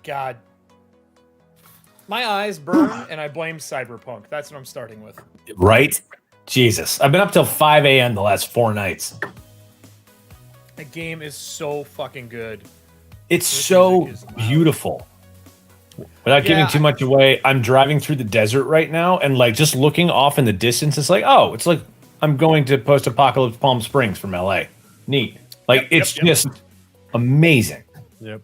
God. My eyes burn, and I blame Cyberpunk. That's what I'm starting with. Right? Jesus. I've been up till 5 a.m. the last 4 nights. The game is so fucking good. It's so beautiful. Without giving too much away, I'm driving through the desert right now, and like just looking off in the distance, it's like, oh, it's like I'm going to post-apocalypse Palm Springs from LA. Neat. Like it's just amazing. Yep.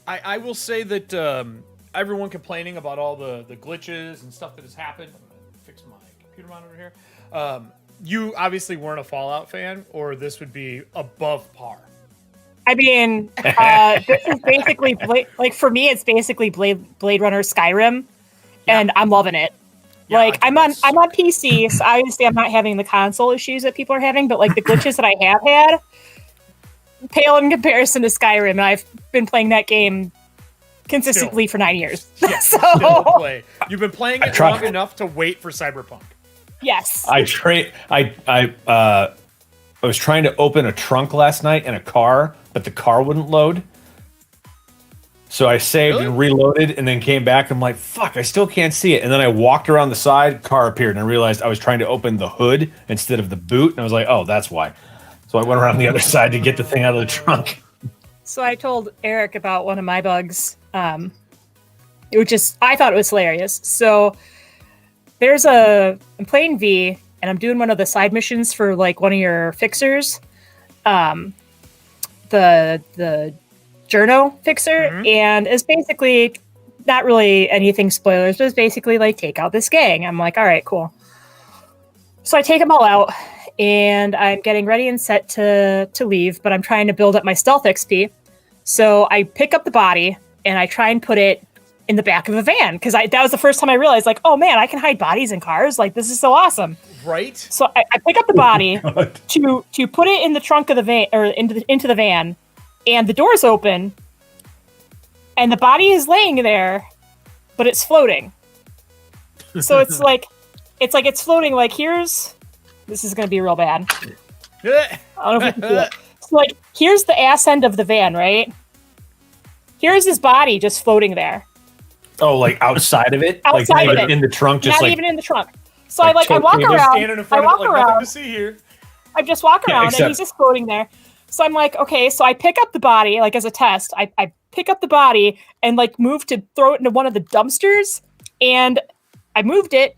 I will say that everyone complaining about all the glitches and stuff that has happened. I'm gonna fix my computer monitor here. You obviously weren't a Fallout fan, or this would be above par. I mean, this is basically like for me, it's basically Blade Runner Skyrim, and I'm loving it. Yeah, like I'm on PC, so obviously I'm not having the console issues that people are having, but like the glitches that I have had pale in comparison to Skyrim, and I've been playing that game consistently for 9 years. Yeah, so play. You've been playing it long enough to wait for Cyberpunk. Yes. I was trying to open a trunk last night in a car, but the car wouldn't load. So I saved and reloaded and then came back. I'm like, fuck, I still can't see it. And then I walked around the side, car appeared, and I realized I was trying to open the hood instead of the boot. And I was like, oh, that's why. So I went around the other side to get the thing out of the trunk. So I told Eric about one of my bugs, which is, I thought it was hilarious. So I'm playing V, and I'm doing one of the side missions for like one of your fixers, the journo fixer, and it's basically not really anything spoilers, but it's basically like take out this gang. I'm like, all right, cool. So I take them all out, and I'm getting ready and set to leave, but I'm trying to build up my stealth XP. So I pick up the body and I try and put it in the back of a van, because that was the first time I realized, like, oh man, I can hide bodies in cars. Like, this is so awesome. Right. So I pick up the body to put it in the trunk of the van, or into the van, and the door's open, and the body is laying there, but it's floating. So it's floating. Like, this is going to be real bad. I don't know if you can see it. So like, here's the ass end of the van, right? Here's his body just floating there. Oh, like outside of it? Outside like of it. In the trunk? Just not like, even in the trunk. So like I walk around. Nothing to see here. I just walk around, and he's just floating there. So I'm like, okay, so I pick up the body, like as a test. I pick up the body and like move to throw it into one of the dumpsters. And I moved it,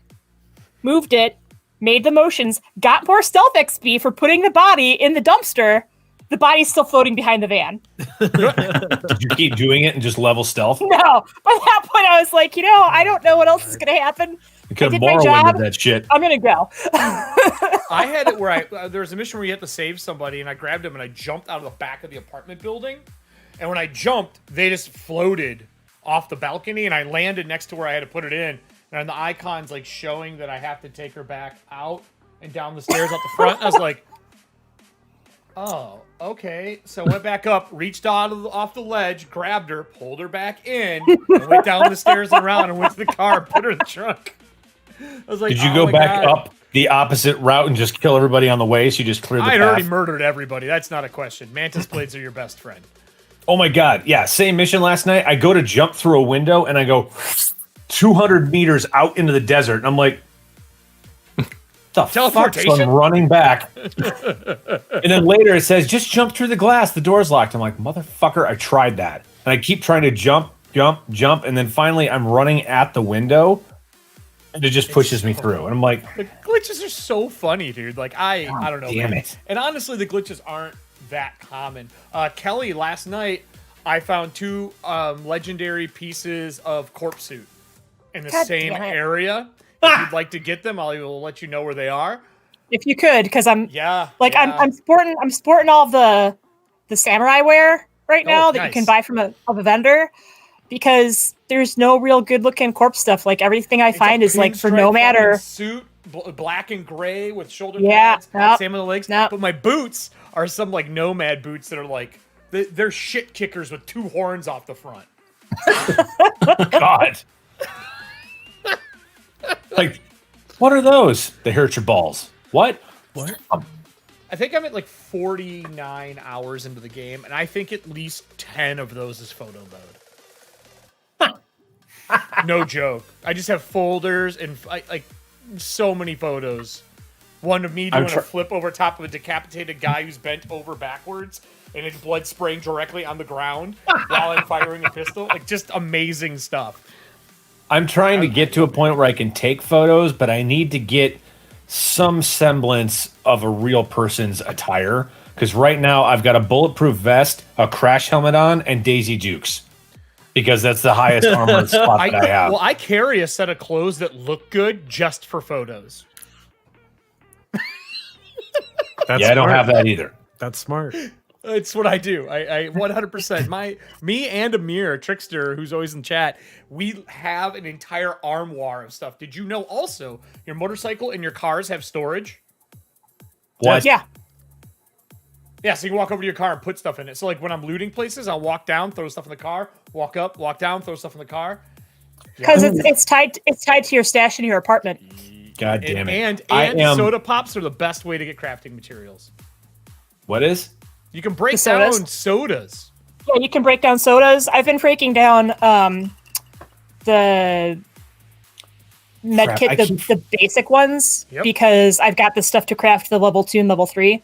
made the motions, got more stealth XP for putting the body in the dumpster. The body's still floating behind the van. Did you keep doing it and just level stealth? No. By that point, I was like, I don't know what else is going to happen. You could have Morrowinded that shit. I'm going to go. I had it where there was a mission where you had to save somebody, and I grabbed him and I jumped out of the back of the apartment building. And when I jumped, they just floated off the balcony, and I landed next to where I had to put it in. And the icon's like showing that I have to take her back out and down the stairs out the front. I was like, oh, okay. So I went back up, reached off the ledge, grabbed her, pulled her back in, and went down the stairs and around and went to the car, put her in the trunk. I was like, did you go back up the opposite route and just kill everybody on the way? So you just cleared the path? I had already murdered everybody. That's not a question. Mantis blades are your best friend. Oh my God. Yeah. Same mission last night. I go to jump through a window and I go 200 meters out into the desert. And I'm like, the fuck? So I'm running back. And then later it says, just jump through the glass. The door's locked. I'm like, motherfucker, I tried that. And I keep trying to jump. And then finally I'm running at the window and it just pushes me through. And I'm like, the glitches are so funny, dude. Like, I don't know. Damn it. And honestly, the glitches aren't that common. Kelly, last night, I found 2 legendary pieces of corpse suit in the same area. If you'd like to get them, I will let you know where they are. If you could, because I'm I'm sporting all of the samurai wear right now that you can buy from a vendor, because there's no real good looking corpse stuff. Like, everything I find is like for nomad or suit, black and gray with shoulder pads, same on the legs. But my boots are some like nomad boots that are like they're shit kickers with 2 horns off the front. God. Like, what are those? They hurt your balls. What? I think I'm at like 49 hours into the game, and I think at least 10 of those is photo mode. No joke. I just have folders and like so many photos. One of me doing a flip over top of a decapitated guy who's bent over backwards and his blood spraying directly on the ground while I'm firing a pistol. Like, just amazing stuff. I'm trying to get to a point where I can take photos, but I need to get some semblance of a real person's attire. Because right now I've got a bulletproof vest, a crash helmet on, and Daisy Dukes. Because that's the highest armored spot that I have. Well, I carry a set of clothes that look good just for photos. I don't have that either. That's smart. It's what I do. I 100%. Me and Amir, Trickster, who's always in chat, we have an entire armoire of stuff. Did you know also your motorcycle and your cars have storage? What? Yeah. Yeah, so you can walk over to your car and put stuff in it. So like when I'm looting places, I'll walk down, throw stuff in the car, walk up, walk down, throw stuff in the car. Because it's tied to your stash in your apartment. God damn it. And soda pops are the best way to get crafting materials. What is? You can break down sodas. Yeah, you can break down sodas. I've been breaking down the medkit, the basic ones, because I've got the stuff to craft the level 2 and level 3.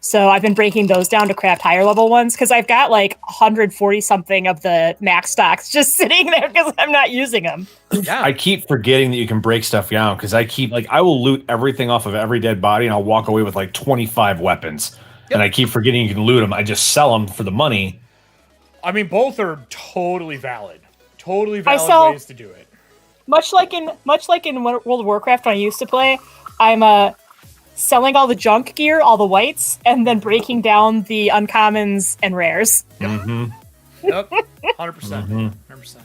So I've been breaking those down to craft higher level ones because I've got like 140 something of the max stocks just sitting there because I'm not using them. Yeah. I keep forgetting that you can break stuff down because I will loot everything off of every dead body and I'll walk away with like 25 weapons. And I keep forgetting you can loot them. I just sell them for the money. I mean, both are totally valid. Totally valid ways to do it. Much like in World of Warcraft when I used to play, I'm selling all the junk gear, all the whites, and then breaking down the uncommons and rares. Mm-hmm. Yep, 100%. 100%.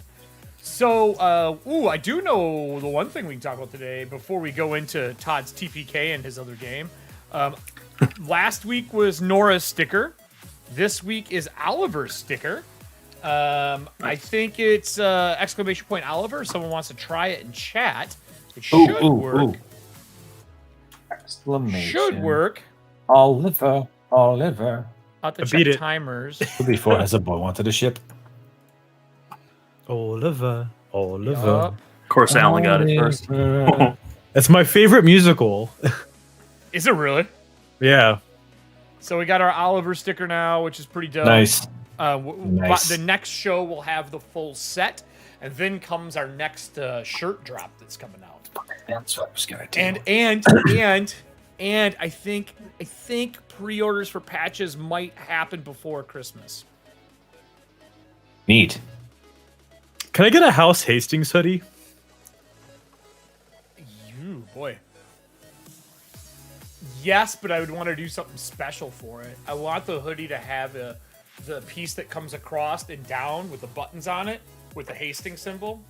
So, I do know the one thing we can talk about today before we go into Todd's TPK and his other game. Last week was Nora's sticker. This week is Oliver's sticker. I think it's exclamation point Oliver. Someone wants to try it in chat. It should work. Exclamation. Should work. Oliver. I'll have to check timers. Before as a boy wanted a ship. Oliver. Yup. Of course, Alan got it first. That's my favorite musical. Is it really? Yeah. So we got our Oliver sticker now, which is pretty dope. Nice. The next show will have the full set, and then comes our next shirt drop that's coming out. That's what I was gonna do. And I think pre-orders for patches might happen before Christmas. Neat. Can I get a House Hastings hoodie? You boy. Yes, but I would want to do something special for it. I want the hoodie to have the piece that comes across and down with the buttons on it with the Hastings symbol.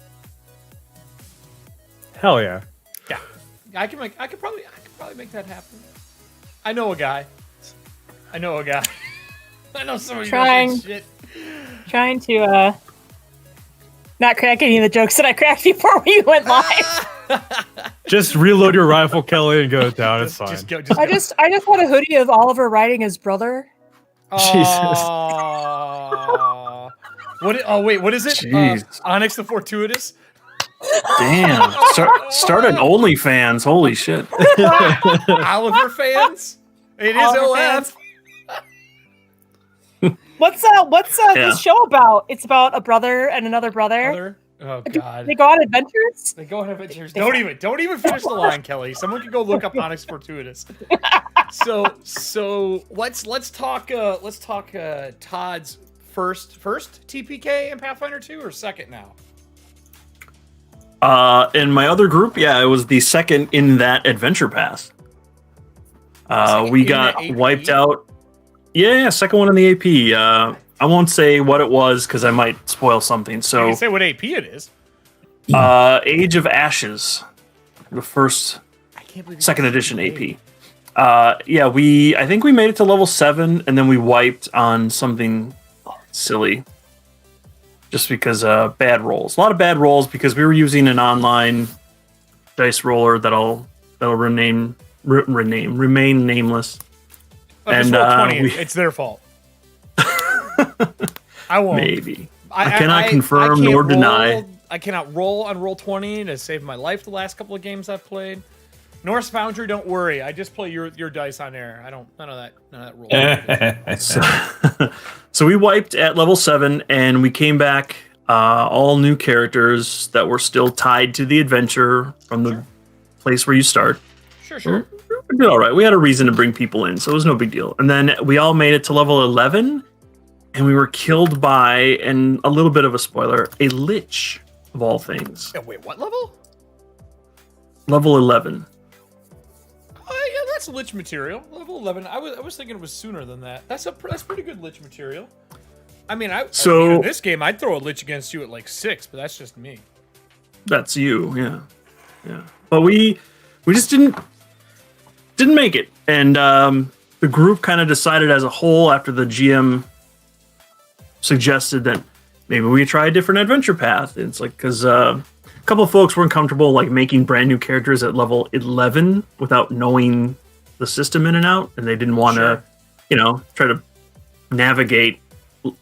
Hell yeah. Yeah. I could probably make that happen. I know a guy. I know some of you shit. Trying to not crack any of the jokes that I cracked before we went live. Just reload your rifle, Kelly, and go down. It's fine. I just want a hoodie of Oliver riding his brother. Jesus. What is it? Jeez. Onyx the Fortuitous? Damn. Start an OnlyFans. Holy shit. Oliver fans? It is OF. What's this show about? It's about a brother and another brother. Oh god. They go on adventures? Don't even finish the line, Kelly. Someone can go look up Onyx Fortuitous. So let's talk Todd's first TPK in Pathfinder 2 or second now? In my other group, it was the second in that adventure pass. We got wiped out. Yeah, second one in the AP. I won't say what it was because I might spoil something. So you can say what AP it is. Age of Ashes, the second edition AP. I think we made it to level 7, and then we wiped on something silly. Just because bad rolls. A lot of bad rolls because we were using an online dice roller that'll remain nameless. And it's their fault. I won't. Maybe. I cannot confirm nor deny. roll on Roll20 to save my life the last couple of games I've played. Norse Foundry, don't worry. I just play your dice on air. I don't none of that roll. So we wiped at level 7, and we came back all new characters that were still tied to the adventure from the place where you start. Sure. We did all right. We had a reason to bring people in, so it was no big deal. And then we all made it to level 11, and we were killed by, and a little bit of a spoiler, a lich of all things. Wait, what level? Level 11. Oh, yeah, that's lich material. Level 11. I was thinking it was sooner than that. That's pretty good lich material. I mean, in this game, I'd throw a lich against you at like 6, but that's just me. That's you, yeah. But we just didn't make it, and the group kind of decided as a whole after the GM suggested that maybe we try a different adventure path. It's like because a couple of folks weren't comfortable like making brand new characters at level 11 without knowing the system in and out, and they didn't want to, try to navigate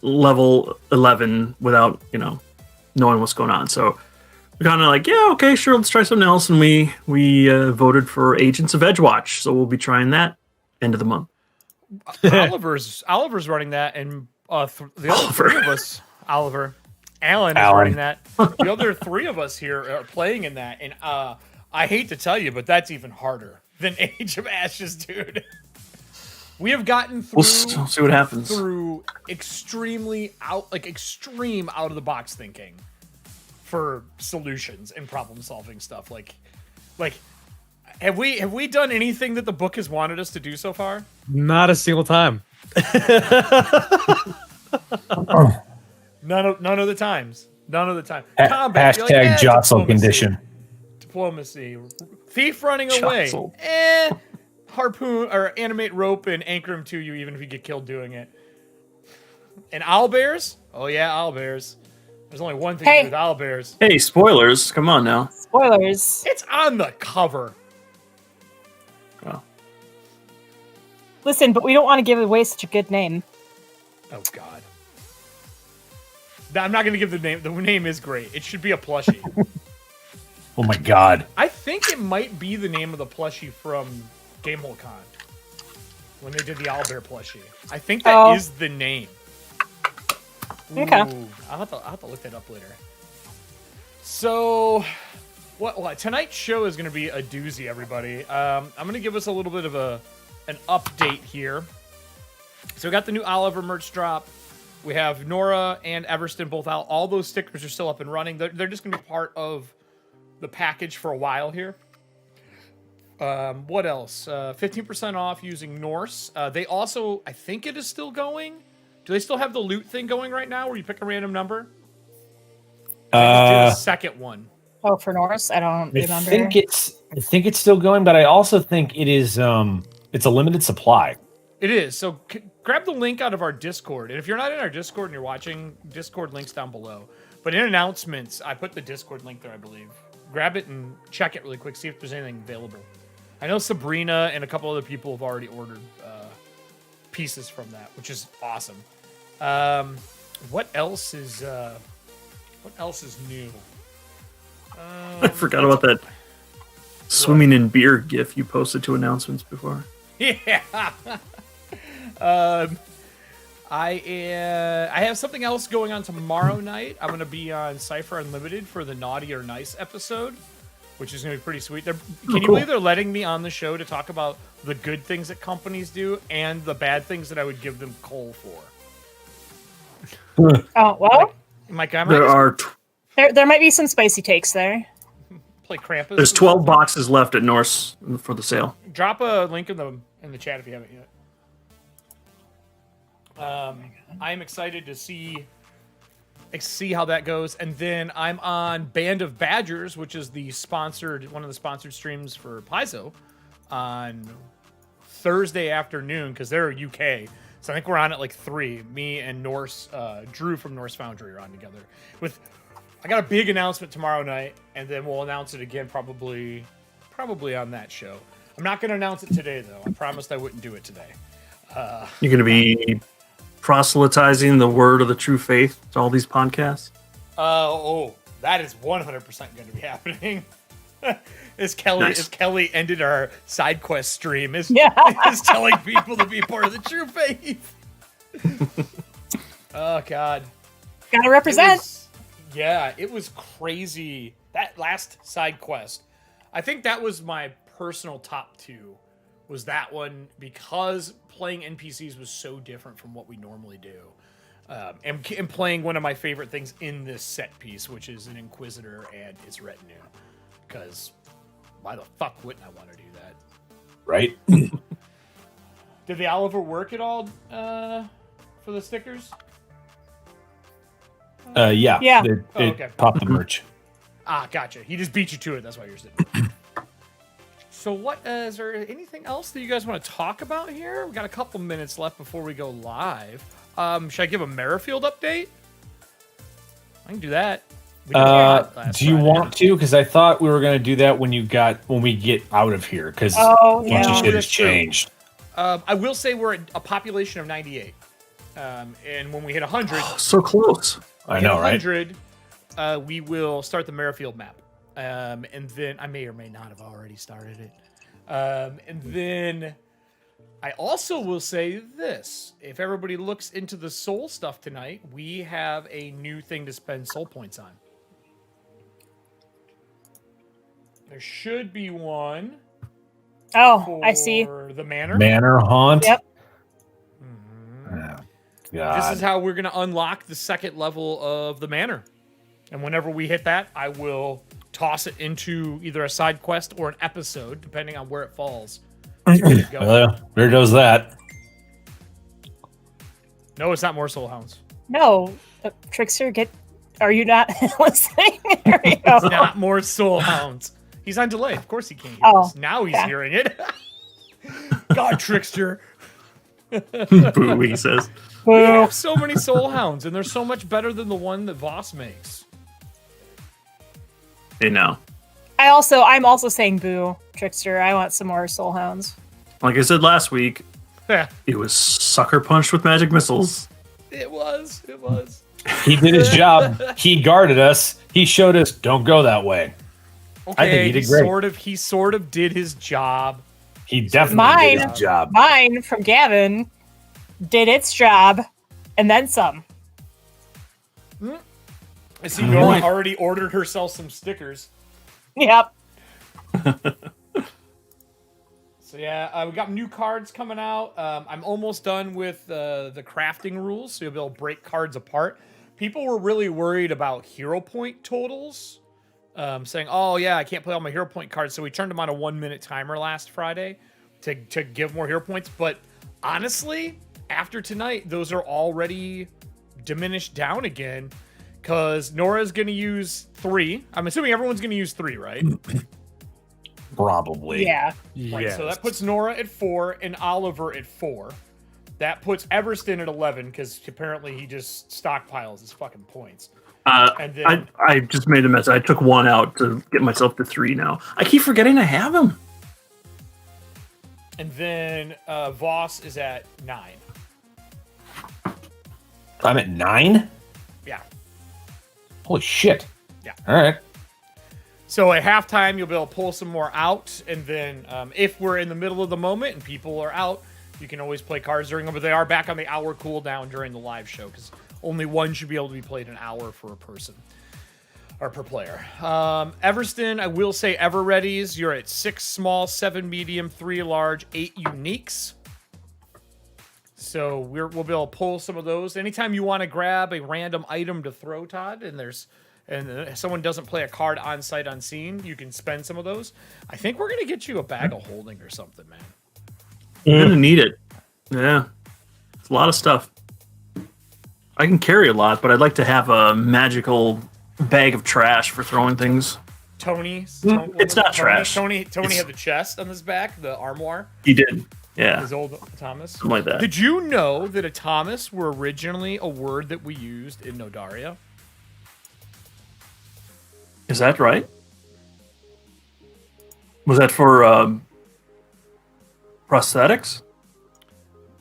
level 11 without knowing what's going on. So we're kind of like, yeah, okay, sure, let's try something else, and we voted for Agents of Edgewatch, so we'll be trying that end of the month. Oliver's running that, and the other three of us, Alan is running that. The other three of us here are playing in that, and I hate to tell you, but that's even harder than Age of Ashes, dude. We have gotten through. We'll see what happens. Through extreme out of the box thinking for solutions and problem solving stuff. Like, have we done anything that the book has wanted us to do so far? Not a single time. None of the times. None of the time. Combat. Hashtag jostle condition. Diplomacy. Thief running away. Harpoon or animate rope and anchor him to you even if you get killed doing it. And owlbears? Oh yeah, owlbears. There's only one thing to do with owlbears. Hey, spoilers. Come on now. Spoilers. It's on the cover. Oh. Listen, but we don't want to give away such a good name. Oh God. I'm not going to give the name. The name is great. It should be a plushie. Oh my God. I think it might be the name of the plushie from Gamehole Con when they did the owlbear plushie. I think that is the name. Ooh, okay. I'll have to look that up later. So, what tonight's show is going to be a doozy, everybody. I'm going to give us a little bit of an update here. So we got the new Oliver merch drop. We have Nora and Everston both out. All those stickers are still up and running. They're just going to be part of the package for a while here. What else? 15% off using Norse. They also, I think it is still going. Do they still have the loot thing going right now where you pick a random number? I just did a second one. Oh, for Norse? I don't remember. I think it's still going, but I also think it is it's a limited supply. It is. So grab the link out of our Discord. And if you're not in our Discord and you're watching, Discord link's down below. But in announcements, I put the Discord link there, I believe. Grab it and check it really quick, see if there's anything available. I know Sabrina and a couple other people have already ordered pieces from that, which is awesome. What else is new? I forgot about that swimming in beer gif you posted to announcements before. Yeah. I have something else going on tomorrow night. I'm going to be on Cypher Unlimited for the Naughty or Nice episode, which is going to be pretty sweet. Can you believe they're letting me on the show to talk about the good things that companies do and the bad things that I would give them coal for? Oh, well. There might be some spicy takes there. Play Krampus. There's 12 boxes left at Norse for the sale. Drop a link in the chat if you haven't yet. I'm excited to see how that goes, and then I'm on Band of Badgers, which is one of the sponsored streams for Paizo, on Thursday afternoon because they're UK. So I think we're on at like 3. Me and Drew from Norse Foundry are on together. I got a big announcement tomorrow night, and then we'll announce it again probably on that show. I'm not going to announce it today though. I promised I wouldn't do it today. You're going to be proselytizing the word of the true faith to all these podcasts? That is 100% going to be happening. As Kelly ended our side quest stream, is telling people to be part of the true faith. Oh God, gotta represent. It was crazy. That last side quest, I think that was my personal top 2. Was that one, because playing NPCs was so different from what we normally do, and playing one of my favorite things in this set piece, which is an Inquisitor and its retinue. Because why the fuck wouldn't I want to do that? Right? Did the Oliver work at all for the stickers? Yeah. Yeah. It popped the merch. Gotcha. He just beat you to it. That's why you're sitting. So is there anything else that you guys want to talk about here? We got a couple minutes left before we go live. Should I give a Merrifield update? I can do that. Do you want to? Because I thought we were going to do that when we get out of here. Because a bunch of shit has changed. I will say we're at a population of 98. And when we hit 100... so close. I know, 100, right? We will start the Merrifield map. And then I may or may not have already started it. And then I also will say this. If everybody looks into the soul stuff tonight, we have a new thing to spend soul points on. There should be one. Oh, I see. For the manor. Manor haunt. Yep. Oh, God. This is how we're going to unlock the second level of the manor. And whenever we hit that, I will toss it into either a side quest or an episode, depending on where it falls. Well, there goes that. No, it's not more soul hounds. No, Trickster, are you not listening? There you go. It's not more soul hounds. He's on delay. Of course he can't hear us. Now he's hearing it. God, Trickster. Boo, he says. We have so many soul hounds, and they're so much better than the one that Voss makes. Hey, now. I'm also saying boo, Trickster. I want some more soul hounds. Like I said last week, it was sucker punched with magic missiles. It was. He did his job. He guarded us. He showed us, don't go that way. Okay, I think he did great. He sort of did his job. He definitely did his job. Mine from Gavin did its job, and then some. I see Nora already ordered herself some stickers. Yep. So yeah, we got new cards coming out. I'm almost done with the crafting rules, so you'll be able to break cards apart. People were really worried about hero point totals, saying, "Oh yeah, I can't play all my hero point cards." So we turned them on a 1-minute timer last Friday to give more hero points. But honestly, after tonight, those are already diminished down again because Nora's going to use 3. I'm assuming everyone's going to use 3, right? Probably. Yeah. Right, Yes. so that puts Nora at 4 and Oliver at 4. That puts Everston at 11 because apparently he just stockpiles his fucking points. And then, I just made a mess. I took 1 out to get myself to 3 now. I keep forgetting I have him. And then Voss is at 9. I'm at 9? Yeah. Holy shit. Yeah. All right. So at halftime, you'll be able to pull some more out. And then if we're in the middle of the moment and people are out, you can always play cards during them. But they are back on the hour cooldown during the live show because only one should be able to be played an hour for a person. Or per player. Everston, I will say Ever-Readies. You're at 6 small, 7 medium, 3 large, 8 uniques. So we'll be able to pull some of those. Anytime you want to grab a random item to throw, Todd, and someone doesn't play a card on sight unseen, you can spend some of those. I think we're gonna get you a bag of holding or something, man. You're gonna need it. Yeah, it's a lot of stuff. I can carry a lot, but I'd like to have a magical bag of trash for throwing things. It's not trash. Tony had the chest on his back, the armoire. He did. Yeah. His old Thomas. Something like that. Did you know that a Thomas were originally a word that we used in Nodaria? Is that right? Was that for prosthetics?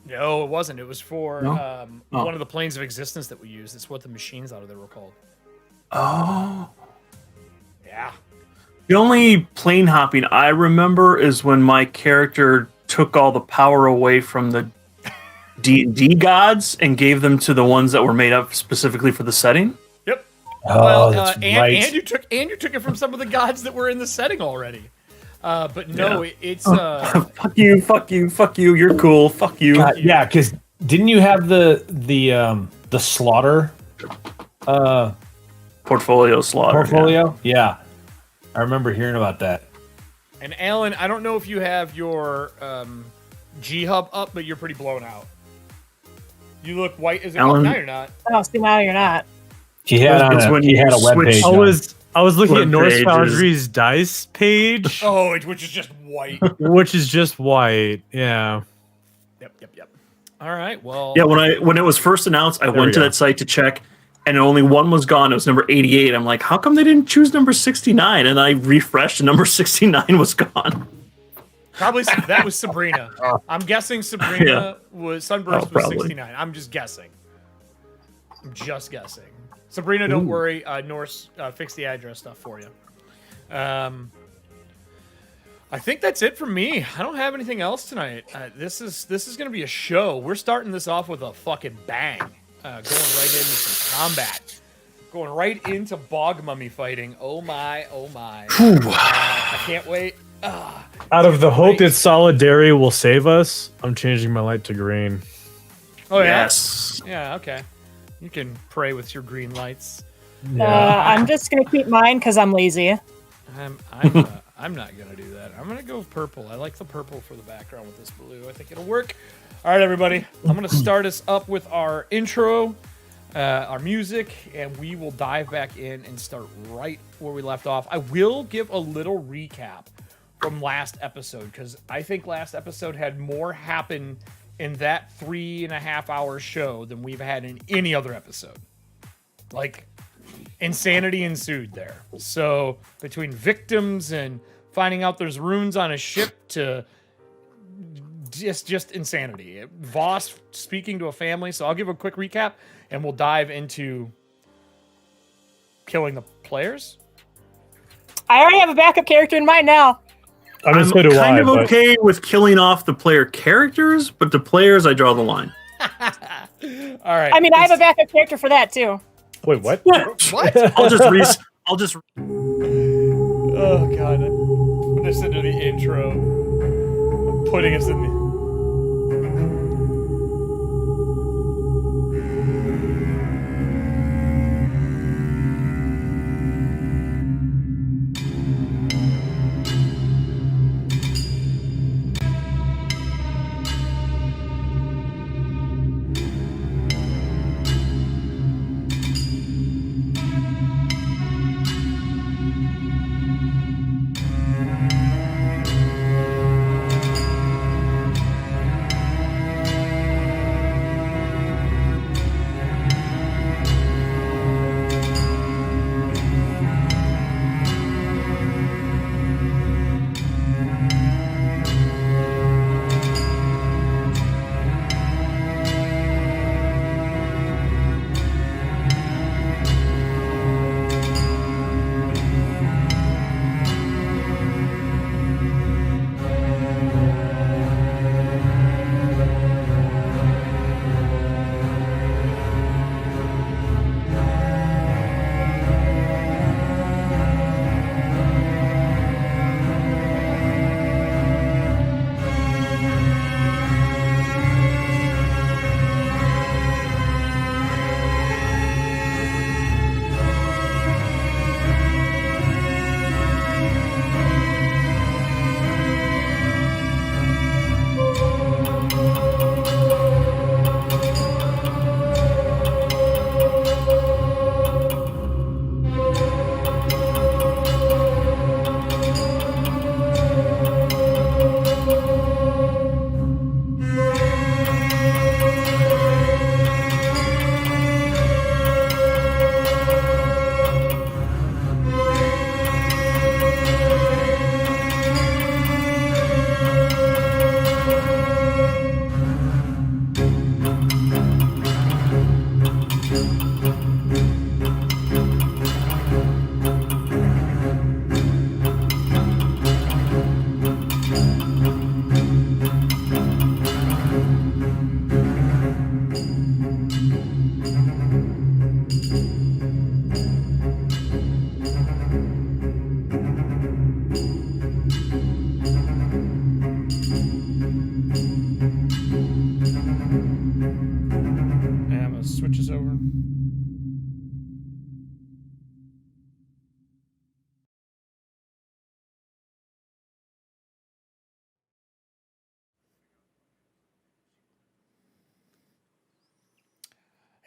No, it wasn't. It was for No? one of the planes of existence that we used. It's what the machines out of there were called. Oh. The only plane hopping I remember is when my character took all the power away from the D&D gods and gave them to the ones that were made up specifically for the setting. Yep. Oh, Well, that's and, right. and you took it from some of the gods that were in the setting already. But no, it's Fuck you, fuck you, fuck you. You're cool. Fuck you. God, yeah, because didn't you have the slaughter Portfolio slaughter. portfolio? Yeah, I remember hearing about that. And Alan, I don't know if you have your G Hub up, but you're pretty blown out. You look white as a Alan? now you're not. Oh, see, now you're not. He had It's when he you had a web switch- page. I was looking at Web Norse pages. Foundry's dice page, Oh, which is just white. which is just white. Yeah. Yep. All right. Well. Yeah, when it was first announced, I we went to go. that site to check, and only one was gone. It was number 88. I'm like, how come they didn't choose number 69? And I refreshed, and number 69 was gone. Probably that was Sabrina. I'm guessing Sabrina was Sunburst was probably. 69. I'm just guessing. Sabrina, don't worry. Norse fix the address stuff for you. I think that's it for me. I don't have anything else tonight. This is going to be a show. We're starting this off with a fucking bang. Going right into some combat. Going right into bog mummy fighting. Oh my. I can't wait. Out of the hope that Solidarity will save us, I'm changing my light to green. Oh yeah. Yes. Yeah. Okay. You can pray with your green lights. I'm just gonna keep mine because I'm lazy. I'm not gonna do that. I'm gonna go purple. I like the purple for the background with this blue. I think it'll work. All right, everybody. I'm gonna start us up with our intro, our music, and we will dive back in and start right where we left off. I will give a little recap from last episode because I think last episode had more happen in that 3.5 hour show than we've had in any other episode. Like, insanity ensued there. So between victims and finding out there's runes on a ship to just insanity. Voss speaking to a family. So I'll give a quick recap and we'll dive into killing the players. I already have a backup character in mind now. I mean, I'm so do kind I. of But okay with killing off the player characters, but the players, I draw the line. All right. I mean, I have a backup character for that too. wait, what? What? I'll just Oh god. Put us into the intro. Putting us in the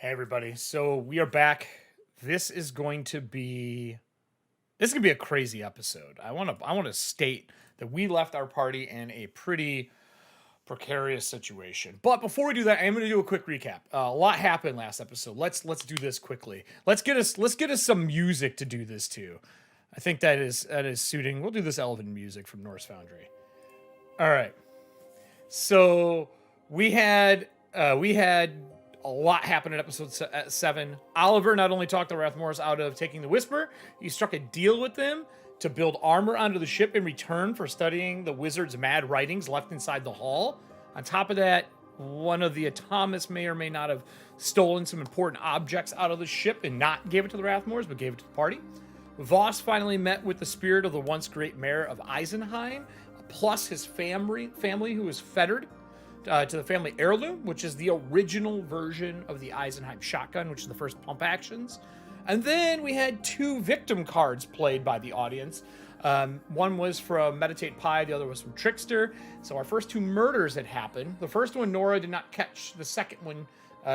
Hey everybody, so we are back. This is going to be a crazy episode. I want to state that we left our party in a pretty precarious situation. But before we do that, I'm going to do a quick recap. A lot happened last episode. Let's do this quickly. Let's get us some music to do this too. I think that is suiting. We'll do this elven music from Norse Foundry. All right. So we had a lot happened in episode 7. Oliver not only talked the Rathmores out of taking the Whisper, he struck a deal with them to build armor onto the ship in return for studying the wizard's mad writings left inside the hull. On top of that, one of the Atomists may or may not have stolen some important objects out of the ship and not gave it to the Rathmores, but gave it to the party. Voss finally met with the spirit of the once great mayor of Eisenheim, plus his family who was fettered to the family heirloom, which is the original version of the Eisenheim shotgun, which is the first pump actions. And then we had 2 victim cards played by the audience. One was from Meditate Pie, the other was from Trickster. So our first 2 murders had happened. The first one, Nora did not catch. The second one,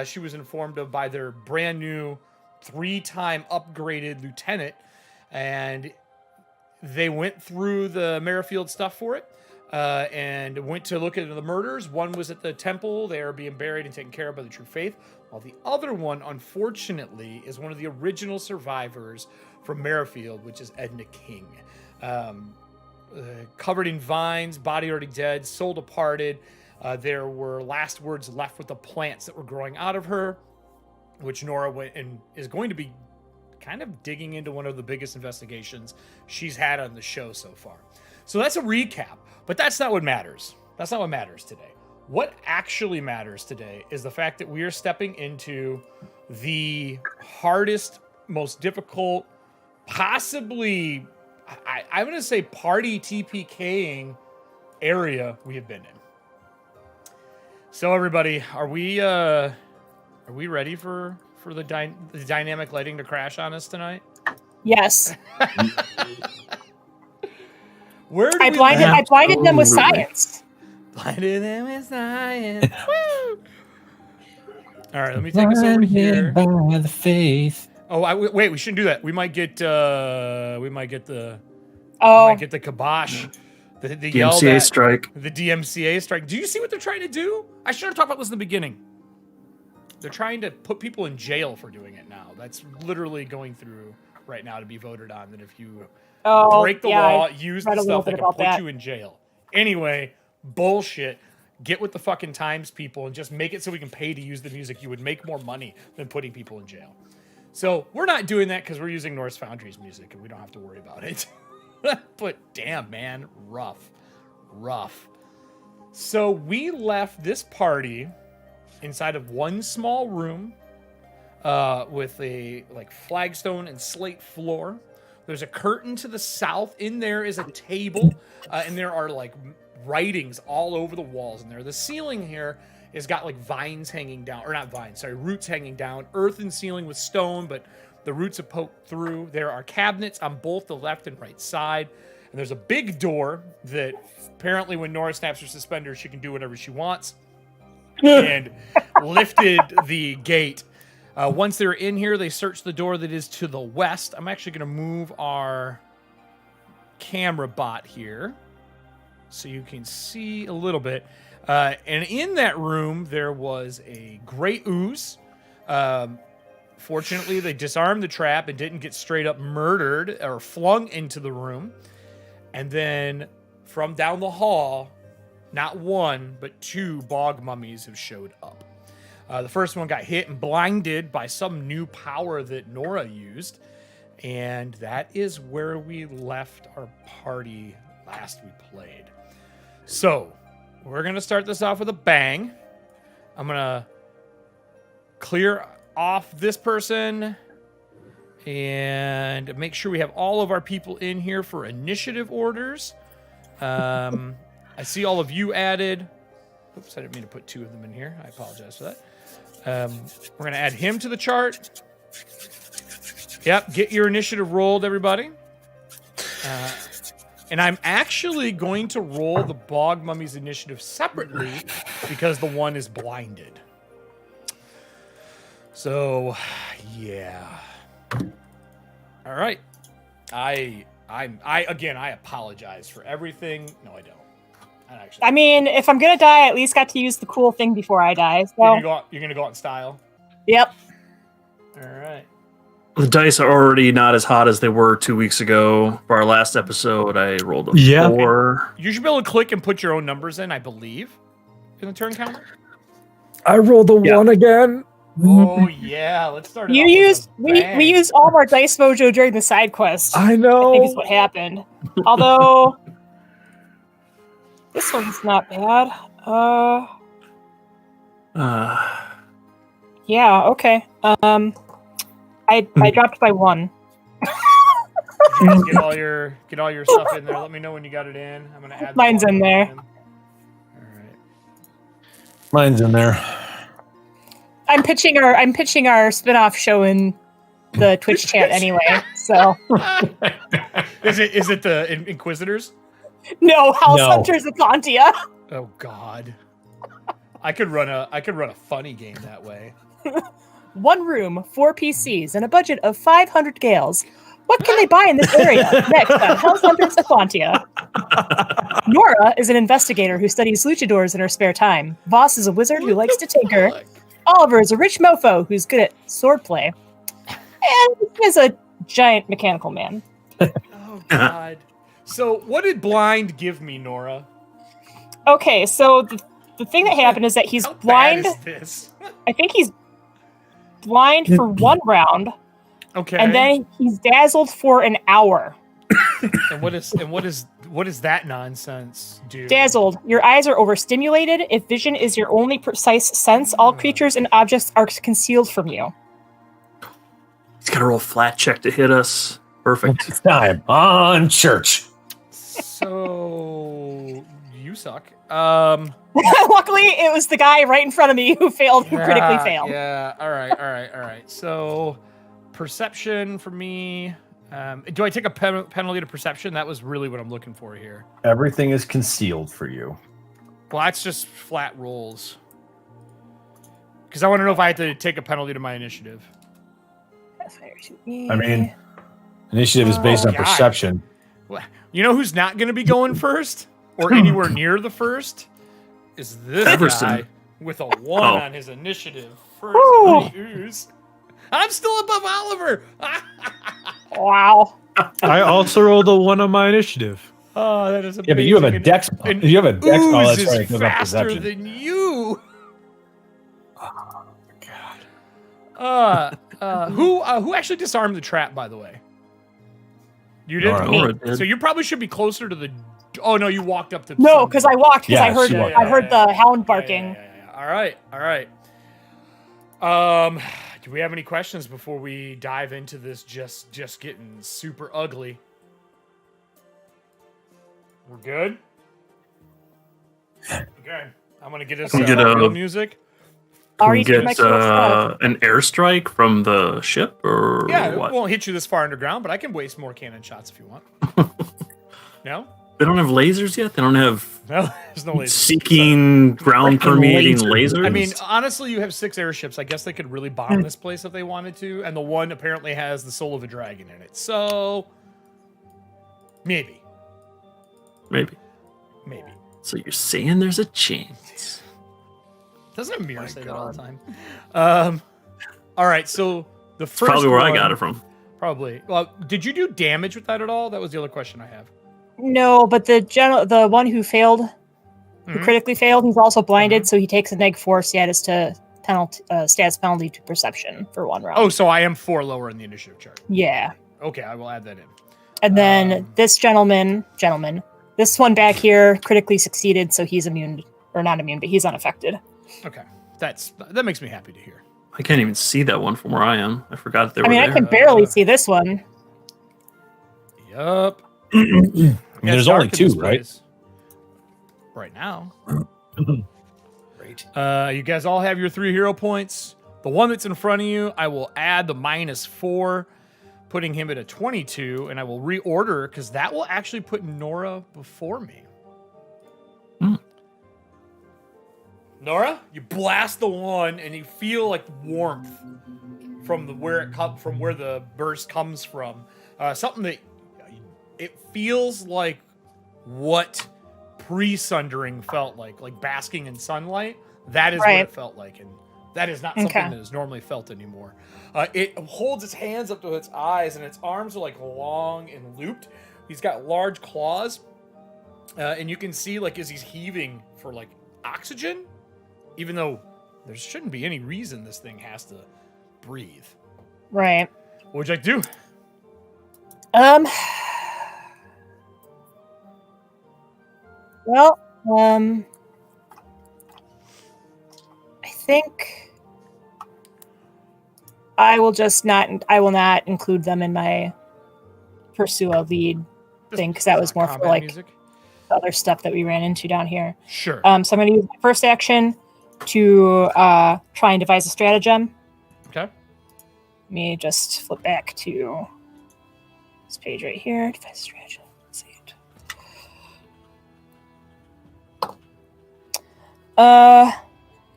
she was informed of by their brand new 3-time upgraded lieutenant. And they went through the Merrifield stuff for it. And went to look at the murders. One was at the temple. They are being buried and taken care of by the True Faith. While the other one, unfortunately, is one of the original survivors from Merrifield, which is Edna King. Covered in vines, body already dead, soul departed. There were last words left with the plants that were growing out of her, which Nora went and is going to be kind of digging into one of the biggest investigations she's had on the show so far. So that's a recap, but that's not what matters. That's not what matters today. What actually matters today is the fact that we are stepping into the hardest, most difficult, possibly, I'm going to say party TPKing area we have been in. So everybody, are we ready for the dynamic lighting to crash on us tonight? Yes. I blinded them with science. Blinded them with science. Woo! All right, let me take us over here. By the faith. Oh, wait, we shouldn't do that. We might get the kibosh. The DMCA strike. The DMCA strike. Do you see what they're trying to do? I should have talked about this in the beginning. They're trying to put people in jail for doing it now. That's literally going through right now to be voted on. That if you break the law, use the stuff, they can put you in jail. Anyway, bullshit. Get with the fucking times, people, and just make it so we can pay to use the music. You would make more money than putting people in jail. So we're not doing that because we're using Norse Foundry's music and we don't have to worry about it. But damn, man, rough. So we left this party inside of one small room with a flagstone and slate floor. There's a curtain to the south. In there is a table, and there are writings all over the walls in there. The ceiling here has got vines hanging down, or not vines, sorry, roots hanging down. Earthen ceiling with stone, but the roots have poked through. There are cabinets on both the left and right side. And there's a big door that apparently when Nora snaps her suspenders, she can do whatever she wants. And lifted the gate. Once they're in here, they search the door that is to the west. I'm actually going to move our camera bot here so you can see a little bit. And in that room, there was a great ooze. Fortunately, they disarmed the trap and didn't get straight up murdered or flung into the room. And then from down the hall, not one, but 2 bog mummies have showed up. The first one got hit and blinded by some new power that Nora used. And that is where we left our party last we played. So, we're going to start this off with a bang. I'm going to clear off this person and make sure we have all of our people in here for initiative orders. I see all of you added. Oops, I didn't mean to put 2 of them in here. I apologize for that. We're going to add him to the chart. Yep, get your initiative rolled, everybody. And I'm actually going to roll the Bog Mummy's initiative separately because the one is blinded. So, yeah. All right. I apologize for everything. No, I don't. I mean, if I'm gonna die, I at least got to use the cool thing before I die. So. You're gonna go out in style. Yep. All right. The dice are already not as hot as they were 2 weeks ago. For our last episode, I rolled a 4. You should be able to click and put your own numbers in, I believe, in the turn counter. I rolled a 1 again. Oh yeah, let's start. We used all of our dice mojo during the side quest. I know. I think is what happened. Although this one's not bad. Yeah. Okay. I dropped by 1. Get all your stuff in there. Let me know when you got it in. I'm gonna add. Mine's in there. All right. Mine's in there. I'm pitching our spin-off show in the Twitch chat anyway. So is it the Inquisitors? No, House Hunters Ethauntia. Oh God. I could run a funny game that way. 1 room, 4 PCs, and a budget of 500 gales. What can they buy in this area? Next on House Hunters Ethauntia. Nora is an investigator who studies luchadors in her spare time. Voss is a wizard who likes to tinker. Oliver is a rich mofo who's good at swordplay. And is a giant mechanical man. Oh God. So what did blind give me, Nora? Okay, so the thing that happened is that he's blind. Bad is this? I think he's blind for 1 round. Okay. And then he's dazzled for an hour. And what is that nonsense, dude? Dazzled. Your eyes are overstimulated. If vision is your only precise sense, all creatures and objects are concealed from you. He's got to roll flat check to hit us. Perfect. It's time on church. So you suck. Luckily, it was the guy right in front of me who critically failed. Yeah. All right. So perception for me. Do I take a penalty to perception? That was really what I'm looking for here. Everything is concealed for you. Well, that's just flat rolls. Because I want to know if I had to take a penalty to my initiative. I mean, initiative is based on perception. You know who's not going to be going first or anywhere near the first? Is this Everston. guy with a 1 on his initiative. First ooze. I'm still above Oliver. Wow. I also rolled a 1 on my initiative. Oh, that is amazing. Yeah, but you have a dex. You have a dex. Oh, that's Ooze right. It is goes up faster perception. than you. Oh, God. Who actually disarmed the trap, by the way? You did? Nora did. So you probably should be closer to the... Oh, no, you walked up to... No, because I walked because Yeah, I heard she walked. I heard the hound barking. Yeah. All right. Do we have any questions before we dive into this just getting super ugly? We're good? Okay. I'm going to get us real music. Can Already we did my get cool stuff. an airstrike from the ship, or Yeah, what? it won't hit you this far underground, but I can waste more cannon shots if you want. No? They don't have lasers yet? They don't have No, there's no lasers. seeking, ground permeating lasers? I mean, honestly, you have 6 airships. I guess they could really bomb this place if they wanted to, and the one apparently has the soul of a dragon in it. So, maybe. Maybe. So you're saying there's a chance. Doesn't a mirror say that all the time? All right, so the first Probably where I one- got it from. Probably. Well, did you do damage with that at all? That was the other question I have. No, but the one who failed, who critically failed, he's also blinded, so he takes a -4 status to stats penalty to perception for 1 round. Oh, so I am 4 lower in the initiative chart. Yeah. Okay, I will add that in. And then this gentleman, this one back here critically succeeded, so he's immune, or not immune, but he's unaffected. Okay, that makes me happy to hear. I can't even see that one from where I am. I forgot that they were I there. can barely see this one. Yup. There's only 2, right? Right now. Great. You guys all have your 3 hero points. The one that's in front of you, I will add the -4, putting him at a 22, and I will reorder because that will actually put Nora before me. Nora, you blast the one, and you feel like warmth from where the burst comes from. Something that it feels like what pre-sundering felt like basking in sunlight. That is what it felt like, and that is not something that is normally felt anymore. It holds its hands up to its eyes, and its arms are like long and looped. He's got large claws, and you can see like as he's heaving for like oxygen, even though there shouldn't be any reason this thing has to breathe. Right. What would you like to do? Well, I think I will not include them in my pursue a lead thing, because that was more for like music. the other stuff that we ran into down here. Sure. So I'm going to use my first action to try and devise a stratagem. Okay. Let me just flip back to this page right here. Devise a stratagem. Let's see it.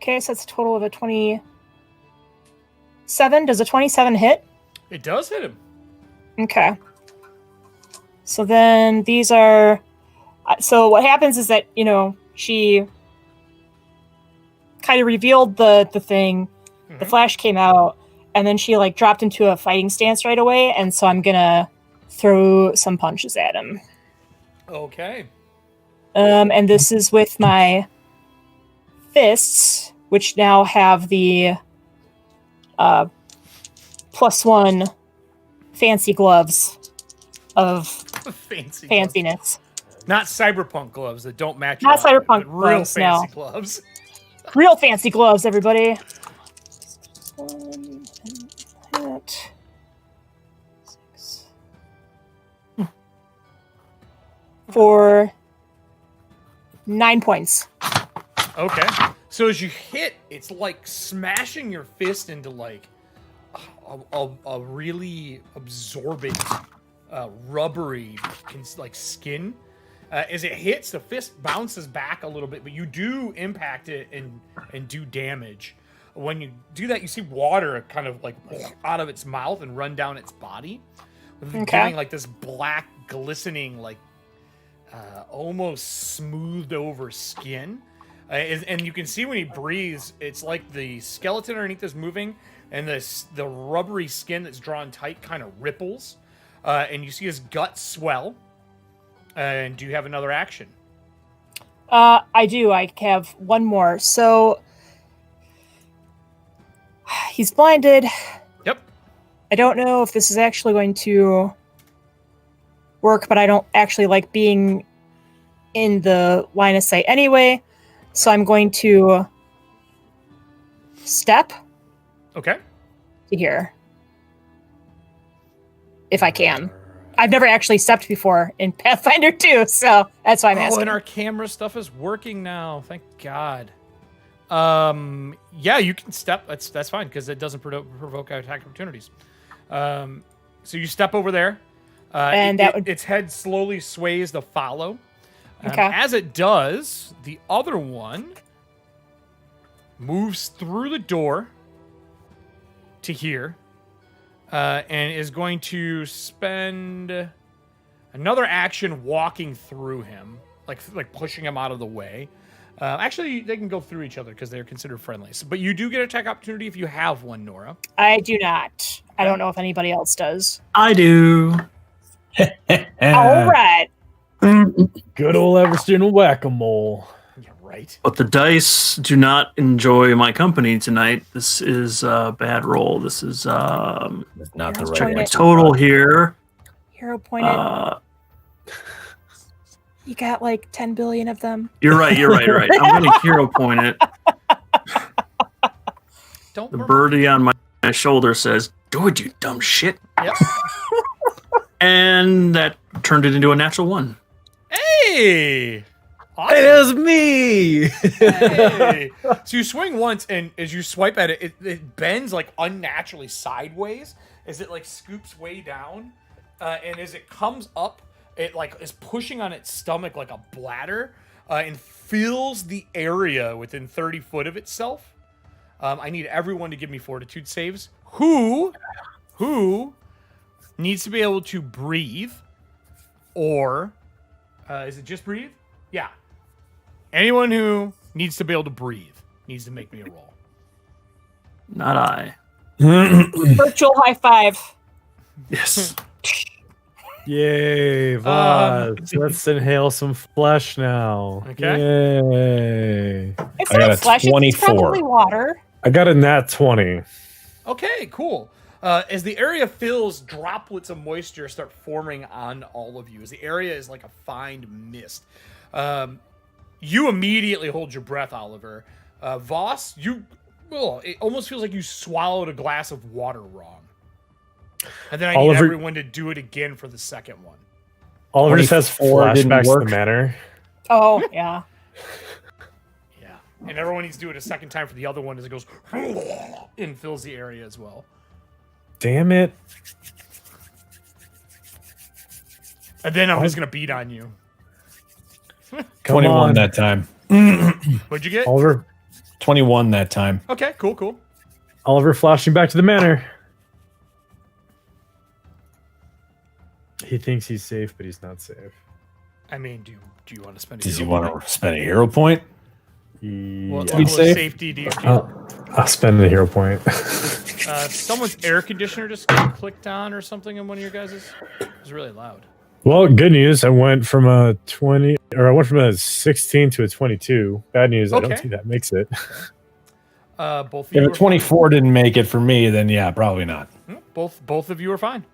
Okay, so that's a total of a 27. Does a 27 hit? It does hit him. Okay. So then these are... So what happens is that, she kind of revealed the thing. Mm-hmm. The flash came out, and then she like dropped into a fighting stance right away, and so I'm gonna throw some punches at him. Okay. And this is with my fists, which now have the +1 fancy gloves of fanciness. Not cyberpunk gloves that don't match. Not cyberpunk real gloves, fancy gloves. Real fancy gloves, everybody. For 9 points. Okay. So as you hit, it's like smashing your fist into like a really absorbent, rubbery like skin. As it hits, the fist bounces back a little bit, but you do impact it and do damage. When you do that, you see water kind of like out of its mouth and run down its body, giving like this black, glistening, like almost smoothed over skin. And you can see when he breathes, it's like the skeleton underneath is moving, and the rubbery skin that's drawn tight kind of ripples, and you see his gut swell. And do you have another action? I do. I have one more. So he's blinded. Yep. I don't know if this is actually going to work, but I don't actually like being in the line of sight anyway. So I'm going to step. Okay. To here. If I can. I've never actually stepped before in Pathfinder 2, so that's why I'm asking. And our camera stuff is working now. Thank God. Yeah, you can step. That's fine, because it doesn't provoke attack opportunities. So you step over there. And its head slowly sways to follow. Okay. As it does, the other one moves through the door to here. And is going to spend another action walking through him, like pushing him out of the way. Actually, they can go through each other because they're considered friendly. But you do get an attack opportunity if you have one, Nora. I do not. I don't know if anybody else does. I do. All right. Good old Everston whack-a-mole. Yeah, right. But the dice do not enjoy my company tonight. This is a bad roll. This is That's not the right check my answer. total here. Hero pointed. You got like 10 billion of them. You're right. I'm going to hero point it. Don't The birdie on my shoulder says, "Do it, you dumb shit." Yep. And that turned it into a natural 1. Hey! Awesome. It is me. Hey. So you swing once, and as you swipe at it, it bends like unnaturally sideways as it like scoops way down, and as it comes up, it like is pushing on its stomach like a bladder, and fills the area within 30 foot of itself. I need everyone to give me fortitude saves. Who needs to be able to breathe, or is it just breathe? Yeah. Anyone who needs to be able to breathe needs to make me a roll. Not I. Virtual high five. Yes. Yay, Voss. Let's inhale some flesh now. Okay. Yay. It's I got not a flesh, it's 24. probably water. I got a nat 20. Okay, cool. As the area fills, droplets of moisture start forming on all of you. As the area is like a fine mist. You immediately hold your breath, Oliver. Voss, it almost feels like you swallowed a glass of water wrong. And then I need everyone to do it again for the second one. Oliver just has 24 didn't flashbacks to work. the manor. Oh, yeah. Yeah. And everyone needs to do it a second time for the other one as it goes and fills the area as well. Damn it. And then I'm just going to beat on you. Come 21 on. that time. What'd you get? Oliver 21 that time. Okay, cool. Oliver flashing back to the manor. He thinks he's safe, but he's not safe. I mean, do you want to spend a Does he hero want point? to spend a hero point? What Yeah. level of safe? safety do you feel? I'll spend the hero point. Someone's air conditioner just got clicked on or something in one of your guys's. It was really loud. Well, good news. I went from a 16 to a 22. Bad news. I don't Okay. think that makes it. Both of If you a are 24 didn't make it for me, then yeah, probably not. fine. Both of you are fine.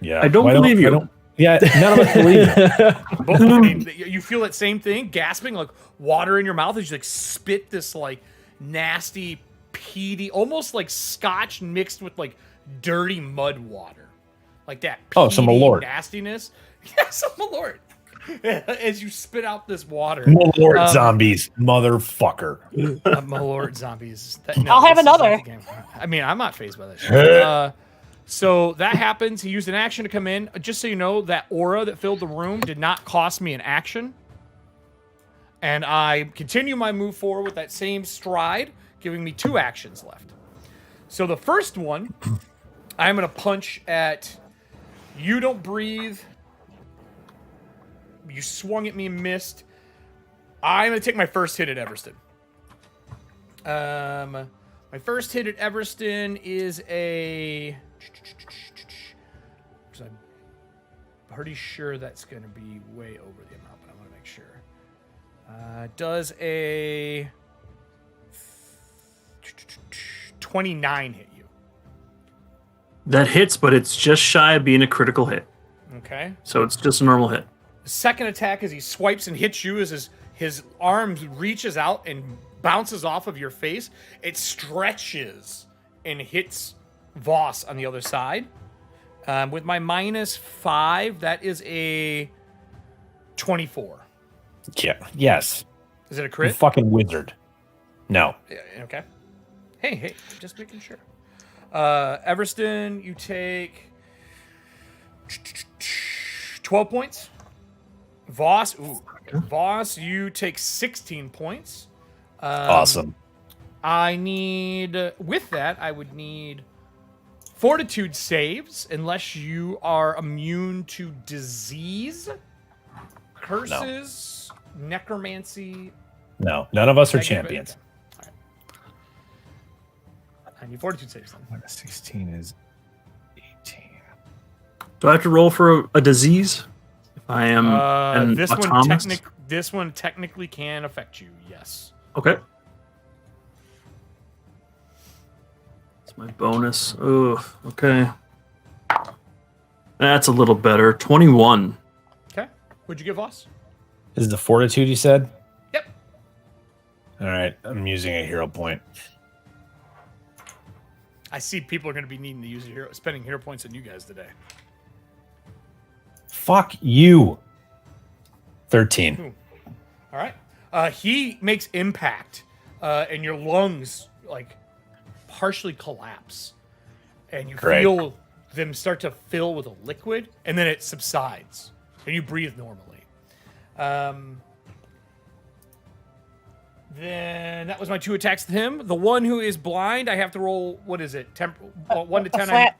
Yeah, I don't Why believe you. I don't- yeah, none of us believe you. Both, I mean, you feel that same thing, gasping, like water in your mouth as you like spit this like nasty, peaty, almost like scotch mixed with like dirty mud water, like that. Oh, some peaty Malort. nastiness. Yes, some Malort. As you spit out this water, Lord zombies, motherfucker. Malort zombies. I'll have this is not another. the game. I mean, I'm not fazed by that shit. So that happens. He used an action to come in. Just so you know, that aura that filled the room did not cost me an action. And I continue my move forward with that same stride, giving me 2 actions left. So the first one, I'm going to punch at you. Don't breathe. You swung at me and missed. I'm going to take my first hit at Everston. My first hit at Everston is a... Because I'm pretty sure that's going to be way over the amount, but I want to make sure. Does a 29 hit you? That hits, but it's just shy of being a critical hit. Okay. So it's just a normal hit. The second attack as he swipes and hits you as his arm reaches out and bounces off of your face. It stretches and hits Voss on the other side. With my -5, that is a 24. Yeah. Yes. Is it a You crit? fucking wizard. No. Yeah, okay. Hey, just making sure. Everston, you take 12 points. Voss, Voss, you take 16 points. Awesome. I would need fortitude saves, unless you are immune to disease, curses, necromancy. No, none of us are negative- champions. Okay. All right. I need fortitude saves then. Minus 16 is 18. Do I have to roll for a disease? If I am an This autonomist? one technically can affect you. Yes. Okay. It's my bonus. Ugh. Okay. That's a little better. 21. Okay. What'd you give us? This is the fortitude you said? Yep. All right. I'm using a hero point. I see people are going to be needing to use spending hero points on you guys today. Fuck you. 13. All right. He makes impact, and your lungs like partially collapse, and you Great. feel them start to fill with a liquid, and then it subsides, and you breathe normally. Then that was my 2 attacks to him. The one who is blind, I have to roll, what is it? 1 to 10?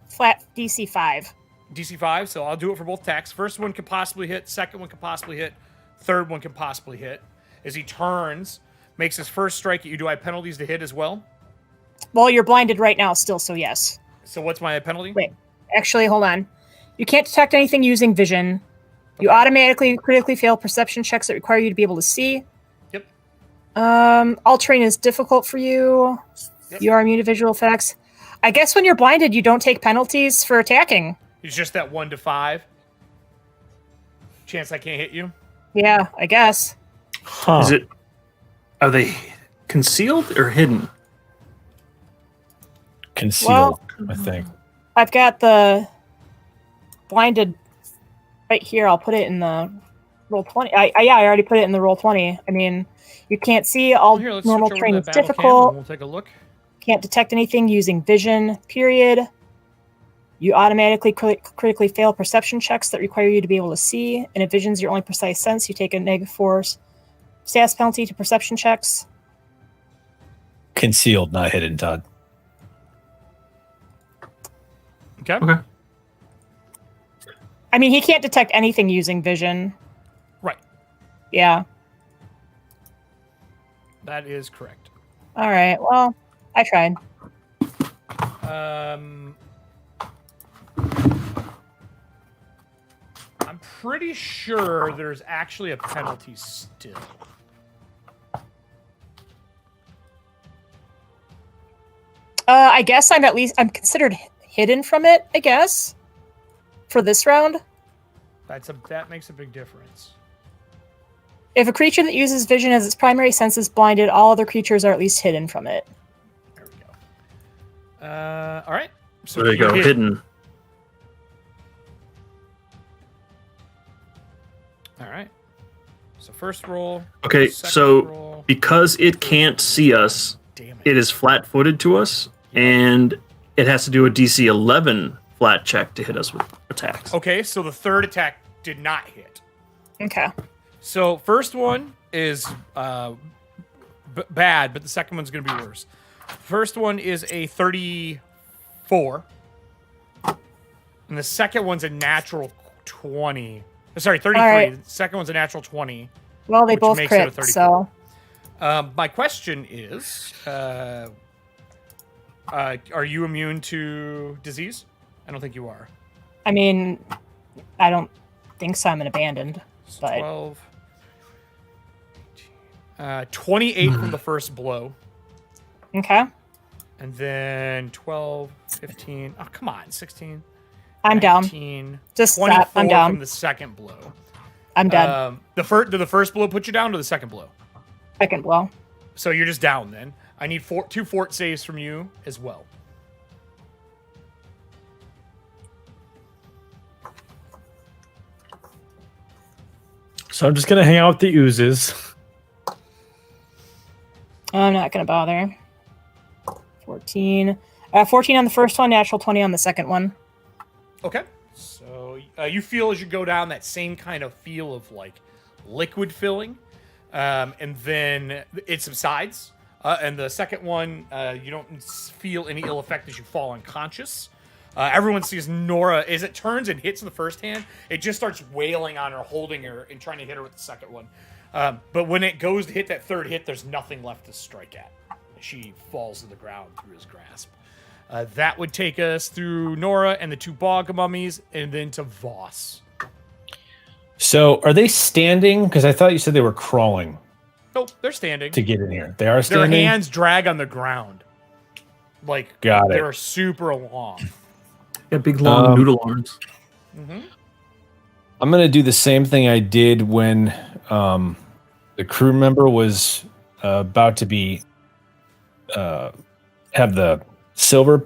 Flat DC 5. DC 5, so I'll do it for both attacks. First one can possibly hit, second one can possibly hit, third one can possibly hit. As he turns, makes his first strike at you, do I have penalties to hit as well? Well, you're blinded right now still, so yes. So what's my penalty? Wait, actually, hold on. You can't detect anything using vision. You automatically critically fail perception checks that require you to be able to see. Yep. All terrain is difficult for you. Yep. You are immune to visual effects. I guess when you're blinded, you don't take penalties for attacking. It's just that 1 to 5 chance I can't hit you. Yeah, I guess. Huh. Are they concealed or hidden? Concealed, I think. I've got the blinded right here. I'll put it in the roll 20. I already put it in the roll 20. I mean, you can't see all Let's normal switch over terrain to is that battle cam, difficult. and we'll take a look. Can't detect anything using vision, period. You automatically critically fail perception checks that require you to be able to see. And if vision's your only precise sense, you take a -4 stats penalty to perception checks. Concealed, not hidden, Todd. Okay. I mean, he can't detect anything using vision. Right. Yeah. That is correct. All right. Well, I tried. I'm pretty sure there's actually a penalty still. I guess I'm considered hidden from it, I guess, for this round. That makes a big difference. If a creature that uses vision as its primary sense is blinded, all other creatures are at least hidden from it. There we go. All right. So There you go, hidden. All right. So first roll. Okay, second so roll. because it can't see us, Damn it is flat-footed to us, and it has to do a DC 11 flat check to hit us with attacks. Okay, so the third attack did not hit. Okay. So first one is bad, but the second one's going to be worse. First one is a 34, and the second one's a natural 20. Sorry, 33. Right. The second one's a natural 20. Well, they Which both makes it a crit, 34. so... My question is, are you immune to disease? I don't think you are. I mean, I don't think so. I'm an abandoned. But 12. 28 from the first blow. okay. And then 12, 15. Oh, come on. 16. I'm down. 19, Just 24 stop. I'm down. from the second blow. I'm dead. Did the first blow put you down or the second blow? Second blow. So you're just down then. I need 2 fort saves from you as well. So I'm just gonna hang out with the oozes. I'm not going to bother. 14. 14 on the first one, natural 20 on the second one. Okay. So you feel as you go down that same kind of feel of like liquid filling, and then it subsides. And the second one, you don't feel any ill effect as you fall unconscious. Everyone sees Nora as it turns and hits the first hand. It just starts wailing on her, holding her, and trying to hit her with the second one. But when it goes to hit that third hit, there's nothing left to strike at. She falls to the ground through his grasp. That would take us through Nora and the 2 bog mummies, and then to Voss. So are they standing? Because I thought you said they were crawling Nope, they're standing. to get in here. They are Their standing. hands drag on the ground. Like, Got it. they're super long. Yeah, big long noodle arms. I'm going to do the same thing I did when the crew member was about to be have the silver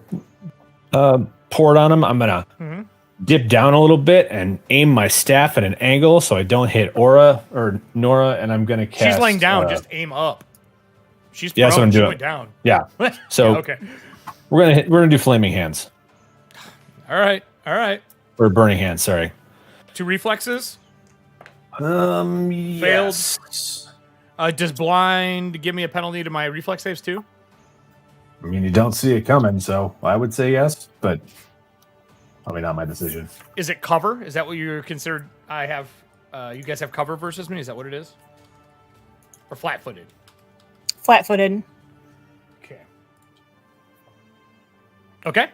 poured on him. I'm going to dip down a little bit and aim my staff at an angle so I don't hit Aura or Nora, and I'm going to cast... She's laying down, just aim up. She's Yeah, that's prone, what I'm she doing. went down. Yeah. So Okay. we're gonna do flaming hands. All right. Or burning hand, sorry. 2 reflexes. Yes. Does blind give me a penalty to my reflex saves too? I mean, you don't see it coming, so I would say yes, but probably not my decision. Is it cover? Is that what you're considered? I have. You guys have cover versus me. Is that what it is? Or flat-footed? Flat-footed. Okay.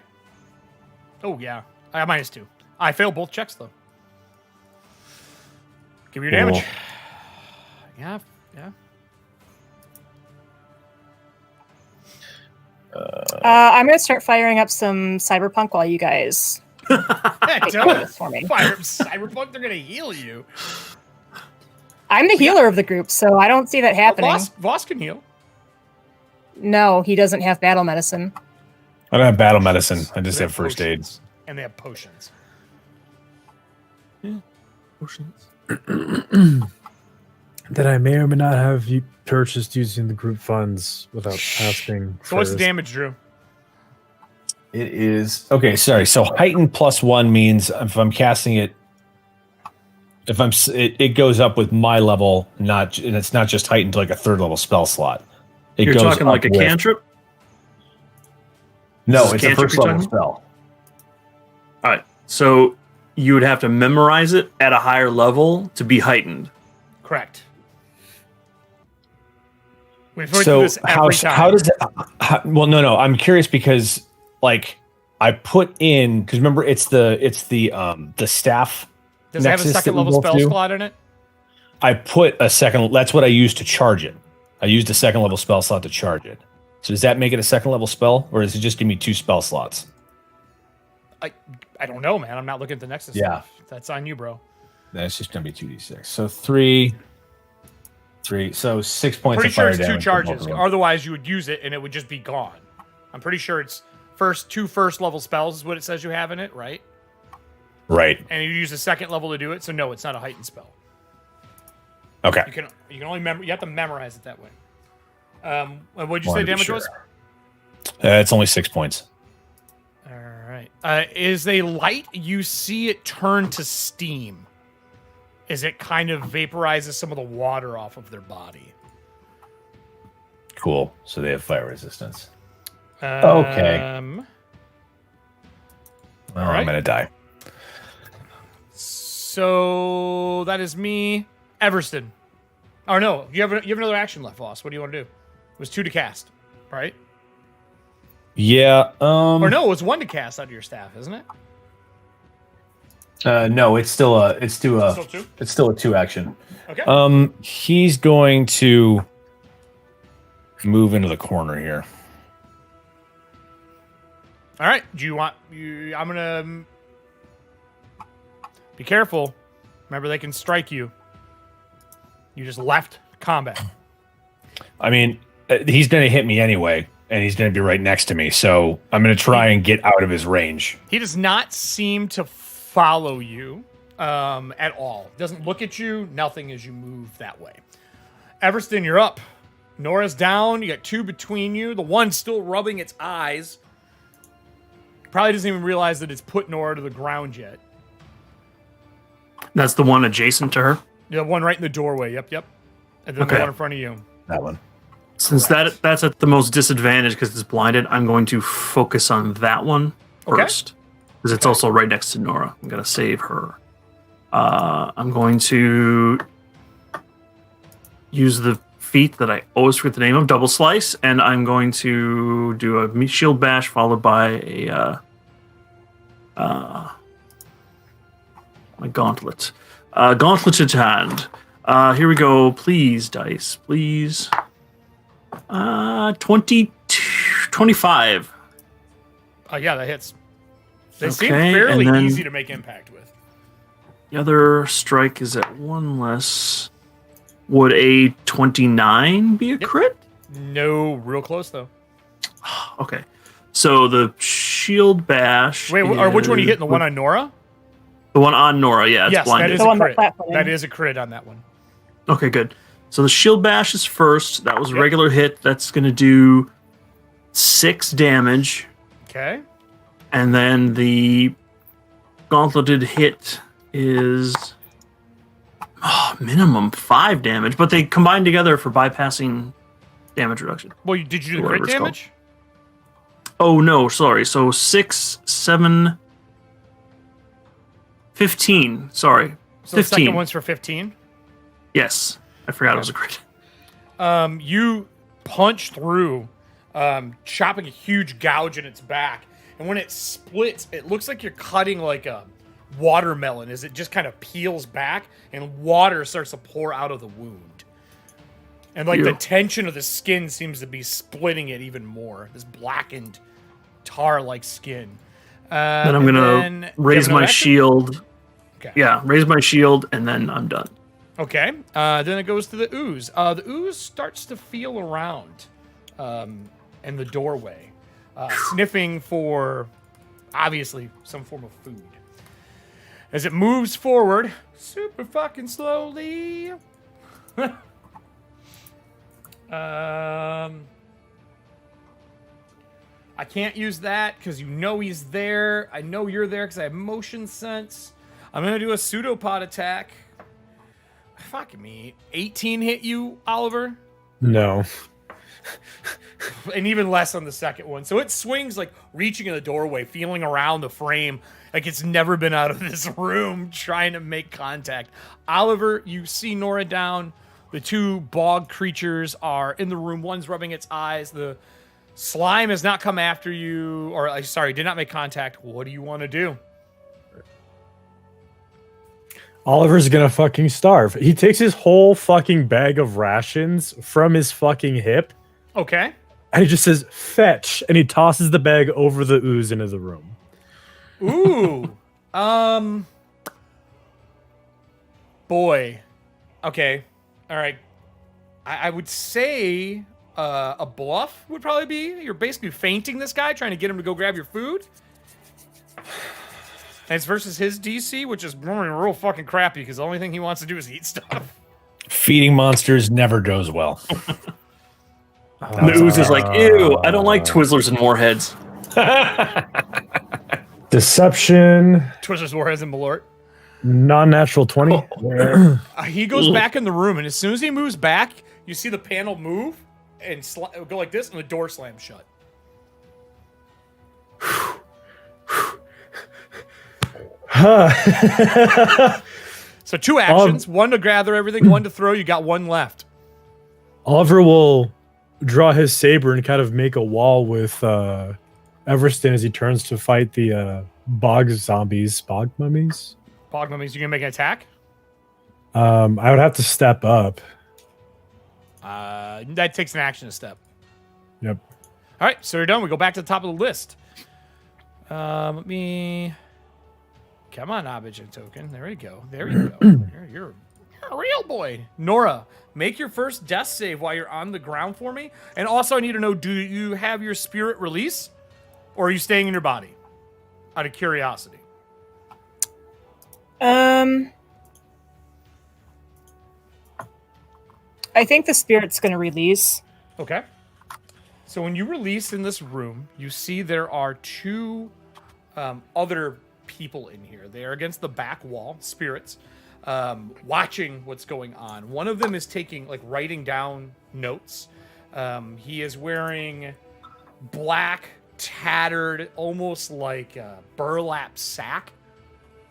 Oh yeah, I have -2. I failed both checks though. Give me your damage. Yeah. I'm gonna start firing up some cyberpunk while you guys Don't for me. fire up cyberpunk. They're gonna heal you. I'm the healer of the group, so I don't see that happening. Voss can heal. No, he doesn't have battle medicine. I don't have battle medicine. I just They have first aid. potions. And they have potions. Potions. That I may or may not have purchased using the group funds without asking. So what's the first. damage, Drew? It is okay. Sorry. So heightened +1 means if I'm casting it, it goes up with my level, and it's not just heightened to like a 3rd level spell slot. You're goes talking up like a with- cantrip? No, Is it's this a 1st cantrip you're level talking spell. All right. So you would have to memorize it at a higher level to be heightened. Correct. We've heard So this every time. how does it? Well, no. I'm curious because like I put in because remember it's the staff. Does it have a Nexus second that we level both spell do? slot in it? I put a second. That's what I used to charge it. I used a 2nd level spell slot to charge it. So does that make it a 2nd level spell, or does it just give me 2 spell slots? I don't know, man. I'm not looking at the Nexus Yeah. stuff. That's on you, bro. That's just gonna be 2d6. So 3. So 6 points. Pretty of sure fire it's 2 damage for both charges. of them. Otherwise, you would use it and it would just be gone. I'm pretty sure it's 2 first level spells is what it says you have in it, right? Right. And you use a 2nd level to do it. So no, it's not a heightened spell. Okay. You can only you have to memorize it that way. And what'd you Wanna say be damage sure. was? It's only 6 points. All right. Is a light you see it turn to steam? As it kind of vaporizes some of the water off of their body. Cool. So they have fire resistance. Okay. Well, right. I'm gonna die. So that is me, Everston. Oh no, you have another action left, Voss. What do you want to do? It was 2 to cast, right? Yeah. Or no, it was 1 to cast out of your staff, isn't it? No, it's still a 2. It's still a 2 action. Okay. He's going to move into the corner here. All right. Do you want you? I'm gonna be careful. Remember, they can strike you. You just left combat. I mean, he's going to hit me anyway, and he's going to be right next to me. So I'm going to try and get out of his range. He does not seem to follow you at all. Doesn't look at you. Nothing as you move that way. Everston, you're up. Nora's down. You got 2 between you. The one's still rubbing its eyes. Probably doesn't even realize that it's put Nora to the ground yet. That's the one adjacent to her? The one right in the doorway. Yep. And then the one in front of you. That one. Since that's at the most disadvantage because it's blinded, I'm going to focus on that one first. Because it's also right next to Nora. I'm going to save her. I'm going to use the feat that I always forget the name of, Double Slice, and I'm going to do a shield bash followed by my gauntlet. Gauntleted hand. Here we go. Please, dice. Please. 25. Yeah, that hits. They Okay, seem fairly and then- easy to make impact with. The other strike is at 1 less. Would a 29 be a crit? No, real close though. Okay. So the shield bash. Wait, or which one are you is- hitting? The one on Nora? The one on Nora, yeah, it's Yes, that blinded. is The a one that crit. platform. That is a crit on that one. Okay, good. So the shield bash is first. That was a Yep. regular hit. That's going to do 6 damage. Okay. And then the gauntleted hit is minimum 5 damage, but they combine together for bypassing damage reduction. Well, did you do the crit damage? Oh, no, sorry. So 6, 7, 15. Sorry. So 15. the second one's for 15? Yes. I forgot it was a crit. You punch through, chopping a huge gouge in its back. And when it splits, it looks like you're cutting like a watermelon as it just kind of peels back and water starts to pour out of the wound. And like the tension of the skin seems to be splitting it even more. This blackened, tar-like skin. Then I'm going to raise my shield. Okay. Yeah, raise my shield, and then I'm done. Okay. Then it goes to the ooze. The ooze starts to feel around in the doorway, sniffing for, obviously, some form of food. As it moves forward, super fucking slowly. I can't use that because you know he's there. I know you're there because I have motion sense. I'm going to do a pseudopod attack. Fuck me. 18 hit you, Oliver? No. And even less on the second one. So it swings like reaching in the doorway, feeling around the frame like it's never been out of this room, trying to make contact. Oliver, you see Nora down. The two bog creatures are in the room. One's rubbing its eyes. The slime has not come after you, or sorry, did not make contact. What do you want to do? Oliver's gonna fucking starve. He takes his whole fucking bag of rations from his fucking hip. Okay. And he just says, fetch. And he tosses the bag over the ooze into the room. Ooh. Boy. Okay. All right. I would say a bluff would probably be. You're basically feinting this guy, trying to get him to go grab your food. And it's versus his DC, which is real fucking crappy because the only thing he wants to do is eat stuff. Feeding monsters never goes well. The ooze is like, ew, I don't like Twizzlers and Warheads. Deception. Twizzlers, Warheads, and Malort. Non-natural 20. He goes back in the room, and as soon as he moves back, you see the panel move and go like this, and the door slams shut. So 2 actions, one to gather everything, one to throw. You got 1 left. Oliver will draw his saber and kind of make a wall with Everston as he turns to fight the bog zombies, bog mummies. Bog mummies, you gonna make an attack? I would have to step up. That takes an action to step. Yep. All right, so you're done. We go back to the top of the list. Let me... Come on, object token. There we go. There you go. You're a real boy. Nora, make your first death save while you're on the ground for me. And also, I need to know, do you have your spirit release? Or are you staying in your body? Out of curiosity. I think the spirit's going to release. Okay. So when you release in this room, you see there are 2 other people in here. They are against the back wall, spirits, watching what's going on. One of them is writing down notes. He is wearing black, tattered, almost like burlap sack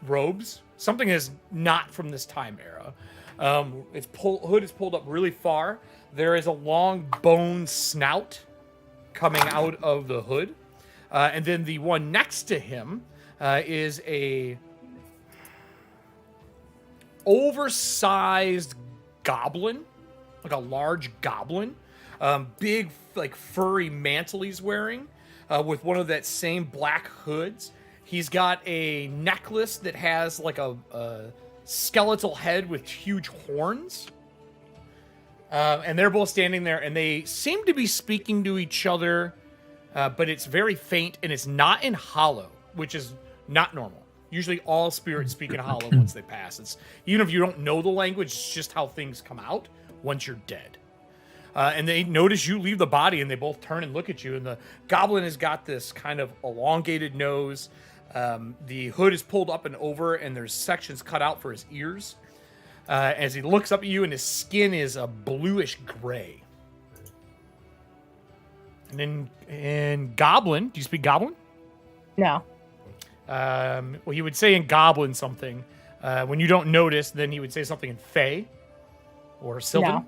robes. Something is not from this time era. Its hood is pulled up really far. There is a long bone snout coming out of the hood. And then the one next to him is a oversized goblin, like a large goblin. Big, like, furry mantle he's wearing with one of that same black hoods. He's got a necklace that has, like, a skeletal head with huge horns. And they're both standing there, and they seem to be speaking to each other, but it's very faint, and it's not in hollow, which is not normal. Usually all spirits speak in hollow once they pass. It's even if you don't know the language, it's just how things come out once you're dead. And they notice you leave the body, and they both turn and look at you. And the goblin has got this kind of elongated nose, The hood is pulled up and over, and there's sections cut out for his ears. As he looks up at you, and his skin is a bluish gray. And then in Goblin, do you speak Goblin? No. Well, he would say in Goblin something. When you don't notice, then he would say something in Fey or Sylvan. No.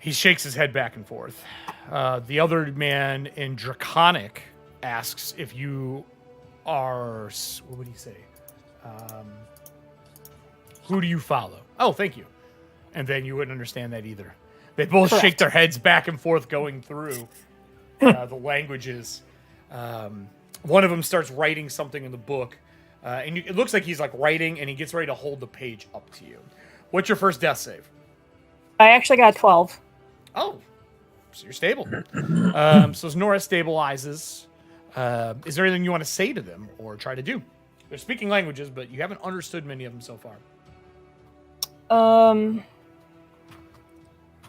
He shakes his head back and forth. The other man in Draconic asks if you are... What would he say? Who do you follow? Oh, thank you. And then you wouldn't understand that either. They both Correct. shake their heads back and forth going through the languages. One of them starts writing something in the book. It looks like he's like writing, and he gets ready to hold the page up to you. What's your first death save? I actually got 12. Oh, so you're stable. So as Nora stabilizes, is there anything you want to say to them or try to do? They're speaking languages, but you haven't understood many of them so far.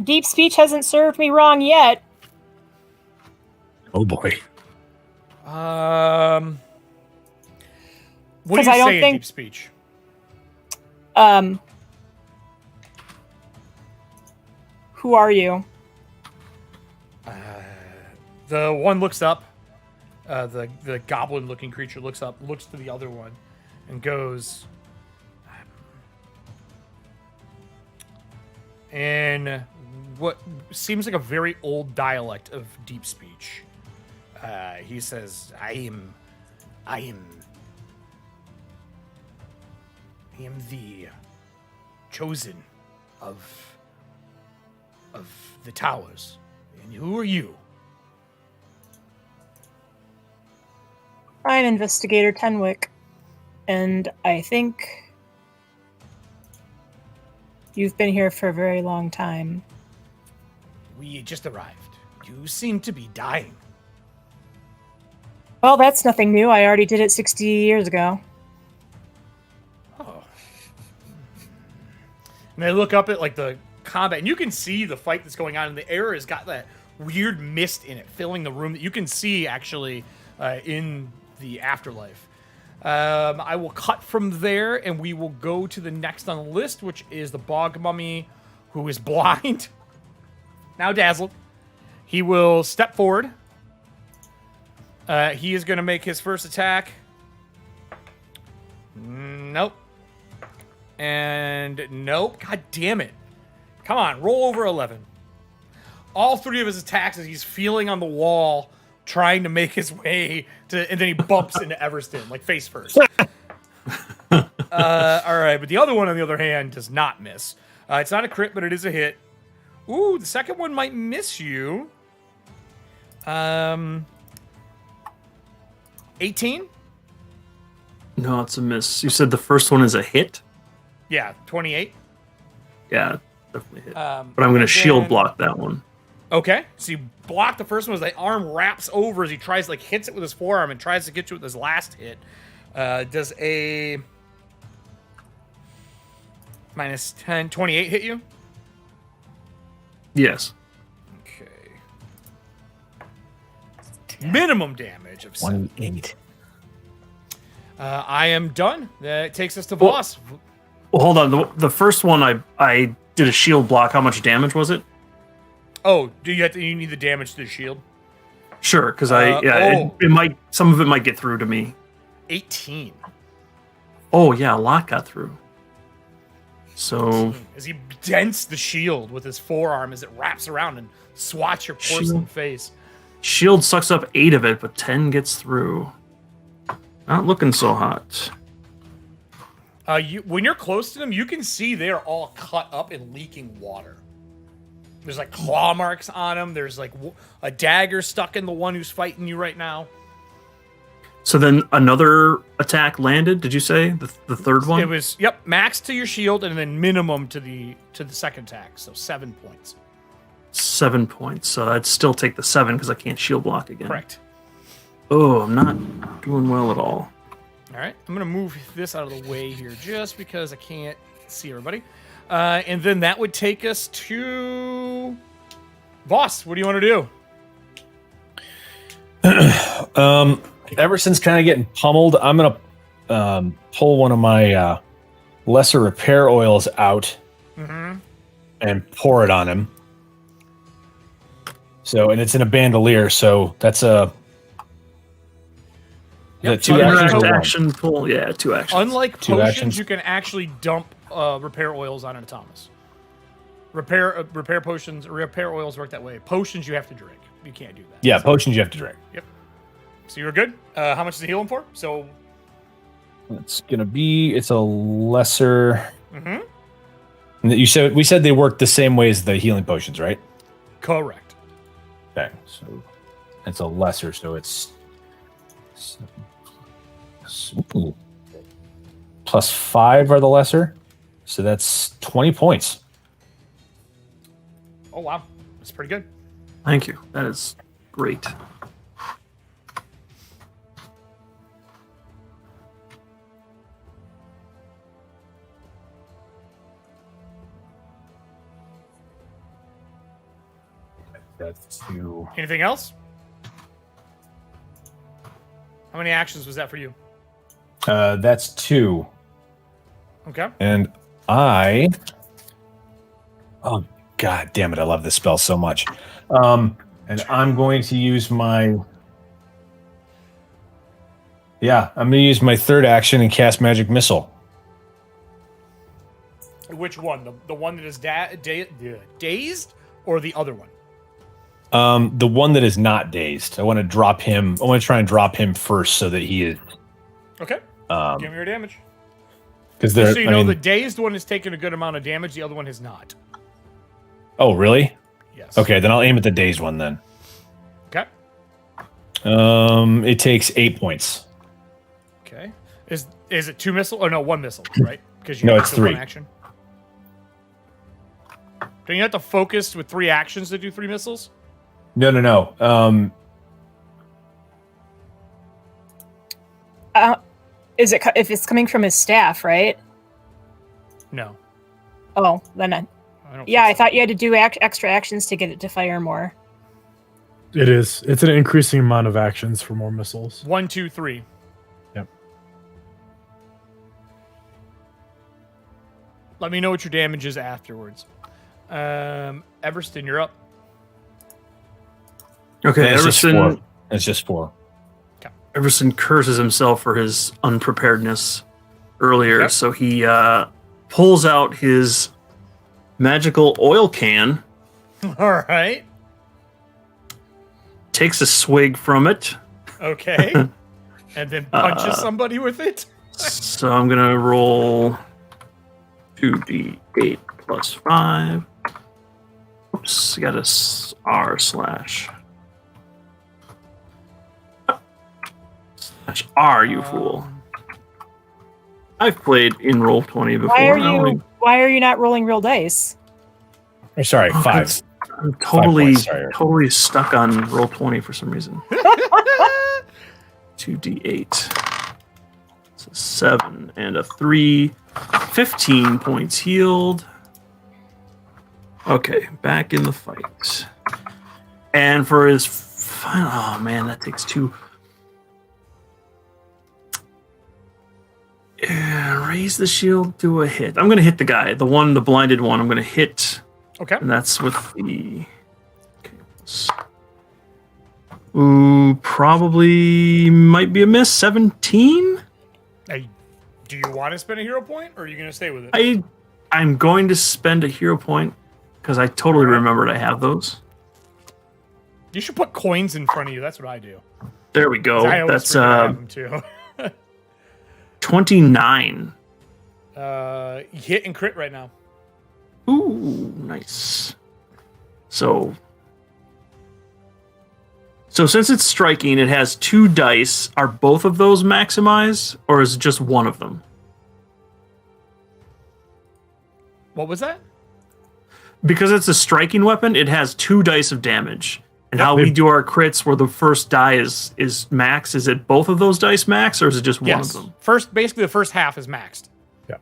Deep speech hasn't served me wrong yet. Oh boy. What do 'Cause you I don't say in think- deep speech? Who are you? The one looks up. The goblin-looking creature looks up, looks to the other one, and goes. In what seems like a very old dialect of deep speech, he says, "I am the chosen of the towers. And who are you?" I'm Investigator Tenwick, and I think you've been here for a very long time. We just arrived. You seem to be dying. Well, that's nothing new. I already did it 60 years ago. Oh. And they look up at like the combat, and you can see the fight that's going on, and the air has got that weird mist in it, filling the room that you can see actually in the afterlife. I will cut from there, and we will go to the next on the list, which is the bog mummy, who is blind, now dazzled. He will step forward. He is going to make his first attack. Nope. And nope. God damn it. Come on, roll over 11. All three of his attacks as he's feeling on the wall, trying to make his way to, and then he bumps into Everston, like face first. All right, but the other one, on the other hand, does not miss. It's not a crit, but it is a hit. Ooh, the second one might miss you. 18? No, it's a miss. You said the first one is a hit? Yeah, 28. Yeah, definitely hit. But But I'm going to shield block that one. Okay, so you block the first one as the arm wraps over as he tries, like, hits it with his forearm and tries to get you with his last hit. Does a minus 10, 28 hit you? Yes. Okay. Minimum damage of 7. 28. I am done. That takes us to Voss. Well, hold on. The first one, I did a shield block. How much damage was it? Oh, you need the damage to the shield? Sure, because it might, some of it might get through to me. 18. Oh yeah, a lot got through. So As he dents the shield with his forearm as it wraps around and swats your porcelain face. shield sucks up 8 of it, but 10 gets through. Not looking so hot. When you're close to them, you can see they're all cut up and leaking water. There's like claw marks on them. There's like a dagger stuck in the one who's fighting you right now. So then another attack landed. Did you say the third one? It was max to your shield and then minimum to the second attack, so 7 points. 7 points. So I'd still take the 7 because I can't shield block again. Correct. Oh, I'm not doing well at all. All right, I'm gonna move this out of the way here just because I can't see everybody. And then that would take us to Voss. What do you want to do? Everston's kind of getting pummeled. I'm gonna pull one of my lesser repair oils out and pour it on him. So, and it's in a bandolier, so that's a two actions or one? Action pull. Yeah, 2 actions. Unlike Two potions, actions. you can actually dump repair oils on an Thomas. Repair potions, repair oils work that way. Potions you have to drink. You can't do that. Yeah, potions you have to drink. Yep. So you're good. How much is the healing for? So It's gonna be. It's a lesser. Mhm. We said they work the same way as the healing potions, right? correct. Okay, so it's a lesser, so it's ooh, +5 are the lesser, so that's 20 points. Oh wow, that's pretty good. Thank you. That is great. That's 2. Anything else? How many actions was that for you? That's 2, Okay. and oh god damn it, I love this spell so much. And I'm going to use my. Yeah, I'm going to use my third action and cast Magic Missile. Which one? The one that is dazed, or the other one? The one that is not dazed. I want to drop him. I want to try and drop him first so that he is. Okay. Give me your damage. Because Just so you know, the dazed one is taking a good amount of damage. The other one has not. Oh, really? Yes. Okay, then I'll aim at the dazed one then. Okay. It takes 8 points. Okay. Is it 2 missile? Or no, 1 missile, right? Because No, have it's the one 3. action. Don't you have to focus with 3 actions to do 3 missiles? No. Is it if it's coming from his staff, right? No. Oh, then I don't yeah, I think so. thought you had to do extra actions to get it to fire more. It is. It's an increasing amount of actions for more missiles. 1, 2, 3. Yep. Let me know what your damage is afterwards. Everston, you're up. Okay, It's just Everston. 4. It's just 4. Everston curses himself for his unpreparedness earlier, Yep. so he pulls out his magical oil can, All right. takes a swig from it. Okay. And then punches somebody with it. So I'm gonna roll 2d8 plus 5. Oops, I got a R slash. Slash R, you fool. I've played in Roll20 before. Why are you not rolling real dice? Or sorry, 5. I'm 5 points, sorry. totally stuck on Roll20 for some reason. 2d8. It's a 7 and a 3. 15 points healed. Okay, back in the fight. And for his final... Oh, man, that takes 2. Raise the shield, do a hit. I'm going to hit the guy. The blinded one, I'm going to hit... Okay. And that's with the... Okay. Ooh, probably might be a miss. 17? Hey, do you want to spend a hero point, or are you going to stay with it? I'm going to spend a hero point because I totally remembered I have those. You should put coins in front of you. That's what I do. There we go. 'Cause I always That's forget I have them too. 29. Hit and crit right now. Ooh, nice. So since it's striking, it has 2 dice. Are both of those maximized, or is it just one of them? What was that? Because it's a striking weapon, it has 2 dice of damage. And how we do our crits, where the first die is max, is it both of those dice max, or is it just one of them? Basically the first half is maxed.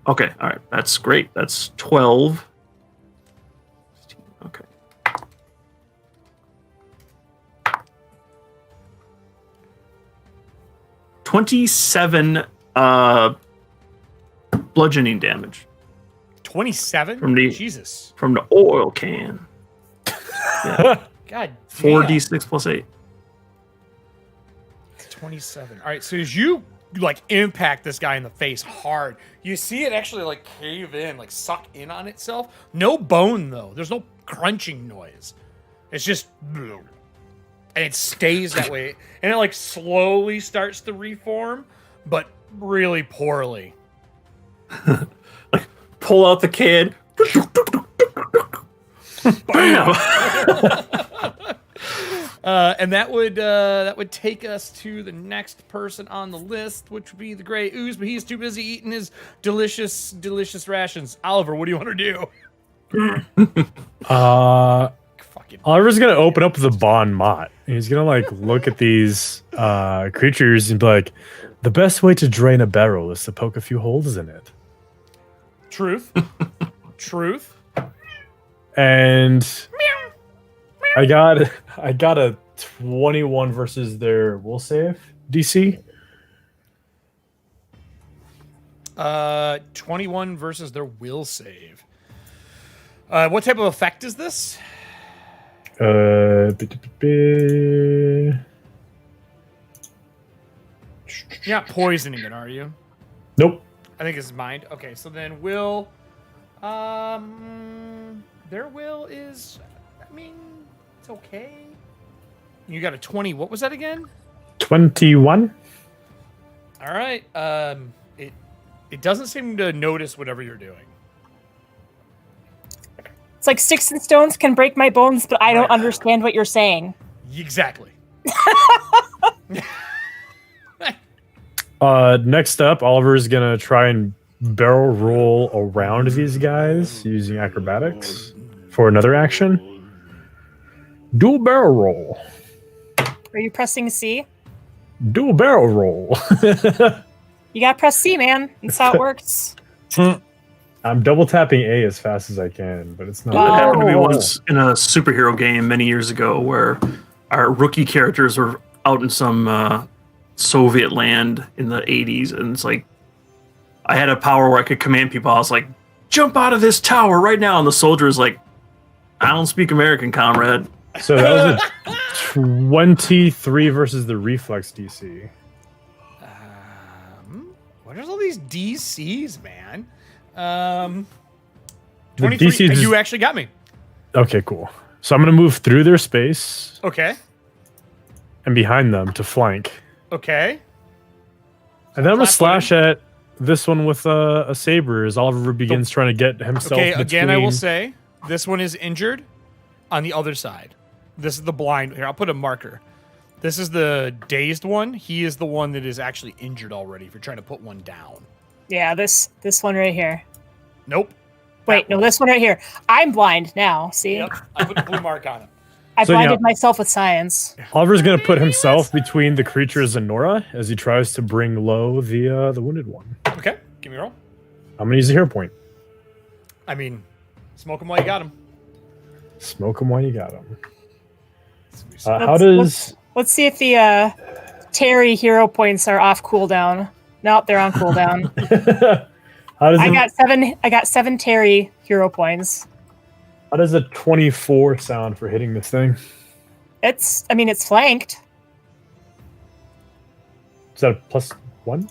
Okay, all right, that's great. That's 12. Okay. 27 bludgeoning damage 27? from the Jesus. from the oil can. Yeah. God damn. 4d6 plus 8. 27. All right, so as you like impact this guy in the face hard, you see it actually like cave in, like suck in on itself. No bone though. There's no crunching noise. It's just and it stays that way. And it like slowly starts to reform, but really poorly. Like pull out the can. Bam! And that would take us to the next person on the list, which would be the Gray Ooze, but he's too busy eating his delicious rations. Oliver, what do you want to do? Fucking Oliver's gonna open up the Bon Mott. And he's gonna like look at these creatures and be like, the best way to drain a barrel is to poke a few holes in it. truth. Truth. And I got a 21 versus their will save DC. 21 versus their will save. What type of effect is this? Nope. You're not poisoning it, are you? I think it's mind. Okay, so then will, their will is, I mean, it's okay. You got a 20. What was that again? 21. All right. It doesn't seem to notice whatever you're doing. It's like sticks and stones can break my bones, but I don't understand what you're saying. Exactly. Next up, Oliver's gonna try and barrel roll around these guys using acrobatics for another action. Dual barrel roll. Are you pressing C? Dual barrel roll. You gotta press C, man. That's how it works. I'm double tapping A as fast as I can, but it's not. What happened to me was in a superhero game many years ago where our rookie characters were out in some Soviet land in the 80s, and it's like I had a power where I could command people. I was like, jump out of this tower right now, and the soldier is like, I don't speak American, comrade. So that was a 23 versus the reflex DC. What are all these DCs, man? The 23. DC is You actually got me. Okay, cool. So I'm gonna move through their space Okay. and behind them to flank, Okay. and then I'm gonna Flat-footed. slash at this one with a saber as Oliver begins trying to get himself. Okay. Again, I will between- say this one is injured on the other side. This is the blind. Here, I'll put a marker. This is the dazed one. He is the one that is actually injured already. If you're trying to put one down. Yeah, this one right here. Nope. Wait, no, this one right here. I'm blind now. See, Yep. I put a blue mark on him. I So, blinded yeah. myself with science. Oliver's gonna put himself between the creatures and Nora as he tries to bring low the wounded one. Okay. Give me a roll. I'm gonna use a hero point. I mean, smoke him while you got him. Smoke him while you got him. How Let's- does Let's see if the Terry hero points are off cooldown. Nope, they're on cooldown. how does I got 7 Terry hero points. how does a 24 sound for hitting this thing? It's flanked. Is that a +1?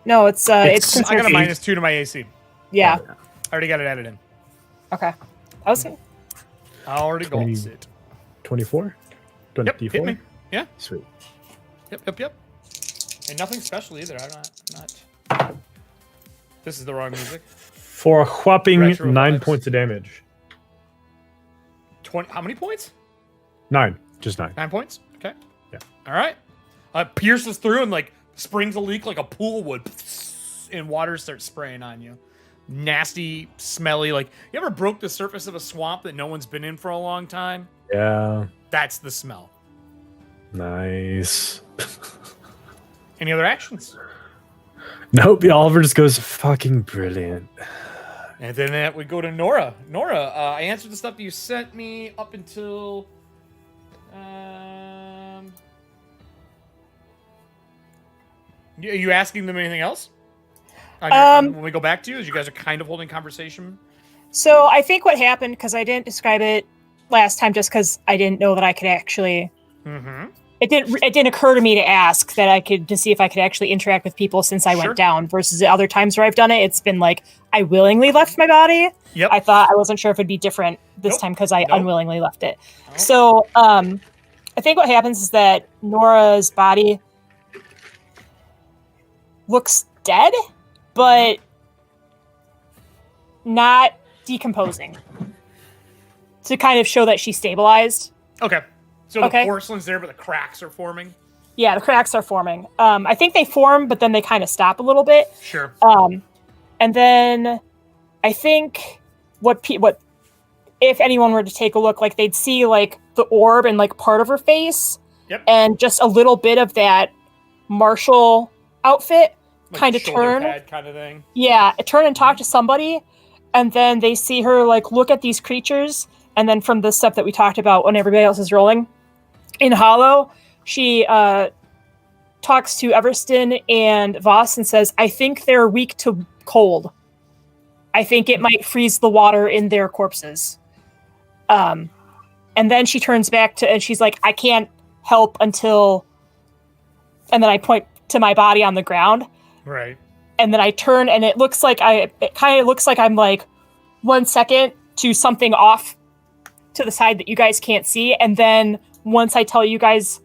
No, it's I got considered. a -2 to my AC. Yeah. I already got it added in. Okay. I was. I already got 20. it. 24? Yep. 24? Hit me. Yeah. Sweet. Yep. And nothing special either. I'm not. This is the wrong music. For a whopping Retro 9 vibes. points of damage. 20. How many points? 9. Just 9. 9 points. Okay. Yeah. All right. Pierces through and like springs a leak like a pool would, and water starts spraying on you. Nasty, smelly. Like you ever broke the surface of a swamp that no one's been in for a long time? Yeah. That's the smell. Nice. Any other actions? Nope. Oliver just goes, fucking brilliant. And then we go to Nora. Nora, I answered the stuff that you sent me up until. Are you asking them anything else? When we go back to you, as you guys are kind of holding conversation. So I think what happened, because I didn't describe it last time, just because I didn't know that I could actually. Mm-hmm. It didn't occur to me to ask to see if I could actually interact with people since I went down. Versus the other times where I've done it, it's been like I willingly left my body. Yep. I thought I wasn't sure if it'd be different this time because I unwillingly left it. So I think what happens is that Nora's body looks dead, but not decomposing, to kind of show that she's stabilized. Okay. So the porcelain's there, but the cracks are forming? Yeah, the cracks are forming. I think they form, but then they kind of stop a little bit. Sure. And then I think what if anyone were to take a look, like they'd see like the orb and like part of her face, and just a little bit of that martial outfit, like kind of turn, pad kind of thing. Yeah, turn and talk to somebody, and then they see her like look at these creatures, and then from the stuff that we talked about when everybody else is rolling, in Hollow, she talks to Everston and Voss and says, "I think they're weak to cold. I think it might freeze the water in their corpses." And then she turns back to, and she's like, "I can't help until," and then I point to my body on the ground. Right. And then I turn, and it kind of looks like I'm like 1 second to something off to the side that you guys can't see. And then once I tell you guys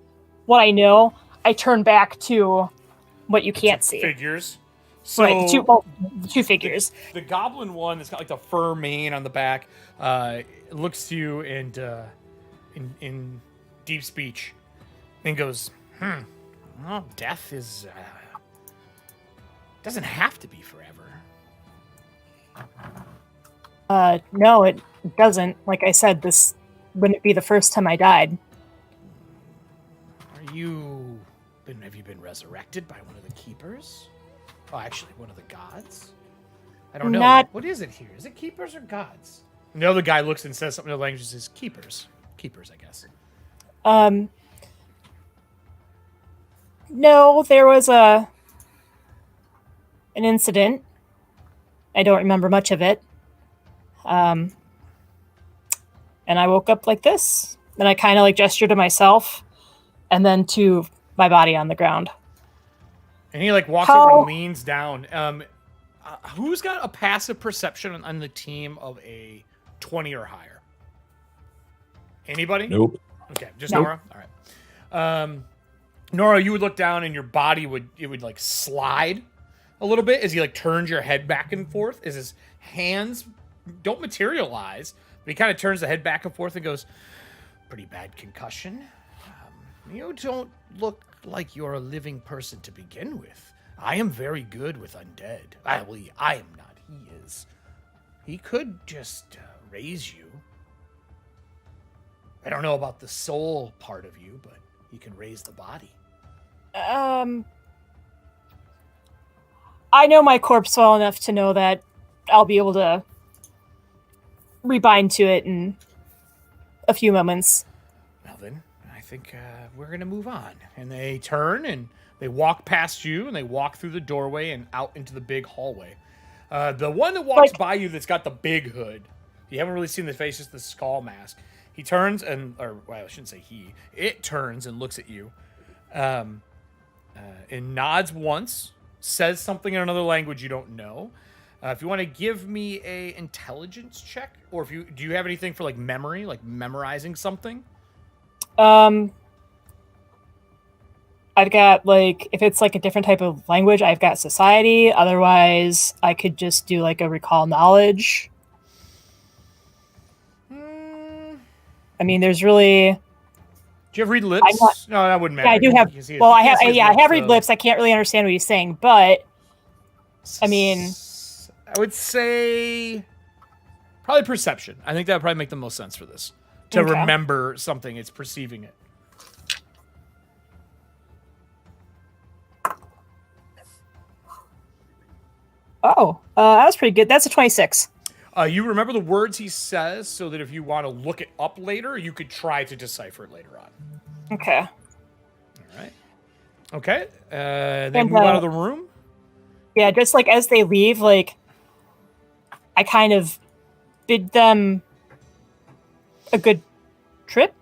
what I know, I turn back to what you can't see. Figures. So right, two figures. The goblin one that's got like the fur mane on the back looks to you and in deep speech and goes, well, death is doesn't have to be forever. No, it doesn't. Like I said, this wouldn't be the first time I died. Have you been resurrected by one of the keepers? Oh, actually, one of the gods? I don't know. What is it here? Is it keepers or gods? And the other guy looks and says something in the language that says keepers. Keepers, I guess. No, there was an incident. I don't remember much of it. And I woke up like this. Then I kind of like gesture to myself and then to my body on the ground. And he like walks over and leans down. Who's got a passive perception on the team of a 20 or higher? Anybody? Nope. Okay, just Nora? All right. Nora, you would look down and your body would like slide a little bit as he like turns your head back and forth, as his hands don't materialize, but he kind of turns the head back and forth and goes, "Pretty bad concussion. You don't look like you're a living person to begin with. I am very good with undead. I am not. He is. He could just raise you. I don't know about the soul part of you, but he can raise the body." I know my corpse well enough to know that I'll be able to rebind to it in a few moments. Well then, I think we're going to move on. And they turn and they walk past you and they walk through the doorway and out into the big hallway. The one that walks by you that's got the big hood, you haven't really seen the face, just the skull mask. He turns and, I shouldn't say he, it turns and looks at you and nods once, says something in another language you don't know. If you want to give me a intelligence check, or do you have anything for like memory, like memorizing something? I've got like, if it's like a different type of language, I've got society. Otherwise, I could just do like a recall knowledge. I mean, there's really. Do you have read lips? No, that wouldn't matter. Yeah, I do have. Well, I have. Yeah, I have read lips. I can't really understand what he's saying, but I mean, I would say probably perception. I think that would probably make the most sense for this. To remember something, it's perceiving it. Oh, that was pretty good. That's a 26. You remember the words he says so that if you want to look it up later, you could try to decipher it later on. Okay. All right. Okay. They move out of the room. Yeah, just like as they leave, like I kind of bid them a good trip.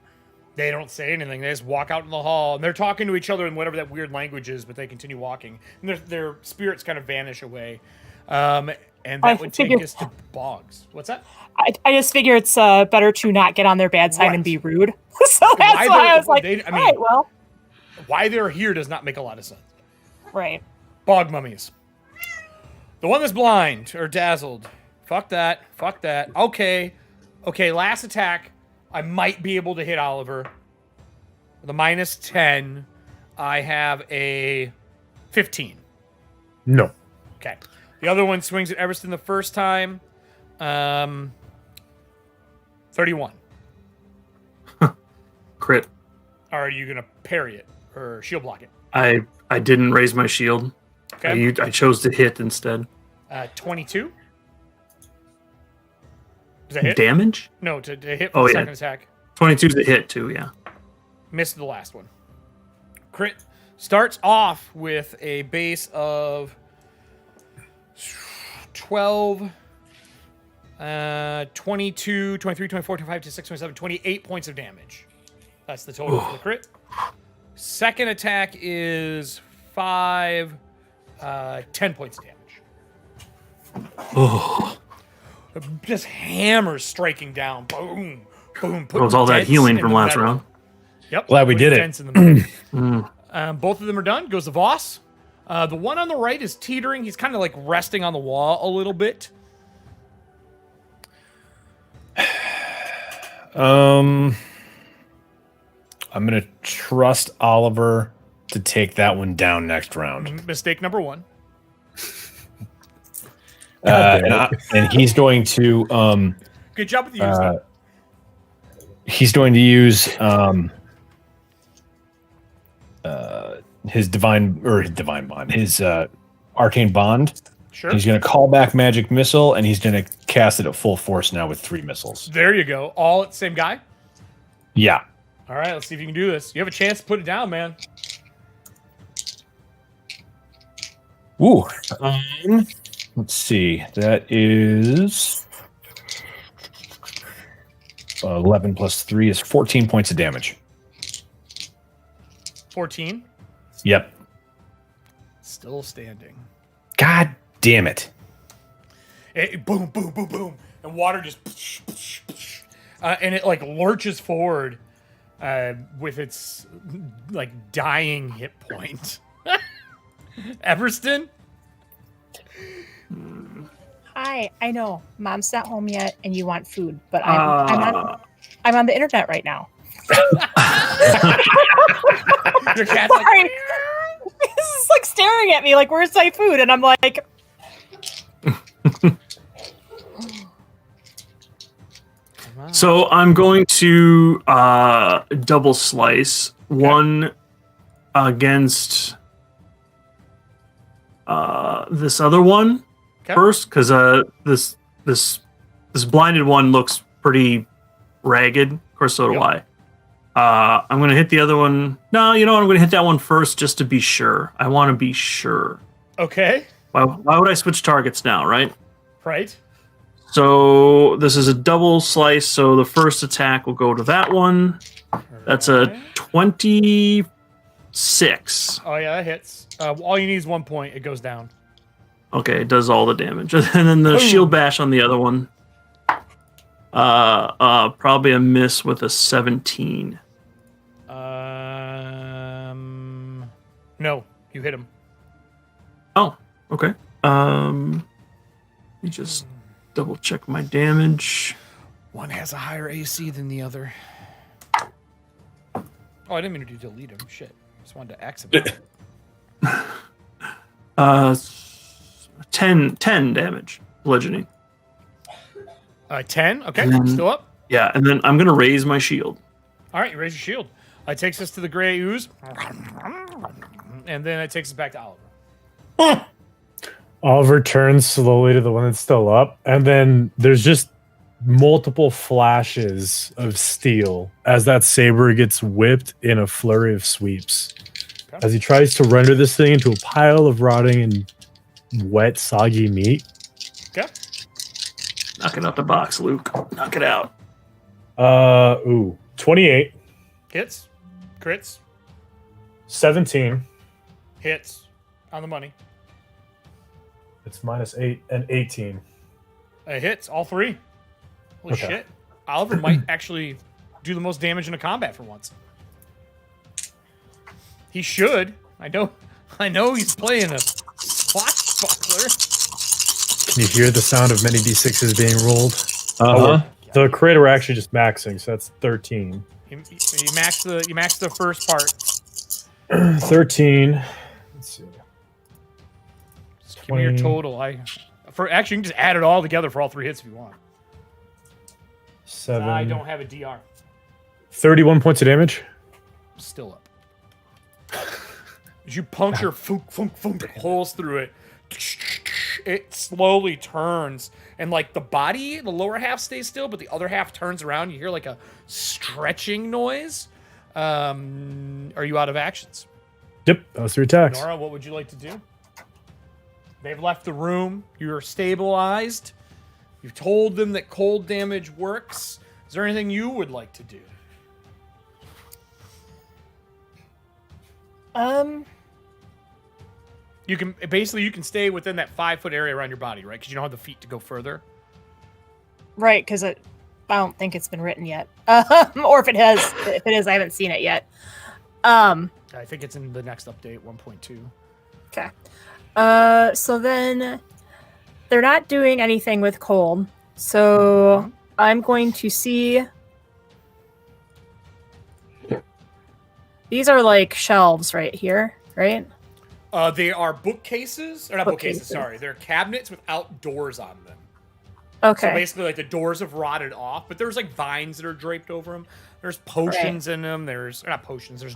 They don't say anything. They just walk out in the hall, and they're talking to each other in whatever that weird language is, but they continue walking. And their spirits kind of vanish away. And that would take us to Boggs. What's that? I just figure it's better to not get on their bad side and be rude. So that's why I was like, all right, well. Why they're here does not make a lot of sense. Right. Bog mummies. The one that's blind or dazzled. Fuck that. Okay, last attack. I might be able to hit Oliver. With a -10, I have a 15. No. Okay. The other one swings at Everston the first time. 31. Crit. Are you going to parry it or shield block it? I didn't raise my shield. Okay. I chose to hit instead. 22. Does that hit? Damage? No, to hit for the second attack. 22 is a hit too, yeah. Missed the last one. Crit starts off with a base of 12, 22, 23, 24, 25, 26, 27, 28 points of damage. That's the total for the crit. Second attack is 5, 10 points of damage. Oh. Just hammers striking down. Boom, boom. That was all that healing from last round. Yep. Glad we did it. Both of them are done. Goes the Voss. The one on the right is teetering. He's kind of like resting on the wall a little bit. I'm gonna trust Oliver to take that one down next round. Mistake number 1. And he's going to good job with using it. He's going to use his divine bond, his arcane bond. Sure. He's going to call back magic missile, and he's going to cast it at full force now with 3 missiles. There you go. All at the same guy. Yeah. All right. Let's see if you can do this. You have a chance to put it down, man. Ooh. Let's see. That is 11 plus 3 is 14 points of damage. 14. Yep. Still standing. God damn it. Boom, boom, boom, boom. And water just... and it, like, lurches forward with its, like, dying hit point. Everston? Hi, I know. Mom's not home yet and you want food, but I'm on the internet right now. Your cat's like... Sorry. This is like staring at me like, where's my food? And I'm like... So I'm going to double slice one against this other one first, because this blinded one looks pretty ragged. Of course, so do I. I'm going to hit the other one. No, you know what? I'm going to hit that one first just to be sure. I want to be sure. Okay. Why would I switch targets now, right? Right. So this is a double slice, so the first attack will go to that one. That's a 26. Oh, yeah, that hits. All you need is 1 point. It goes down. Okay, it does all the damage. And then the shield bash on the other one. Probably a miss with a 17. No, you hit him. Oh, okay. Let me just double check my damage. One has a higher AC than the other. Oh, I didn't mean to delete him. Shit. Just wanted to X him. 10 damage. Bludgeoning. 10? Okay, then, still up. Yeah, and then I'm going to raise my shield. All right, you raise your shield. It takes us to the gray ooze. And then it takes us back to Oliver. Oliver turns slowly to the one that's still up, and then there's just multiple flashes of steel as that saber gets whipped in a flurry of sweeps. as he tries to render this thing into a pile of rotting and wet, soggy meat. Okay. Knock it out the box, Luke. Knock it out. 28, Hits. Crits. 17. Hits. On the money. It's -8 and 18. Hits. All three. Holy Okay. shit. Oliver might actually do the most damage in a combat for once. He should. I know he's playing a swashbuckler. Can you hear the sound of many d6s being rolled? Uh-huh. The crit we're actually just maxing, so that's 13. You max the first part. 13. Let's see. Just give me your 20. total. Actually, you can just add it all together for all three hits if you want. 7. I don't have a DR. 31 points of damage. Still up. As you puncture holes through it, it slowly turns, and like the body, the lower half stays still, but the other half turns around. You hear like a stretching noise. Are you out of actions? Yep, that was 3 attacks. Nora, what would you like to do? They've left the room. You're stabilized. You've told them that cold damage works. Is there anything you would like to do? You can stay within that 5-foot area around your body, right? Because you don't have the feet to go further. Right, because I don't think it's been written yet. Or if it is, I haven't seen it yet. I think it's in the next update, 1.2. Okay. So then they're not doing anything with cold. So I'm going to see. These are like shelves right here, right? They are bookcases, or not bookcases, sorry. They're cabinets without doors on them. Okay. So basically, like, the doors have rotted off, but there's, like, vines that are draped over them. There's potions in them. There's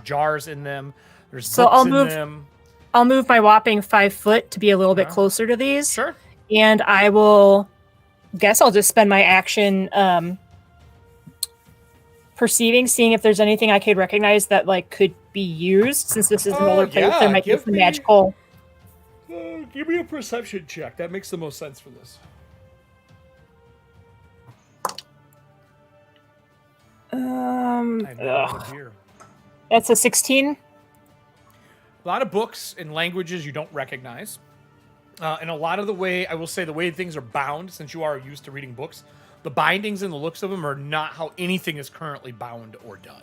jars in them. There's books in them. I'll move my whopping 5 foot to be a little bit closer to these. Sure. And I'll just spend my action perceiving, seeing if there's anything I could recognize that like could be used. Since this is an older place, there might be some magical. Give me a perception check. That makes the most sense for this. That's a 16. A lot of books in languages you don't recognize. And a lot of the way things are bound, since you are used to reading books, the bindings and the looks of them are not how anything is currently bound or done.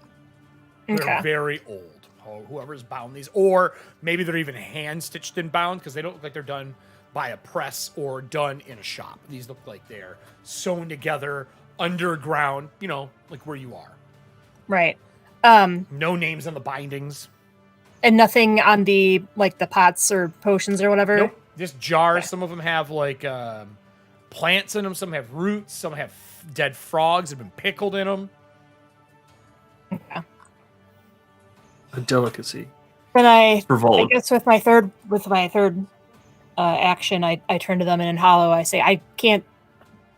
They're very old, whoever's bound these. Or maybe they're even hand-stitched and bound, because they don't look like they're done by a press or done in a shop. These look like they're sewn together underground, like where you are. Right. No names on the bindings. And nothing on the pots or potions or whatever? Nope. Just jars. Okay. Some of them have plants in them. Some have roots. Some have dead frogs that have been pickled in them. Okay. A delicacy. Then I guess with my third action, I turn to them and in hollow I say,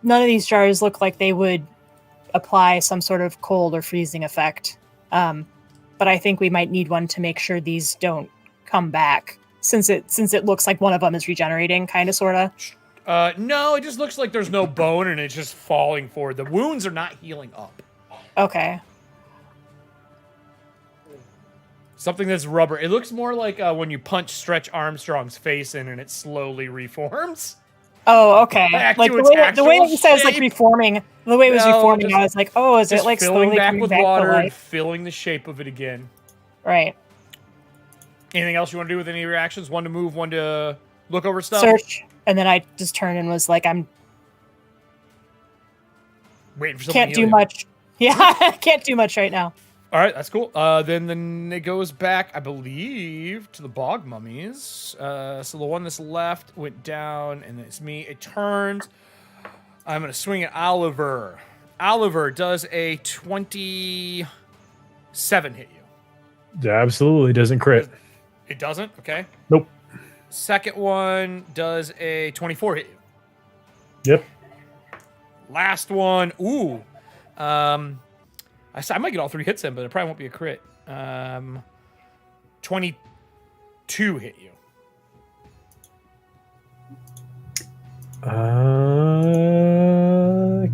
none of these jars look like they would apply some sort of cold or freezing effect. But I think we might need one to make sure these don't come back, since it looks like one of them is regenerating, kind of, sort of. No, it just looks like there's no bone and it's just falling forward. The wounds are not healing up. Okay. Something that's rubber. It looks more like when you punch Stretch Armstrong's face in and it slowly reforms. Oh, okay. Like the way that you said it's like reforming. The way it was reforming, I was like, oh, is it like slowly back with water to and filling the shape of it again? Right. Anything else you want to do with any of your actions? One to move, one to look over stuff? Search. And then I just turned and was like, I'm waiting for something. Can't do much. Yeah, I can't do much right now. All right, that's cool. Then it goes back, I believe, to the bog mummies. So the one that's left went down, and it's me. It turned. I'm going to swing at Oliver. Oliver does a 27 hit you. Absolutely doesn't crit. It doesn't? Okay. Nope. Second one does a 24 hit you. Yep. Last one. Ooh. I might get all 3 hits in, but it probably won't be a crit. 22 2 hit you.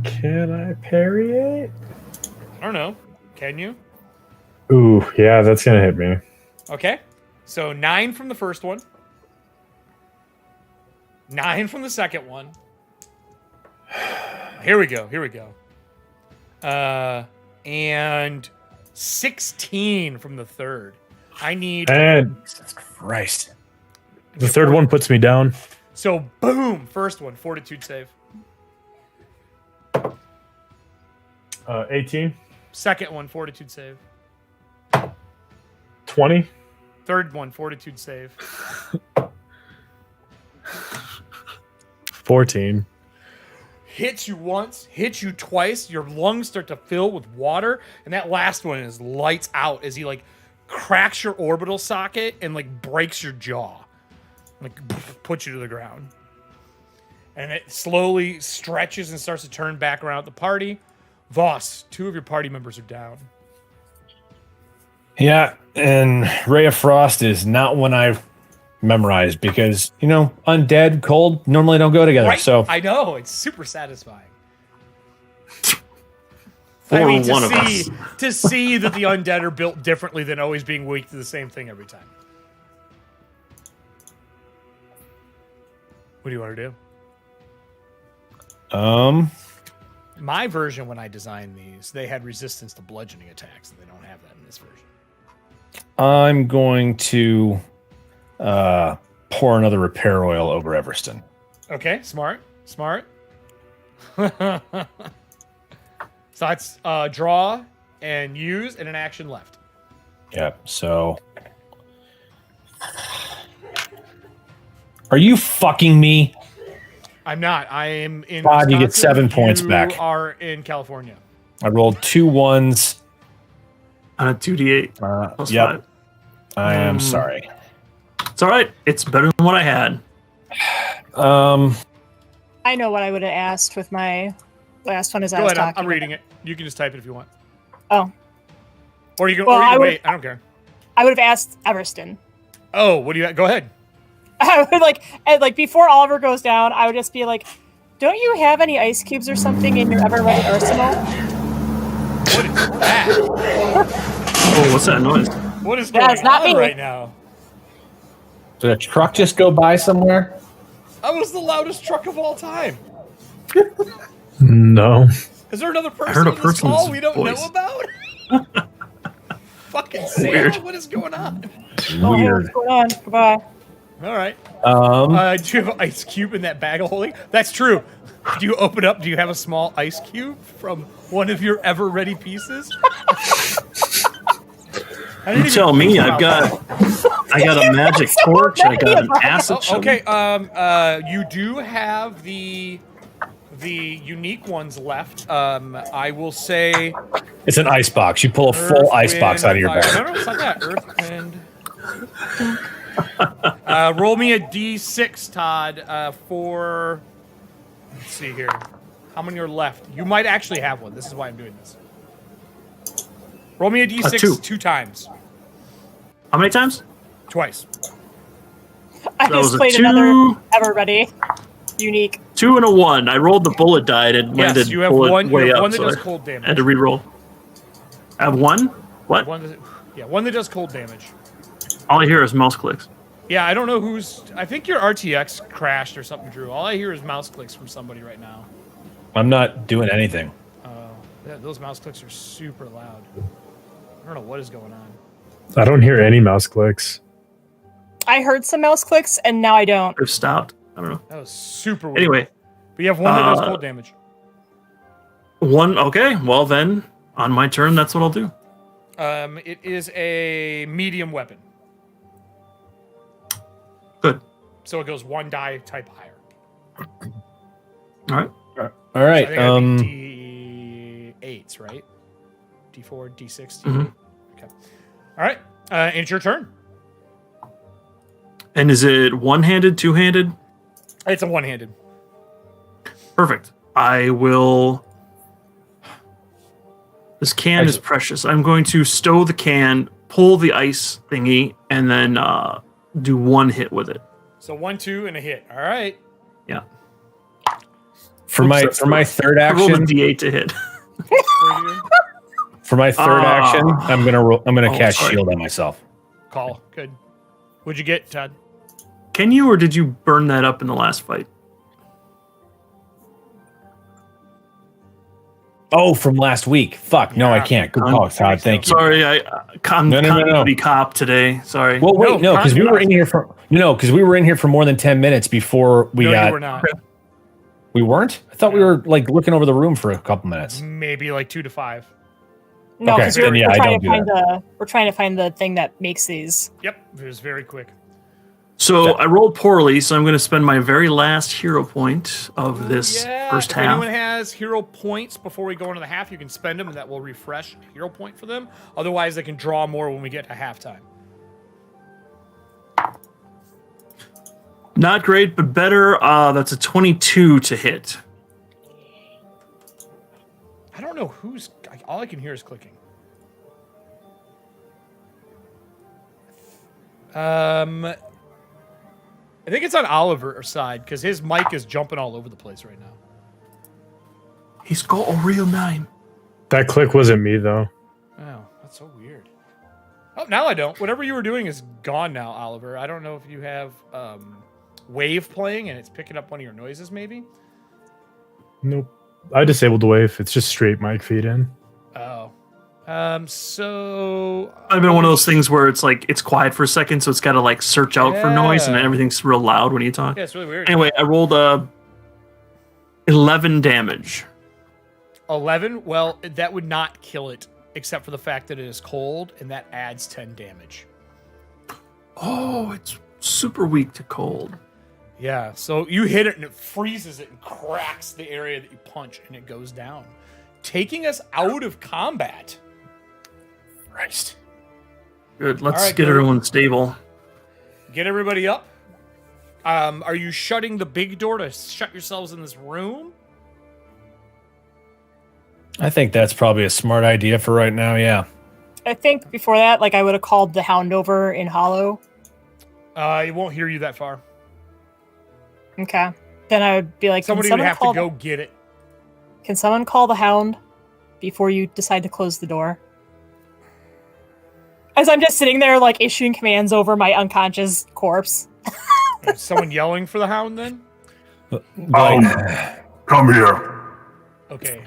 Can I parry it? I don't know. Can you? Ooh, yeah, that's gonna hit me. Okay. So 9 from the first one. 9 from the second one. Here we go. And 16 from the third. I need... And Jesus Christ. the third one puts me down. So, boom. First one, fortitude save. 18. Second one, fortitude save. 20. Third one, fortitude save. 14. Hits you once, hits you twice. Your lungs start to fill with water. And that last one is lights out as he, like, cracks your orbital socket and, like, breaks your jaw. Like, puts you to the ground. And it slowly stretches and starts to turn back around at the party. Voss, 2 of your party members are down. Yeah, and Ray of Frost is not one I've memorized because, undead, cold normally don't go together. Right? So I know, it's super satisfying. For one of us. to see that the undead are built differently than always being weak to the same thing every time. What do you want to do? My version, when I designed these, they had resistance to bludgeoning attacks, and they don't have that in this version. I'm going to pour another repair oil over Everston. Okay, smart. So that's draw and use and an action left. Yep, so... Are you fucking me? I'm not. I am in Todd, you get Wisconsin. 7 points back. You are in California. I rolled 2 1s. 2d8 plus Yep. 5. I am sorry. It's all right. It's better than what I had. I know what I would have asked with my last one as I Go was ahead. talking. I'm reading it. You can just type it if you want. Oh. Or you can, Well, I would- wait. I don't care. I would have asked Everston. Oh, what do you... Go ahead. I would like before Oliver goes down, I would just be like, don't you have any ice cubes or something in your ever-ready arsenal? What is that? Oh, what's that noise? What is Yeah, going it's not on me. right now? Did a truck just go by somewhere? That was the loudest truck of all time. No. Is there another person heard a in this person's call we don't voice. know about? Fucking Santa, Weird. what is going on? Oh, hey, Weird. what's going on? Goodbye. All right. Um, Do you have an ice cube in that bag of holding? That's true. Do you open up? Do you have a small ice cube from one of your ever-ready pieces? I didn't You even tell me. think I about got a magic torch. I got an acid that. shovel. Okay. You do have the unique ones left. I will say it's an ice box. You pull a full Earth, ice box wind, out of your fire. bag. No, it's not that. Earth, wind. Roll me a d6, Todd, for... Let's see here. How many are left? You might actually have one. This is why I'm doing this. Roll me a d6 2. 2 times. How many times? Twice. I That was just a played 2. another ever-ready unique. 2 and a 1. I rolled the bullet die and it landed Yes, you have bullet one, way you have up. one that so does I cold damage. had to re-roll. I have 1? What? One that does cold damage. All I hear is mouse clicks. Yeah, I don't know who's... I think your RTX crashed or something, Drew. All I hear is mouse clicks from somebody right now. I'm not doing anything. Those mouse clicks are super loud. I don't know what is going on. I don't hear any mouse clicks. I heard some mouse clicks, and now I don't. I've stopped. I don't know. That was super weird. Anyway, But you have one that does cold damage. 1. Okay, well then, on my turn, that's what I'll do. It is a medium weapon. Good. So it goes 1 die type higher. All right. All right. So I think that'd be D8s, right? D4, D6, D8. Mhm. Okay. All right. And it's your turn. And is it one-handed, two-handed? It's a one-handed. Perfect. I will... This can is precious. I'm going to stow the can, pull the ice thingy, and then do one hit with it. So 1, 2, and a hit. All right. Yeah. For my third I rolled a action, D8 to hit. for my third action, I'm gonna cast sorry. shield on myself. Call. Good. What'd you get, Todd? Can you, or did you burn that up in the last fight? Oh, from last week. Fuck. No, I Yeah. can't. Good call, Todd. Thank you. Sorry, I'm continuity cop today. Sorry. Well, wait, no, because we were in here for more than 10 minutes before we No, got. you were not. We weren't. I thought we were like looking over the room for a couple minutes. Maybe like 2 to 5. No, Okay, because then, yeah, I don't do we're trying to find the thing that makes these. Yep. It was very quick. So I rolled poorly, so I'm going to spend my very last hero point of this first if half. anyone has hero points before we go into the half, you can spend them, and that will refresh a hero point for them. Otherwise, they can draw more when we get to halftime. Not great, but better. That's a 22 to hit. I don't know who's... All I can hear is clicking. I think it's on Oliver's side, because his mic is jumping all over the place right now. He's got a real name. That click wasn't me though. Oh, that's so weird. Oh, now I don't. Whatever you were doing is gone now, Oliver. I don't know if you have Wave playing and it's picking up one of your noises, maybe? Nope. I disabled the wave. It's just straight mic feed in. Oh. So... I've been one of those things where it's like, it's quiet for a second, so it's got to like search out for noise, and then everything's real loud when you talk. Yeah, it's really weird. Anyway, I rolled 11 damage. 11? Well, that would not kill it, except for the fact that it is cold, and that adds 10 damage. Oh, it's super weak to cold. Yeah, so you hit it, and it freezes it and cracks the area that you punch, and it goes down, taking us out of combat. Christ. Good. Let's All right, get good. everyone stable. Get everybody up. Are you shutting the big door to shut yourselves in this room? I think that's probably a smart idea for right now. Yeah. I think before that, like I would have called the hound over in Hollow. It won't hear you that far. Okay. Then I would be like, Somebody would have to go get it. Can someone call the hound before you decide to close the door? As I'm just sitting there, like, issuing commands over my unconscious corpse. Is someone yelling for the hound then? Come here. Okay.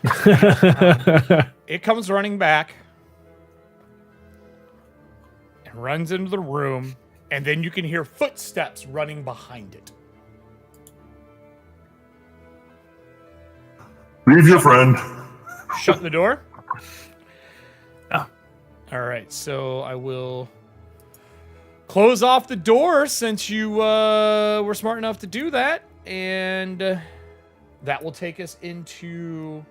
It comes running back and runs into the room, and then you can hear footsteps running behind it. Leave your friend. Shut the door. Yeah. All right, so I will close off the door since you were smart enough to do that, and that will take us into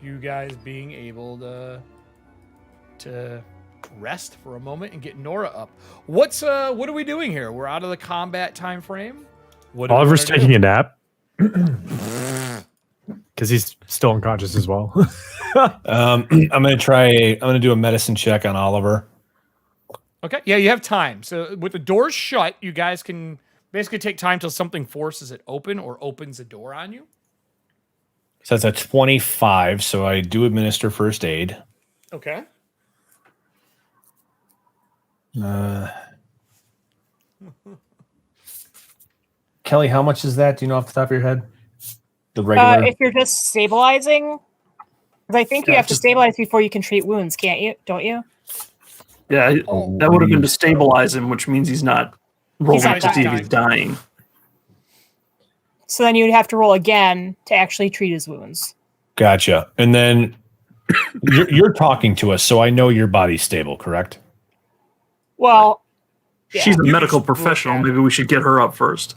you guys being able to rest for a moment and get Nora up. What are we doing here? We're out of the combat time frame. What do we Oliver's wanna taking do? a nap. Because he's still unconscious as well. I'm gonna do a medicine check on Oliver. Okay, yeah, you have time. So with the doors shut, you guys can basically take time till something forces it open or opens a door on you. So that's a 25. So I do administer first aid. Okay. Kelly, how much is that? Do you know off the top of your head? The regular. If you're just stabilizing, because I think you have to stabilize before you can treat wounds, can't you? Don't you? Yeah, that would have been to stabilize him, which means he's not rolling not to see if dying. he's dying. So then you would have to roll again to actually treat his wounds. Gotcha. And then you're talking to us, so I know your body's stable, correct? Well, yeah. She's a You medical just look professional. at it. Maybe we should get her up first.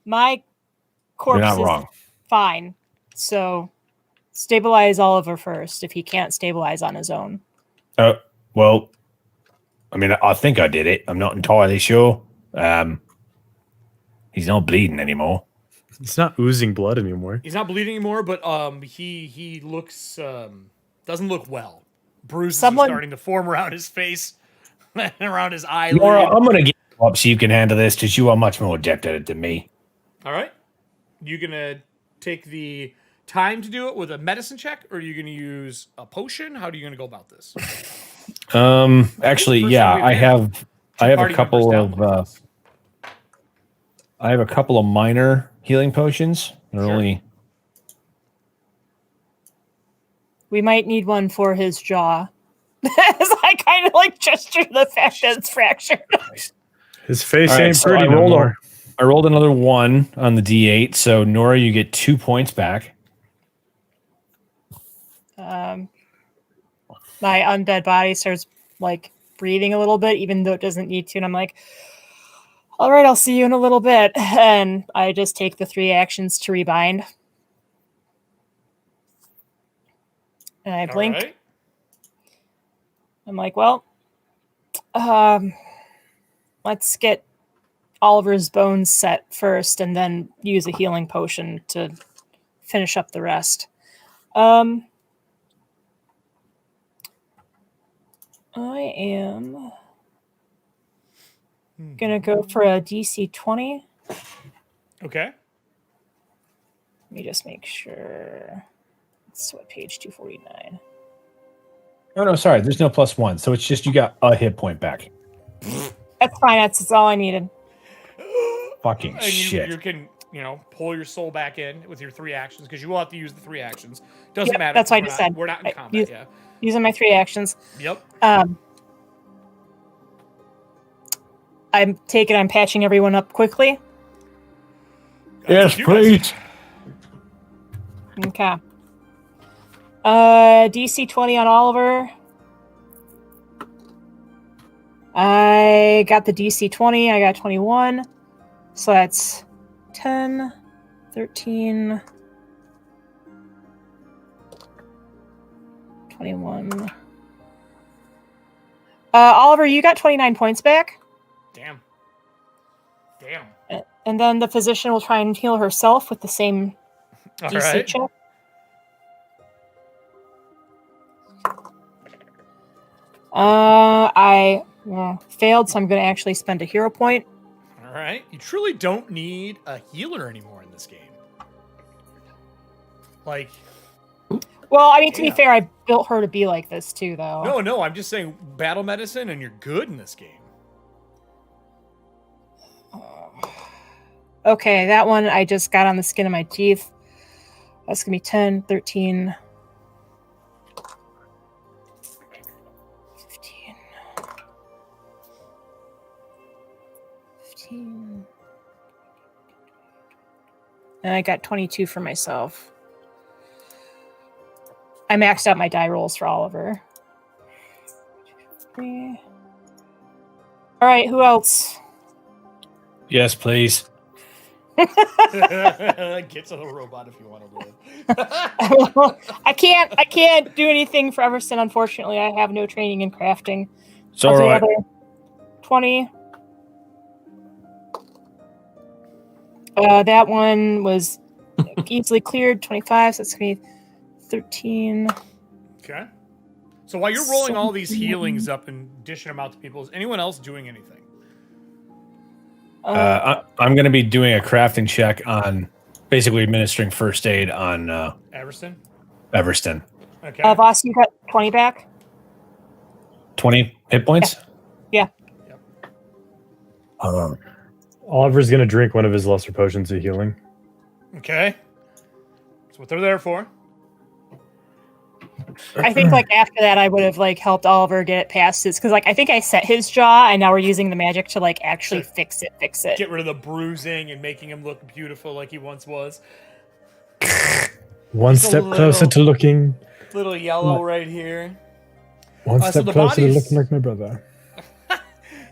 My corpse You're not is wrong. fine. So stabilize Oliver first if he can't stabilize on his own. Well, I mean, I think I did it. I'm not entirely sure. He's not bleeding anymore. It's not oozing blood anymore. He's not bleeding anymore, but he looks doesn't look well. Bruises Someone- are starting to form around his face and around his eyelid. Nora, I'm going to get you up so you can handle this because you are much more adept at it than me. All right. You gonna take the time to do it with a medicine check, or are you gonna use a potion? How are you gonna go about this? Actually, First yeah, time we've I had have a party couple members down of like this. I have a couple of minor healing potions. They're Sure. only We might need one for his jaw. As I kind of like gesture to the fact that it's fractured. His face All right, ain't so pretty no more. I rolled another 1 on the D8, so Nora, you get 2 points back. My undead body starts like breathing a little bit, even though it doesn't need to. And I'm like, all right, I'll see you in a little bit. And I just take the 3 actions to rebind. And I blink. All right. I'm like, well, let's get Oliver's bones set first and then use a healing potion to finish up the rest. I am gonna go for a DC 20. Okay. Let me just make sure. It's what, page 249. Oh no, sorry, there's no +1, so it's just you got a hit point back. That's fine. That's all I needed. Fucking And shit. you can, pull your soul back in with your 3 actions, because you will have to use the 3 actions. Doesn't Yep, matter. that's what I We're just not- said. We're not in I combat use- yet. Using my 3 actions. Yep. I'm patching everyone up quickly. Yes, You guys- please. Okay. DC 20 on Oliver. I got the DC 20. I got 21. So that's 10, 13, 21. Oliver, you got 29 points back. Damn. And then the physician will try and heal herself with the same All DC right. check. I failed, so I'm going to actually spend a hero point. All right. You truly don't need a healer anymore in this game. Like, Well, I mean, to be Yeah. fair, I built her to be like this too, though. no, I'm just saying battle medicine, and you're good in this game. Okay, that one I just got on the skin of my teeth. That's going to be 10, 13, 15, 15. And I got 22 for myself. I maxed out my die rolls for Oliver. All right, who else? Yes, please. Get to the robot if you want to live. I can't do anything for Everston, unfortunately. I have no training in crafting. It's all right. 20. That one was easily cleared. 25, so that's going to be 13. Okay. So while you're rolling all these healings up and dishing them out to people, is anyone else doing anything? I'm going to be doing a crafting check on basically administering first aid on Everston? Everston. Okay. Voss, you got 20 back? 20 hit points? Yeah. Oliver's gonna drink one of his lesser potions of healing. Okay. That's what they're there for. I think after that I would have helped Oliver get it past his, because I think I set his jaw and now we're using the magic to actually fix it. Get rid of the bruising and making him look beautiful like he once was. One Just a step closer to looking. Little yellow right here. One so step the closer to body's- looking like my brother.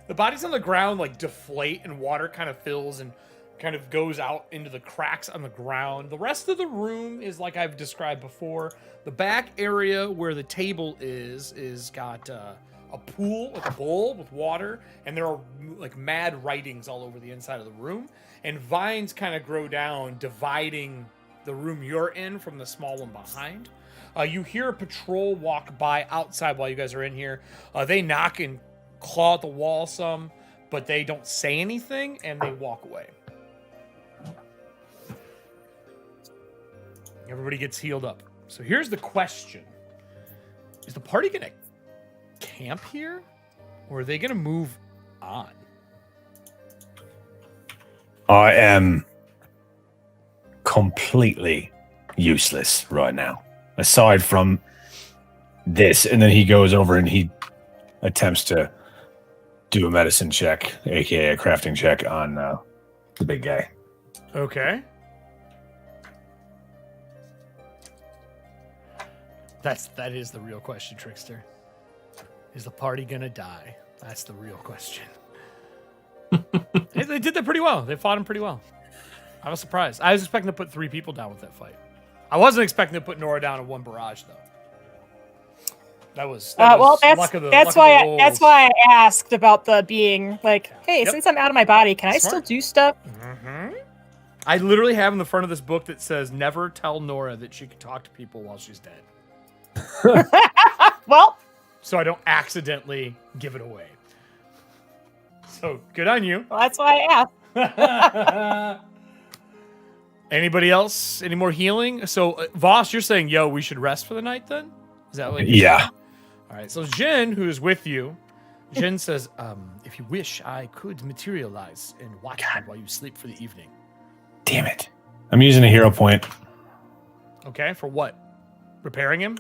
The bodies on the ground deflate and water kind of fills and kind of goes out into the cracks on the ground. The rest of the room is like I've described before. The back area where the table is got a pool, a bowl with water, and there are mad writings all over the inside of the room. And vines kind of grow down, dividing the room you're in from the small one behind. You hear a patrol walk by outside while you guys are in here. They knock and claw at the wall some, but they don't say anything, and they walk away. Everybody gets healed up. So here's the question. Is the party going to camp here, or are they going to move on? I am completely useless right now, aside from this. And then he goes over and he attempts to do a medicine check, aka a crafting check on the big guy. Okay. That is the real question, Trickster. Is the party gonna die? That's the real question. They did that pretty well. They fought him pretty well. I was surprised. I was expecting to put 3 people down with that fight. I wasn't expecting to put Nora down in 1 barrage, though. That was well, that's why I asked about the being like, hey, Yep. since I'm out of my body, can I still do stuff? Mm-hmm. I literally have in the front of this book that says, never tell Nora that she can talk to people while she's dead. Well, So I don't accidentally give it away. So good on you. well, that's why I asked. Anybody else? Any more healing? So Voss, you're saying, yo, we should rest for the night then? Is that what you're Yeah. saying? All right. So Jin, who is with you, Jin says, if you wish, I could materialize and watch you while you sleep for the evening. Damn it. I'm using a hero point. Okay. For what? Repairing him?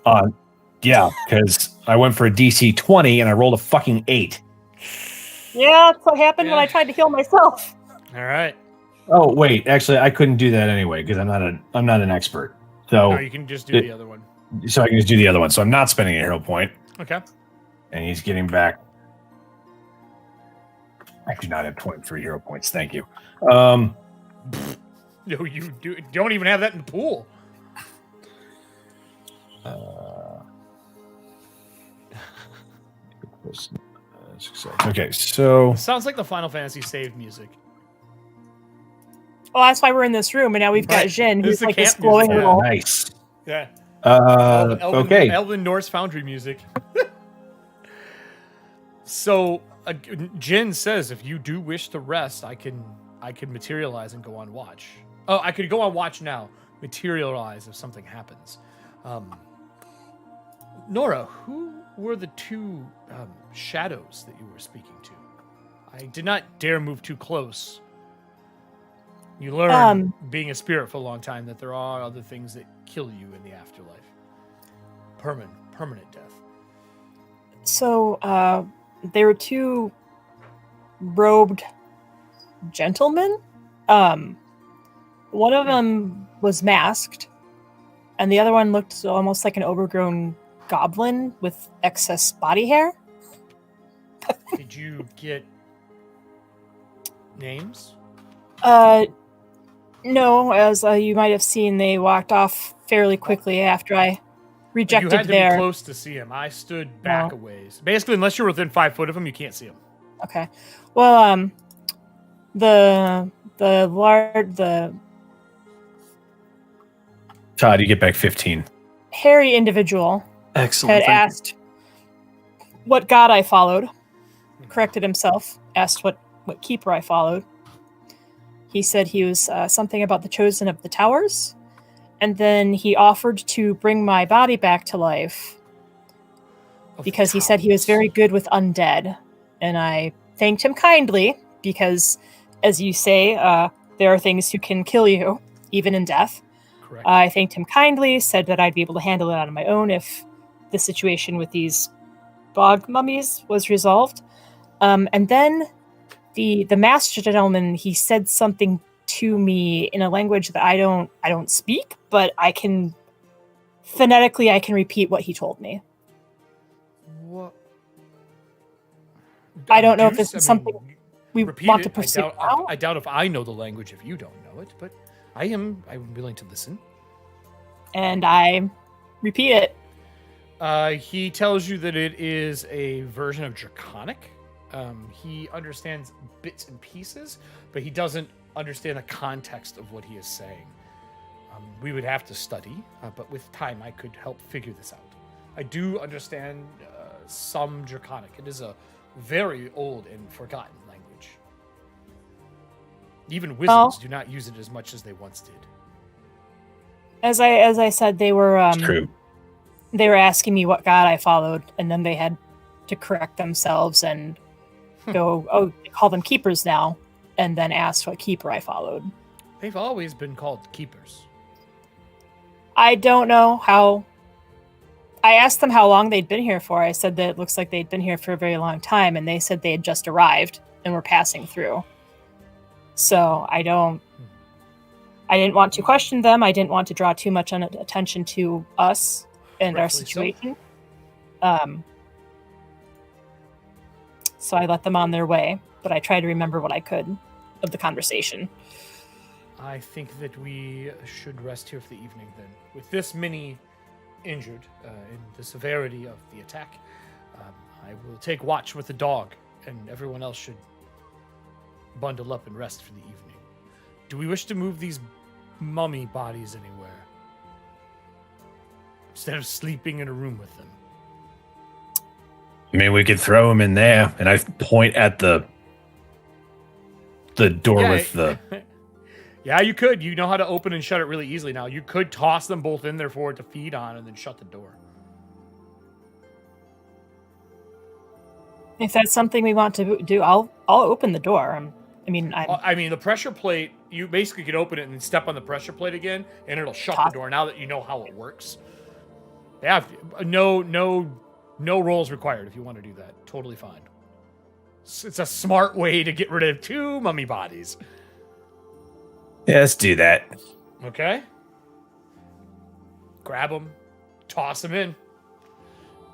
Yeah, because I went for a DC 20 and I rolled a fucking 8. Yeah, that's what happened when I tried to heal myself. All right. Oh wait, actually I couldn't do that anyway because I'm not an expert. So No, you can just do the other one. So I can just do the other one. So I'm not spending a hero point. Okay. And he's getting back. I do not have 23 hero points. Thank you. No, you don't even have that in the pool. Okay, so Sounds like the Final Fantasy save music. Well, that's why we're in this room, and now we've got Right. Jin, This is who's the like this camp glowing music. little. nice. Yeah. Okay. Elven Norse Foundry music. So Jin says, if you do wish to rest, I can materialize and go on watch. Oh, I could go on watch now. Materialize if something happens. Nora, who were the 2 shadows that you were speaking to? I did not dare move too close. You learn, being a spirit for a long time, that there are other things that kill you in the afterlife. Permanent death. So, there were 2 robed gentlemen. One of them was masked, and the other one looked almost like an overgrown goblin with excess body hair. Did you get names? No, as you might have seen, they walked off fairly quickly after I rejected You had to their. be close to see him. I stood back a ways. Basically, unless you're within 5 foot of him, you can't see him. Okay. Well, the Todd, you get back 15. hairy individual Excellent. had thank you. asked what god I followed, corrected himself, asked what keeper I followed. He said he was something about the chosen of the towers, and then he offered to bring my body back to life because he said he was very good with undead. And I thanked him kindly because, as you say, there are things who can kill you, even in death. Correct. I thanked him kindly, said that I'd be able to handle it on my own if the situation with these bog mummies was resolved. And then the master gentleman, he said something to me in a language that I don't speak, but I can phonetically repeat what he told me. What? I don't know if this is something we repeat want it. to pursue now. I doubt if I know the language if you don't know it, but I'm willing to listen. And I repeat it. He tells you that it is a version of Draconic. He understands bits and pieces, but he doesn't understand the context of what he is saying. We would have to study, but with time I could help figure this out. I do understand some Draconic. It is a very old and forgotten language. Even wizards do not use it as much as they once did. As I said, they were It's true. they were asking me what god I followed, and then they had to correct themselves and go, they call them keepers now, and then asked what keeper I followed. They've always been called keepers. I don't know how. I asked them how long they'd been here for. I said that it looks like they'd been here for a very long time, and they said they had just arrived and were passing through. So I didn't want to question them. I didn't want to draw too much attention to us and our situation. So I let them on their way, but I tried to remember what I could of the conversation. I think that we should rest here for the evening then. With this many injured in the severity of the attack, I will take watch with the dog, and everyone else should bundle up and rest for the evening. Do we wish to move these mummy bodies anywhere? Instead of sleeping in a room with them. I mean, we could throw them in there, and I point at the door with the... Yeah, you could. You know how to open and shut it really easily now. You could toss them both in there for it to feed on and then shut the door. If that's something we want to do, I'll open the door. I mean, the pressure plate, you basically could open it and then step on the pressure plate again, and it'll shut the door now that you know how it works. Yeah, no rolls required if you want to do that. Totally fine. It's a smart way to get rid of 2 mummy bodies. Yeah, let's do that. Okay. Grab them, toss them in.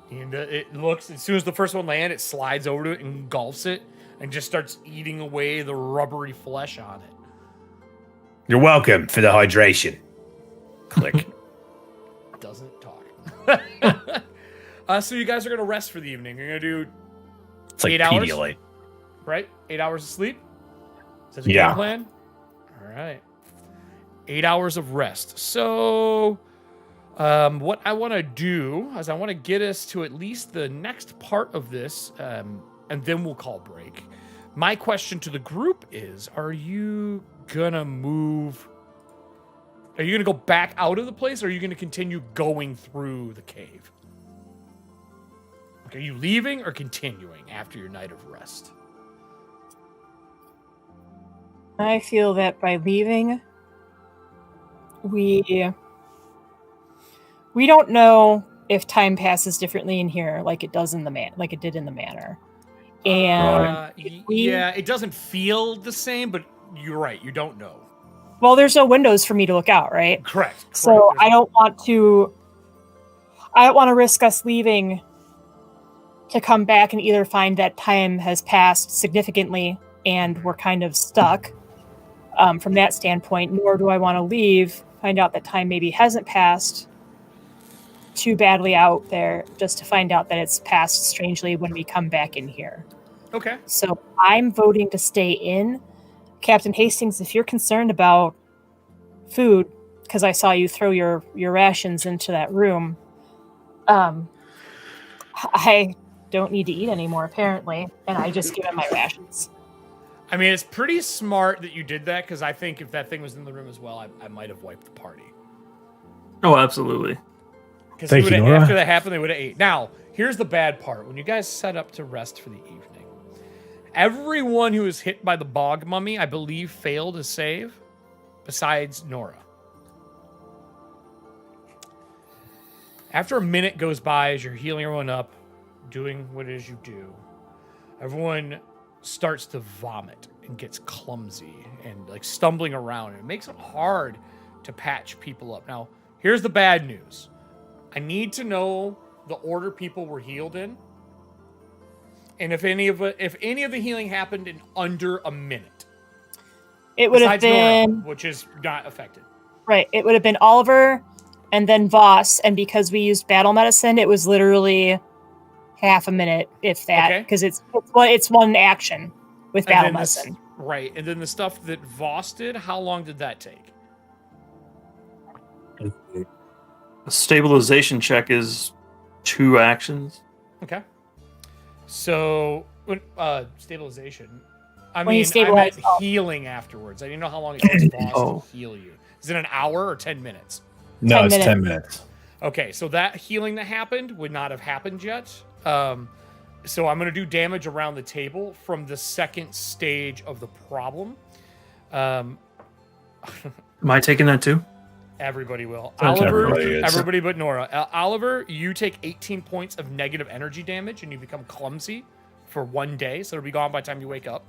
And it looks, as soon as the first one lands, it slides over to it, engulfs it, and just starts eating away the rubbery flesh on it. You're welcome for the hydration. Click. Doesn't talk. So you guys are going to rest for the evening. You're going to do It's like 8 hours? Pedialyte. Right? 8 hours of sleep? Is that a Yeah. game plan? All right. 8 hours of rest. So, what I want to do is I want to get us to at least the next part of this, and then we'll call break. My question to the group is, are you going to move? Are you going to go back out of the place, or are you going to continue going through the cave? Like, are you leaving or continuing after your night of rest? I feel that by leaving, we don't know if time passes differently in here like it does in the like it did in the manor. And yeah, it doesn't feel the same, but you're right, you don't know. Well, there's no windows for me to look out, right? Correct. So I don't want to risk us leaving to come back and either find that time has passed significantly and we're kind of stuck from that standpoint, nor do I want to leave, find out that time maybe hasn't passed too badly out there just to find out that it's passed strangely when we come back in here. Okay. So I'm voting to stay in. Captain Hastings, if you're concerned about food, because I saw you throw your rations into that room, I don't need to eat anymore, apparently, and I just give him my rations. I mean, it's pretty smart that you did that, because I think if that thing was in the room as well, I might have wiped the party. Oh, absolutely. Because Nora. after that happened, they would have ate. Now, here's the bad part. When you guys set up to rest for the evening, everyone who was hit by the bog mummy, I believe, failed to save, besides Nora. After a minute goes by, as you're healing everyone up, doing what it is you do, everyone starts to vomit and gets clumsy and like stumbling around. And it makes it hard to patch people up. Now, here's the bad news. I need to know the order people were healed in, and if any of the healing happened in under a minute. It would have been Nora, which is not affected. Right. It would have been Oliver and then Voss, and because we used battle medicine, it was literally half a minute, if that, because it's one action with battle medicine. Right, and then the stuff that Voss did, how long did that take? A stabilization check is 2 actions. Okay. So, stabilization. I When you mean, I stabilize meant healing afterwards. I didn't know how long it takes Voss to heal you. Is it an hour or 10 minutes? No, 10 it's minutes. 10 minutes. Okay, so that healing that happened would not have happened yet. So I'm going to do damage around the table from the second stage of the problem. Am I taking that too? Everybody will. Everybody Oliver, is. everybody but Nora. Oliver, you take 18 points of negative energy damage and you become clumsy for 1 day, so it'll be gone by the time you wake up.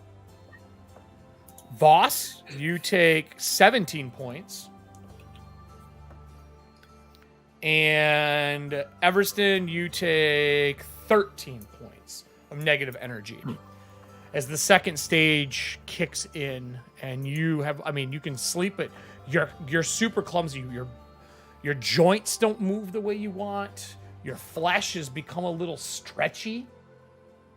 Voss, you take 17 points. And Everston, you take 13 points of negative energy. As the second stage kicks in, and you have, I mean, you can sleep, but you're super clumsy. Your joints don't move the way you want. Your flesh has become a little stretchy.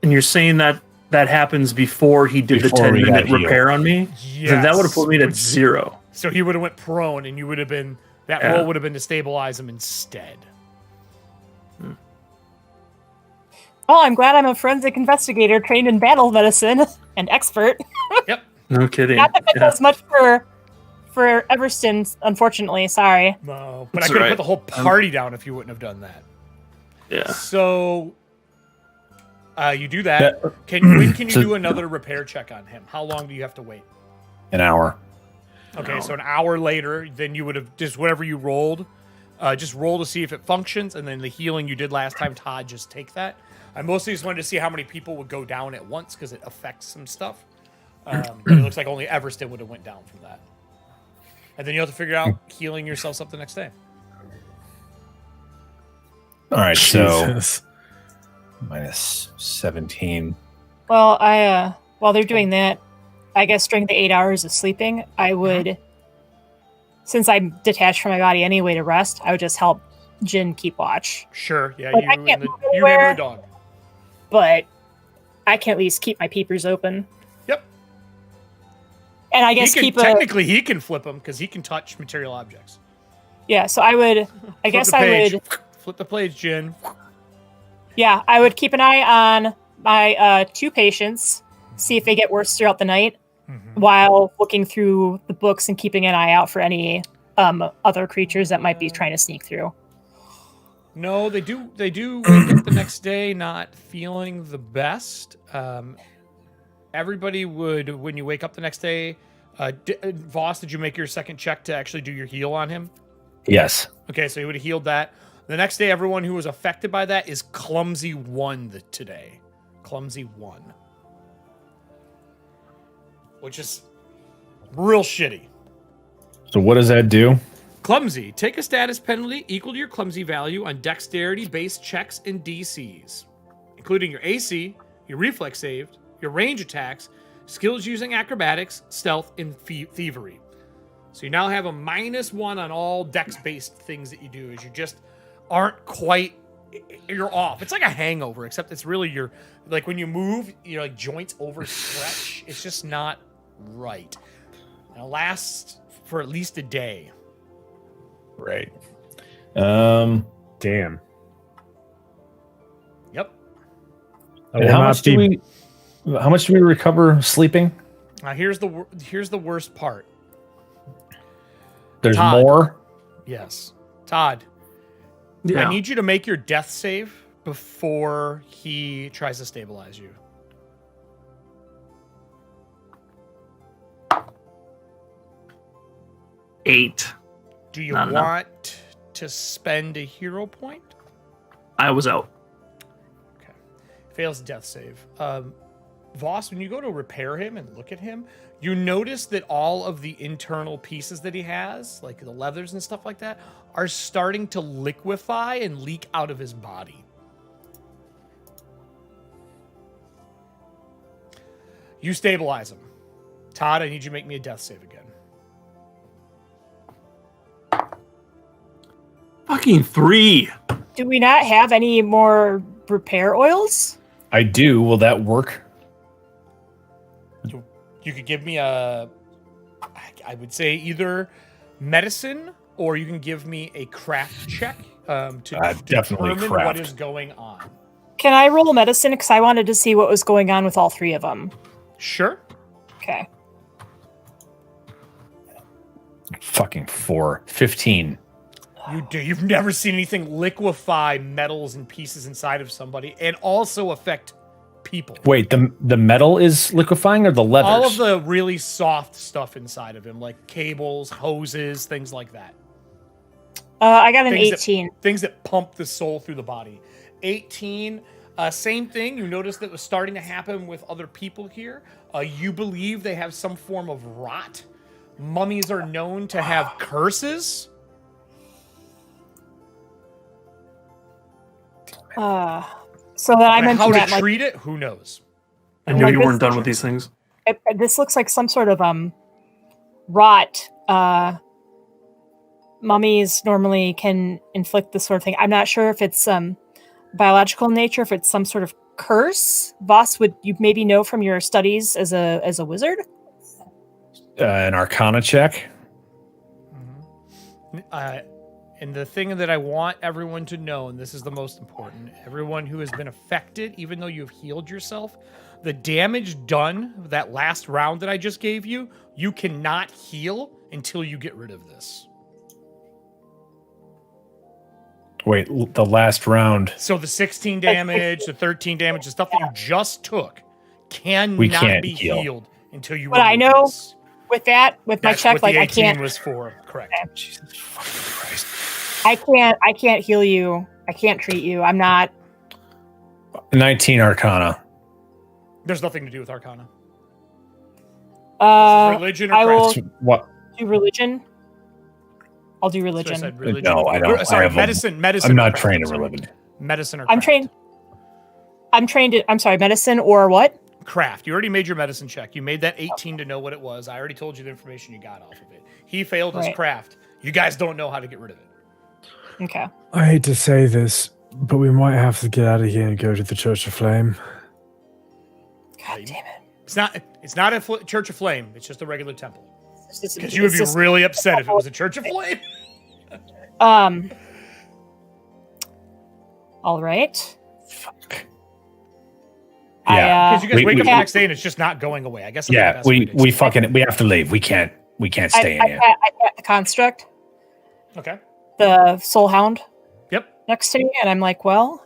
And you're saying that happens before he did Before the we 10-minute got healed. repair on me? Yes. Then that would have put me at 0. So he would have went prone, and you would have been, that roll would have been to stabilize him instead. Oh, I'm glad I'm a forensic investigator trained in battle medicine and expert. Yep. No kidding. Not that it does much for Everston, unfortunately. Sorry. No, but That's I could have right. put the whole party down if you wouldn't have done that. Yeah. So you do that. That- When can you So- do another repair check on him? How long do you have to wait? An hour. Okay, so an hour later, then you would have just whatever you rolled, just roll to see if it functions, and then the healing you did last time, Todd, just take that. I mostly just wanted to see how many people would go down at once because it affects some stuff. But it looks like only Everston would have went down from that. And then you have to figure out healing yourselves up the next day. All right, so Jesus. minus 17. Well, while they're doing that, I guess during the 8 hours of sleeping, I would, since I'm detached from my body anyway to rest, I would just help Jin keep watch. Sure, yeah, Like, you I and can't the, move you anywhere. and the dog. But I can at least keep my peepers open. Yep. And I guess Technically, he can flip them because he can touch material objects. Yeah, so I would, I guess I would, flip the page, Jin. yeah, I would keep an eye on my 2 patients, see if they get worse throughout the night, while looking through the books and keeping an eye out for any other creatures that might be trying to sneak through. No, they do wake up the next day not feeling the best. Everybody would, when you wake up the next day, Voss, did you make your second check to actually do your heal on him? Yes. Okay, so he would have healed that. The next day, everyone who was affected by that is Clumsy 1 today. Clumsy 1. Which is real shitty. So what does that do? Clumsy. Take a status penalty equal to your clumsy value on dexterity-based checks and DCs, including your AC, your reflex save, your range attacks, skills using acrobatics, stealth, and thievery. So you now have a -1 on all dex-based things that you do, as you just aren't quite, you're off. It's like a hangover, except it's really your, like when you move, your like joints overstretch. It's just not right. And it'll last for at least a day. Right. Damn. Yep. I And will how not much do be- how much do we recover sleeping? Now here's the worst part. There's Todd. more. Yes, Todd. Yeah. I need you to make your death save before he tries to stabilize you. Eight. Do you Not enough. want to spend a hero point? I was out. Okay. Fails death save. Voss, when you go to repair him and look at him, you notice that all of the internal pieces that he has, like the leathers and stuff like that, are starting to liquefy and leak out of his body. You stabilize him. Todd, I need you to make me a death save again. Fucking 3. Do we not have any more repair oils? I do. Will that work? You could give me a, I would say either medicine or you can give me a craft check to definitely determine craft. what is going on. Can I roll medicine? Because I wanted to see what was going on with all three of them. Sure. Okay. Fucking 4. 15. You've never seen anything liquefy metals and pieces inside of somebody and also affect people. Wait, the metal is liquefying or the leathers? All of the really soft stuff inside of him, like cables, hoses, things like that. I got an Things 18. Things that pump the soul through the body. 18. Same thing. You notice that was starting to happen with other people here. You believe they have some form of rot. Mummies are known to have curses. So then I mentioned How that, to like, treat it? Who knows? I knew Like you this- weren't done with these things. this looks like some sort of rot. Mummies normally can inflict this sort of thing. I'm not sure if it's biological in nature, if it's some sort of curse. Voss, would you maybe know from your studies as a wizard? An Arcana check. And the thing that I want everyone to know, and this is the most important, everyone who has been affected, even though you've healed yourself, the damage done that last round that I just gave you, you cannot heal until you get rid of this. Wait, the last round. So the 16 damage, the 13 damage, the stuff that you just took We cannot can't be heal. healed until you But I remove know this. with that, with my That's check, what like the I 18 can't, was for. Correct. Jesus fucking Christ. I can't heal you. I can't treat you. I'm not. 19 Arcana. There's nothing to do with Arcana. This is Uh, religion or I will craft? What? do religion. I'll do So I religion. said religion. No, I don't. Sorry, I have medicine. I'm or not craft, trained in sorry. religion. Medicine or I'm craft? trained. I'm sorry, medicine or what? Craft. You already made your medicine check. You made that 18 to know what it was. I already told you the information you got off of it. He failed his Right. craft. You guys don't know how to get rid of it. Okay. I hate to say this, but we might have to get out of here and go to the Church of Flame. God damn it. It's not a Church of Flame. It's just a regular temple. Because Because you would be really upset if it was a Church of Flame. All right. Fuck. I, Yeah. Because you guys We- wake we- up the next day and it's just not going away. I guess. That's the Yeah, best way to we explain fucking we have to leave. We can't stay in here. I pat the construct, it. Okay. the soul hound Yep. next to me, and I'm like, well,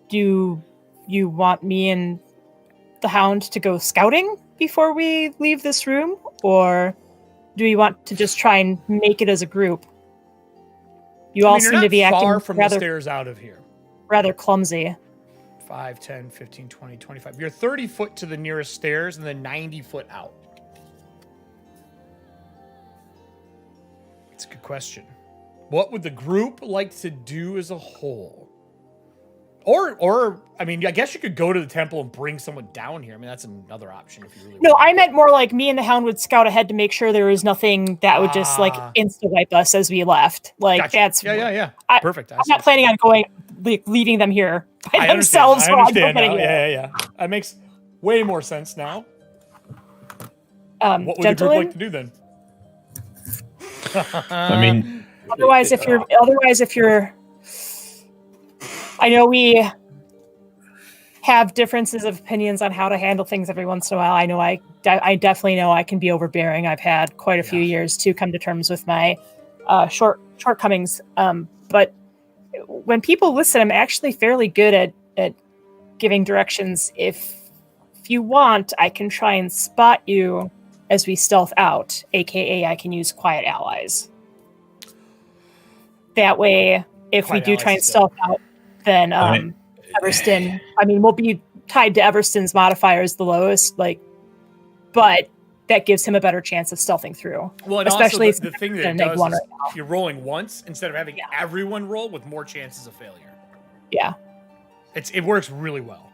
do you want me and the hound to go scouting before we leave this room, or do you want to just try and make it as a group? You all you're seem to not be far acting from the rather, stairs out of here. rather clumsy. 5, 10, 15, 20, 25. You're 30 foot to the nearest stairs and then 90 foot out. It's a good question. What would the group like to do as a whole? Or I mean, I guess you could go to the temple and bring someone down here. I mean, that's another option if you really No, want. I meant more like me and the hound would scout ahead to make sure there was nothing that would just like insta wipe us as we left. Like Gotcha. that's Yeah. I- Perfect. I'm not planning on going leaving them here by I themselves. understand. I while I'm understand now. getting here. Yeah. That makes way more sense now. What would the group Gentlemen, like to do then? I mean, otherwise, if you're, I know we have differences of opinions on how to handle things every once in a while. I know I definitely know I can be overbearing. I've had quite a few years to come to terms with my shortcomings. But when people listen, I'm actually fairly good at giving directions. If you want, I can try and spot you as we stealth out, aka I can use quiet allies. That way, if Quiet we do allies try and is good. stealth out, then Right. Everston, I mean, we'll be tied to Everston's modifiers the lowest, but that gives him a better chance of stealthing through. Well, and Especially also the since thing that they're it neg does one is right you're rolling once instead of having Yeah. everyone roll with more chances of failure. Yeah. It works really well.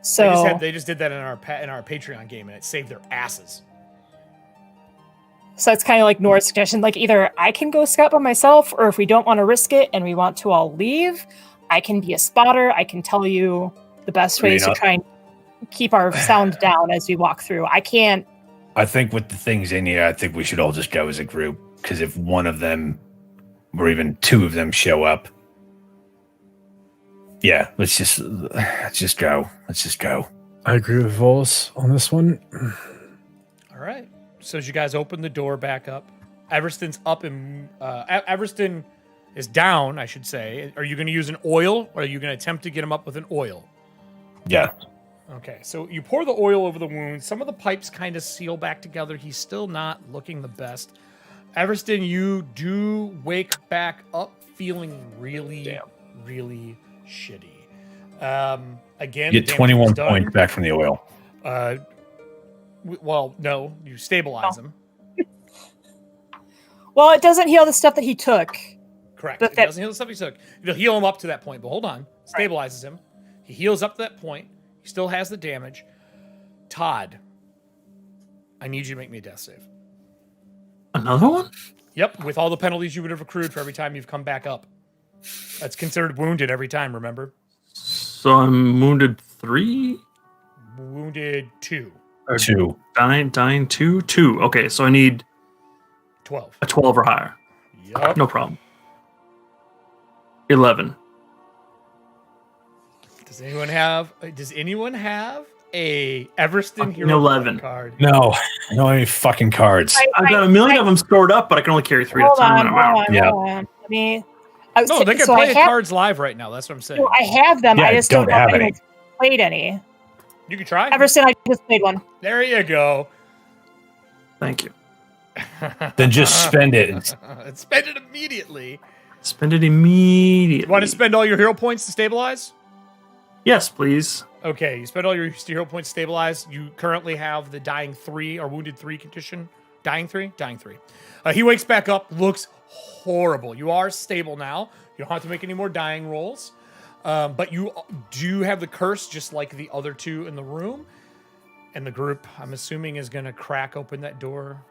So They just did that in our Patreon game and it saved their asses. So it's kind of like Nora's suggestion, like either I can go scout by myself, or if we don't want to risk it and we want to all leave, I can be a spotter. I can tell you the best ways to try and keep our sound down as we walk through. I can't I think with the things in here, I think we should all just go as a group. Because if one of them, or even two of them, show up, yeah, let's just go. Let's just go. I agree with Voss on this one. All right. So as you guys open the door back up, Everston's up and Everston is down, I should say. Are you going to use an oil, or are you going to attempt to get him up with an oil? Yeah. Okay, so you pour the oil over the wound. Some of the pipes kind of seal back together. He's still not looking the best. Everston, you do wake back up feeling really, really shitty. Again, You get 21 points back from the oil. Well, no, you stabilize him. Well, it doesn't heal the stuff that he took. Correct. But It doesn't heal the stuff he took. It'll heal him up to that point, but hold on. Stabilizes him. He heals up to that point. He still has the damage. Todd, I need you to make me a death save. Another one? Yep, with all the penalties you would have accrued for every time you've come back up. That's considered wounded every time, remember? So I'm wounded 3? Wounded 2. Or 2. Dying 2? 2. Okay, so I need 12. a 12 or higher. Yup. No problem. 11. Does anyone have a Everston hero 11 card? No, I don't have any fucking cards. I've got a million of them stored up, but I can only carry 3 at a Hold time. on, and I'm out. hold on. Let me. No, they can so play I the have, cards live right now. That's what I'm saying. no, I have them. Yeah, I just don't don't know have if any. anyone's played any. You can try. Everston, I just played one. There you go. Thank you. Then just spend it. And spend it immediately. Spend it immediately. You want to spend all your hero points to stabilize? Yes, please. Okay, you spend all your hero points to stabilize. You currently have the dying 3 or wounded 3 condition. Dying 3? Dying 3. He wakes back up, looks horrible. You are stable now. You don't have to make any more dying rolls. But you do have the curse just like the other two in the room. And the group, I'm assuming, is going to crack open that door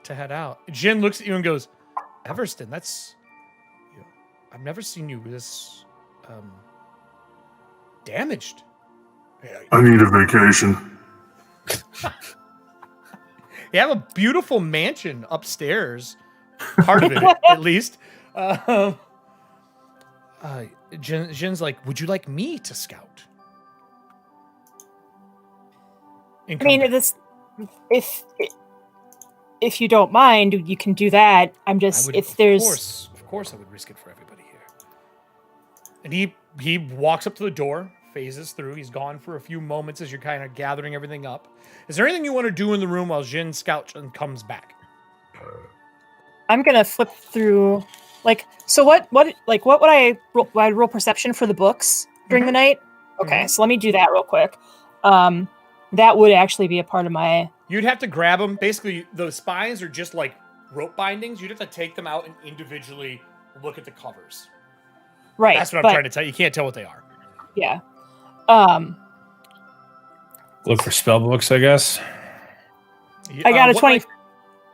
to head out. Jin looks at you and goes, Everston, I've never seen you this damaged. I need a vacation. You have a beautiful mansion upstairs. Part of it, at least. Jin's like, would you like me to scout? I mean, if you don't mind, you can do that. I'm just if there's of course I would risk it for everybody here. And he walks up to the door, phases through. He's gone for a few moments as you're kind of gathering everything up. Is there anything you want to do in the room while Jin scouts and comes back? I'm gonna flip through. So what would I roll? I'd roll perception for the books during the night. Okay, so let me do that real quick. That would actually be a part of my. You'd have to grab them. Basically, the spines are just like rope bindings. You'd have to take them out and individually look at the covers. Right. That's what I'm trying to tell you. You can't tell what they are. Yeah. Look for spell books, I guess. I got a 20.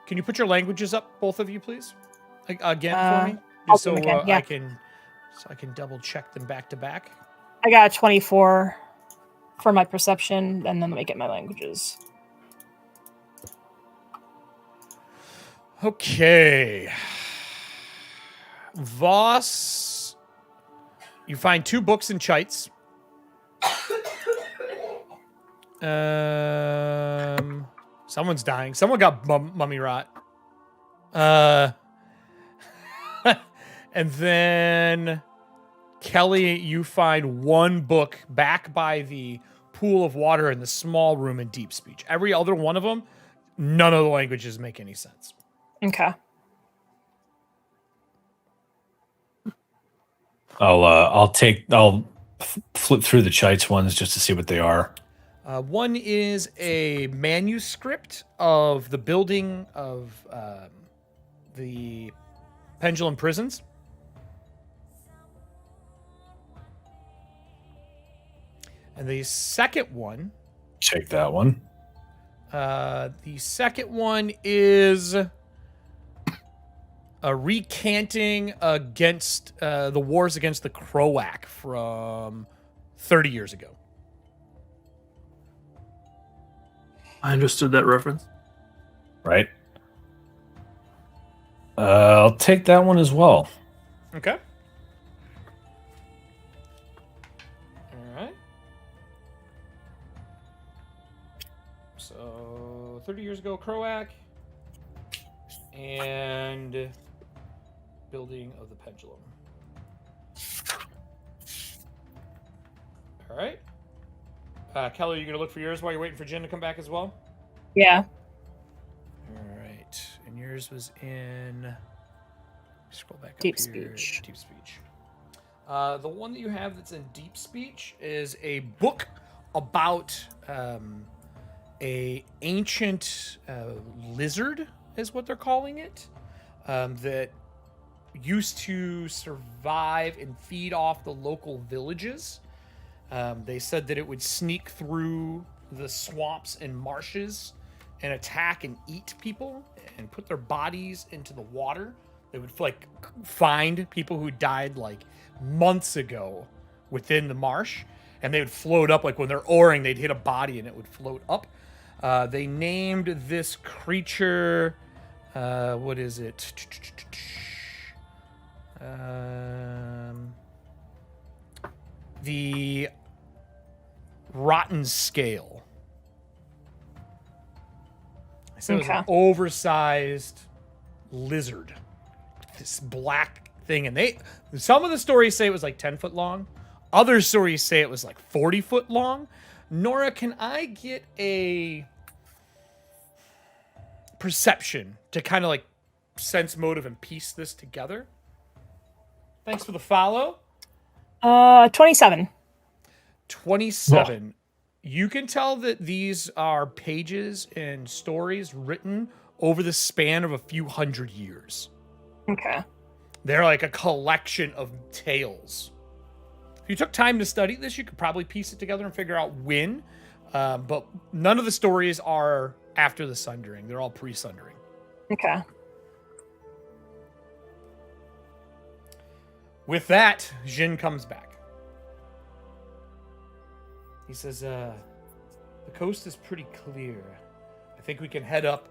Can you put your languages up, both of you, please? Again for me, I'll just do so them again, yeah. I can double check them back to back. I got a 24 for my perception, and then let me get my languages. Okay. Voss, you find 2 books and chites. Someone's dying. Someone got mummy rot. And then Kelly, you find 1 book back by the pool of water in the small room in deep speech. Every other one of them, none of the languages make any sense. Okay. I'll flip through the Chites ones just to see what they are. One is a manuscript of the building of the Pendulum Prisons. And the second one... Check that one. The second one is a recanting against the wars against the Croak from 30 years ago. I understood that reference. right? I'll take that one as well. Okay. All right. So 30 years ago, Croak. And Building of the Pendulum. All right. Kelly, are you going to look for yours while you're waiting for Jen to come back as well? Yeah. All right. And yours was in... Scroll back up Deep here. Speech. Deep Speech. The one that you have that's in Deep Speech is a book about a ancient lizard, is what they're calling it, that used to survive and feed off the local villages. They said that it would sneak through the swamps and marshes and attack and eat people and put their bodies into the water. They would find people who died months ago within the marsh, and they would float up. When they're oaring, they'd hit a body and it would float up. They named this creature, what is it? The Rotten Scale. I said it was an oversized lizard. This black thing, and some of the stories say it was 10 foot long. Other stories say it was 40 foot long. Nora, can I get a perception to kind of sense motive and piece this together? Thanks for the follow. 27. 27. You can tell that these are pages and stories written over the span of a few hundred years. Okay. They're like a collection of tales. If you took time to study this, you could probably piece it together and figure out when. But none of the stories are after the Sundering. They're all pre-Sundering. Okay. With that, Jin comes back. He says, the coast is pretty clear. I think we can head up,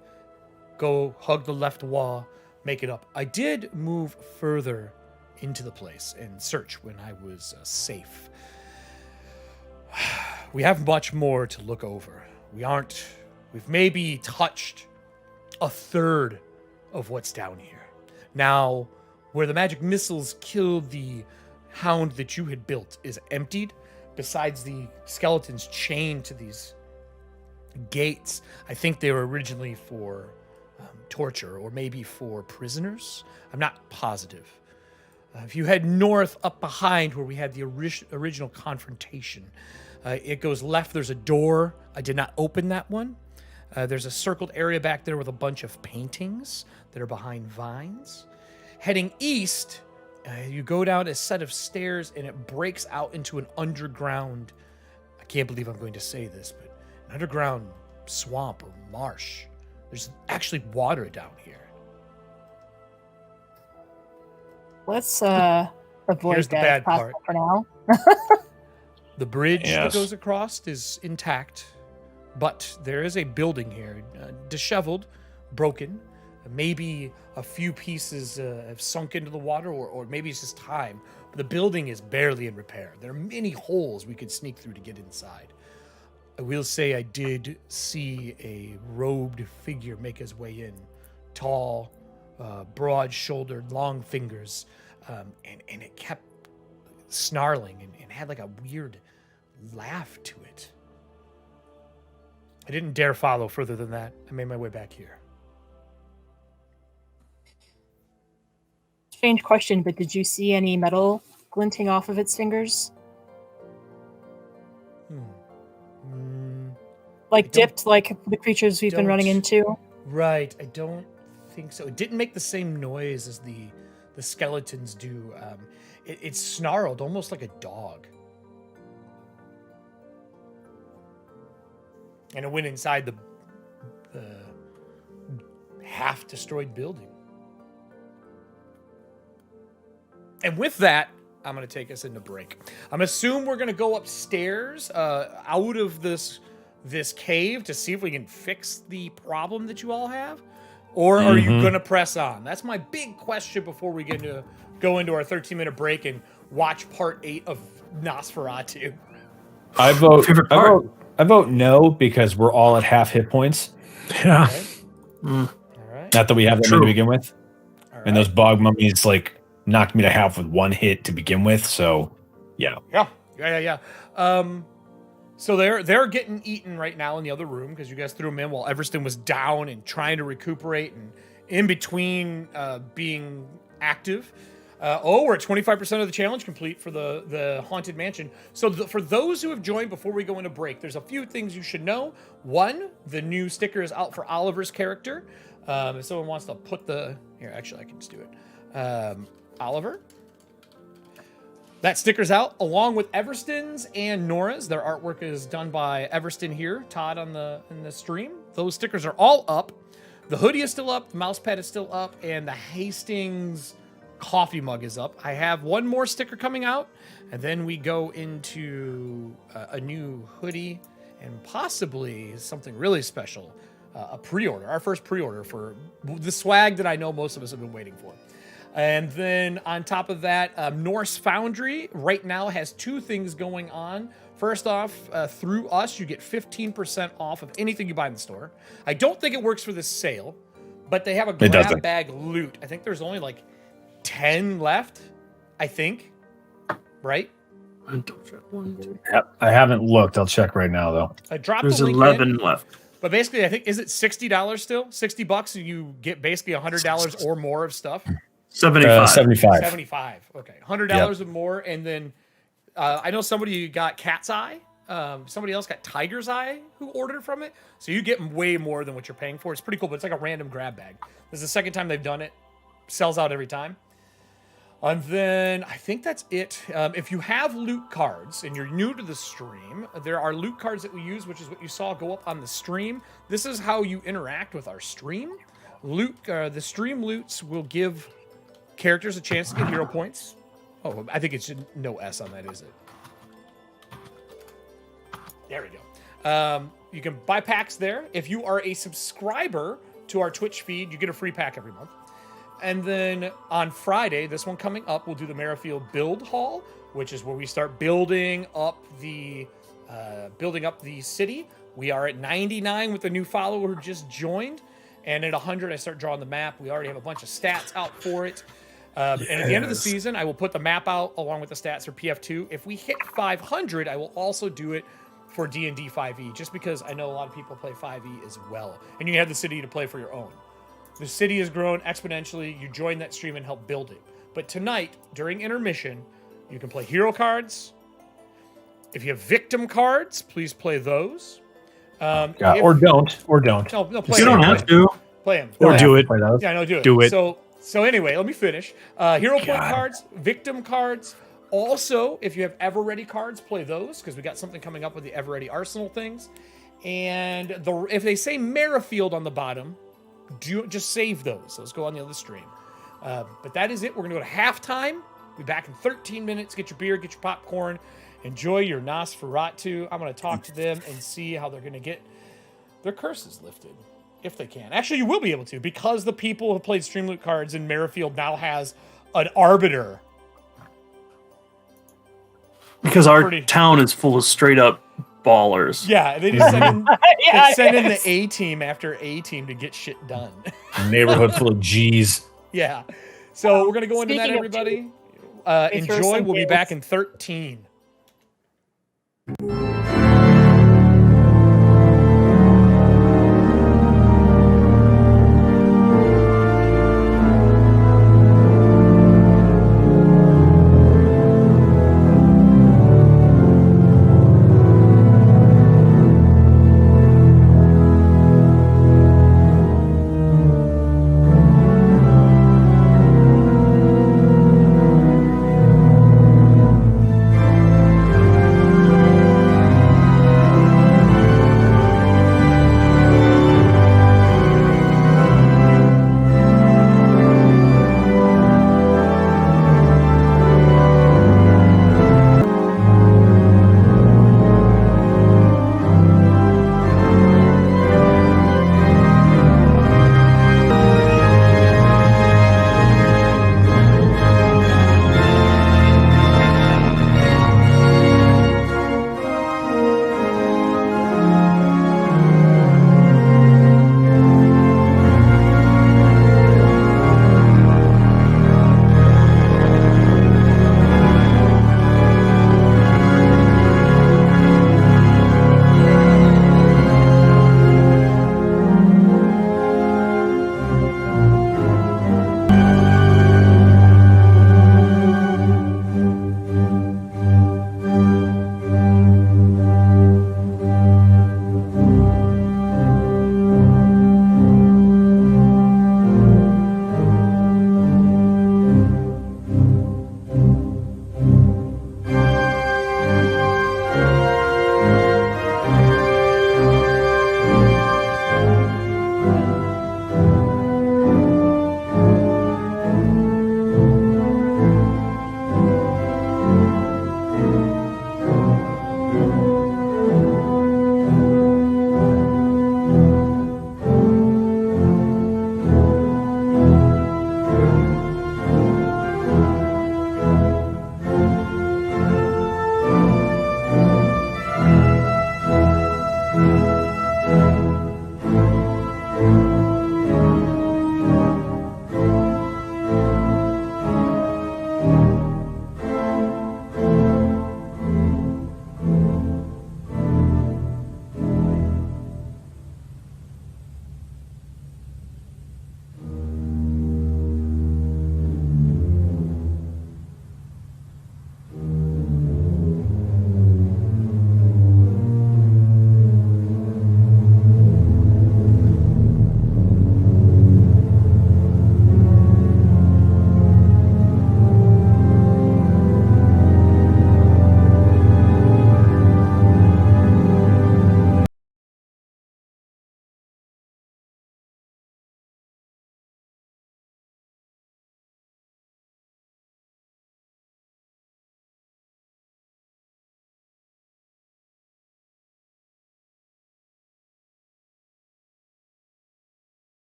go hug the left wall, make it up. I did move further into the place and search when I was safe. We have much more to look over. We've maybe touched a third of what's down here. Now, where the magic missiles killed the hound that you had built is emptied. Besides the skeletons chained to these gates, I think they were originally for torture or maybe for prisoners. I'm not positive. If you head north up behind where we had the original confrontation, it goes left. There's a door. I did not open that one. There's a circled area back there with a bunch of paintings that are behind vines. Heading east, you go down a set of stairs and it breaks out into an underground, I can't believe I'm going to say this, but an underground swamp or marsh. There's actually water down here. Let's avoid Here's the that bad part. for now. The bridge that Yes. goes across is intact, but there is a building here, disheveled, broken. Maybe a few pieces have sunk into the water, or maybe it's just time. But the building is barely in repair. There are many holes we could sneak through to get inside. I will say I did see a robed figure make his way in. Tall, broad-shouldered, long fingers, and it kept snarling and had like a weird laugh to it. I didn't dare follow further than that. I made my way back here. Strange question, but did you see any metal glinting off of its fingers? Like dipped, like the creatures we've been running into? Right, I don't think so. It didn't make the same noise as the skeletons do. It snarled almost like a dog. And it went inside the half-destroyed building. And with that, I'm going to take us into break. I'm assuming we're going to go upstairs, out of this this cave to see if we can fix the problem that you all have? Or are you going to press on? That's my big question before we go into our 13-minute break and watch part 8 of Nosferatu. I vote no because we're all at half hit points. Yeah. Okay. All right. Not that we have them to begin with. All right. And those bog mummies knocked me to half with one hit to begin with. So, yeah. Yeah. So they're getting eaten right now in the other room because you guys threw them in while Everston was down and trying to recuperate and in between being active. We're at 25% of the challenge complete for the Haunted Mansion. So for those who have joined before we go into break, there's a few things you should know. One, the new sticker is out for Oliver's character. If someone wants to put here, actually, I can just do it. Oliver. That sticker's out along with Everston's and Nora's. Their artwork is done by Everston here, Todd in the stream. Those stickers are all up. The hoodie is still up, the mouse pad is still up, and the Hastings coffee mug is up. I have one more sticker coming out, and then we go into a new hoodie and possibly something really special, a pre-order, our first pre-order for the swag that I know most of us have been waiting for. And then on top of that, Norse Foundry right now has 2 things going on. First off, through us, you get 15% off of anything you buy in the store. I don't think it works for this sale, but they have a grab bag loot. I think there's only 10 left, I think. Right? Yep. I haven't looked. I'll check right now, though. I dropped There's the link 11 in, left. But basically, I think, is it $60 still? $60 and you get basically $100 or more of stuff? 75. 75. Okay. $100 or more. And then I know somebody got Cat's Eye. Somebody else got Tiger's Eye who ordered from it. So you get way more than what you're paying for. It's pretty cool, but it's like a random grab bag. This is the second time they've done it. Sells out every time. And then I think that's it. If you have loot cards and you're new to the stream, there are loot cards that we use, which is what you saw go up on the stream. This is how you interact with our stream. The stream loots will give characters a chance to get hero points. Oh, I think it's no S on that, is it? There we go. You can buy packs there. If you are a subscriber to our Twitch feed, you get a free pack every month. And then on Friday, this one coming up, we'll do the Merrifield Build Hall, which is where we start building up the city. We are at 99 with the new follower who just joined. And at 100, I start drawing the map. We already have a bunch of stats out for it. And at the end of the season, I will put the map out along with the stats for PF2. If we hit 500, I will also do it for D&D 5e, just because I know a lot of people play 5e as well. And you have the city to play for your own. The city has grown exponentially. You join that stream and help build it. But tonight, during intermission, you can play hero cards. If you have victim cards, please play those. Or don't. No, play You them. don't have to. Play them. Or do it. Yeah, no, do it. Do it. So anyway, let me finish. Hero point cards, victim cards. Also, if you have Ever Ready cards, play those because we got something coming up with the Ever Ready Arsenal things. And if they say Merrifield on the bottom, just save those. Those go on the other stream. But that is it. We're going to go to halftime. Be back in 13 minutes. Get your beer, get your popcorn. Enjoy your Nosferatu. I'm going to talk to them and see how they're going to get their curses lifted. If they can. Actually, you will be able to because the people who played Streamloot cards in Merrifield now has an arbiter. Because our town is full of straight up ballers. Yeah, they just send in the A team after A team to get shit done. Neighborhood full of G's. Yeah. So we're going to go into that, Speaking of everybody. G, Enjoy. We'll be back in 13.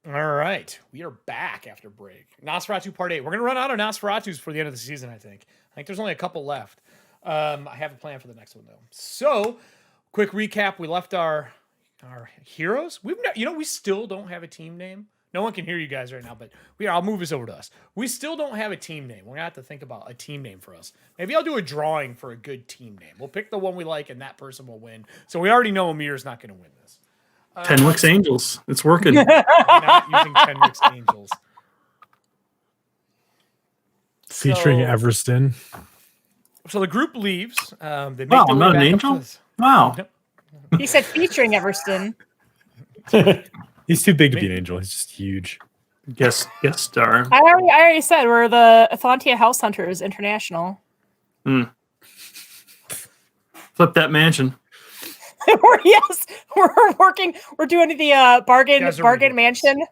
All right, we are back after break. Nosferatu Part 8. We're going to run out of Nosferatus for the end of the season, I think. I think there's only a couple left. I have a plan for the next one, though. So, quick recap. We left our heroes. We still don't have a team name. No one can hear you guys right now, but I'll move this over to us. We still don't have a team name. We're going to have to think about a team name for us. Maybe I'll do a drawing for a good team name. We'll pick the one we like, and that person will win. So we already know Amir's not going to win this. Tenwick's Angels. It's working. Not using Tenwick's Angels. Featuring Everston. So the group leaves. They make Wow, their I'm way not an back up angel? to this- Wow. He said featuring Everston. He's too big to be an angel. He's just huge. Guest star. I already said we're the Ethauntia House Hunters International. Flip that mansion. We're working. We're doing the bargain ridiculous. mansion.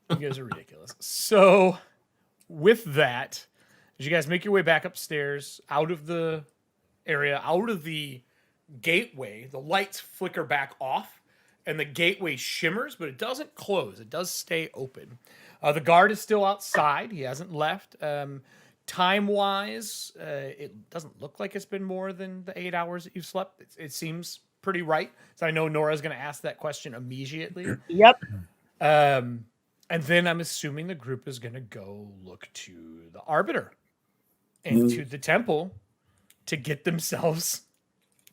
You guys are ridiculous. So, with that, as you guys make your way back upstairs, out of the area, out of the gateway, the lights flicker back off, and the gateway shimmers, but it doesn't close. It does stay open. The guard is still outside. He hasn't left. Time-wise, it doesn't look like it's been more than the 8 hours that you've slept. It seems pretty right. So I know Nora's going to ask that question immediately. Yep. And then I'm assuming the group is going to go look to the Arbiter and to the temple to get themselves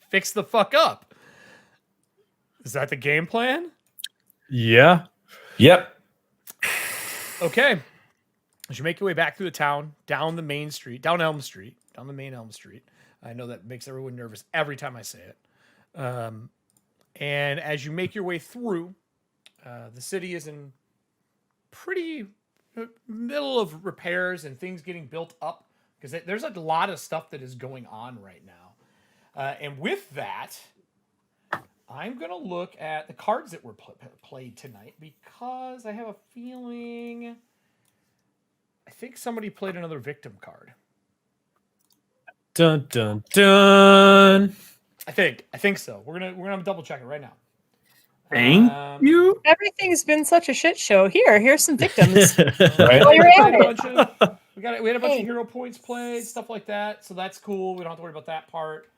fixed the fuck up. Is that the game plan? Yeah. Yep. Okay. As you make your way back through the town, down the main street, down the main Elm Street. I know that makes everyone nervous every time I say it. And as you make your way through, the city is in pretty middle of repairs and things getting built up because there's a lot of stuff that is going on right now. And with that, I'm going to look at the cards that were played tonight because I have a feeling... I think somebody played another victim card. Dun dun dun. I think so. We're gonna double check it right now. Thank you. Everything's been such a shit show. Here's some victims. Right? While you're at it. We had a bunch of hero points played, stuff like that. So that's cool. We don't have to worry about that part.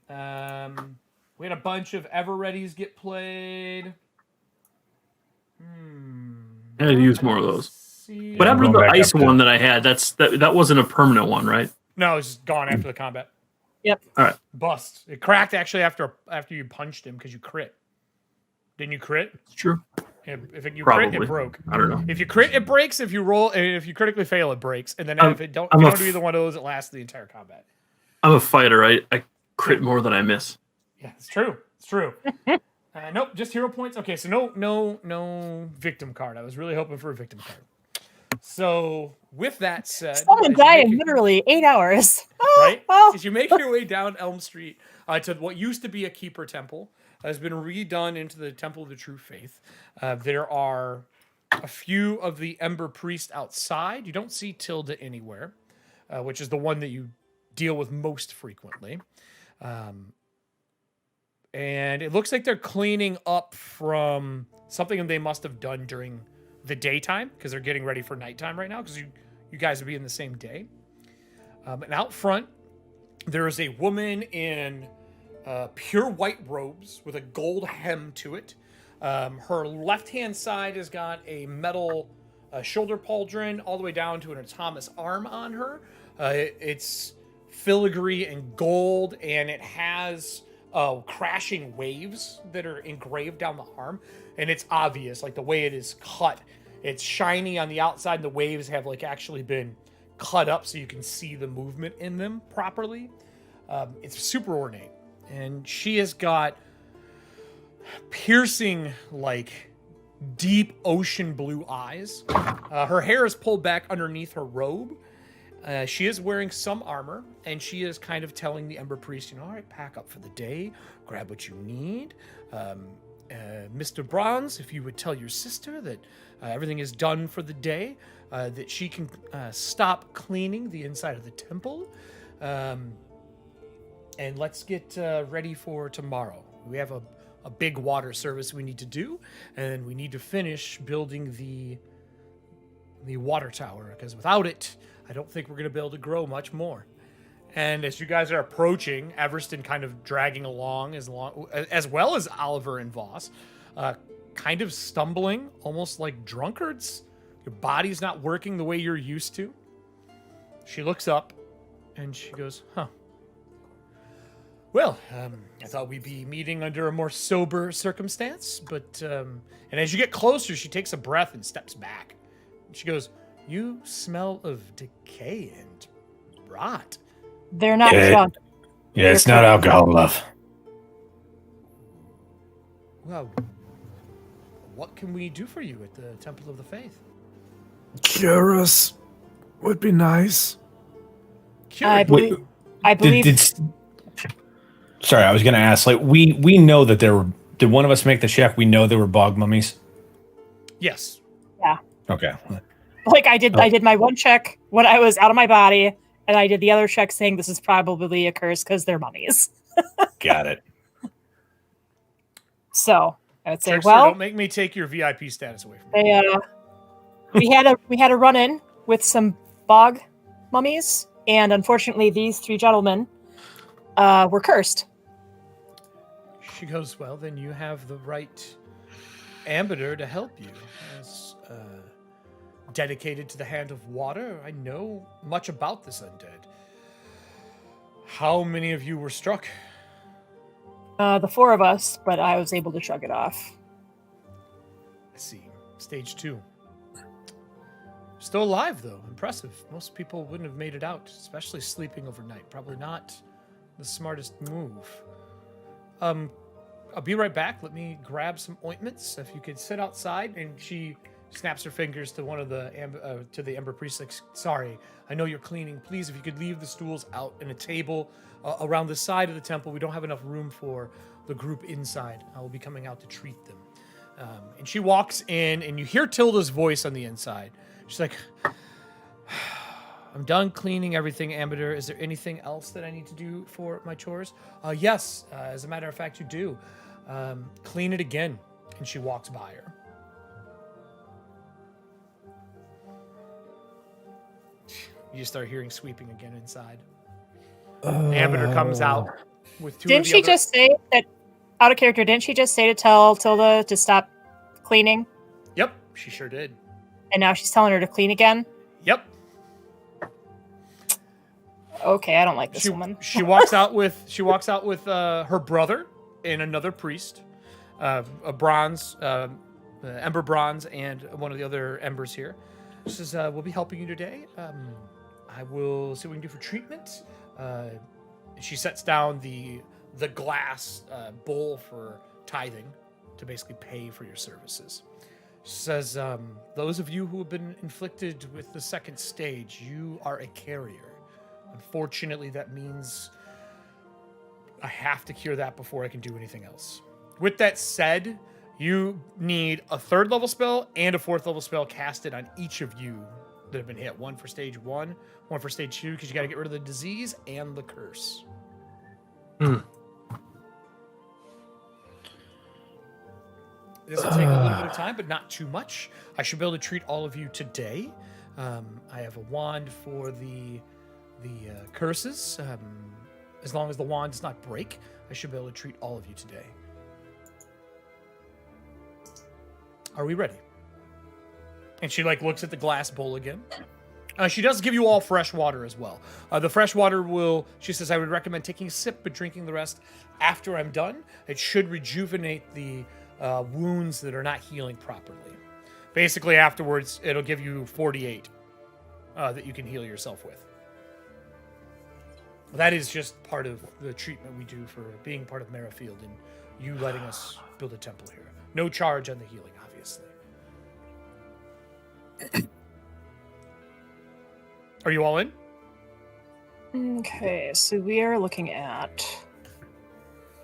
We had a bunch of Ever-Readies get played. I had to use more of those. See. What happened to the Going back ice up to- one that I had? That wasn't a permanent one, right? No, it's just gone after the combat. Yep. All right. Bust. It cracked actually after you punched him because you crit. Didn't you crit? It's true. If you Probably. crit, it broke. I don't know. If you crit, it breaks. If you roll, if you critically fail, it breaks. And then if you don't do either one of those, it lasts the entire combat. I'm a fighter. I crit more than I miss. Yeah, it's true. It's true. Nope, just hero points. Okay, so no victim card. I was really hoping for a victim card. So with that said, Someone as you died make in it- literally 8 hours. right? Oh. As you make your way down Elm Street to what used to be a keeper temple, has been redone into the Temple of the True Faith. There are a few of the Ember Priest outside. You don't see Tilda anywhere, which is the one that you deal with most frequently. And it looks like they're cleaning up from something they must have done during the daytime because they're getting ready for nighttime right now because you guys would be in the same day. And out front, there is a woman in pure white robes with a gold hem to it. Her left-hand side has got a metal shoulder pauldron all the way down to an autonomous arm on her. It's filigree and gold, and it has crashing waves that are engraved down the arm. And it's obvious, like the way it is cut. It's shiny on the outside, and the waves have like actually been cut up so you can see the movement in them properly. It's super ornate. And she has got piercing, like, deep ocean blue eyes. Her hair is pulled back underneath her robe. She is wearing some armor, and she is kind of telling the Ember Priest, all right, pack up for the day, grab what you need. Mr. Bronze, if you would tell your sister that everything is done for the day, that she can stop cleaning the inside of the temple. And let's get ready for tomorrow. We have a a big water service we need to do, and we need to finish building the water tower, because without it, I don't think we're going to be able to grow much more. And as you guys are approaching, Everston kind of dragging along as well as Oliver and Voss, kind of stumbling, almost like drunkards. Your body's not working the way you're used to. She looks up and she goes, huh. Well, I thought we'd be meeting under a more sober circumstance, but, and as you get closer, she takes a breath and steps back. She goes, you smell of decay and rot. They're not drunk. Yeah, it's not alcohol, love. Well, what can we do for you at the Temple of the Faith? Cure us would be nice. I believe. Sorry, I was going to ask. Like, we know that there were. Did one of us make the check? We know there were bog mummies. Yes. Yeah. Okay. Like I did my one check when I was out of my body, and I did the other check saying this is probably a curse because they're mummies. Got it. So I would say, Trickster, well, don't make me take your VIP status away from you. we had a run in with some bog mummies, and unfortunately, these three gentlemen were cursed. She goes, well, then you have the right ambassador to help you. As dedicated to the hand of water, I know much about this undead. How many of you were struck? The four of us, but I was able to shrug it off. I see. Stage 2. Still alive, though. Impressive. Most people wouldn't have made it out, especially sleeping overnight. Probably not the smartest move. I'll be right back. Let me grab some ointments. If you could sit outside, and she snaps her fingers to one of the Ember Priest. Like, sorry, I know you're cleaning. Please, if you could leave the stools out in a table around the side of the temple. We don't have enough room for the group inside. I will be coming out to treat them. And she walks in, and you hear Tilda's voice on the inside. She's like, I'm done cleaning everything, Ambassador. Is there anything else that I need to do for my chores? Yes, as a matter of fact, you do. Clean it again. And she walks by her. You just start hearing sweeping again inside. Ambassador comes out with two. Didn't she just say that, out of character, didn't she just say to tell Tilda to stop cleaning? Yep, she sure did. And now she's telling her to clean again? Yep. Okay, I don't like this woman. She walks out with her brother and another priest, a bronze, ember bronze, and one of the other embers here. She says, "We'll be helping you today. I will see what we can do for treatment." She sets down the glass bowl for tithing to basically pay for your services. She says, "Those of you who have been inflicted with the second stage, you are a carrier. Unfortunately, that means I have to cure that before I can do anything else. With that said, you need a 3rd level spell and a 4th level spell casted on each of you that have been hit. One for stage 1, one for stage 2, because you got to get rid of the disease and the curse." This will take a little bit of time, but not too much. I should be able to treat all of you today. I have a wand for the curses. As long as the wand does not break, I should be able to treat all of you today. Are we ready? And she looks at the glass bowl again. She does give you all fresh water as well. The fresh water she says, I would recommend taking a sip, but drinking the rest after I'm done. It should rejuvenate the wounds that are not healing properly. Basically, afterwards, it'll give you 48 that you can heal yourself with. That is just part of the treatment we do for being part of Merrifield and you letting us build a temple here. No charge on the healing, obviously. Are you all in? Okay, so we are looking at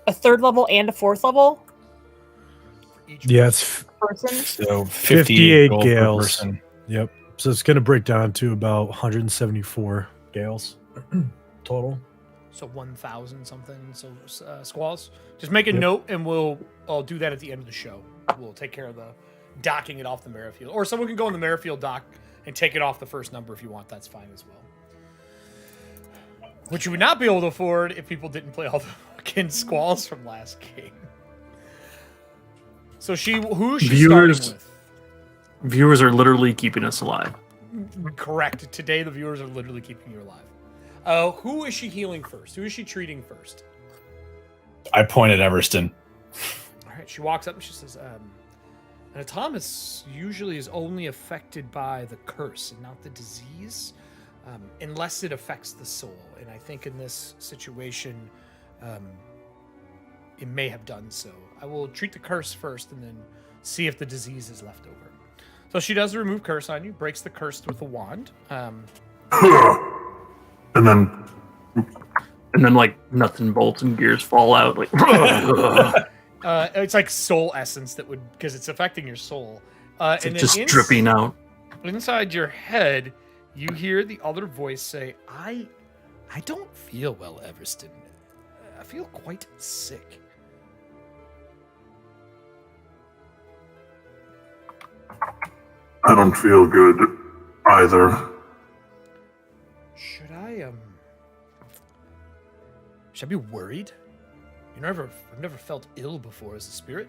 a 3rd level and a 4th level? Yeah, it's person? So 58 gold gales. per person. Yep. So it's going to break down to about 174 gales total. So 1,000 something squalls. Just make a note, and I'll do that at the end of the show. We'll take care of the docking it off the Merrifield, or someone can go in the Merrifield dock and take it off the first number if you want. That's fine as well. Which you would not be able to afford if people didn't play all the fucking squalls from last game. So who is she starting with? Viewers are literally keeping us alive. Correct. Today, the viewers are literally keeping you alive. Who is she healing first? Who is she treating first? I point at Everston. All right. She walks up and she says, an autonomous usually is only affected by the curse and not the disease, unless it affects the soul. And I think in this situation, it may have done so. I will treat the curse first and then see if the disease is left over. So she does remove curse on you, breaks the curse with a wand. And then like nuts and bolts and gears fall out. Like it's like soul essence that would, because it's affecting your soul. it's and just then dripping out. Inside your head, you hear the other voice say, I don't feel well, Everston. I feel quite sick. I don't feel good either. Should I be worried? I've never felt ill before as a spirit.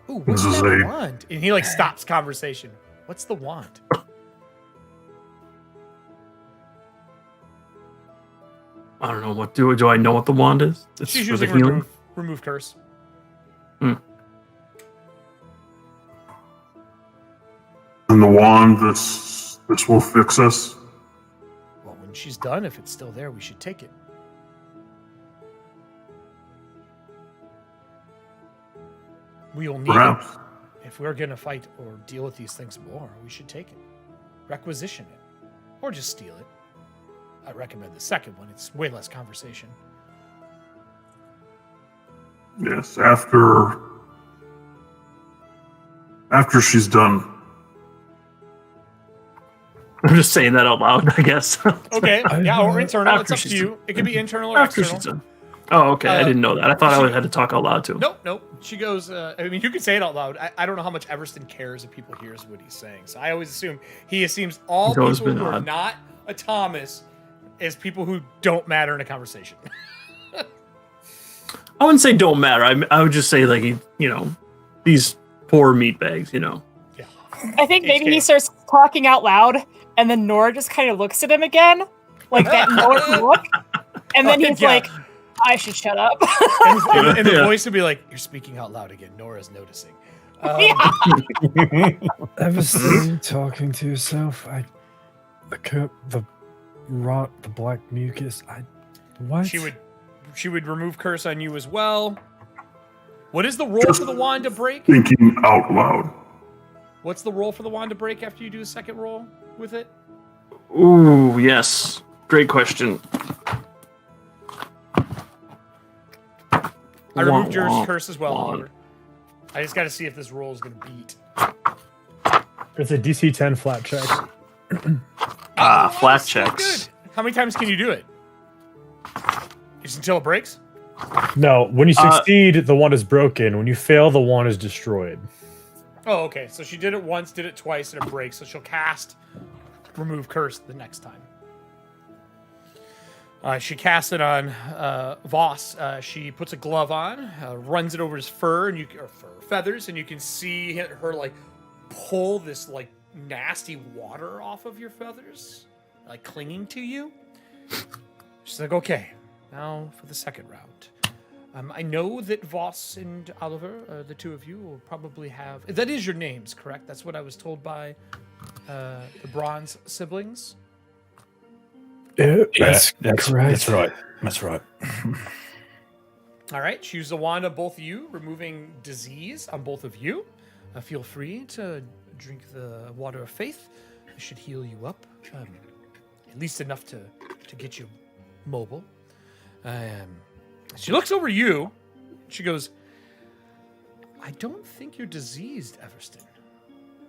Ooh, what's This is that a- wand? And he like stops conversation. What's the wand? I don't know what do I know what the wand is? It's She's for the using healing. remove curse. And the wand, this will fix us. Well, when she's done, if it's still there, we should take it. We'll need it. Perhaps. If we're going to fight or deal with these things more, we should take it. Requisition it. Or just steal it. I recommend the second one. It's way less conversation. Yes, after she's done. I'm just saying that out loud, I guess. Okay, yeah, or internal. It's After up to she's you. It could be internal or After external. she's done. Oh, okay. I didn't know that. I thought I she- had to talk out loud too. Nope. She goes, I mean, you can say it out loud. I don't know how much Everston cares if people hears what he's saying. So I always assume he assumes all He's always people been who are odd. not a Thomas as people who don't matter in a conversation. I wouldn't say don't matter. I would just say like these poor meatbags. Yeah. I think maybe he HK. starts talking out loud, and then Nora just kind of looks at him again, like that knowing look, and then he's Yeah. like, "I should shut up." And the Yeah. voice would be like, "You're speaking out loud again." Nora's noticing. Yeah. Everston talking to yourself. The rot, the black mucus. What? She would remove curse on you as well. What is the roll Just- for the wand to break? Thinking out loud. What's the roll for the wand to break after you do a second roll with it? Ooh, yes. Great question. I removed yours Wah, curse as well. wah. Oliver. I just got to see if this roll is going to beat. It's a DC 10 flat check. Flat That's so checks. good. How many times can you do it? Just until it breaks? No, when you succeed, the wand is broken. When you fail, the wand is destroyed. Oh, okay. So she did it once, did it twice, and it breaks. So she'll cast remove curse the next time. She casts it on Voss. She puts a glove on, runs it over his fur feathers, and you can see her like pull this like nasty water off of your feathers, like clinging to you. She's like, "Okay, now for the second round." I know that Voss and Oliver, the two of you, will probably have. That is your names, correct? That's what I was told by the Bronze siblings. That's correct. That's right. All right, choose the wand on both of you, removing disease on both of you. Feel free to drink the water of faith. It should heal you up, at least enough to get you mobile. She looks over you. She goes, "I don't think you're diseased, Everston.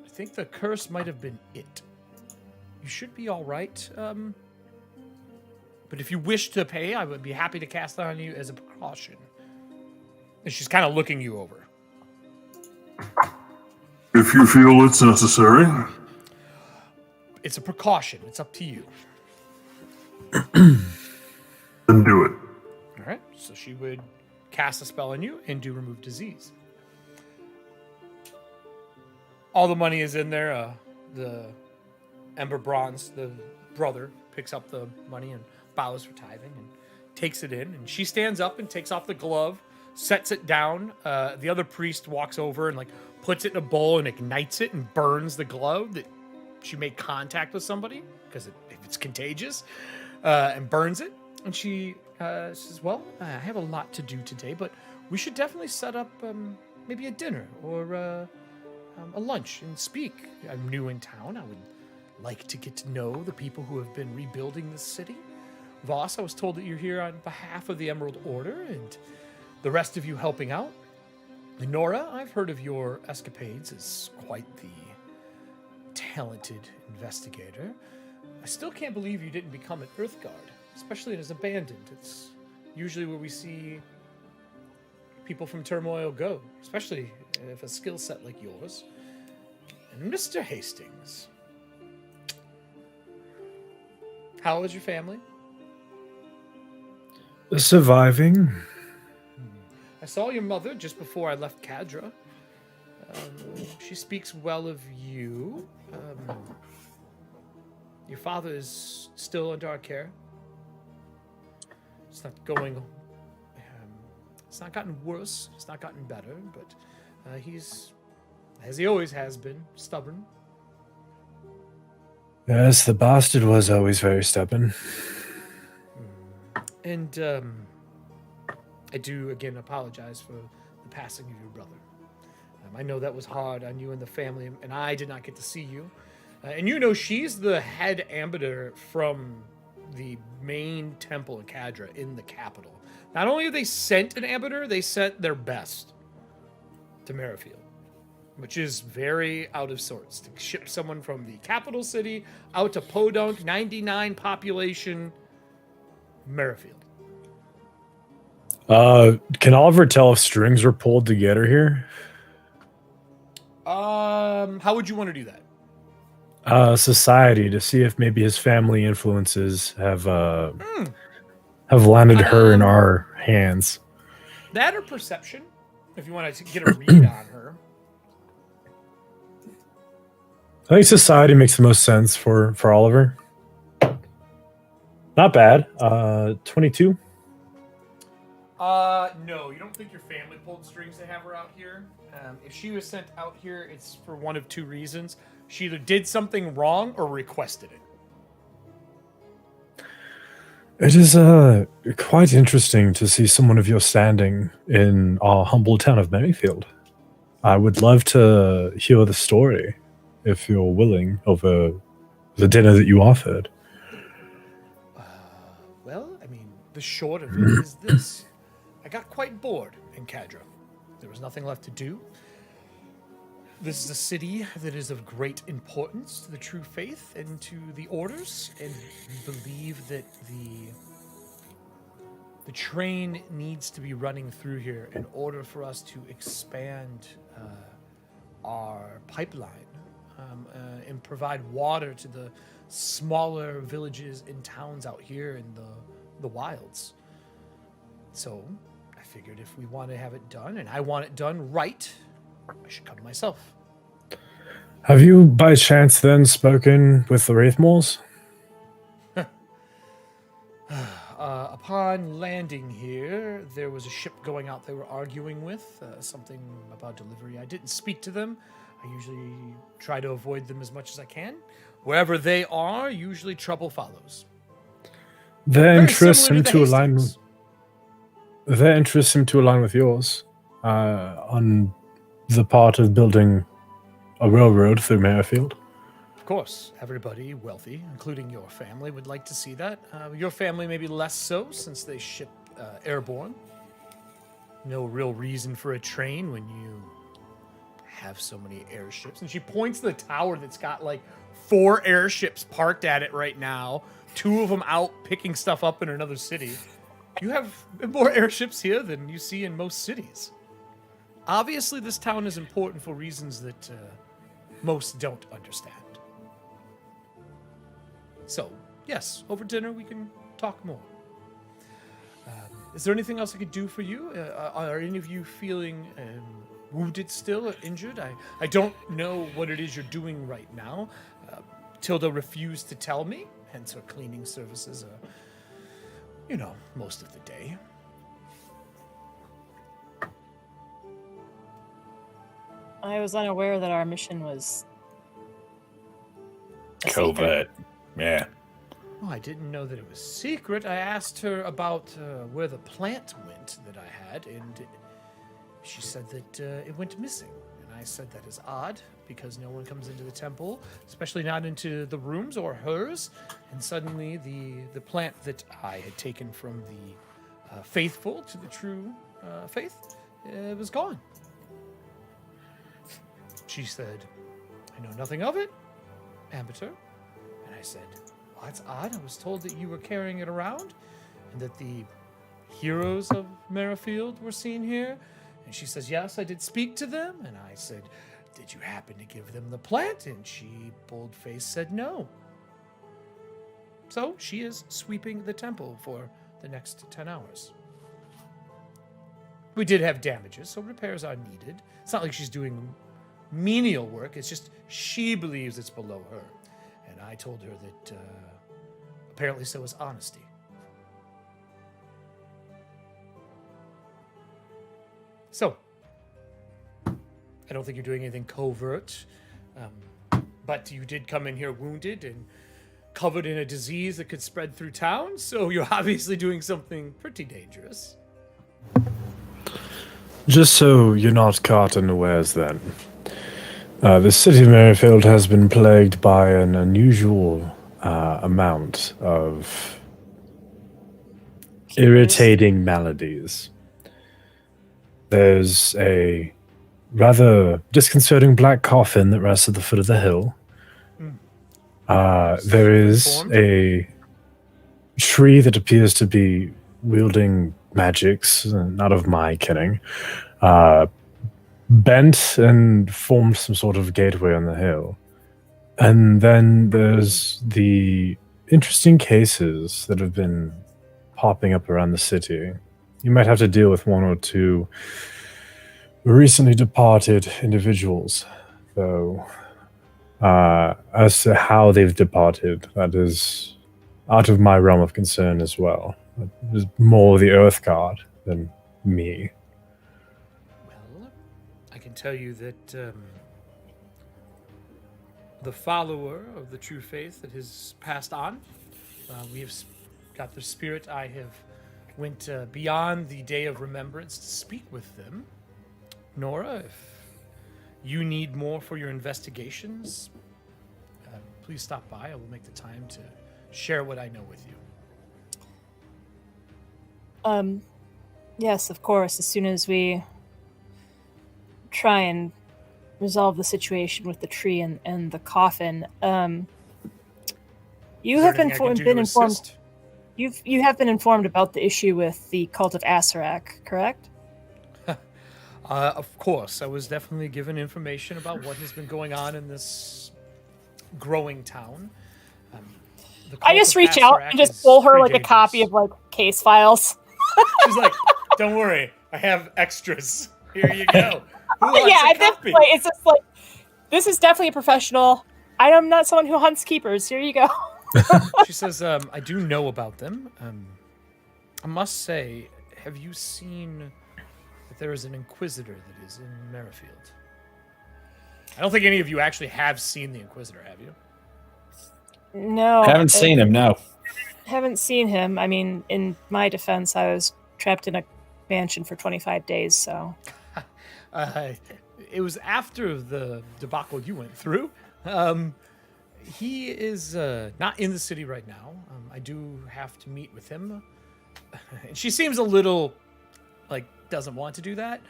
I think the curse might have been it. You should be all right. But if you wish to pay, I would be happy to cast that on you as a precaution. And she's kind of looking you over. If you feel it's necessary. It's a precaution. It's up to you. Then do it. All right. So she would cast a spell on you and do remove disease. All the money is in there. The Ember Bronze, the brother, picks up the money and bows for tithing and takes it in. And she stands up and takes off the glove, sets it down. The other priest walks over and puts it in a bowl and ignites it and burns the glove that she made contact with somebody because if it's contagious, and burns it. And she says, "Well, I have a lot to do today, but we should definitely set up maybe a dinner or a lunch and speak. I'm new in town. I would like to get to know the people who have been rebuilding this city. Voss, I was told that you're here on behalf of the Emerald Order and the rest of you helping out. And Nora, I've heard of your escapades as quite the talented investigator. I still can't believe you didn't become an Earthguard, especially as abandoned. It's usually where we see people from Turmoil go, especially if a skill set like yours. And Mr. Hastings, how is your family? Surviving. I saw your mother just before I left Cadra. She speaks well of you. Your father is still under our care. It's not going... it's not gotten worse. It's not gotten better, but he's, as he always has been, stubborn. Yes, the bastard was always very stubborn. And I do, again, apologize for the passing of your brother. I know that was hard on you and the family, and I did not get to see you. And you know she's the head ambassador from the main temple in Cadra in the capital. Not only have they sent an ambassador, they sent their best to Merrifield, which is very out of sorts. To ship someone from the capital city out to Podunk, 99 population, Merrifield. Can Oliver tell if strings were pulled to get her here? How would you want to do that? Society, to see if maybe his family influences have landed her in our hands. That or perception, if you want to get a read on her. I think society makes the most sense for Oliver. Not bad. 22. No, you don't think your family pulled strings to have her out here? If she was sent out here, it's for one of two reasons. She either did something wrong or requested it. It is quite interesting to see someone of your standing in our humble town of Merrifield. I would love to hear the story, if you're willing, over the dinner that you offered. Well, I mean, the short of it is this. I got quite bored in Cadra. There was nothing left to do. This is a city that is of great importance to the true faith and to the orders, and we believe that the train needs to be running through here in order for us to expand our pipeline and provide water to the smaller villages and towns out here in the wilds. So I figured if we want to have it done, and I want it done right, I should come myself. Have you, by chance, then spoken with the Wraithmores? Upon landing here, there was a ship going out they were arguing with, something about delivery. I didn't speak to them. I usually try to avoid them as much as I can. Wherever they are, usually trouble follows. Their interests seem to align. Hastings. Their interests seem to align with yours on the part of building a railroad through Merrifield. Of course, everybody wealthy, including your family, would like to see that. Your family maybe less so, since they ship airborne. No real reason for a train when you have so many airships. And she points to the tower that's got like 4 airships parked at it right now, 2 of them out picking stuff up in another city. You have more airships here than you see in most cities. Obviously, this town is important for reasons that most don't understand. So, yes, over dinner we can talk more. Is there anything else I could do for you? Are any of you feeling wounded still or injured? I don't know what it is you're doing right now. Tilda refused to tell me, hence her cleaning services are, most of the day. I was unaware that our mission was Covert. Yeah. Oh, I didn't know that it was secret. I asked her about where the plant went that I had, and she said that it went missing. And I said that is odd, because no one comes into the temple, especially not into the rooms or hers. And suddenly the plant that I had taken from the faithful to the true faith was gone. She said, I know nothing of it, amateur. And I said, well, that's odd. I was told that you were carrying it around and that the heroes of Merrifield were seen here. And she says, yes, I did speak to them. And I said, did you happen to give them the plant? And she, bold-faced, said no. So she is sweeping the temple for the next 10 hours. We did have damages, so repairs are needed. It's not like she's doing menial work. It's just she believes it's below her. And I told her that apparently so is honesty. So, I don't think you're doing anything covert, but you did come in here wounded and covered in a disease that could spread through town, so you're obviously doing something pretty dangerous. Just so you're not caught unawares then, the city of Merrifield has been plagued by an unusual amount of irritating maladies. There's a rather disconcerting black coffin that rests at the foot of the hill. There is a tree that appears to be wielding magics, not of my kidding, bent and formed some sort of gateway on the hill. And then there's the interesting cases that have been popping up around the city. You might have to deal with 1 or 2 recently departed individuals, though as to how they've departed, that is out of my realm of concern as well. It's more the Earth God than me. Well, I can tell you that the follower of the true faith that has passed on, we have got their spirit. I have went beyond the day of remembrance to speak with them. Nora, if you need more for your investigations, please stop by. I will make the time to share what I know with you. Yes, of course. As soon as we try and resolve the situation with the tree and the coffin, you have been informed. You have been informed about the issue with the cult of Asarak, correct? Of course, I was definitely given information about what has been going on in this growing town. I just reach out and just pull her like a copy of like case files. She's like, "Don't worry, I have extras. Here you go." At this point, it's just like, this is definitely a professional. I am not someone who hunts keepers. Here you go. She says, I do know about them. I must say, have you seen that there is an Inquisitor that is in Merrifield? I don't think any of you actually have seen the Inquisitor, have you? No. Haven't seen him, no. Haven't seen him. I mean, in my defense, I was trapped in a mansion for 25 days, so... It was after the debacle you went through. He is not in the city right now. I do have to meet with him. And she seems a little, doesn't want to do that.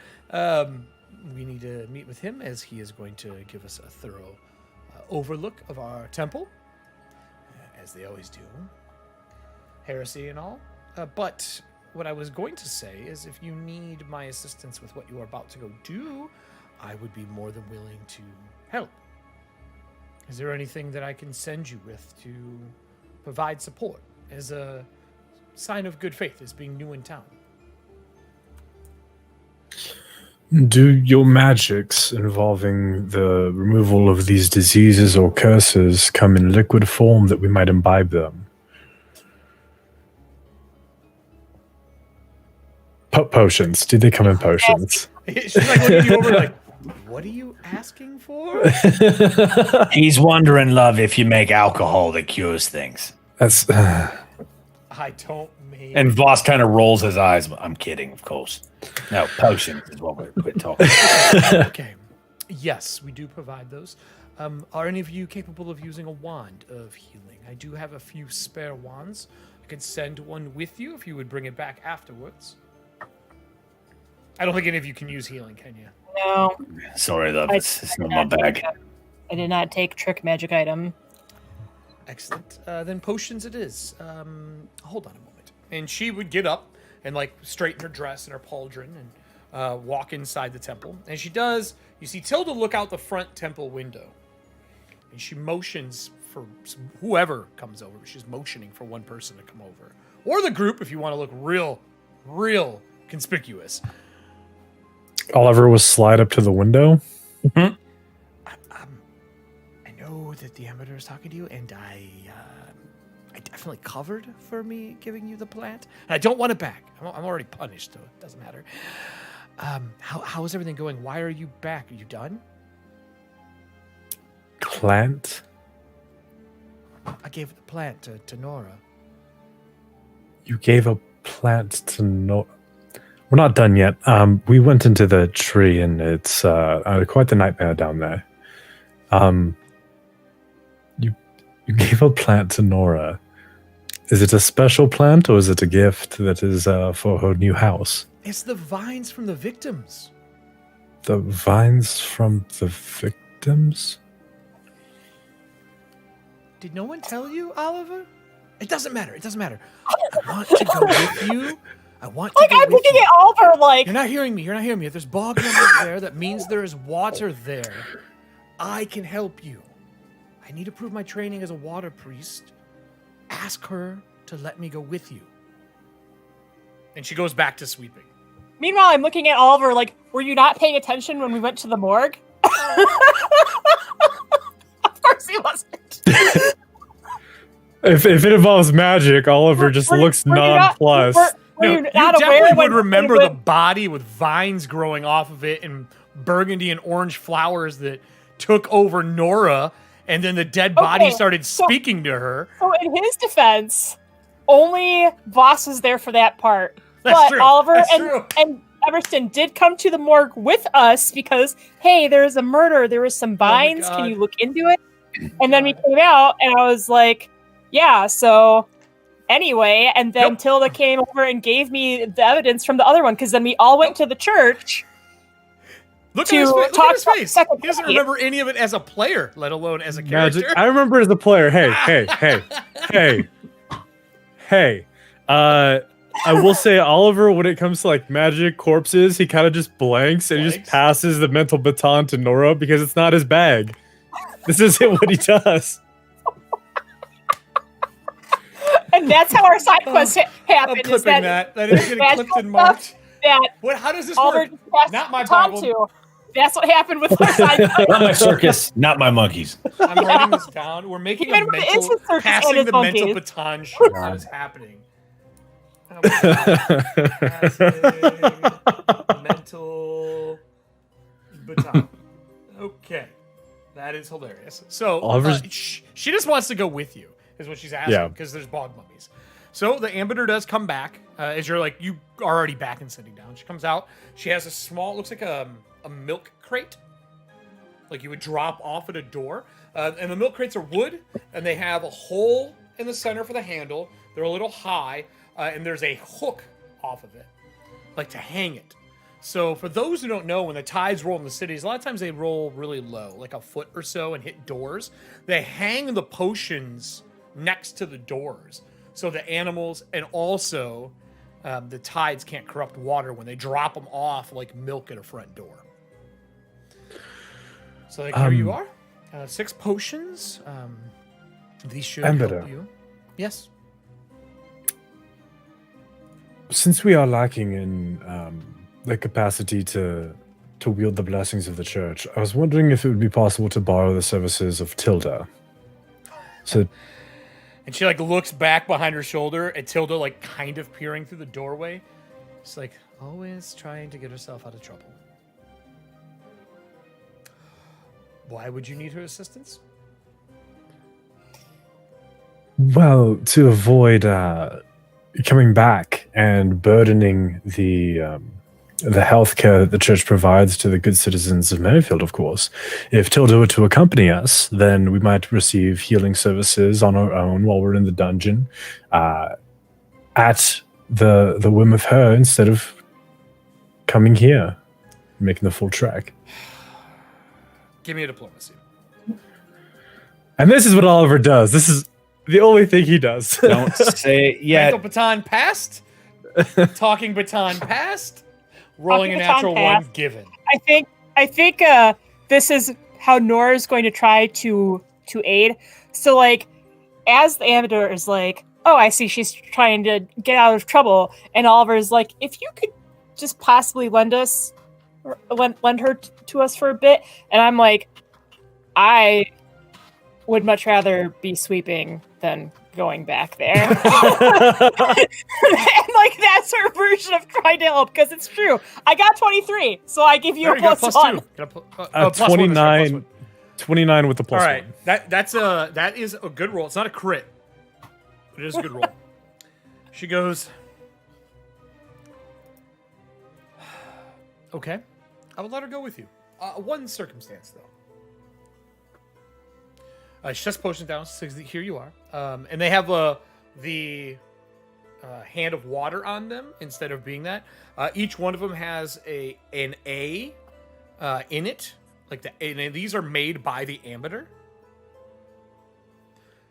We need to meet with him as he is going to give us a thorough overlook of our temple, as they always do. heresy and all. But what I was going to say is if you need my assistance with what you are about to go do, I would be more than willing to help. Is there anything that I can send you with to provide support as a sign of good faith as being new in town? Do your magics involving the removal of these diseases or curses come in liquid form that we might imbibe them? Potions. Do they come in potions? She's like looking you over like, what are you asking for? He's wondering, love, if you make alcohol that cures things. That's. I don't mean. And Voss kind of rolls his eyes. I'm kidding, of course. No, potions is what we're talking about. Okay. Yes, we do provide those. Are any of you capable of using a wand of healing? I do have a few spare wands. I could send one with you if you would bring it back afterwards. I don't think any of you can use healing, can you? No. Sorry, love. It's not my bag. I did not take trick magic item. Excellent. Then potions it is. Hold on a moment. And she would get up and like straighten her dress and her pauldron and walk inside the temple. And she does. You see Tilda look out the front temple window. And she motions for whoever comes over. She's motioning for one person to come over. Or the group if you want to look real conspicuous. Oliver will slide up to the window. I know that the Ambassador is talking to you, and I definitely covered for me giving you the plant. And I don't want it back. I'm already punished, so it doesn't matter. How is everything going? Why are you back? Are you done? Plant? I gave the plant to Nora. You gave a plant to Nora? We're not done yet. We went into the tree, and it's quite the nightmare down there. You gave a plant to Nora. Is it a special plant, or is it a gift that is for her new house? It's the vines from the victims. The vines from the victims? Did no one tell you, Oliver? It doesn't matter. I want to go with you. I want to go I'm with looking you. at Oliver like... You're not hearing me. If there's bog numbers there, that means there is water there. I can help you. I need to prove my training as a water priest. Ask her to let me go with you. And she goes back to sweeping. Meanwhile, I'm looking at Oliver like, were you not paying attention when we went to the morgue? Of course he wasn't. If it involves magic, Oliver just looks nonplussed. You definitely would remember the body with vines growing off of it and burgundy and orange flowers that took over Nora, and then the dead body started speaking to her. So in his defense, only Voss was there for that part. That's true. Oliver True. and Everston did come to the morgue with us because, hey, there was a murder. There was some vines. Can you look into it? And then we came out, and I was like, yeah, so... Anyway, and then Tilda came over and gave me the evidence from the other one, because then we all went to the church. Look at his face. He doesn't remember any of it as a player, let alone as a character. Magic. I remember as a player. Hey. I will say, Oliver, when it comes to like magic corpses, he kind of just blanks and he just passes the mental baton to Nora because it's not his bag. This isn't what he does. And that's how our side quest happened. I'm clipping that. That is getting clipped and marked. How does this work? Not my Bible. That's what happened with our side quest. Not my circus, not my monkeys. I'm writing this down. We're making a mental, passing the mental baton show. What is happening? Mental baton. Okay. That is hilarious. So, she just wants to go with you. Is what she's asking, because there's bog mummies. So the ambassador does come back as you are already back and sitting down. She comes out. She has a small, looks like a milk crate, like you would drop off at a door. And the milk crates are wood, and they have a hole in the center for the handle. They're a little high, and there's a hook off of it, like to hang it. So for those who don't know, when the tides roll in the cities, a lot of times they roll really low, like a foot or so, and hit doors. They hang the potions next to the doors so the animals and also the tides can't corrupt water when they drop them off like milk at a front door. So like, here you are, 6 potions. These should help you. Yes. Since we are lacking in the capacity to wield the blessings of the church, I was wondering if it would be possible to borrow the services of Tilda. So, and she like looks back behind her shoulder at Tilda, like kind of peering through the doorway. She's like always trying to get herself out of trouble. Why would you need her assistance? Well, to avoid coming back and burdening the healthcare that the church provides to the good citizens of Merrifield, of course. If Tilda were to accompany us, then we might receive healing services on our own while we're in the dungeon, at the whim of her, instead of coming here, making the full trek. Give me a diplomacy. And this is what Oliver does. This is the only thing he does. Don't say it yet. Mental baton passed. Talking baton passed. Rolling a Talking natural baton 1 given. I think this is how Nora's going to try to aid. So like, as the amateur is like, oh, I see she's trying to get out of trouble, and Oliver's like, if you could just possibly lend her to us for a bit, and I'm like, I would much rather be sweeping than going back there. And like, that's her version of trying to help, because it's true. I got 23, so I give you a plus 1. 29, 29 with the plus All right, 1. that is a good roll. It's not a crit, but it is a good roll. She goes, okay, I will let her go with you. One circumstance, though. She sets potions down, says, here you are. And they have the hand of water on them instead of being that. Each one of them has an A in it. And these are made by the amateur.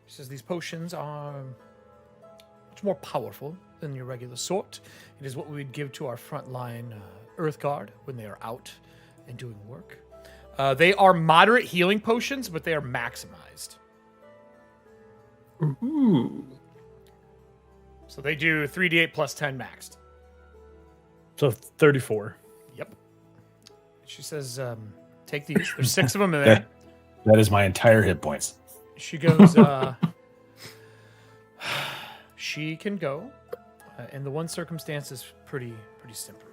She says, these potions are much more powerful than your regular sort. It is what we would give to our frontline Earth Guard when they are out and doing work. They are moderate healing potions, but they are maximized. Ooh. So they do 3d8 plus 10 maxed. So 34. Yep. She says, take these. There's 6 of them in there. That is my entire hit points. She goes, she can go. And the one circumstance is pretty simple.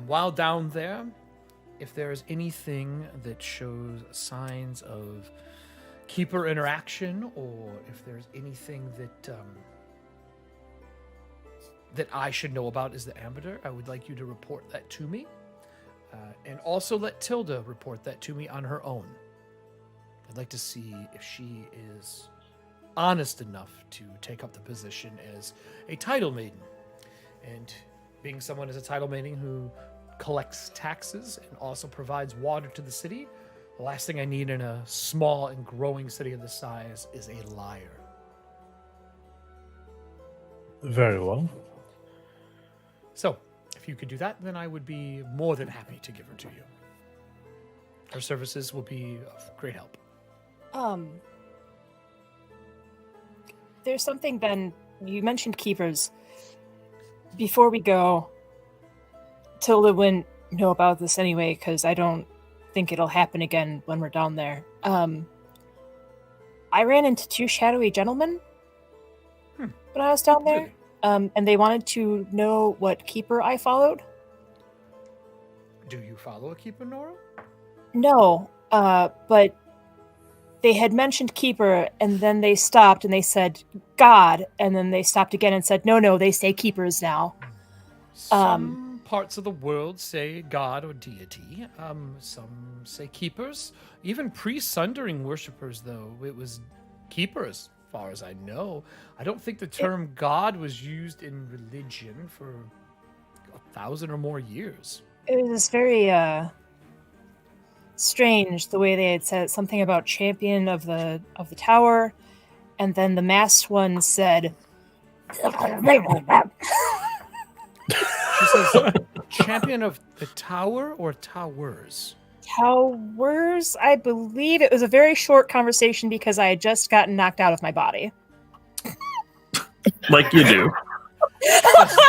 While down there, if there is anything that shows signs of keeper interaction, or if there's anything that I should know about as the amateur, I would like you to report that to me. And also let Tilda report that to me on her own. I'd like to see if she is honest enough to take up the position as a title maiden. And being someone as a title maiden who collects taxes and also provides water to the city, the last thing I need in a small and growing city of this size is a liar. Very well. So, if you could do that, then I would be more than happy to give her to you. Her services will be of great help. There's something, Ben, you mentioned keepers. Before we go, Tilda wouldn't know about this anyway, because I don't think it'll happen again when we're down there. I ran into 2 shadowy gentlemen when I was down there, and they wanted to know what keeper I followed. Do you follow a keeper, Nora? No, but they had mentioned keeper, and then they stopped and they said God, and then they stopped again and said, no, they say keepers now. Some parts of the world say God or deity. Some say keepers. Even pre-sundering worshippers, though, it was keepers, as far as I know. I don't think the term God was used in religion for 1,000 or more years. It was very strange the way they had said something about champion of the tower, and then the masked one said She says, champion of the tower or towers? Towers, I believe. It was a very short conversation because I had just gotten knocked out of my body. Like you do.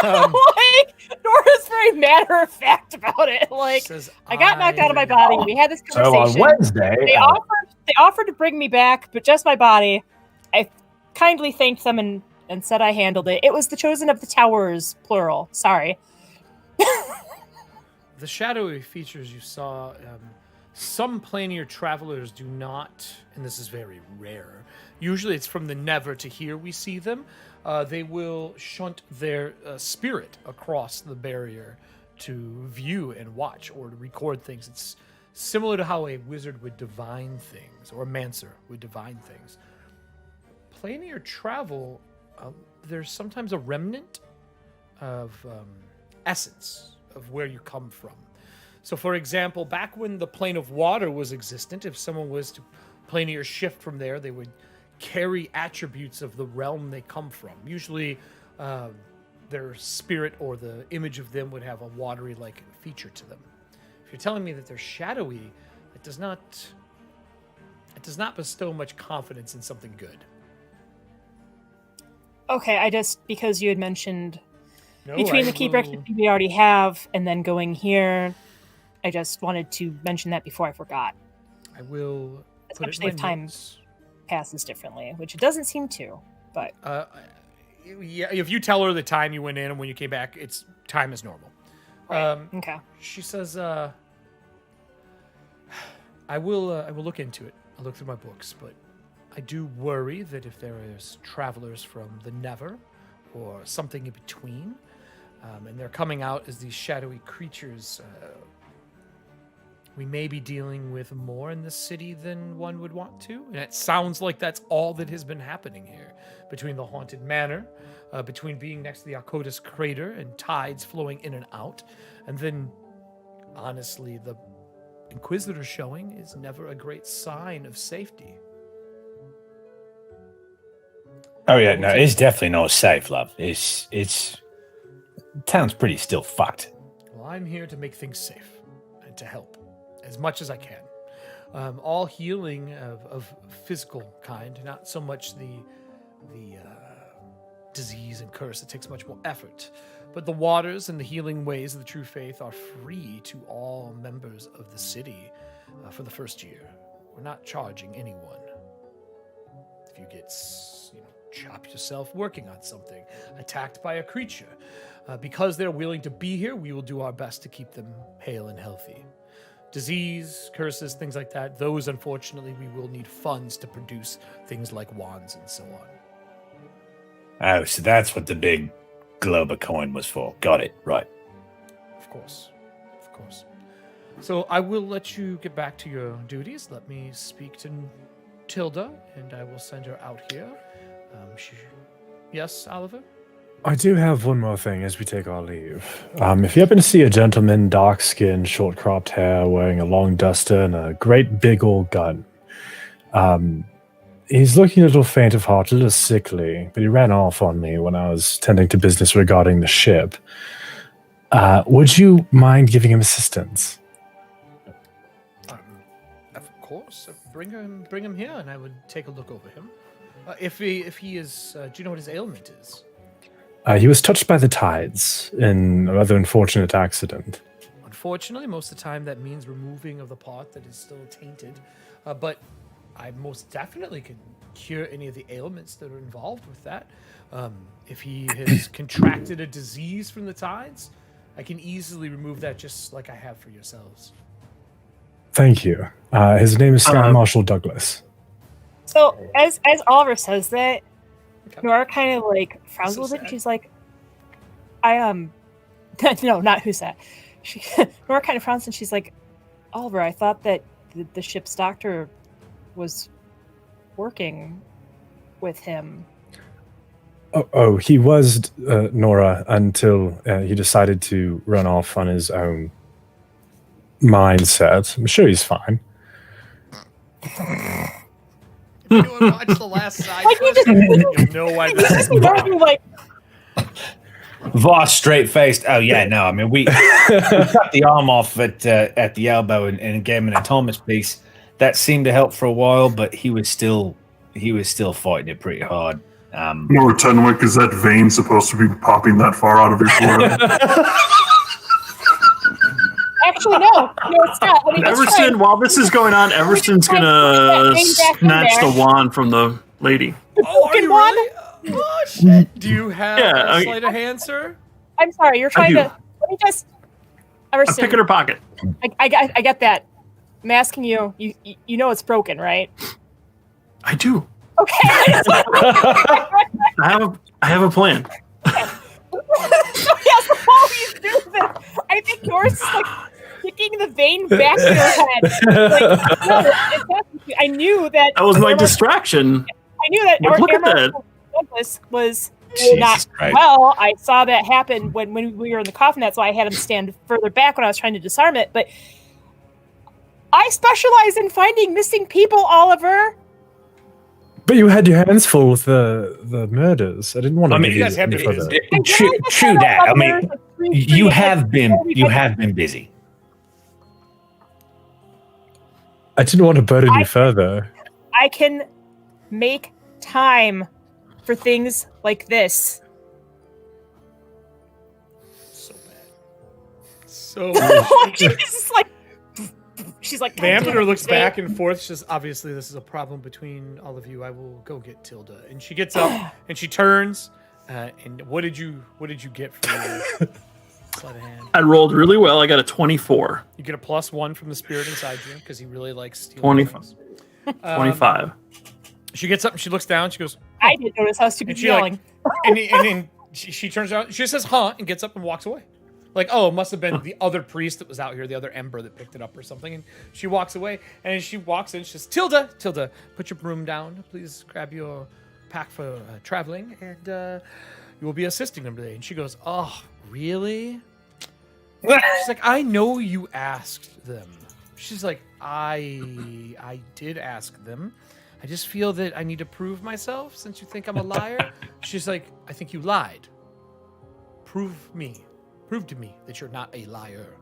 Like, Nora's very matter of fact about it. Like, Says, I got knocked out of my body. We had this So on conversation. Wednesday, They offered to bring me back, but just my body. I kindly thanked them and said I handled it. It was the chosen of the towers, plural. Sorry. The shadowy features you saw, some planar travelers do not, and this is very rare. Usually it's from the never to here we see them. They will shunt their spirit across the barrier to view and watch or to record things. It's similar to how a wizard would divine things or a mancer would divine things. Planar travel, there's sometimes a remnant of essence of where you come from. So, for example, back when the plane of water was existent, if someone was to planar shift from there, they would carry attributes of the realm they come from. Usually, their spirit or the image of them would have a watery-like feature to them. If you're telling me that they're shadowy, it does not bestow much confidence in something good. Okay, because you had mentioned No, between I the key will- breakfast we already have and then going here, I just wanted to mention that before I forgot. I will put it Especially in if my time notes. passes differently, which it doesn't seem to, but Yeah, if you tell her the time you went in and when you came back, it's time is normal. okay. She says, "I will look into it. I'll look through my books, but I do worry that if there is travelers from the Never or something in between, and they're coming out as these shadowy creatures, we may be dealing with more in this city than one would want to. And it sounds like that's all that has been happening here, between the haunted manor, between being next to the Arcotis crater and tides flowing in and out, and then, honestly, the Inquisitor showing is never a great sign of safety." Oh yeah, no, it's definitely not safe, love. It's town's pretty still fucked. Well, I'm here to make things safe and to help as much as I can. All healing of physical kind, not so much the disease and curse. It takes much more effort. But the waters and the healing ways of the true faith are free to all members of the city for the first year. We're not charging anyone. If you get, chop yourself working on something, attacked by a creature, because they're willing to be here, we will do our best to keep them hale and healthy. Disease, curses, things like that, those, unfortunately, we will need funds to produce things like wands and so on. Oh, so that's what the big globe of coin was for. Got it, right. Of course. So I will let you get back to your duties. Let me speak to Tilda, and I will send her out here. Yes, Oliver? I do have one more thing as we take our leave. If you happen to see a gentleman, dark skin, short cropped hair, wearing a long duster and a great big old gun, he's looking a little faint of heart, a little sickly, but he ran off on me when I was tending to business regarding the ship. Would you mind giving him assistance? Of course. Bring him here, and I would take a look over him. If he is, do you know what his ailment is? He was touched by the tides in a rather unfortunate accident. Unfortunately, most of the time that means removing of the part that is still tainted. But I most definitely can cure any of the ailments that are involved with that. If he has contracted a disease from the tides, I can easily remove that just like I have for yourselves. Thank you. His name is Sky Marshal Douglas. So as Oliver says that, Okay. Nora kind of like frowns So a little bit. sad. She's like, no, not who's that. Nora kind of frowns and she's like, Oliver, I thought that the ship's doctor was working with him. Oh, he was, Nora, until he decided to run off on his own mindset. I'm sure he's fine. If you watch the last side Like, you quest, you'll know why this is. Nora like, Voss straight faced. Oh yeah, no. I mean, we cut the arm off at the elbow and gave him an atonement piece. That seemed to help for a while, but he was still fighting it pretty hard. Nora Tenwick, is that vein supposed to be popping that far out of your forehead? Actually, no, it's not. Let me just try. Everston, while this is going on, Everston's gonna snatch the wand from the lady. Oh, are you wand? really? Oh, shit. Do you have a sleight of hand, sir? I'm sorry, you're trying to. Let me just. Everston, I pick in her pocket. I get that. I'm asking you. You know it's broken, right? I do. Okay. I have a plan. Yes, while you do this, I think yours is like kicking the vein back to your head. Like, no, I knew that. That was my distraction. I knew that. Look at that. Douglas was Jesus not Christ. well. I saw that happen when we were in the coffin. That's why I had him stand further back when I was trying to disarm it. But I specialize in finding missing people, Oliver. But you had your hands full with the murders. I didn't want to. I mean, you guys have to be further. True that. I mean, you have been busy. I didn't want to burden you further. I can make time for things like this. So bad. So bad. She's like, she's like. The Amphitheater looks back and forth. She says, obviously, this is a problem between all of you. I will go get Tilda. And she gets up and she turns. And what did you get for your sleight of hand? I rolled really well. I got a 24. You get a +1 from the spirit inside you because he really likes stealing 25. things. 25. She gets up and she looks down. She goes, I didn't notice how stupid and she yelling. and then she turns around. She says, "Huh," and gets up and walks away. Like, oh, it must have been the other priest that was out here, the other ember that picked it up or something. And she walks away. And as she walks in, she says, Tilda, put your broom down. Please grab your pack for traveling, and you will be assisting them today. And she goes, oh, really? She's like, I know you asked them. She's like, I did ask them. I just feel that I need to prove myself since you think I'm a liar. She's like, I think you lied. Prove to me that you're not a liar.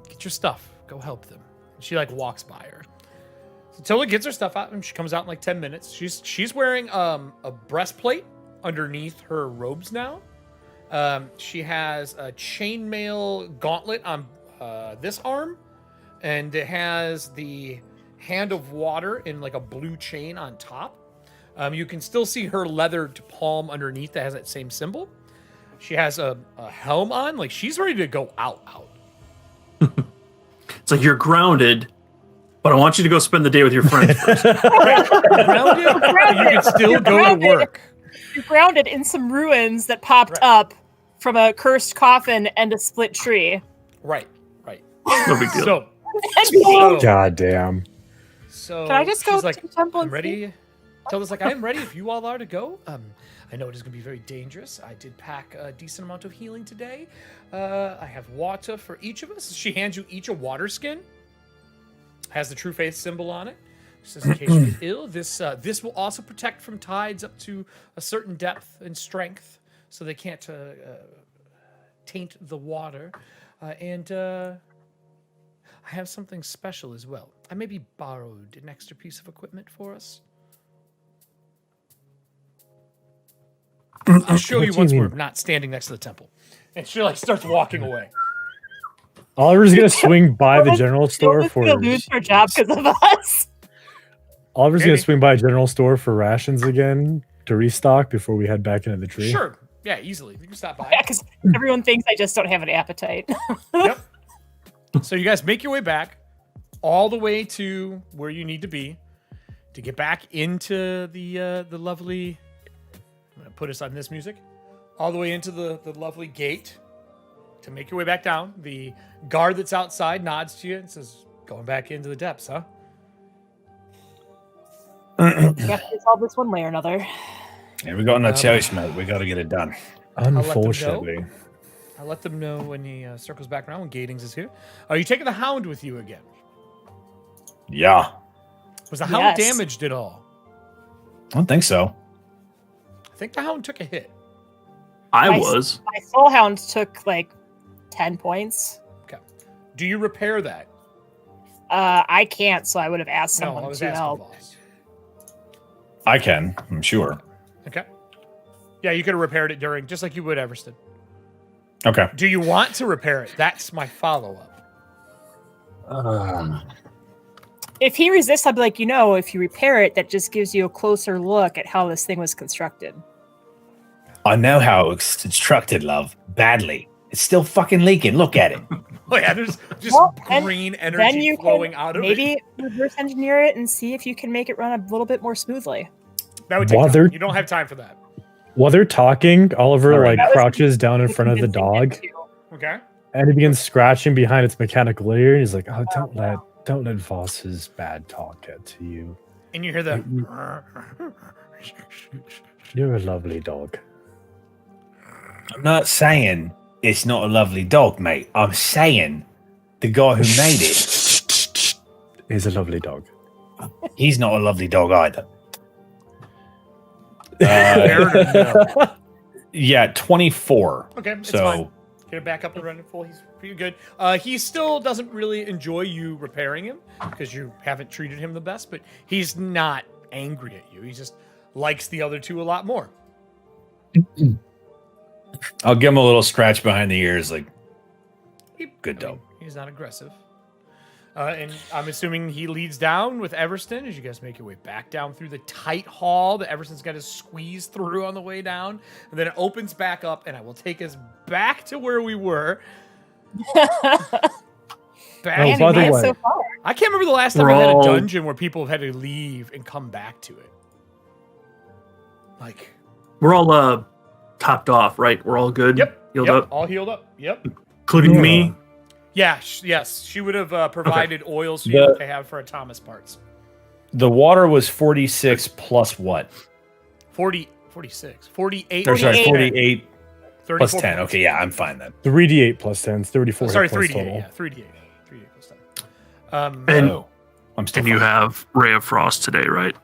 Get your stuff. Go help them. And she like walks by her. So Tilda gets her stuff out and she comes out in like 10 minutes. She's wearing a breastplate underneath her robes now. She has a chainmail gauntlet on this arm, and it has the hand of water in like a blue chain on top. You can still see her leathered palm underneath that has that same symbol. She has a helm on, like she's ready to go out. It's like you're grounded, but I want you to go spend the day with your friends first. Grounded, you can still go to work. You're grounded in some ruins that popped up from a cursed coffin and a split tree. Right. No big deal. So God damn. So can I just go she's to like, the temple I'm and ready. Tilda's like, I'm ready if you all are to go. I know it is going to be very dangerous. I did pack a decent amount of healing today. I have water for each of us. She hands you each a water skin. Has the True Faith symbol on it. She says, in case you get ill, this will also protect from tides up to a certain depth and strength, so they can't taint the water. And I have something special as well. I maybe borrowed an extra piece of equipment for us. I'll show you once we're not standing next to the temple. And she like starts walking away. Oliver's gonna swing by the general store for. Gonna lose her job because of us. Oliver's gonna swing by a general store for rations again to restock before we head back into the tree. Sure. Yeah, easily. You can stop by. Yeah, because everyone thinks I just don't have an appetite. Yep. So you guys make your way back all the way to where you need to be to get back into the lovely. I'm gonna put us on this music. All the way into the lovely gate to make your way back down. The guard that's outside nods to you and says, "Going back into the depths, huh?" We have to resolve this one way or another. Yeah, we got no choice, mate. We got to get it done. Unfortunately. I'll let them know when he circles back around when Gatings is here. Are you taking the Hound with you again? Yeah. Was the Hound damaged at all? I don't think so. I think the Hound took a hit. I was. My soul hound took like 10 points. Okay. Do you repair that? I can't, so I would have asked No, someone I was to asking help. Voss. I can, I'm sure. Okay. Yeah, you could have repaired it during, just like you would Everston. Okay. Do you want to repair it? That's my follow-up. If he resists, I'd be like, if you repair it, that just gives you a closer look at how this thing was constructed. I know how it was constructed, love. Badly. It's still fucking leaking. Look at it. Oh yeah, there's just green Then energy you flowing can out of it. maybe reverse engineer it and see if you can make it run a little bit more smoothly. That would take While time. they're- You don't have time for that. While they're talking, Oliver All right. like crouches down in front of the dog Okay. and he begins scratching behind its mechanical ear. He's like, "Oh, don't let Voss's bad talk get to you. And you hear the. You're a lovely dog." I'm not saying it's not a lovely dog, mate. I'm saying the guy who made it, He's a lovely dog. he's not a lovely dog either. Yeah, 24. Okay, it's So fine. Get it back up and running full. He's pretty good. He still doesn't really enjoy you repairing him because you haven't treated him the best, but he's not angry at you. He just likes the other two a lot more. I'll give him a little scratch behind the ears, like, good dog. He's not aggressive. And I'm assuming he leads down with Everston as you guys make your way back down through the tight hall that Everston's got to squeeze through on the way down. And then it opens back up, and I will take us back to where we were. Back. Oh, by the way, So far. I can't remember the last time I had a dungeon where people had to leave and come back to it. Like, We're all topped off, right? We're all good. Healed up, all healed up. Yep. including me. Yeah, yes, she would have provided oils for you to have for a Thomas parts. The water was 46 plus what? 46, 48. Or sorry, 48 34 plus 10. points. Okay, yeah, I'm fine then. 3d8 plus 10 is 34 Sorry, hit points 3d8. total. Yeah, 3d8. 3d8 plus 10. And, Oh, I'm still and you fine. have Ray of Frost today, right?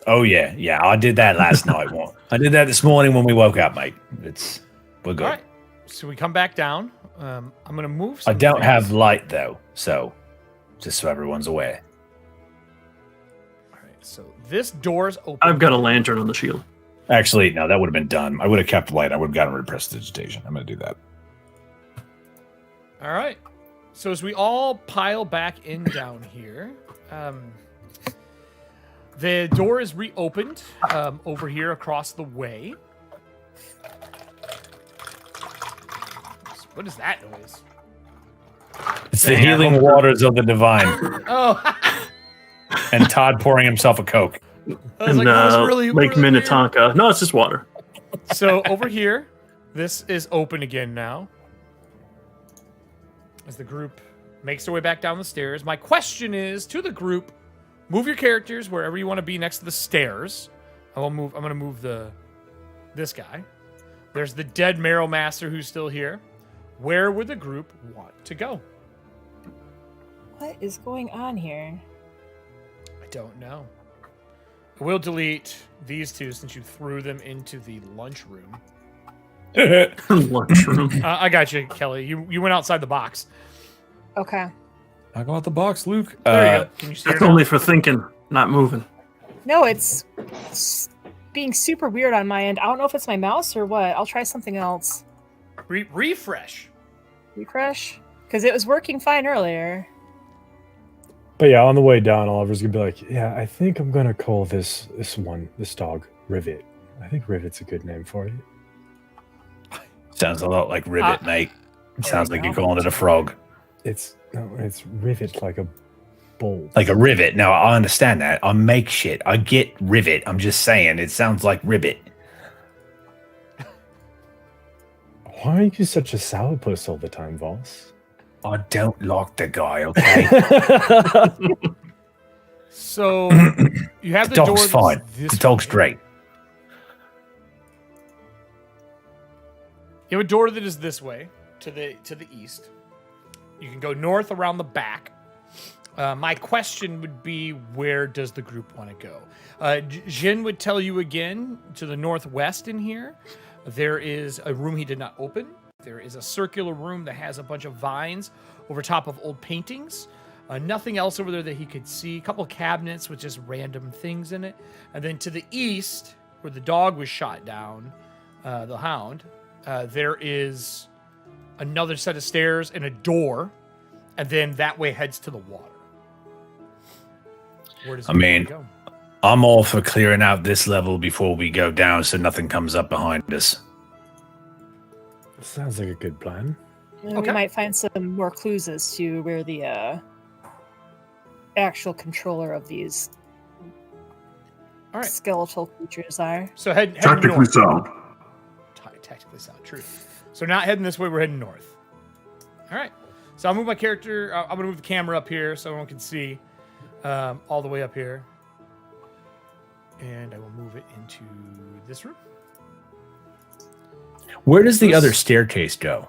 Oh yeah. I did that last night. I did that this morning when we woke up, mate. We're good. All right, so we come back down. I'm going to move I some don't things. have light though, so just so everyone's aware. All right, so this door's open. I've got a lantern on the shield. Actually, no, that would have been done. I would have kept light. I would have gotten rid of prestidigitation. I'm going to do that. All right. So as we all pile back in down here, the door is reopened over here across the way. What is that noise? It's the healing waters of the divine. Oh, And Todd pouring himself a Coke. I was And like, that was really Lake weird. Minnetonka. No, it's just water. So over here, this is open again now. As the group makes their way back down the stairs. My question is to the group: move your characters wherever you want to be next to the stairs. I'm gonna move this guy. There's the dead Marrow Master who's still here. Where would the group want to go? What is going on here? I don't know. We'll delete these two since you threw them into the lunchroom. Lunchroom. I got you, Kelly. You went outside the box. Okay. I got the box, Luke. There you go. Can you see her That's now? only for thinking, not moving. No, it's being super weird on my end. I don't know if it's my mouse or what. I'll try something else. Refresh. Refresh? Because it was working fine earlier. But yeah, on the way down, Oliver's gonna be like, "Yeah, I think I'm gonna call this dog Rivet. I think Rivet's a good name for it." Sounds a lot like rivet, mate. Sounds like you're calling it a frog. It's Rivet like a bull. Like a rivet. Now I understand that. I make shit. I get rivet. I'm just saying it sounds like ribbit. Why are you such a sourpuss all the time, Voss? I don't like the guy, okay? So you have The the, dog's door fine. that's this The dog's way. great. You have a door that is this way to the east. You can go north around the back. My question would be, where does the group want to go? Jin would tell you again to the northwest in here. There is a room he did not open. There is a circular room that has a bunch of vines over top of old paintings. Nothing else over there that he could see. A couple of cabinets with just random things in it. And then to the east, where the dog was shot down, the hound, there is another set of stairs and a door. And then that way heads to the water. Where does he go? I'm all for clearing out this level before we go down so nothing comes up behind us. Sounds like a good plan. And we might find some more clues as to where the actual controller of these skeletal creatures are. So head Tactically north. sound. Tactically sound, true. So not heading this way, we're heading north. All right. So I'll move my character. I'm going to move the camera up here so everyone can see all the way up here. And I will move it into this room. Where does the other staircase go?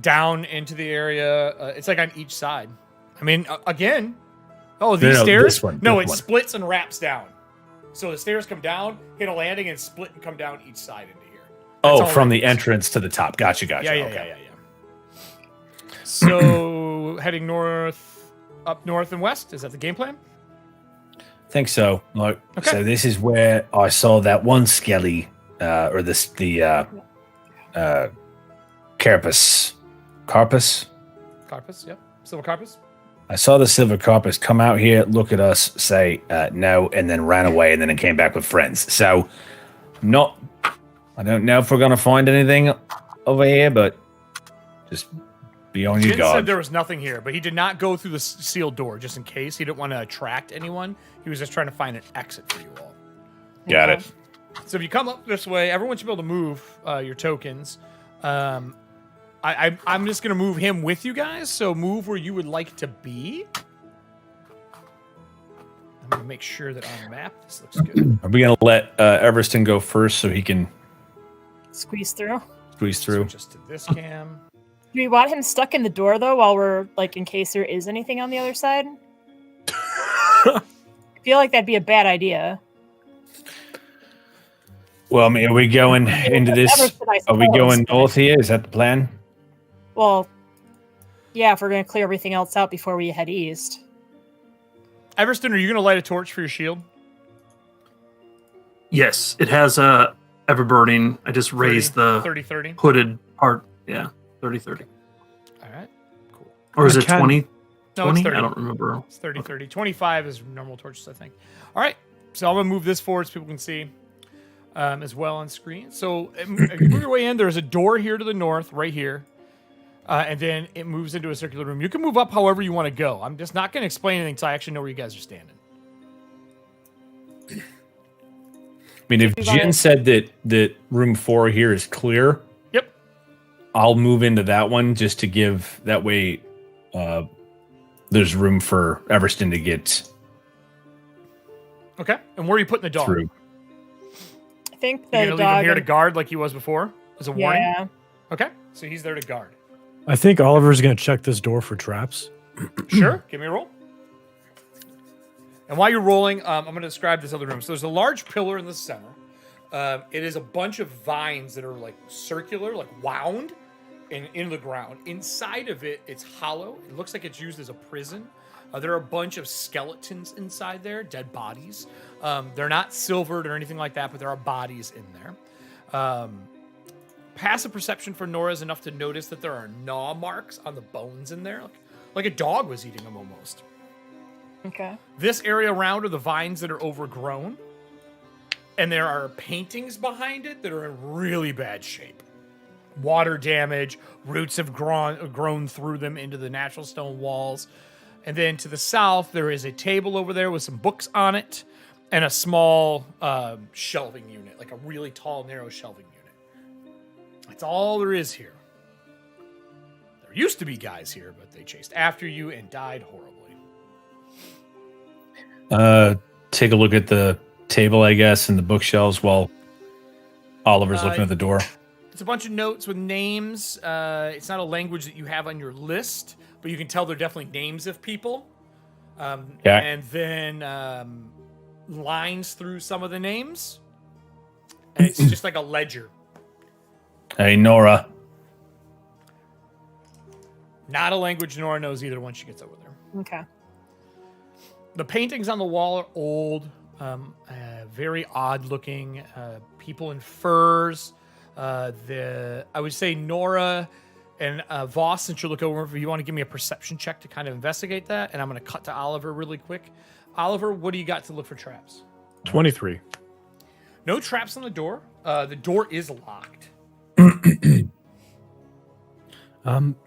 Down into the area. It's like on each side. I mean, again. Oh, these stairs? This one, no, this it one. splits and wraps down. So the stairs come down, hit a landing, and split and come down each side into here. Oh, from the entrance to the top. Gotcha. Yeah. So heading north, up north and west. Is that the game plan? Think so. Look, Okay. So this is where I saw that one skelly, or the carpus. Carpus, yep. Silver carpus. I saw the silver carpus come out here, look at us, say no, and then ran away, and then it came back with friends. So, I don't know if we're gonna find anything over here, but just be on your Jin guard. said there was nothing here, but he did not go through the sealed door just in case. He didn't want to attract anyone. He was just trying to find an exit for you all. Got it. So if you come up this way, everyone should be able to move your tokens. I'm just going to move him with you guys, so move where you would like to be. I'm going to make sure that on the map this looks good. Are we gonna let Everston go first so he can Squeeze through. squeeze through? Just to this cam. Do we want him stuck in the door though, while we're like, in case there is anything on the other side? I feel like that'd be a bad idea. Well, I mean, are we going into this? Everston, I Are we suppose, going but- north here? Is that the plan? Well, yeah, if we're going to clear everything else out before we head east. Everston, are you going to light a torch for your shield? Yes, it has a ever burning. I just raised the 30-30. hooded part. Yeah, 30-30. All right, cool. Or is I it can- 20? No, 20? it's 30. I don't remember. It's 30-30. 25 is normal torches, I think. All right, so I'm going to move this forward so people can see as well on screen. So if you move your way in, there's a door here to the north, right here. And then it moves into a circular room. You can move up however you want to go. I'm just not going to explain anything until I actually know where you guys are standing. I mean, if Jin said that room 4 here is clear, Yep. I'll move into that one just to give that way. There's room for Everston to get Okay. And where are you putting the dog? through. I think You're the going to leave him dog. here to guard like he was before? As a warning? Yeah. Okay. So he's there to guard. I think Oliver's going to check this door for traps. Sure. Give me a roll. And while you're rolling, I'm going to describe this other room. So there's a large pillar in the center. It is a bunch of vines that are like circular, like wound into the ground. Inside of it, it's hollow. It looks like it's used as a prison. There are a bunch of skeletons inside there, dead bodies. They're not silvered or anything like that, but there are bodies in there. Passive perception for Nora is enough to notice that there are gnaw marks on the bones in there, like a dog was eating them almost. Okay. This area around are the vines that are overgrown, and there are paintings behind it that are in really bad shape. Water damage, roots have grown through them into the natural stone walls. And then to the south, there is a table over there with some books on it and a small shelving unit, like a really tall, narrow shelving unit. That's all there is here. There used to be guys here, but they chased after you and died horribly. Take a look at the table, I guess, and the bookshelves while Oliver's looking at the door. It's a bunch of notes with names. It's not a language that you have on your list, but you can tell they're definitely names of people. And then lines through some of the names. And it's just like a ledger. Hey, Nora. Not a language Nora knows either once she gets over there. Okay. The paintings on the wall are old, very odd looking. People in furs. I would say Nora and Voss, since you're looking over, if you want to give me a perception check to kind of investigate that, and I'm going to cut to Oliver really quick. Oliver, what do you got to look for traps? 23. No traps on the door. The door is locked.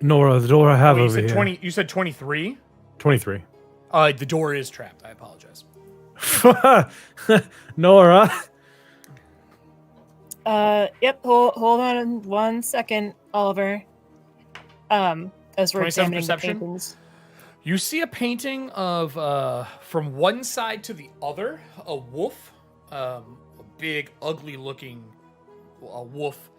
Nora, the door I have you over said here. 20. You said 23. 23. The door is trapped. I apologize. Nora. Yep. Hold on 1 second, Oliver. As we're 27 examining the perception? paintings. You see a painting of, from one side to the other, a wolf, a big, ugly-looking wolf,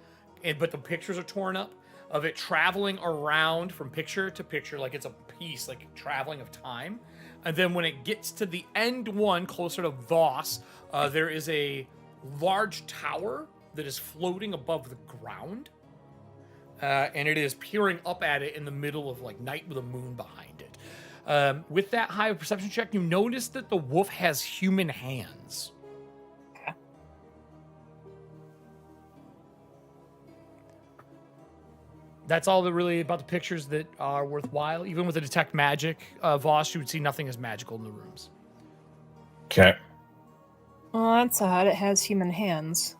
but the pictures are torn up, of it traveling around from picture to picture like it's a piece, like traveling of time. And then when it gets to the end one, closer to Voss, there is a large tower that is floating above the ground. And it is peering up at it in the middle of like night with a moon behind it. With that high perception check, you notice that the wolf has human hands. Okay. That's all that really about the pictures that are worthwhile. Even with the detect magic, Voss, you would see nothing as magical in the rooms. Okay. Well, that's odd. It has human hands.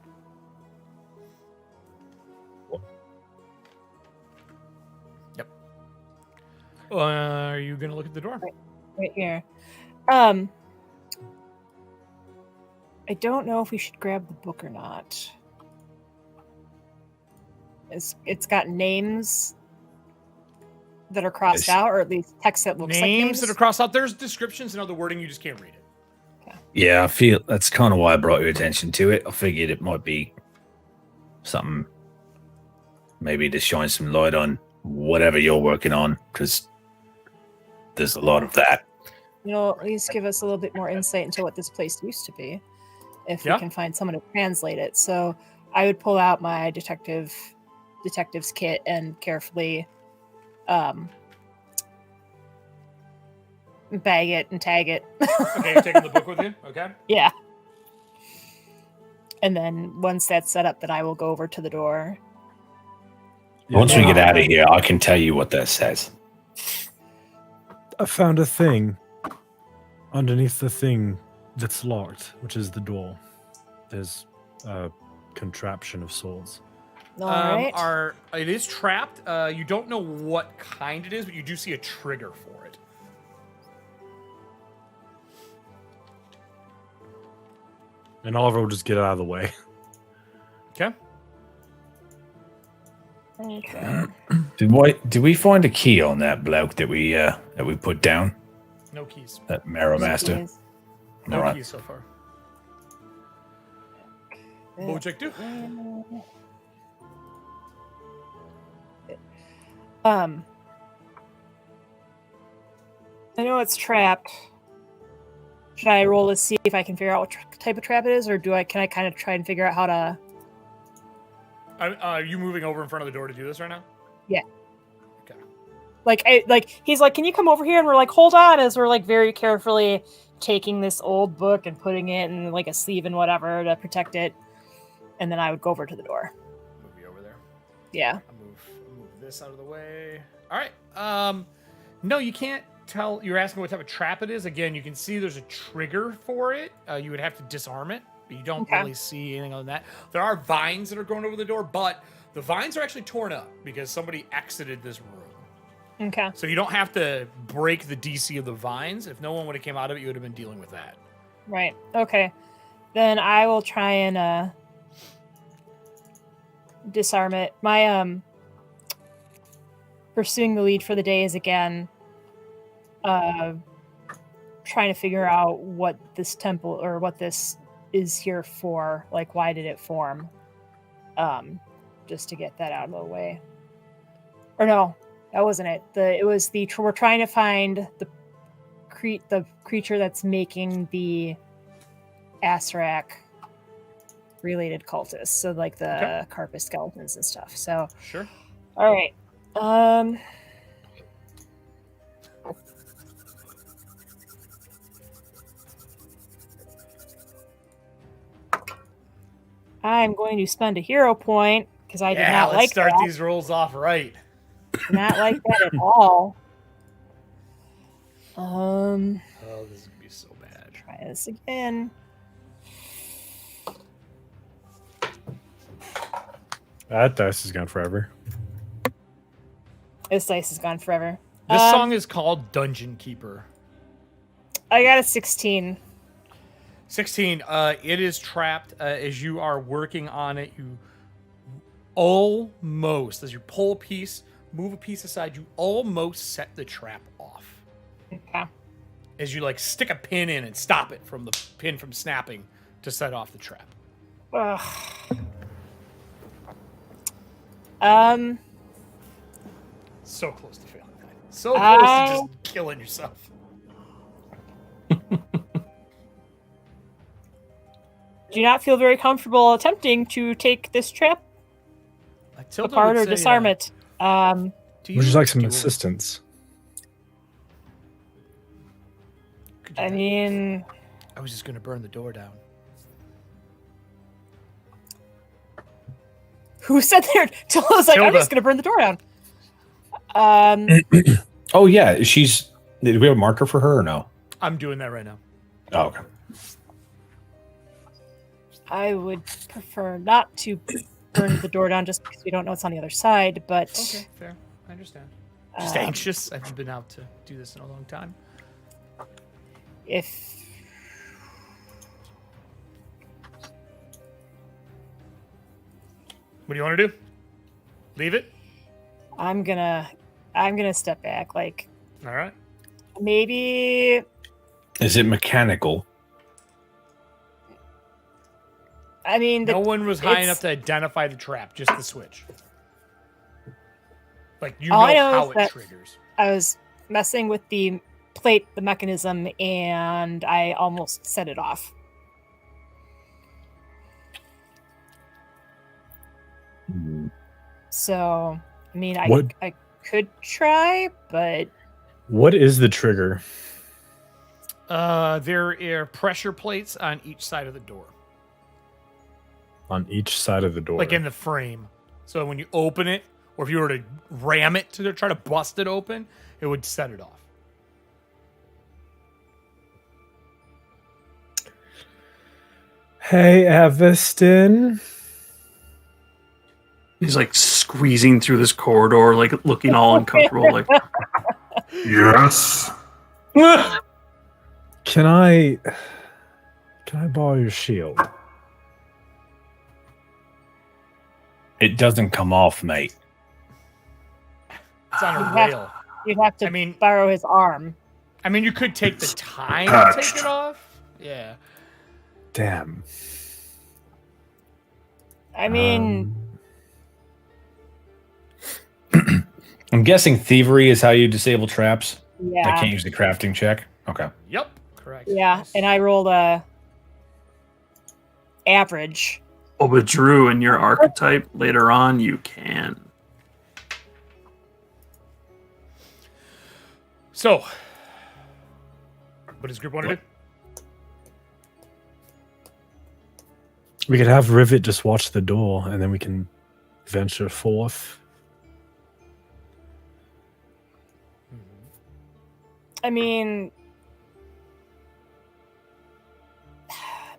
Yep. Are you gonna look at the door? Right here. I don't know if we should grab the book or not. It's got names that are crossed out, or at least text that looks like names that are crossed out. There's descriptions and other wording. You just can't read it. Yeah, I feel that's kind of why I brought your attention to it. I figured it might be something, maybe to shine some light on whatever you're working on, because there's a lot of that. At least give us a little bit more insight into what this place used to be, if we can find someone to translate it. So I would pull out my detective's kit and carefully bag it and tag it. Okay, you're taking the book with you? Okay. Yeah. And then once that's set up, then I will go over to the door. Once we get out of here, I can tell you what that says. I found a thing underneath the thing that's locked, which is the door. There's a contraption of sorts. All right. It is trapped. You don't know what kind it is, but you do see a trigger for it. And Oliver will just get out of the way. Okay. Okay. Did we find a key on that bloke that we put down? No keys. That Marrow Master. Yes. No All right. keys so far. What would you like to do? I know it's trapped. Should I roll to see if I can figure out what type of trap it is, or can I kind of try and figure out how to? Are you moving over in front of the door to do this right now? Yeah. Okay. He's like, can you come over here? And we're like, hold on, as we're like very carefully taking this old book and putting it in like a sleeve and whatever to protect it, and then I would go over to the door. Move you over there. Yeah. I'll move this out of the way. All right. No, you can't tell. You're asking what type of trap it is. Again, you can see there's a trigger for it. You would have to disarm it, but you don't really see anything other than that. There are vines that are going over the door, but the vines are actually torn up because somebody exited this room. Okay. So you don't have to break the DC of the vines. If no one would have came out of it, you would have been dealing with that. Right. Okay. Then I will try and disarm it. My pursuing the lead for the day is again trying to figure out what this temple or what this is here for. Like, why did it form? Just to get that out of the way. Or no, that wasn't it. We're trying to find the creature that's making the Asarak related cultists, so like the carpus skeletons and stuff. So Sure. all right. I'm going to spend a hero point because I did not let's like start that. these rolls off right. Not like that at all. Oh, this is gonna be so bad. Try this again. That dice has gone forever. This dice has gone forever. This song is called Dungeon Keeper. I got a 16. 16. It is trapped. As you are working on it, you almost, as you pull a piece, move a piece aside, you almost set the trap off. Okay. As you like stick a pin in and stop it from the pin from snapping to set off the trap. Ugh. So close to failing that. So close to just killing yourself. Do you not feel very comfortable attempting to take this trap apart or disarm it? Would you like some assistance? I mean, I was just going to burn the door down. who said there? Tilla's like, I'm Tilda. just going to burn the door down. Oh yeah, she's. Did we have a marker for her or no? I'm doing that right now. Oh, okay. I would prefer not to burn the door down just because we don't know what's on the other side, but Okay, fair. I understand. Just Um, anxious. I haven't been out to do this in a long time. if What do you want to do? Leave it? I'm gonna step back, like All right. maybe Is it mechanical? I mean No one was high it's- enough to identify the trap, just the switch. Like, you All know I know how is it that- triggers. I was messing with the plate, the mechanism, and I almost set it off. So, I mean, What- I could try, but What is the trigger? There are pressure plates on each side of the door, On each side of the door. like in the frame. So when you open it, or if you were to ram it to try to bust it open, it would set it off. Hey, Everston. He's like squeezing through this corridor, like looking all uncomfortable. Like, Yes. Can I borrow your shield? It doesn't come off, mate. It's on a You have- rail. you'd have to I mean- borrow his arm. I mean, you could take the time to Patched. take it off. Yeah. Damn. I mean, I'm guessing thievery is how you disable traps. I yeah, can't use the crafting check. Okay. Yep. Correct. yeah, and I rolled a average. oh, but Drew, in your archetype later on, you can. So, what does group want to do? We could have Rivet just watch the door, and then we can venture forth. I mean,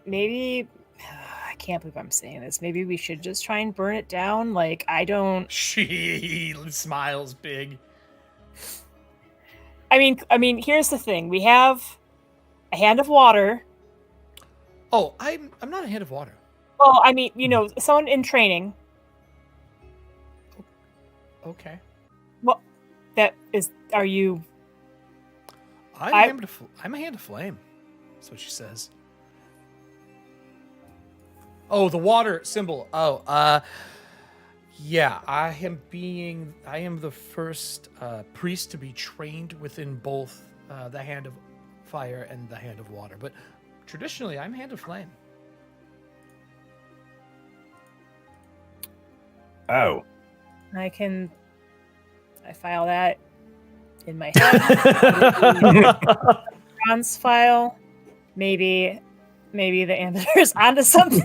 maybe I can't believe I'm saying this. Maybe we should just try and burn it down. Like, I don't. She smiles big. I mean, here's the thing: we have a hand of water. Oh, I'm not a hand of water. Well, I mean, you know, someone in training. Okay. That is, are you? I'm a hand of flame. That's what she says. Oh, the water symbol. Oh, yeah. I am the first priest to be trained within both the hand of fire and the hand of water. But traditionally, I'm hand of flame. Oh. I file that in my head. Bronze file. Maybe the Ambassador's onto something.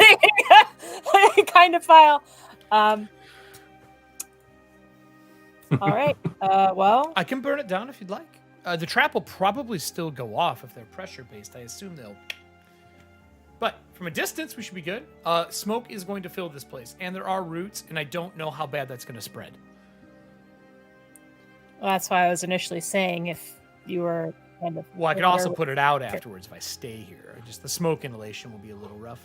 Kind of file. All right. Well, I can burn it down if you'd like. The trap will probably still go off if they're pressure based. I assume they'll. But from a distance, we should be good. Smoke is going to fill this place, and there are roots, and I don't know how bad that's going to spread. well, that's why I was initially saying if you were kind of. Well, I can also put it out afterwards if I stay here. Just the smoke inhalation will be a little rough.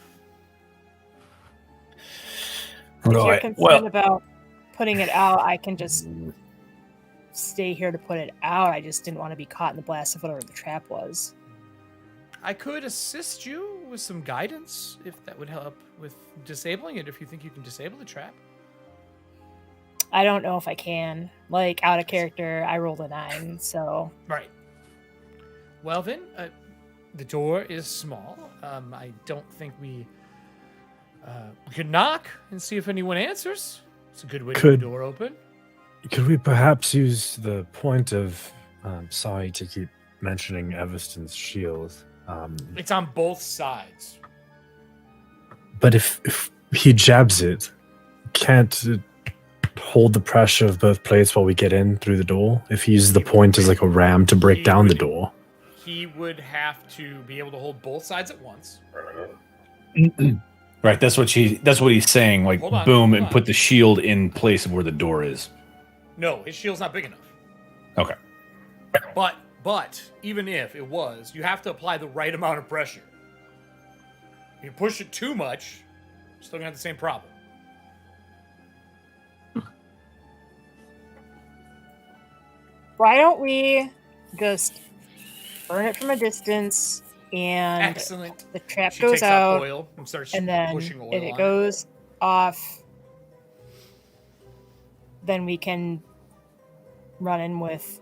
If you're Right. concerned Well, about putting it out, I can just stay here to put it out. I just didn't want to be caught in the blast of whatever the trap was. I could assist you with some guidance if that would help with disabling it, if you think you can disable the trap. I don't know if I can. Like, out of character, I rolled a 9, so. Right. Well, then, the door is small. I don't think we could knock and see if anyone answers. It's a good way to get the door open. Could we perhaps use the point of, sorry to keep mentioning Everston's shield, It's on both sides. but if he jabs it, can't it hold the pressure of both plates while we get in through the door? If he uses the point as like a ram to break down the door. He would have to be able to hold both sides at once. Right, that's what he's saying. Like, Hold on, boom, hold and on. put the shield in place of where the door is. No, his shield's not big enough. Okay. But even if it was, you have to apply the right amount of pressure. If you push it too much, you're still gonna have the same problem. Why don't we just burn it from a distance and Excellent. the trap She goes takes out out, oil and starts and then pushing oil if it on goes off, then we can run in with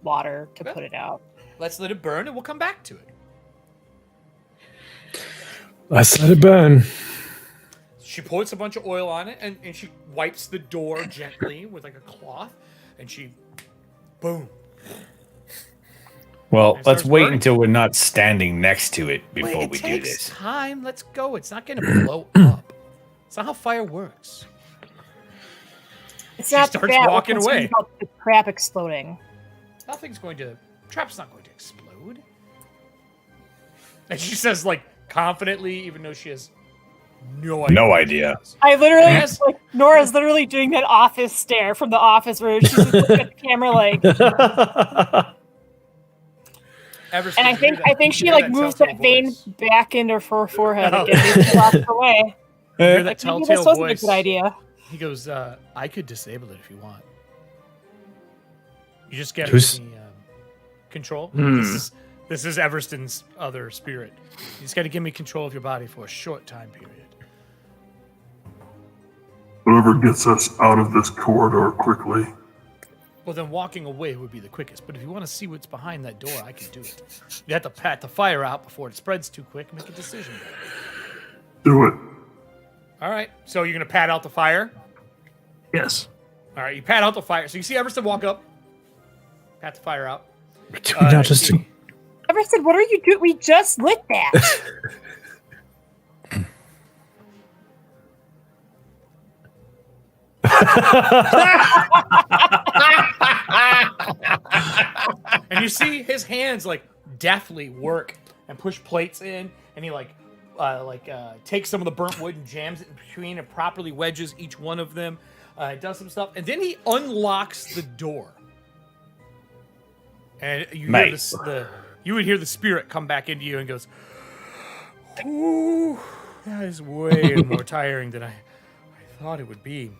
water to Okay. put it out. Let's let it burn, and we'll come back to it. Let's let it burn. She puts a bunch of oil on it, and she wipes the door gently with like a cloth, and she, boom. Well, It let's starts wait burning. until we're not standing next to it before Wait, we it do takes this. time. Let's go. It's not going to blow up. It's not how fire works. It's She not starts that, we're walking concerned away. about the trap exploding. Nothing's going to. Trap's not going to explode. And she says, like, confidently, even though she has no idea. No what idea. it is. I literally, Yes. like, Nora's literally doing that office stare from the office where she's just looking at the camera like, Everston, and I you think hear that- she you hear like moves telltale that vein voice. back into her forehead Oh. again. Maybe she walks away. You hear that Maybe telltale this wasn't voice. a good idea. He goes, I could disable it if you want. You just get Who's- me control. Hmm. This is Everston's other spirit. You just got to give me control of your body for a short time period. Whatever gets us out of this corridor quickly. Well, then walking away would be the quickest. But if you want to see what's behind that door, I can do it. You have to pat the fire out before it spreads too quick. Make a decision. Do it. All right. So you're gonna pat out the fire. Yes. All right. You pat out the fire. So you see Everston walk up, pat the fire out. Do we not just you- Everston, what are you doing? We just lit that. And you see his hands like deftly work and push plates in, and he takes some of the burnt wood and jams it in between and properly wedges each one of them. Does some stuff, and then he unlocks the door. And you hear Mate. you would hear the spirit come back into you and goes, "Ooh, that is way more tiring than I thought it would be."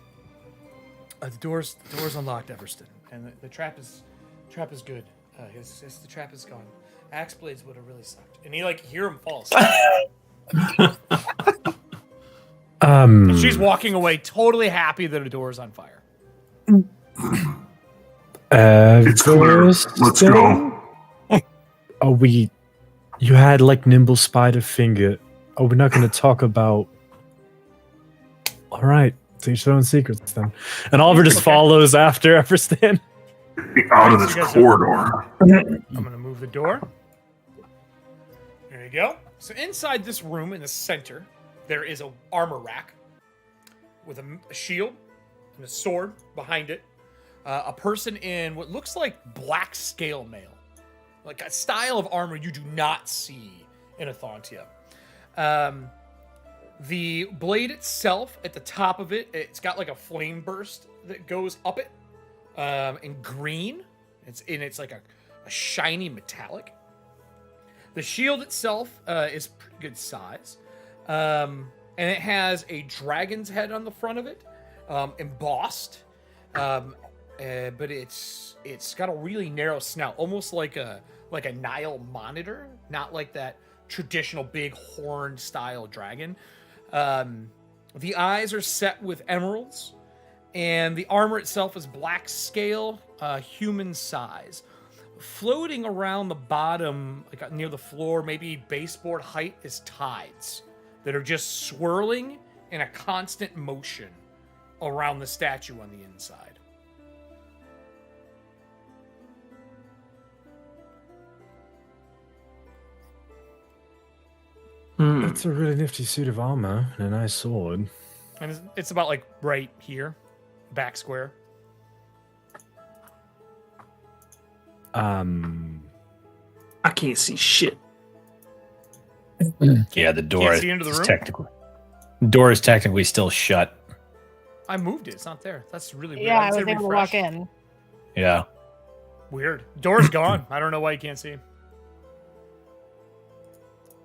The door's unlocked, Everston, and the trap is good. The trap is gone. Axe blades would have really sucked, and you hear him fall asleep. And she's walking away, totally happy that a door is on fire. It's clear. Let's go. Are we? You had like nimble spider finger. Are we not going to talk about? All right, Teach their own secrets then. And Oliver just follows after Everston. Out of this corridor. I'm going to move the door. There you go. So inside this room, in the center, there is a armor rack with a shield and a sword behind it. A person in what looks like black scale mail. Like a style of armor you do not see in Ethauntia. The blade itself, at the top of it, it's got like a flame burst that goes up it in green. It's like a shiny metallic. The shield itself is pretty good size. And it has a dragon's head on the front of it, embossed. But it's got a really narrow snout, almost like a Nile monitor, not like that traditional big horned style dragon. The eyes are set with emeralds, and the armor itself is black scale, human size. Floating around the bottom, like near the floor, maybe baseboard height, is tides that are just swirling in a constant motion around the statue on the inside. That's a really nifty suit of armor and a nice sword. And it's about like right here, back square. I can't see shit. Yeah, the door can't see into the room? Door is technically still shut. I moved it. It's not there. That's really weird. Yeah, I I'd was say able to refresh. walk in. Yeah. Weird. Door's gone. I don't know why you can't see.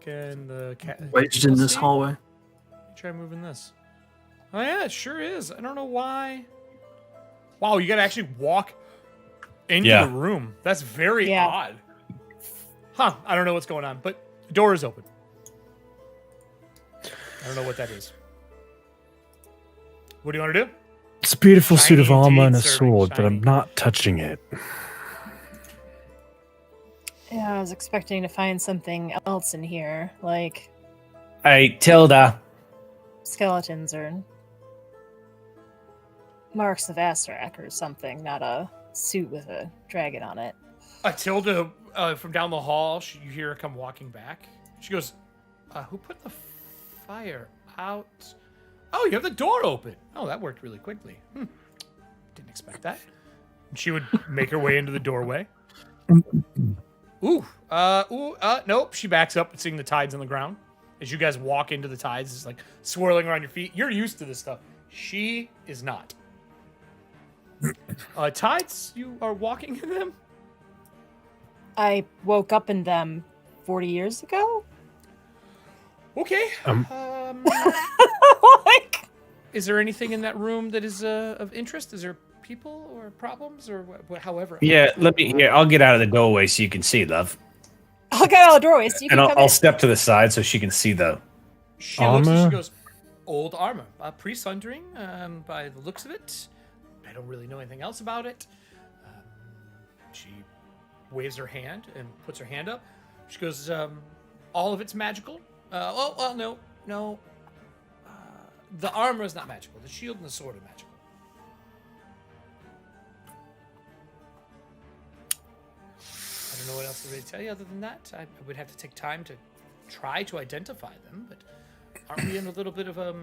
Can the cat Wedged in this hallway. Try moving this. Oh yeah, it sure is. I don't know why. Wow, you gotta actually walk into the room. That's very odd. Huh, I don't know what's going on, but the door is open. I don't know what that is. What do you want to do? It's a beautiful suit of Shiny armor and a indeed, sir, sword, but I'm shiny. not touching it. Yeah, I was expecting to find something else in here, like Hey, Tilda. skeletons or marks of Astrak or something, not a suit with a dragon on it. Tilda, from down the hall, you hear her come walking back. She goes, who put the fire out? Oh, you have the door open. Oh, that worked really quickly. Didn't expect that. And she would make her way into the doorway. Nope. She backs up, seeing the tides on the ground. As you guys walk into the tides, it's like swirling around your feet. You're used to this stuff. She is not. Tides, you are walking in them? I woke up in them 40 years ago? Okay. Like, Is there anything in that room that is of interest? Is there people or problems or however? Yeah, I'll get out of the doorway so you can see, love. I'll get out of the doorway so you can And come I'll in. step to the side so she can see the She looks and Armor? she goes, old armor. Pre-sundering, by the looks of it. I don't really know anything else about it. She waves her hand and puts her hand up. She goes, all of it's magical. No. The armor is not magical. The shield and the sword are magical. I don't know what else to really tell you other than that. I would have to take time to try to identify them, but aren't we in a little bit of a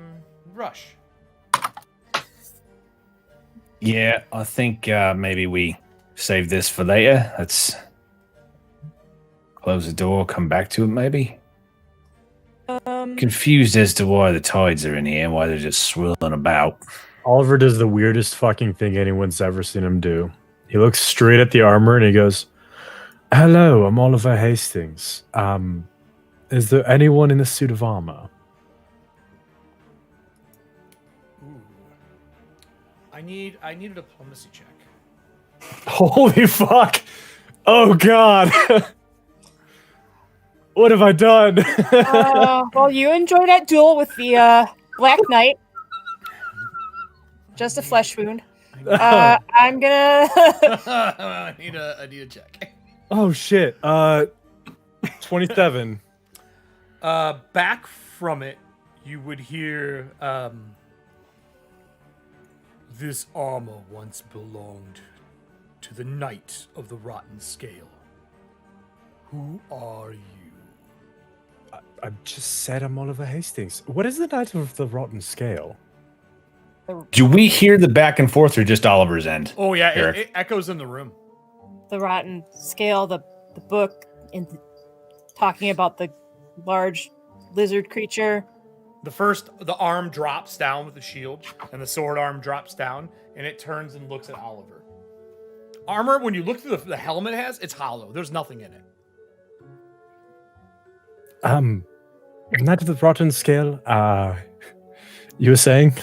rush? Yeah, I think maybe we save this for later. Let's close the door, come back to it maybe. Confused as to why the tides are in here, why they're just swirling about. Oliver does the weirdest fucking thing anyone's ever seen him do. He looks straight at the armor and he goes, "Hello, I'm Oliver Hastings. Is there anyone in a suit of armor?" Ooh. I need a diplomacy check. Holy fuck! Oh god! What have I done? Well, you enjoy that duel with the Black Knight. Just a flesh wound. I'm gonna. I need a check. Oh shit! 27. Back from it, you would hear This armor once belonged to the Knight of the Rotten Scale. Who are you? I just said I'm Oliver Hastings. What is the Knight of the Rotten Scale? Do we hear the back and forth or just Oliver's end? Oh yeah, Eric? it echoes in the room. The Rotten Scale, the book, talking about the large lizard creature. The arm drops down with the shield, and the sword arm drops down, and it turns and looks at Oliver. Armor, when you look through the helmet it has, it's hollow. There's nothing in it. Knight of the Rotten Scale, you were saying?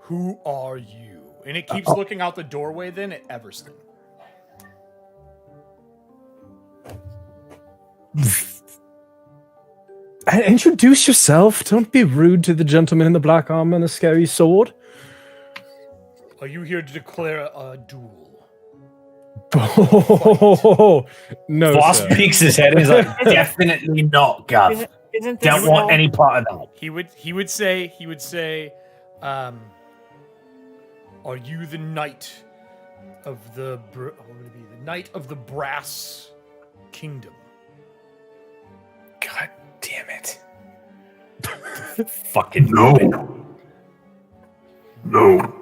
Who are you? And it keeps looking out the doorway then at Everston. Introduce yourself. Don't be rude to the gentleman in the black armor and the scary sword. Are you here to declare a duel? Oh, no, Voss sir. peeks his head and he's like, definitely not, Gav. Isn't this Don't want any part of that. He would say, are you the knight of the knight of the brass kingdom? God damn it. Fucking No. No.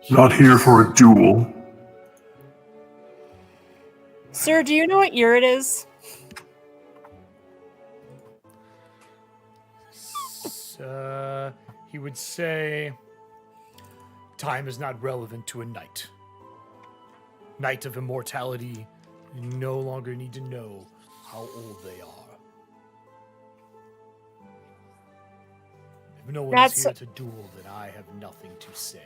Not here for a duel. Sir, do you know what year it is? He would say, time is not relevant to a knight. Knight of immortality, you no longer need to know how old they are. If no one is here to duel, then I have nothing to say.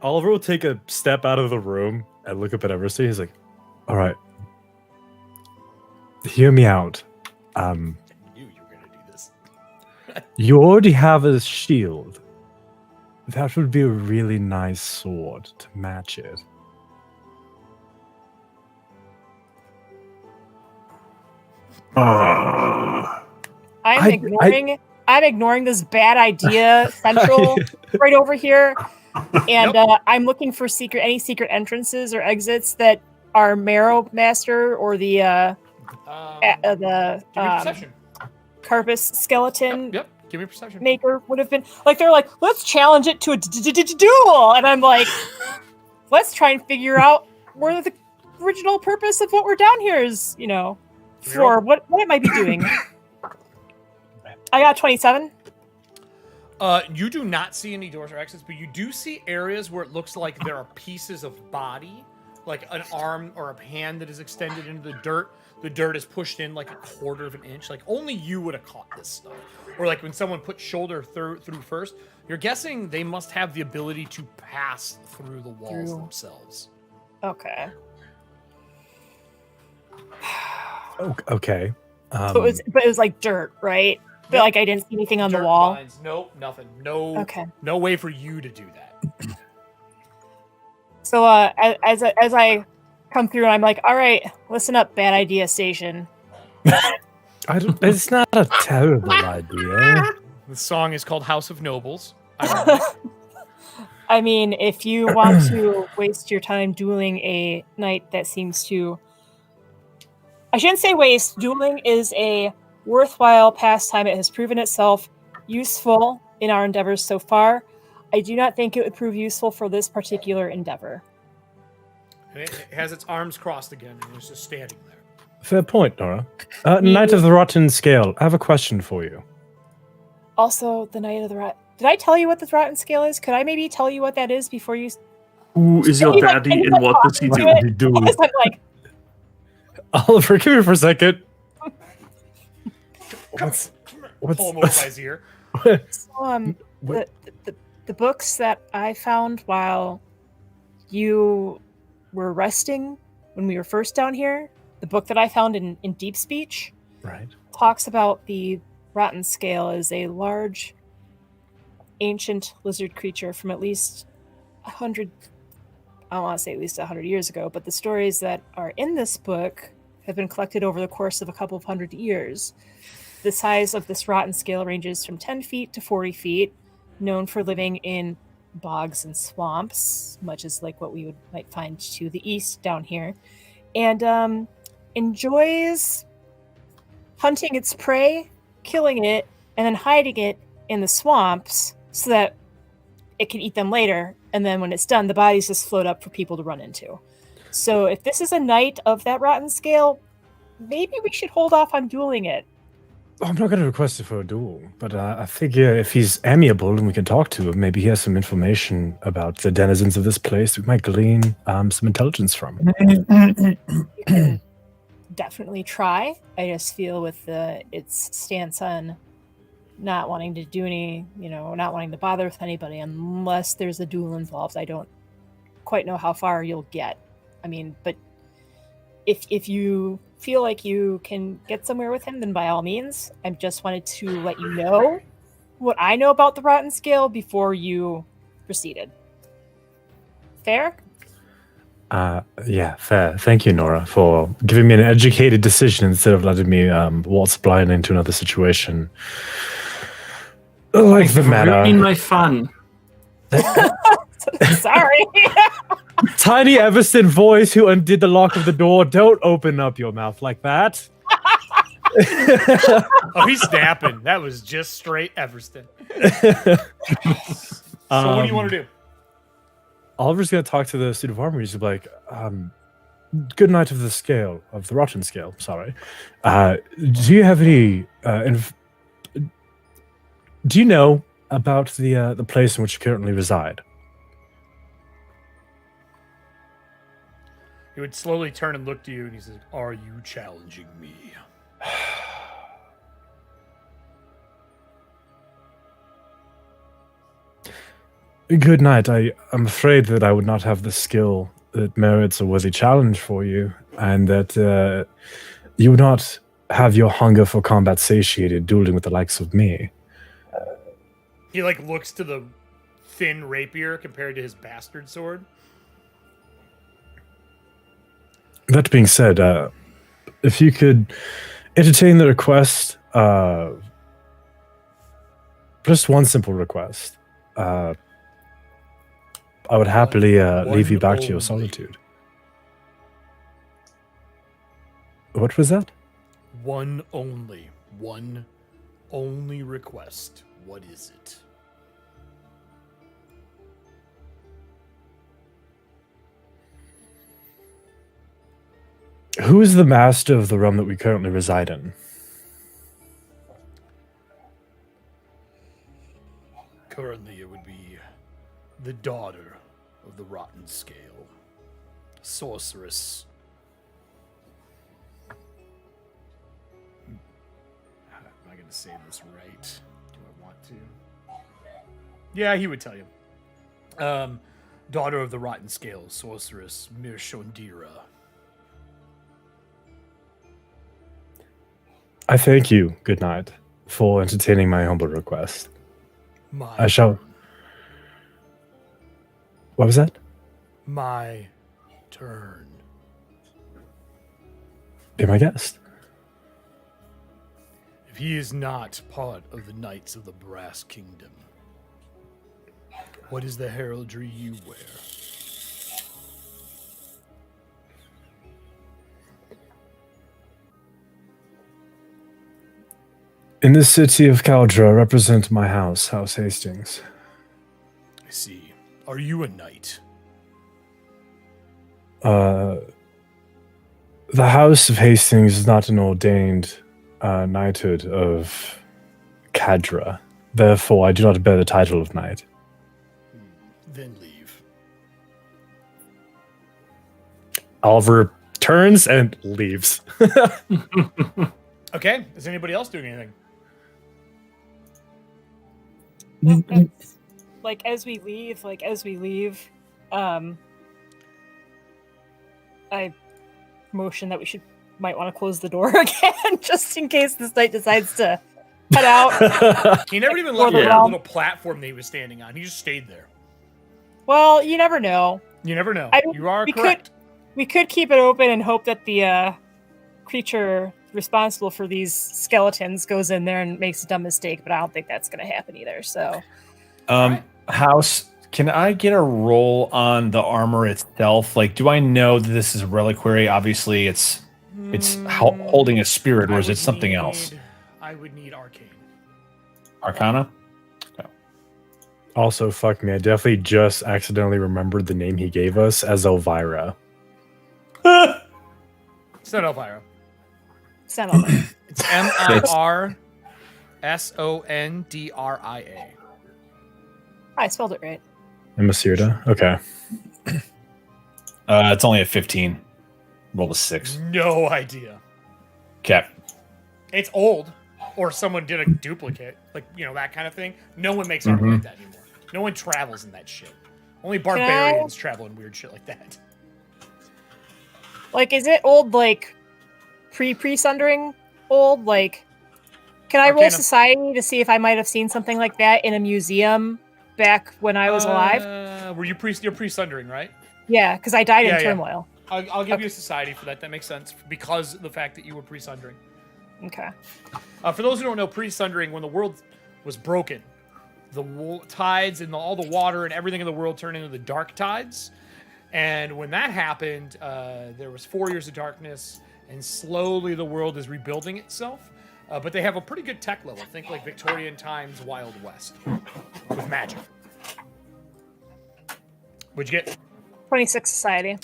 Oliver will take a step out of the room and look up at Everston. He's like, all right. Hear me out. I knew you were going to do this. You already have a shield. That would be a really nice sword to match it. I'm ignoring this bad idea central right over here. And I'm looking for any secret entrances or exits that our Marrow Master or the perception. Carpus skeleton Yep. Give me perception. maker would have been like. They're like, let's challenge it to a duel, and I'm like, let's try and figure out where the original purpose of what we're down here is. For what it might be doing. I got 27. You do not see any doors or exits, but you do see areas where it looks like there are pieces of body, like an arm or a hand that is extended into the dirt. The dirt is pushed in like a quarter of an inch. Like only you would have caught this stuff. Or like when someone put shoulder through first, you're guessing they must have the ability to pass through the walls themselves. Okay. Okay. But it was like dirt, right? But like I didn't see anything on the wall. Lines. Nope, nothing. No. Okay. No way for you to do that. So as I come through, and I'm like, all right, listen up, bad idea station. It's not a terrible idea. The song is called House of Nobles. I mean, if you want to waste your time dueling a knight that seems to... I shouldn't say waste. Dueling is a worthwhile pastime. It has proven itself useful in our endeavors so far. I do not think it would prove useful for this particular endeavor. And it has its arms crossed again, and it's just standing there. Fair point, Nora. Knight of the Rotten Scale, I have a question for you. Also, the Knight of the Rotten... Did I tell you what the Rotten Scale is? Could I maybe tell you what that is before you... Who is your daddy and what does he do? I'm like... Oliver, give me for a second. What's Pull him over by his ear. So, the books that I found while you were resting when we were first down here, the book that I found in Deep Speech, right, talks about the Rotten Scale as a large, ancient lizard creature from at least 100. I don't want to say at least 100 years ago, but the stories that are in this book have been collected over the course of a couple of hundred years. the size of this rotten scale ranges from 10 feet to 40 feet, known for living in bogs and swamps, much as like what we might find to the east down here, and enjoys hunting its prey, killing it, and then hiding it in the swamps so that it can eat them later. And then when it's done, the bodies just float up for people to run into. So if this is a knight of that rotten scale, maybe we should hold off on dueling it. I'm not going to request it for a duel, but I figure if he's amiable and we can talk to him, maybe he has some information about the denizens of this place we might glean some intelligence from. You can definitely try. I just feel with its stance on not wanting to do any, not wanting to bother with anybody unless there's a duel involved. I don't quite know how far you'll get. I mean, but if you feel like you can get somewhere with him, then by all means. I just wanted to let you know what I know about the rotten scale before you proceeded. Fair? Yeah, fair. Thank you, Nora, for giving me an educated decision instead of letting me waltz blind into another situation. Like the matter. Ruining my fun. Sorry. Tiny Everston voice who undid the lock of the door. Don't open up your mouth like that. Oh, he's snapping. That was just straight Everston. So what do you want to do? Oliver's going to talk to the suit of armor. He's like, good night of the rotten scale, sorry. Do you have any, do you know about the place in which you currently reside? He would slowly turn and look to you, and he says, "Are you challenging me?" Good night. I'm afraid that I would not have the skill that merits a worthy challenge for you, and that you would not have your hunger for combat satiated, dueling with the likes of me. He looks to the thin rapier compared to his bastard sword. That being said, if you could entertain the request, just one simple request, I would happily leave you back to your solitude. What was that? One only request. What is it? Who is the master of the realm that we currently reside in? Currently, it would be the daughter of the rotten scale, sorceress. Am I going to say this right? Do I want to? Yeah, he would tell you. Daughter of the rotten scale, sorceress Mirshondira. I thank you, good night, for entertaining my humble request. I shall. What was that? My turn. Be my guest. If he is not part of the Knights of the Brass Kingdom, what is the heraldry you wear? In this city of Caldra, I represent my house, House Hastings. I see. Are you a knight? The House of Hastings is not an ordained knighthood of Cadra. Therefore, I do not bear the title of knight. Then leave. Oliver turns and leaves. Okay. Is anybody else doing anything? As we leave, I motion that we might want to close the door again, just in case this knight decides to head out. He never even left the little platform that he was standing on. He just stayed there. Well, you never know. You never know. I- You are we correct. We could keep it open and hope that the creature responsible for these skeletons goes in there and makes a dumb mistake, but I don't think that's going to happen either. So, House, can I get a roll on the armor itself? Like, do I know that this is a reliquary? Obviously, it's holding a spirit, or is it something else? I would need arcane. Arcana? Also, fuck me, I definitely just accidentally remembered the name he gave us as Elvira. It's not Elvira. it's not all that. It's Mirsondria. I spelled it right. Masirda? Okay. It's only a 15. Roll a 6. No idea. Okay. It's old, or someone did a duplicate, like that kind of thing. No one makes armor like that anymore. No one travels in that shit. Only barbarians travel in weird shit like that. Like, is it old, like, pre-sundering old? Like, can I roll society to see if I might have seen something like that in a museum back when I was alive? You're pre-sundering, right? Yeah, because I died in turmoil. I'll give you a society for that. That makes sense because of the fact that you were pre-sundering. Okay. For those who don't know, pre-sundering, when the world was broken, the tides and all the water and everything in the world turned into the dark tides. And when that happened, there was 4 years of darkness, and slowly the world is rebuilding itself. But they have a pretty good tech level. Think like Victorian times Wild West with magic. What'd you get? 26 society.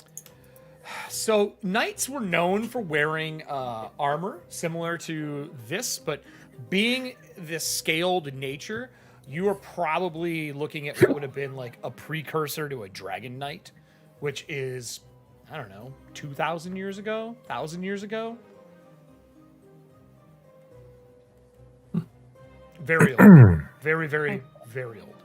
So knights were known for wearing armor similar to this, but being this scaled nature, you are probably looking at what would have been like a precursor to a dragon knight, which is, I don't know, 2,000 years ago, 1,000 years ago. Very old. Very, very, very old.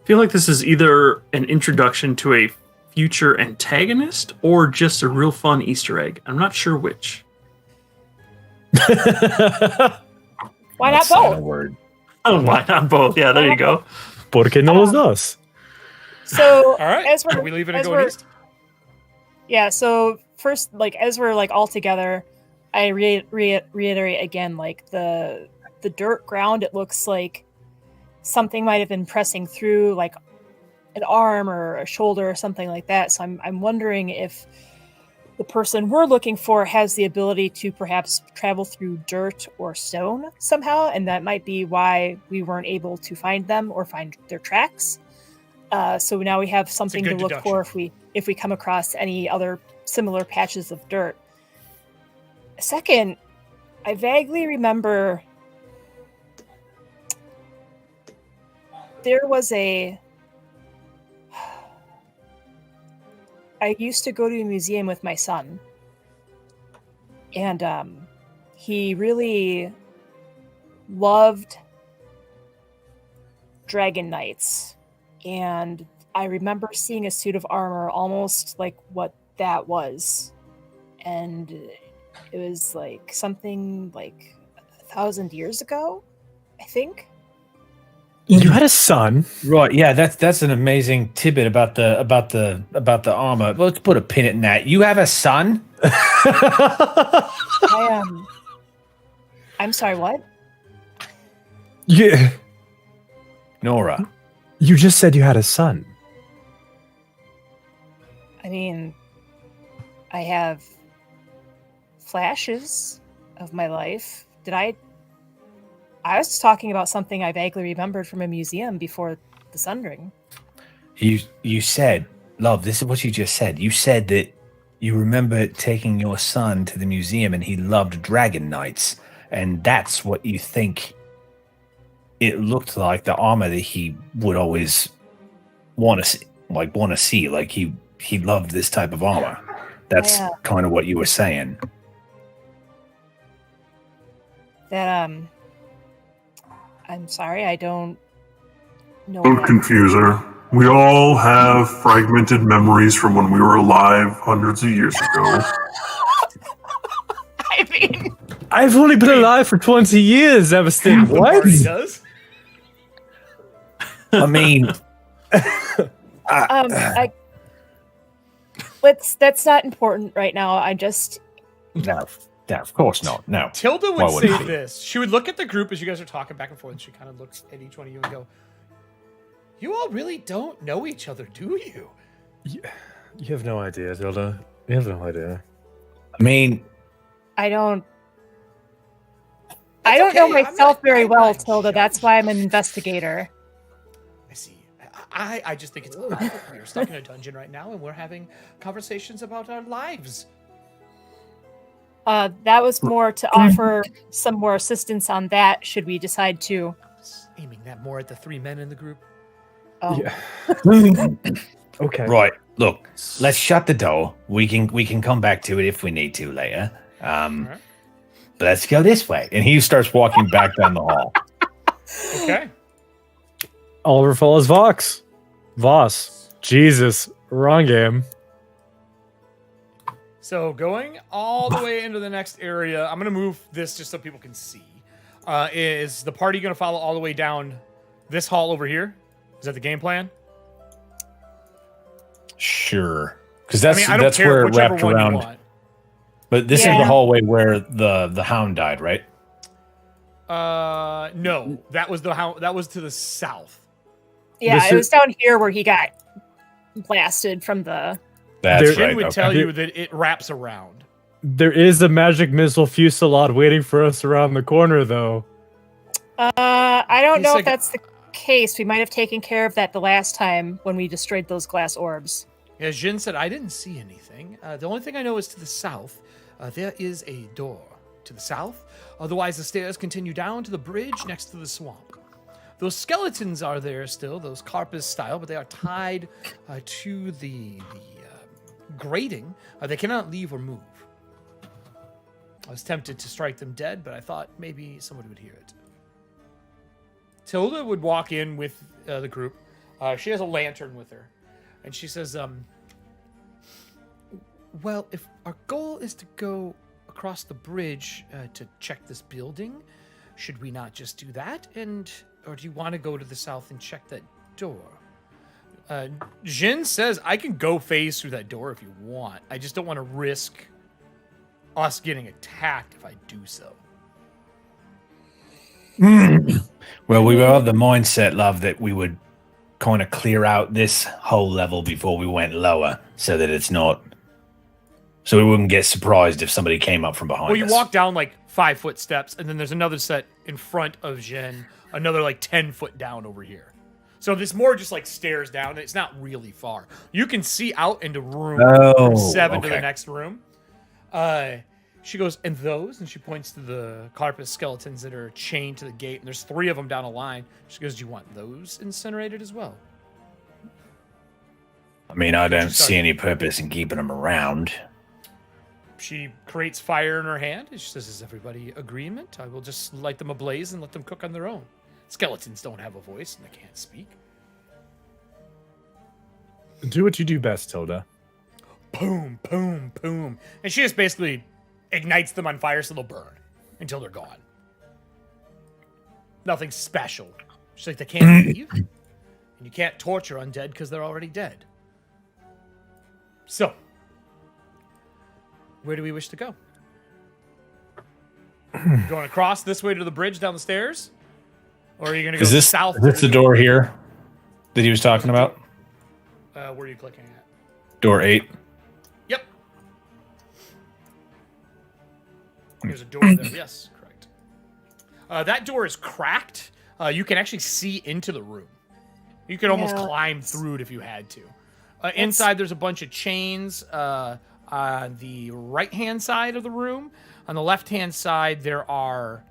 I feel like this is either an introduction to a future antagonist or just a real fun Easter egg. I'm not sure which. Why not both? Word. Oh, why not both? Yeah, there you go. Porque no los dos. So, All right. as Are we leaving and going east? Yeah, so first, like, as we're, like, all together, I reiterate again, like, the dirt ground, it looks like something might have been pressing through, like, an arm or a shoulder or something like that. So I'm wondering if the person we're looking for has the ability to perhaps travel through dirt or stone somehow, and that might be why we weren't able to find them or find their tracks. So now we have something to look for if we come across any other similar patches of dirt. Second, I vaguely remember there was I used to go to a museum with my son, and he really loved dragon knights, and I remember seeing a suit of armor almost like what that was, and it was like something like 1,000 years ago, I think. You had a son, Right, yeah, that's an amazing tidbit about the armor. Let's put a pin in that. You have a son? I'm sorry, what? Yeah, Nora. you just said you had a son. I mean, I have flashes of my life. I was talking about something I vaguely remembered from a museum before the Sundering. You said, love, this is what you just said. You said that you remember taking your son to the museum and he loved dragon knights, and that's what you think it looked like, the armor that he would always want to see. Like he loved this type of armor. That's kind of what you were saying. That I'm sorry, I don't know. Don't confuse her. We all have fragmented memories from when we were alive hundreds of years ago. I mean, I've only been alive for 20 years, Everston. What? Party does. I mean, that's not important right now. No, of course not. No. Tilda Why would wouldn't say she? this. She would look at the group as you guys are talking back and forth, and she kind of looks at each one of you and go, "You all really don't know each other, do you?" You have no idea, Tilda. You have no idea. I mean, I don't That's know okay, I'm myself not- very I'm well, not Tilda. That's why I'm an investigator. I see. I just think it's odd that we're stuck in a dungeon right now, and we're having conversations about our lives. That was more to offer some more assistance on that. Should we decide to? I was aiming that more at the 3 men in the group. Oh, Yeah. Okay. right. Look, let's shut the door. We can come back to it if we need to later. Alright. But let's go this way. And he starts walking back down the hall. Okay. Oliver follows Voss. Jesus. Wrong game. So going all the way into the next area, I'm going to move this just so people can see. Is the party going to follow all the way down this hall over here? Is that the game plan? Sure. Because that's I don't care, where it whichever wrapped one you around. want. But this is Yeah. the hallway where the hound died, right? No, that was that was to the south. yeah, This it is- was down here where he got blasted from the. That's Jin right. would okay. tell you that it wraps around. There is a magic missile fusillade waiting for us around the corner, though. I don't He's know like- if that's the case. We might have taken care of that the last time when we destroyed those glass orbs. Yeah, Jin said, I didn't see anything. The only thing I know is to the south, there is a door to the south. Otherwise, the stairs continue down to the bridge next to the swamp. Those skeletons are there still, those Carpus style, but they are tied to the grating. They cannot leave or move. I was tempted to strike them dead, but I thought maybe somebody would hear it. Tilda would walk in with the group. She has a lantern with her. And she says, well, if our goal is to go across the bridge to check this building, should we not just do that? Or do you want to go to the south and check that door? Jin says, I can go phase through that door if you want. I just don't want to risk us getting attacked if I do so. Well, we were of the mindset, love, that we would kind of clear out this whole level before we went lower so that it's not. So we wouldn't get surprised if somebody came up from behind Well, you us. walk down like 5-foot steps, and then there's another set in front of Jin, another like 10-foot down over here. So this more just like stairs down. And it's not really far. You can see out into room from 7 to the okay. next room. She goes, and those, and she points to the Carpus skeletons that are chained to the gate, and there's 3 of them down a line. She goes, do you want those incinerated as well? I mean, I don't Sorry. see any purpose in keeping them around. She creates fire in her hand, and she says, is everybody agreement? I will just light them ablaze and let them cook on their own. Skeletons don't have a voice, and they can't speak. Do what you do best, Tilda. Boom, boom, boom. And she just basically ignites them on fire so they'll burn until they're gone. Nothing special. She's like, they can't leave. And you can't torture undead because they're already dead. So, where do we wish to go? Going across this way to the bridge down the stairs? Or are you going to go Is this south? is this the door here that he was talking about? Where are you clicking at? Door 8. Yep. There's a door there. Yes, correct. That door is cracked. You can actually see into the room. You could almost Yeah. climb through it if you had to. Inside, there's a bunch of chains on the right-hand side of the room. On the left-hand side, there are...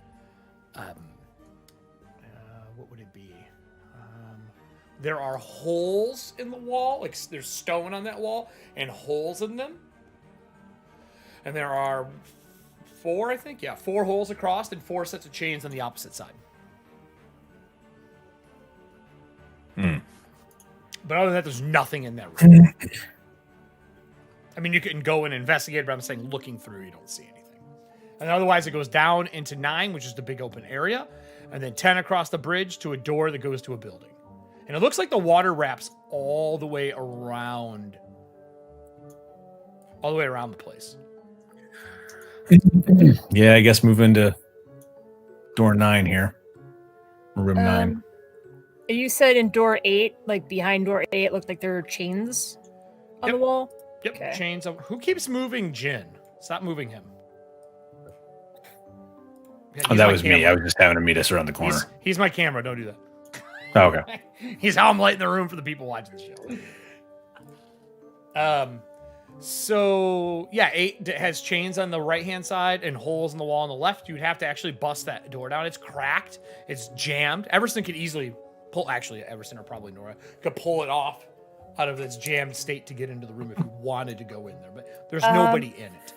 what would it be? There are holes in the wall. Like, there's stone on that wall and holes in them. And there are 4, I think. Yeah, 4 holes across and 4 sets of chains on the opposite side. But other than that, there's nothing in that room. I mean, you can go and investigate, but I'm saying looking through, you don't see anything. And otherwise, it goes down into 9, which is the big open area, and then 10 across the bridge to a door that goes to a building. And it looks like the water wraps all the way around the place. Yeah, I guess move into door 9 here. Room 9. You said in door 8, like behind door 8, it looked like there were chains on the wall. Yep, Okay. chains. Who keeps moving Jin? Stop moving him. Yeah, Oh, he's that my was me. camera. I was just having to meet us around the corner. He's my camera. Don't do that. Oh, okay. He's how I'm lighting the room for the people watching the show. So yeah, 8 has chains on the right hand side and holes in the wall on the left. You'd have to actually bust that door down. It's cracked. It's jammed. Everston could easily pull. Actually, Everston or probably Nora could pull it off out of its jammed state to get into the room if you wanted to go in there. But there's nobody in it.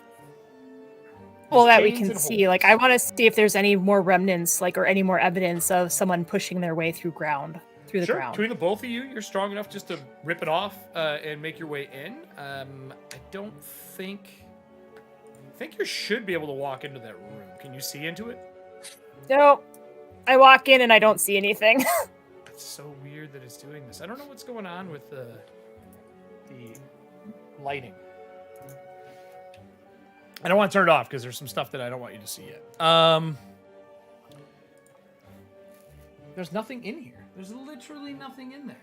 Well, that we chains can and see. holes. Like, I want to see if there's any more remnants, like, or any more evidence of someone pushing their way through the ground. Between the both of you, you're strong enough just to rip it off and make your way in. I don't think. I think you should be able to walk into that room. Can you see into it? No, I walk in and I don't see anything. It's so weird that it's doing this. I don't know what's going on with the lighting. I don't want to turn it off because there's some stuff that I don't want you to see yet. There's nothing in here. There's literally nothing in there.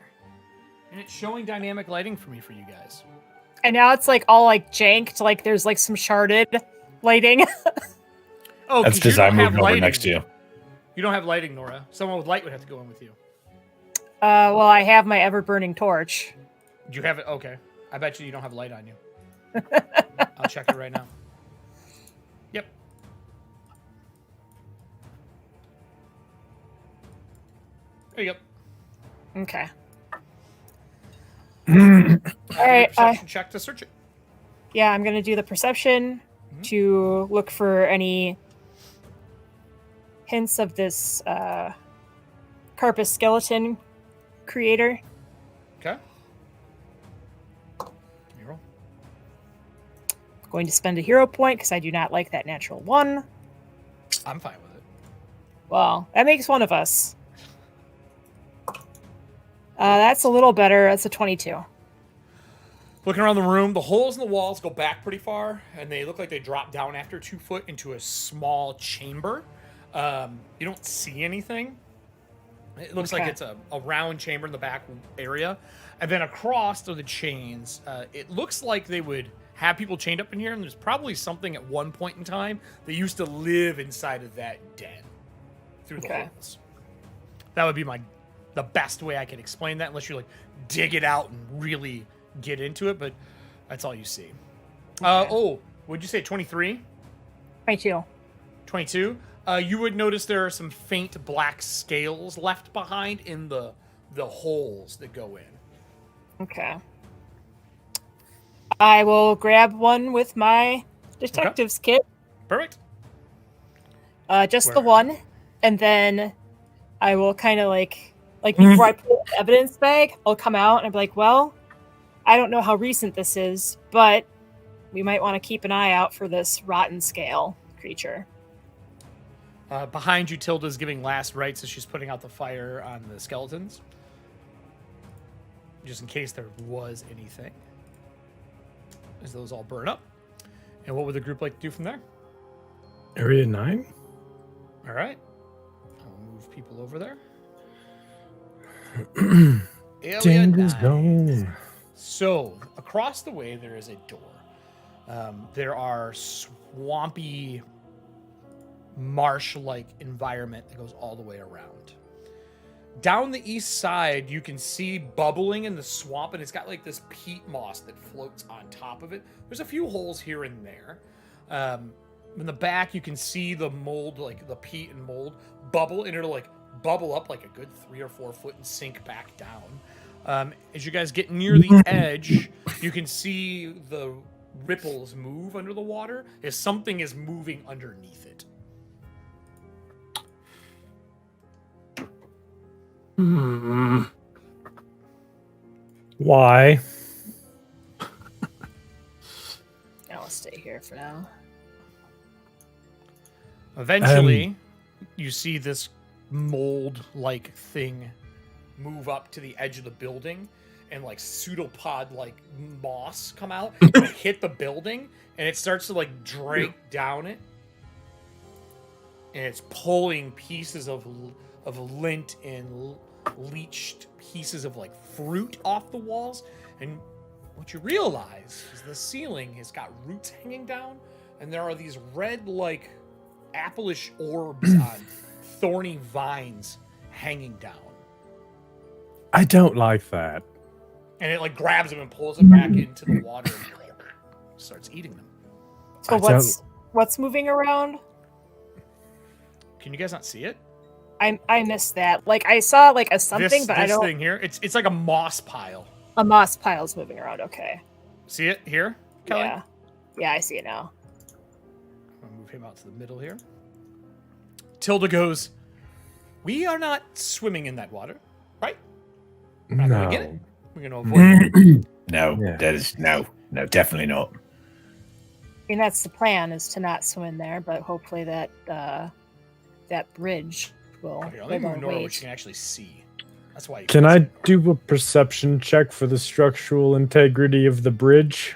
And it's showing dynamic lighting for me for you guys. And now it's like all like janked, like there's like some sharded lighting. Oh, That's because I moved over next to you. You don't have lighting, Nora. Someone with light would have to go in with you. Well, I have my ever-burning torch. Do you have it? Okay. I bet you don't have light on you. I'll check it right now. Yep. There you go. Okay. All right. Perception check to search it. Yeah, I'm gonna do the perception to look for any hints of this Carpus skeleton creator. Okay. You roll. Going to spend a hero point because I do not like that natural 1. I'm fine with it. Well, that makes one of us. That's a little better. That's a 22. Looking around the room, the holes in the walls go back pretty far, and they look like they drop down after 2 foot into a small chamber. You don't see anything. It looks like it's a round chamber in the back area. And then across the chains, it looks like they would have people chained up in here, and there's probably something at one point in time that used to live inside of that den through the holes. That would be the best way I can explain that, unless you like dig it out and really get into it, but that's all you see. Would you say 23? 22. 22? You would notice there are some faint black scales left behind in the holes that go in. Okay. I will grab one with my detective's kit. Perfect. Just the one, and then I will kind of like before I put it in the evidence bag, I'll come out and I'll be like, well, I don't know how recent this is, but we might want to keep an eye out for this rotten scale creature. Behind you, Tilda's giving last rites as she's putting out the fire on the skeletons. Just in case there was anything. As those all burn up. And what would the group like to do from there? Area 9? All right. I'll move people over there. Danger zone. So, across the way, there is a door. There are swampy, marsh-like environment that goes all the way around. Down the east side, you can see bubbling in the swamp, and it's got like this peat moss that floats on top of it. There's a few holes here and there. In the back, you can see the mold, like the peat and mold, bubble, and it'll like bubble up like a good 3 or 4 foot and sink back down. As you guys get near the edge, you can see the ripples move under the water as something is moving underneath it. Why? I'll stay here for now. Eventually, you see this mold-like thing move up to the edge of the building, and like pseudopod like moss come out and hit the building, and it starts to like drag down it, and it's pulling pieces of lint and leached pieces of like fruit off the walls. And what you realize is the ceiling has got roots hanging down, and there are these red like apple-ish orbs on thorny vines hanging down. I don't like that. And it like grabs them and pulls them back into the water and starts eating them. So what's moving around? Can you guys not see it? I missed that. Like I saw like a something, but I don't. This thing here, it's like a moss pile. A moss pile's moving around. Okay. See it here, Kelly? Yeah, I see it now. I'm gonna move him out to the middle here. Tilda goes, "We are not swimming in that water, right? We're not gonna get it. We're gonna avoid it." No, that is no, definitely not. I mean, that's the plan, is to not swim there, but hopefully that that bridge will. Okay, I'll move Nora, which you can actually see. That's why. Can I do a perception check for the structural integrity of the bridge?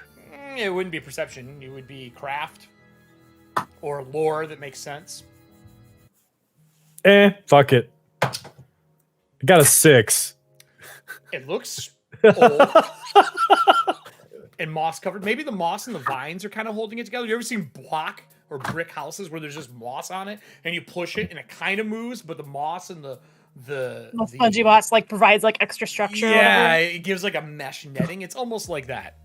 It wouldn't be perception. It would be craft or lore that makes sense. Fuck it. I got a 6. It looks old and moss covered. Maybe the moss and the vines are kind of holding it together. You ever seen block or brick houses where there's just moss on it and you push it and it kind of moves, but the moss and the spongy moss like provides like extra structure. Yeah, it gives like a mesh netting. It's almost like that.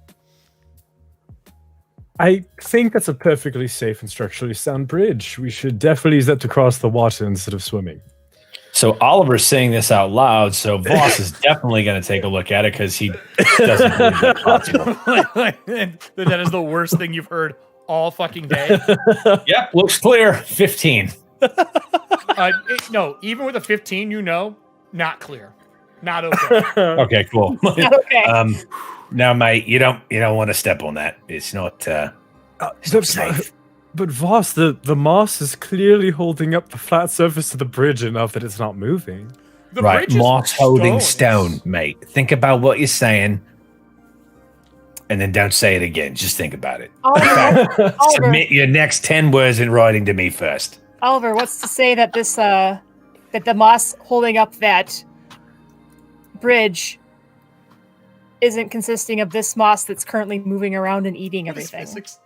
I think that's a perfectly safe and structurally sound bridge. We should definitely use that to cross the water instead of swimming. So Oliver's saying this out loud, so Voss is definitely going to take a look at it because he doesn't believe that's possible. That is the worst thing you've heard all fucking day. Yep, looks clear. 15. No, even with a 15, not clear. Not okay. Okay, cool. Okay. Now, mate, you don't want to step on that. It's not safe. But Voss, the moss is clearly holding up the flat surface of the bridge enough that it's not moving. The Right, bridge is moss holding stones. stone, mate. Think about what you're saying, and then don't say it again. Just think about it. Oliver, Submit your next 10 words in writing to me first. Oliver, what's to say that this that the moss holding up that bridge isn't consisting of this moss that's currently moving around and eating What is everything? physics?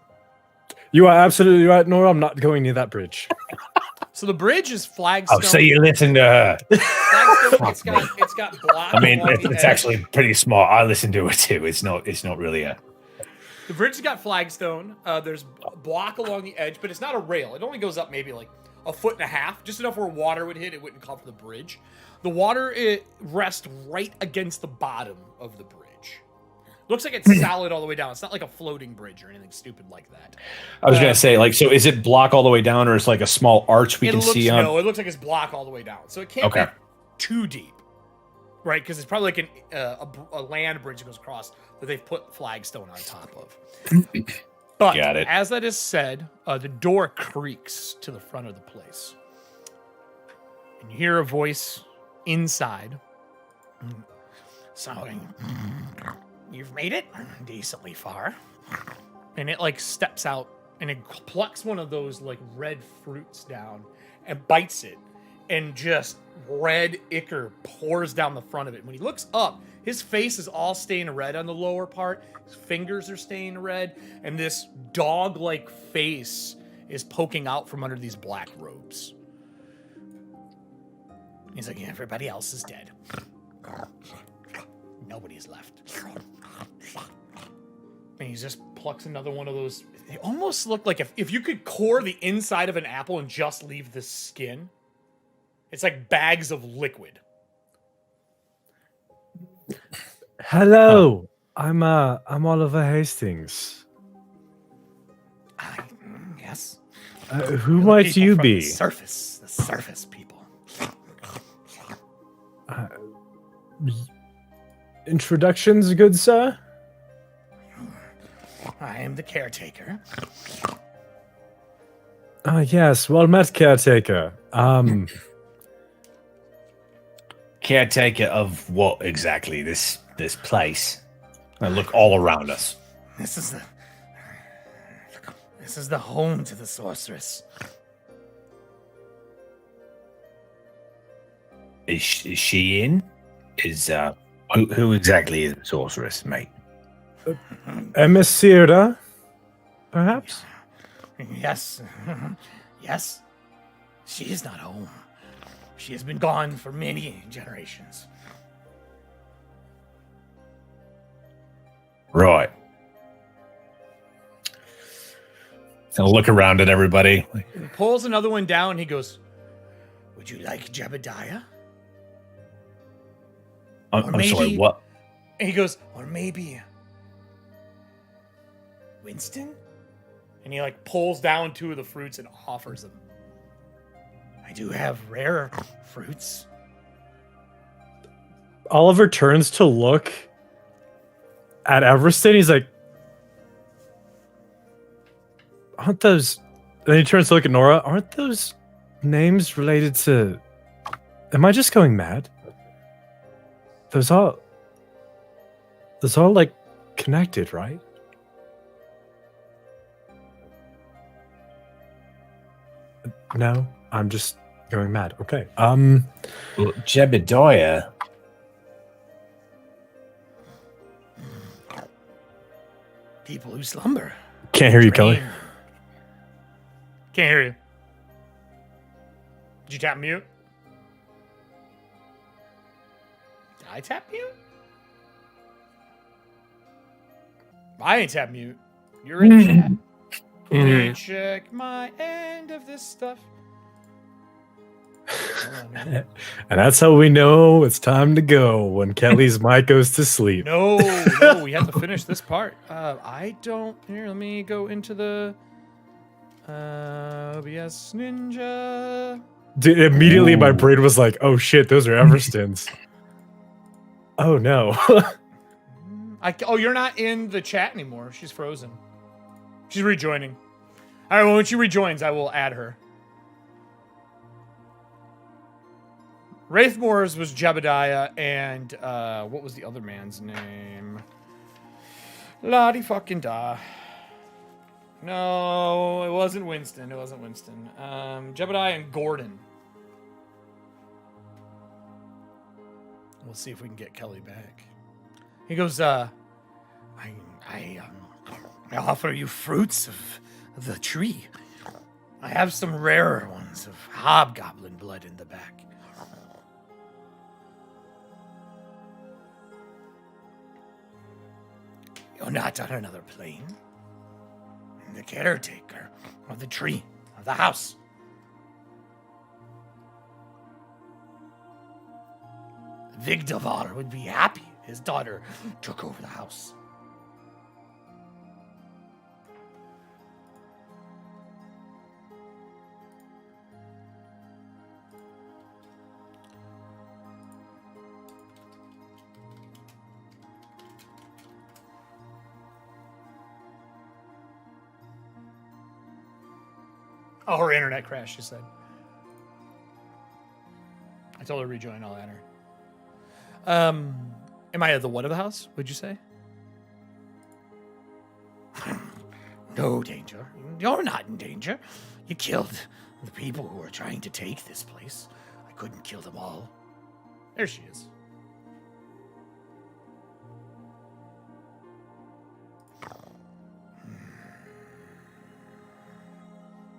You are absolutely right, Nora. I'm not going near that bridge. So the bridge is flagstone. Oh, so you listen to her. Flagstone, it's got block. I mean, along the it's edge. actually pretty smart. I listen to it too. It's not really a. The bridge has got flagstone. There's block along the edge, but it's not a rail. It only goes up maybe like a foot and a half, just enough where water would hit. It wouldn't cover the bridge. The water rests right against the bottom of the bridge. Looks like it's solid all the way down. It's not like a floating bridge or anything stupid like that. I was gonna say, like, so is it block all the way down, or it's like a small arch we can see on? No, it looks like it's block all the way down. So it can't be too deep, right? Because it's probably like a land bridge that goes across that they've put flagstone on top of. But Got it. as that is said, the door creaks to the front of the place. And you hear a voice inside. So, you've made it decently far. And it like steps out and it plucks one of those like red fruits down and bites it. And just red ichor pours down the front of it. When he looks up, his face is all stained red on the lower part. His fingers are stained red. And this dog-like face is poking out from under these black robes. He's like, everybody else is dead. Nobody's left. And he just plucks another one of those. They almost look like if you could core the inside of an apple and just leave the skin. It's like bags of liquid. Hello, I'm Oliver Hastings. Yes. Who might People you from be? The surface people. Introductions, good sir? I am the caretaker. Yes, well met, caretaker. caretaker of what exactly? This place? I look all around us. This is the home to the sorceress. Is she in? Is who exactly is the sorceress, mate? Emissira, perhaps? Yes. Yes. She is not home. She has been gone for many generations. Right. So I'll look around at everybody. He pulls another one down. He goes, "Would you like Jebediah?" I'm sorry, what? And he goes, "Or maybe Winston?" And he like pulls down 2 of the fruits and offers them. I do have rare fruits. Oliver turns to look at Everston. He's like, aren't those... Then he turns to look at Nora. Aren't those names related to... Am I just going mad? Those all like connected, right? No, I'm just going mad. Okay. Well, Jebediah. People who slumber. Can't hear you, Kelly. Can't hear you. Did you tap mute? Did I tap mute? I ain't tap mute. You're in chat. Let me check my end of this stuff. And that's how we know it's time to go when Kelly's mic goes to sleep. No, we have to finish this part. I don't. Here, let me go into the OBS Ninja. Dude, immediately my brain was like, "Oh shit, those are Everstons." Oh no. Oh, you're not in the chat anymore. She's frozen. She's rejoining. All right, well, when she rejoins, I will add her. Wraithmore's was Jebediah, and what was the other man's name? Lottie fucking da. No, it wasn't Winston. Jebediah and Gordon. We'll see if we can get Kelly back. He goes, I offer you fruits of the tree. I have some rarer ones of hobgoblin blood in the back. You're not on another plane. I'm the caretaker of the tree, of the house. Vigdavar would be happy his daughter took over the house. Oh, her internet crashed, she said. I told her to rejoin, I'll add her. Am I at the what of the house, would you say? No danger. You're not in danger. You killed the people who were trying to take this place. I couldn't kill them all. There she is.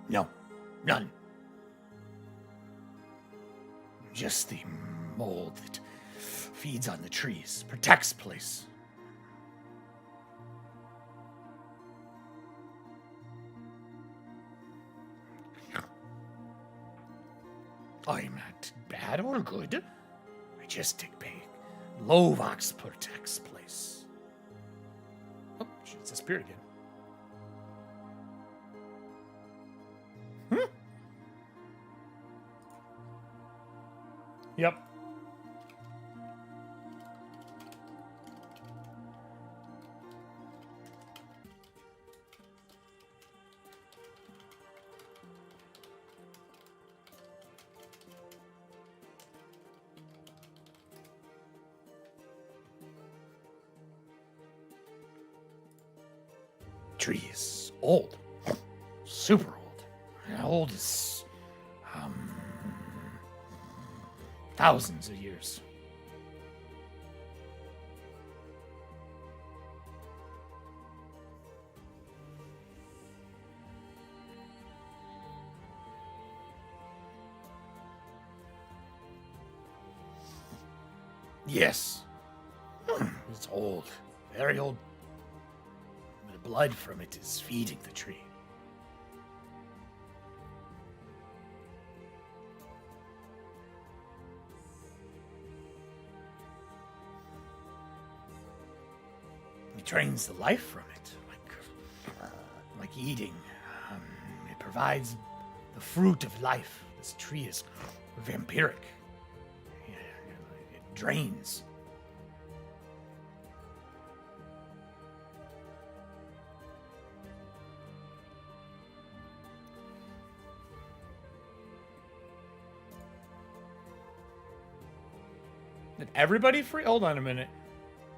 No, none. Just the mold that feeds on the trees, protects place. I'm not bad or good. I just take pay. Lovax protects place. Oh, she disappeared again. Yep. tree is old. Super old. How old is thousands of years. Yes. It's old. Very old. The blood from it is feeding the tree. It drains the life from it, like eating. It provides the fruit of life. This tree is vampiric. It drains. Did everybody free? Hold on a minute.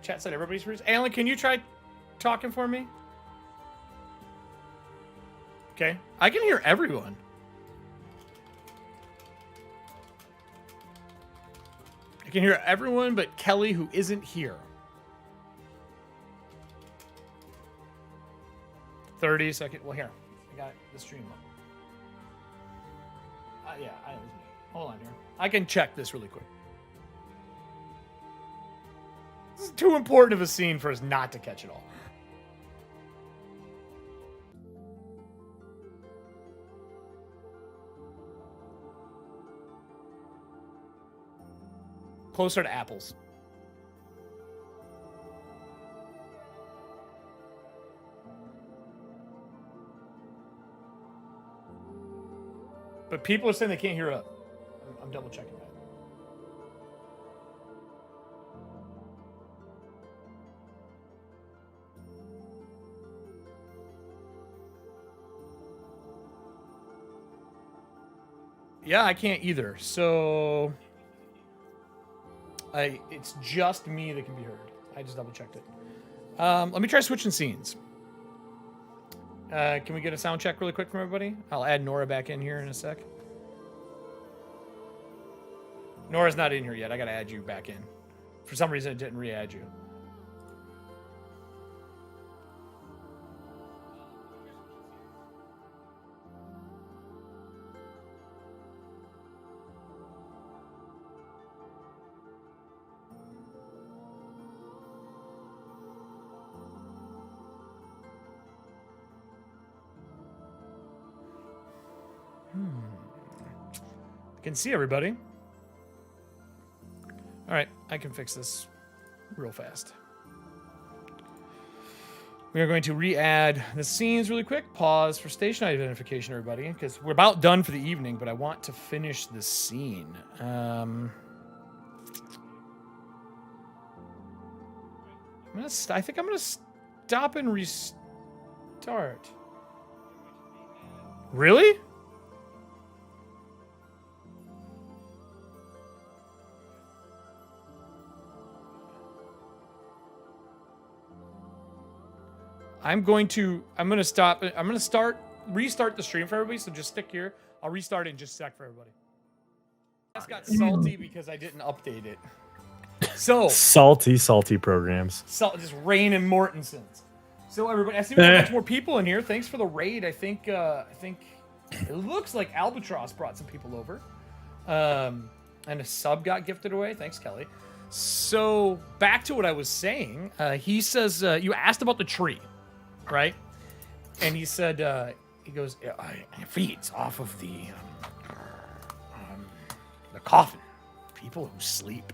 Chat said everybody's free. Alan, can you try talking for me? Okay. I can hear everyone. I can hear everyone but Kelly, who isn't here. 30 seconds. Well, here. I got the stream up. Yeah, it was me. Hold on here. I can check this really quick. This is too important of a scene for us not to catch it all. Closer to apples. But people are saying they can't hear up. I'm double checking that. Yeah, I can't either. So it's just me that can be heard. I just double checked it. Let me try switching scenes. Can we get a sound check really quick from everybody? I'll add Nora back in here in a sec. Nora's not in here yet. I gotta add you back in. For some reason, it didn't re-add you. I can see everybody. All right, I can fix this real fast. We are going to re-add the scenes really quick. Pause for station identification, everybody, because we're about done for the evening, but I want to finish this scene. I think I'm gonna stop and restart. Really? I'm going to restart the stream for everybody, so just stick here. I'll restart it in just a sec for everybody. I just got salty because I didn't update it. So salty programs. Just Rain and Mortensons. So everybody, I see we have much more people in here. Thanks for the raid. I think it looks like Albatross brought some people over. And a sub got gifted away. Thanks, Kelly. So back to what I was saying. He says you asked about the tree. Right? And he said, he goes, it feeds off of the coffin. People who sleep.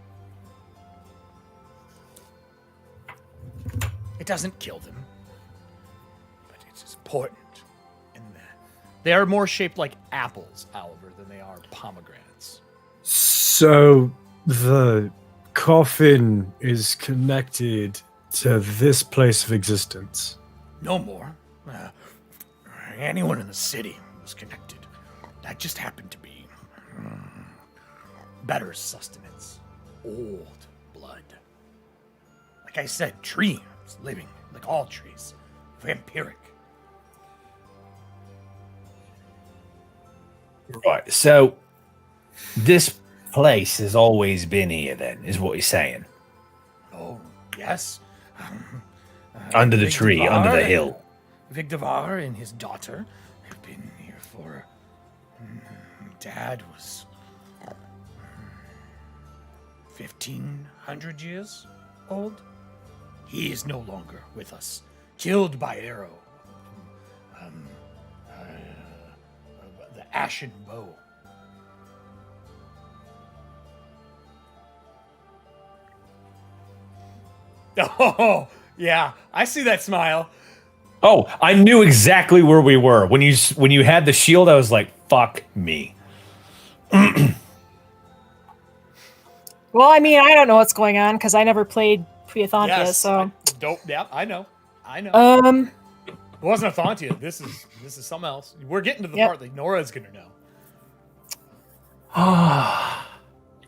It doesn't kill them. But it's important. And they are more shaped like apples, Oliver, than they are pomegranates. So the coffin is connected to this place of existence. No more. Anyone in the city was connected. That just happened to be better sustenance. Old blood. Like I said, tree is living, like all trees. Vampiric. Right. So this place has always been here. Then is what he's saying. Oh, yes. Under the Vic tree, under the hill. Vic Devar and his daughter have been here for... Dad was... 1,500 years old. He is no longer with us. Killed by arrow. The ashen bow. Oh, yeah. I see that smile. Oh, I knew exactly where we were when you had the shield. I was like, "Fuck me." Well, I mean, I don't know what's going on because I never played pre-Ethauntia, Yes. so. Dope. Yeah, I know. It wasn't Ethauntia. This is something else. We're getting to the part that Nora's gonna know.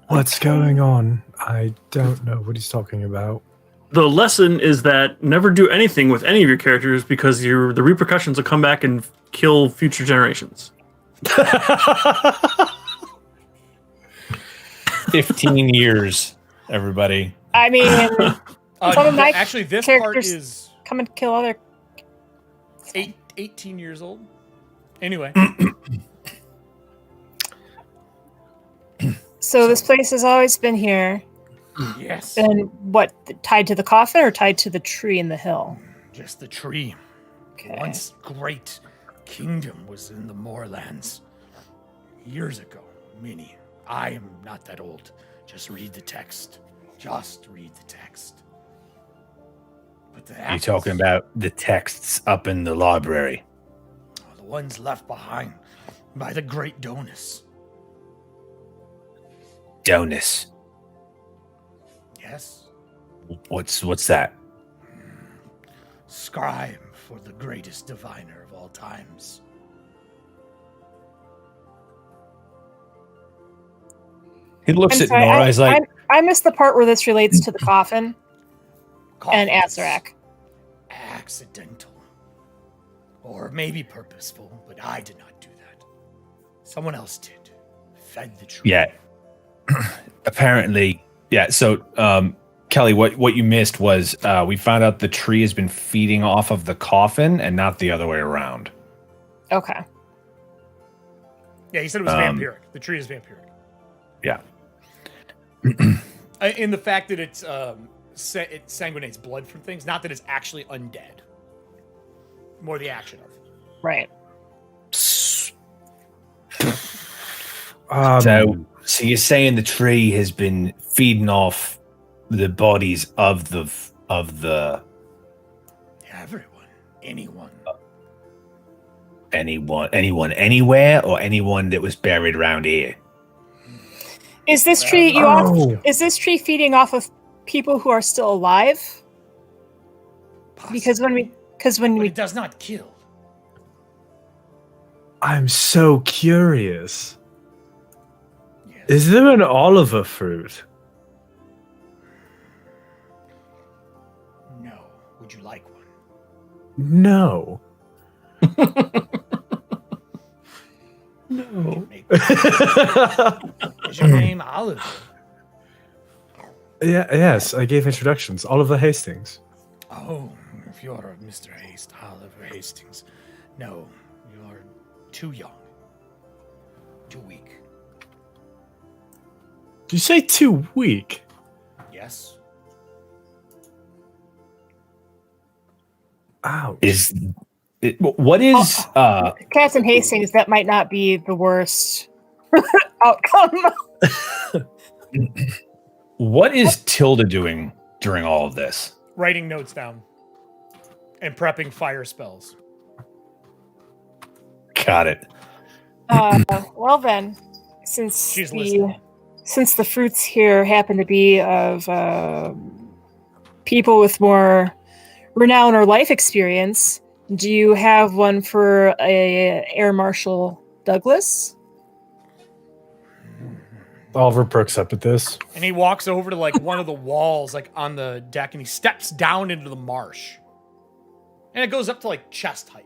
What's going on? I don't know what he's talking about. The lesson is that never do anything with any of your characters because the repercussions will come back and kill future generations. 15 years, everybody. I mean, some of my Actually, this part characters is come and kill other. 18 years old. Anyway, So this place has always been here. yes, And what, tied to the coffin or tied to the tree in the hill? just the tree. Okay. Once great kingdom was in the moorlands. Years ago, many. I am not that old. Just read the text. Just read the text. But the You're apples, talking about the texts up in the library. the ones left behind by the great Donus. Donus. Yes, What's that? scribe for the greatest diviner of all times. He looks I'm at sorry, Nora. He's like, I missed the part where this relates to the coffin and Coffins. Azarak. Accidental. Or maybe purposeful, but I did not do that. Someone else did. Fed the tree. Yeah. Apparently, yeah. So, Kelly, what you missed was we found out the tree has been feeding off of the coffin and not the other way around. Okay. Yeah, he said it was vampiric. The tree is vampiric. Yeah. In the fact that it sanguinates blood from things, not that it's actually undead. More the action of it. Right. So you're saying the tree has been feeding off the bodies of the Everyone. Anyone. anyone anywhere or anyone that was buried around here? Is this tree is this tree feeding off of people who are still alive? Because when we But it does not kill. I'm so curious. Yes. Is there an Oliver fruit? No. Would you like one? No. No. Is your name Oliver? Yes, I gave introductions. Oliver Hastings. Oh, if you're Mr. Oliver Hastings. No, you're too young. Too weak. Did you say too weak? Yes? Ouch. what is Captain Hastings, that might not be the worst outcome. what is Tilda doing during all of this? Writing notes down. And prepping fire spells. Got it. Well then, since She's listening. the fruits here happen to be of people with more renown or life experience, do you have one for a Air Marshal Douglas? Oliver perks up at this. And he walks over to like one of the walls, like on the deck, and he steps down into the marsh. And it goes up to like chest height.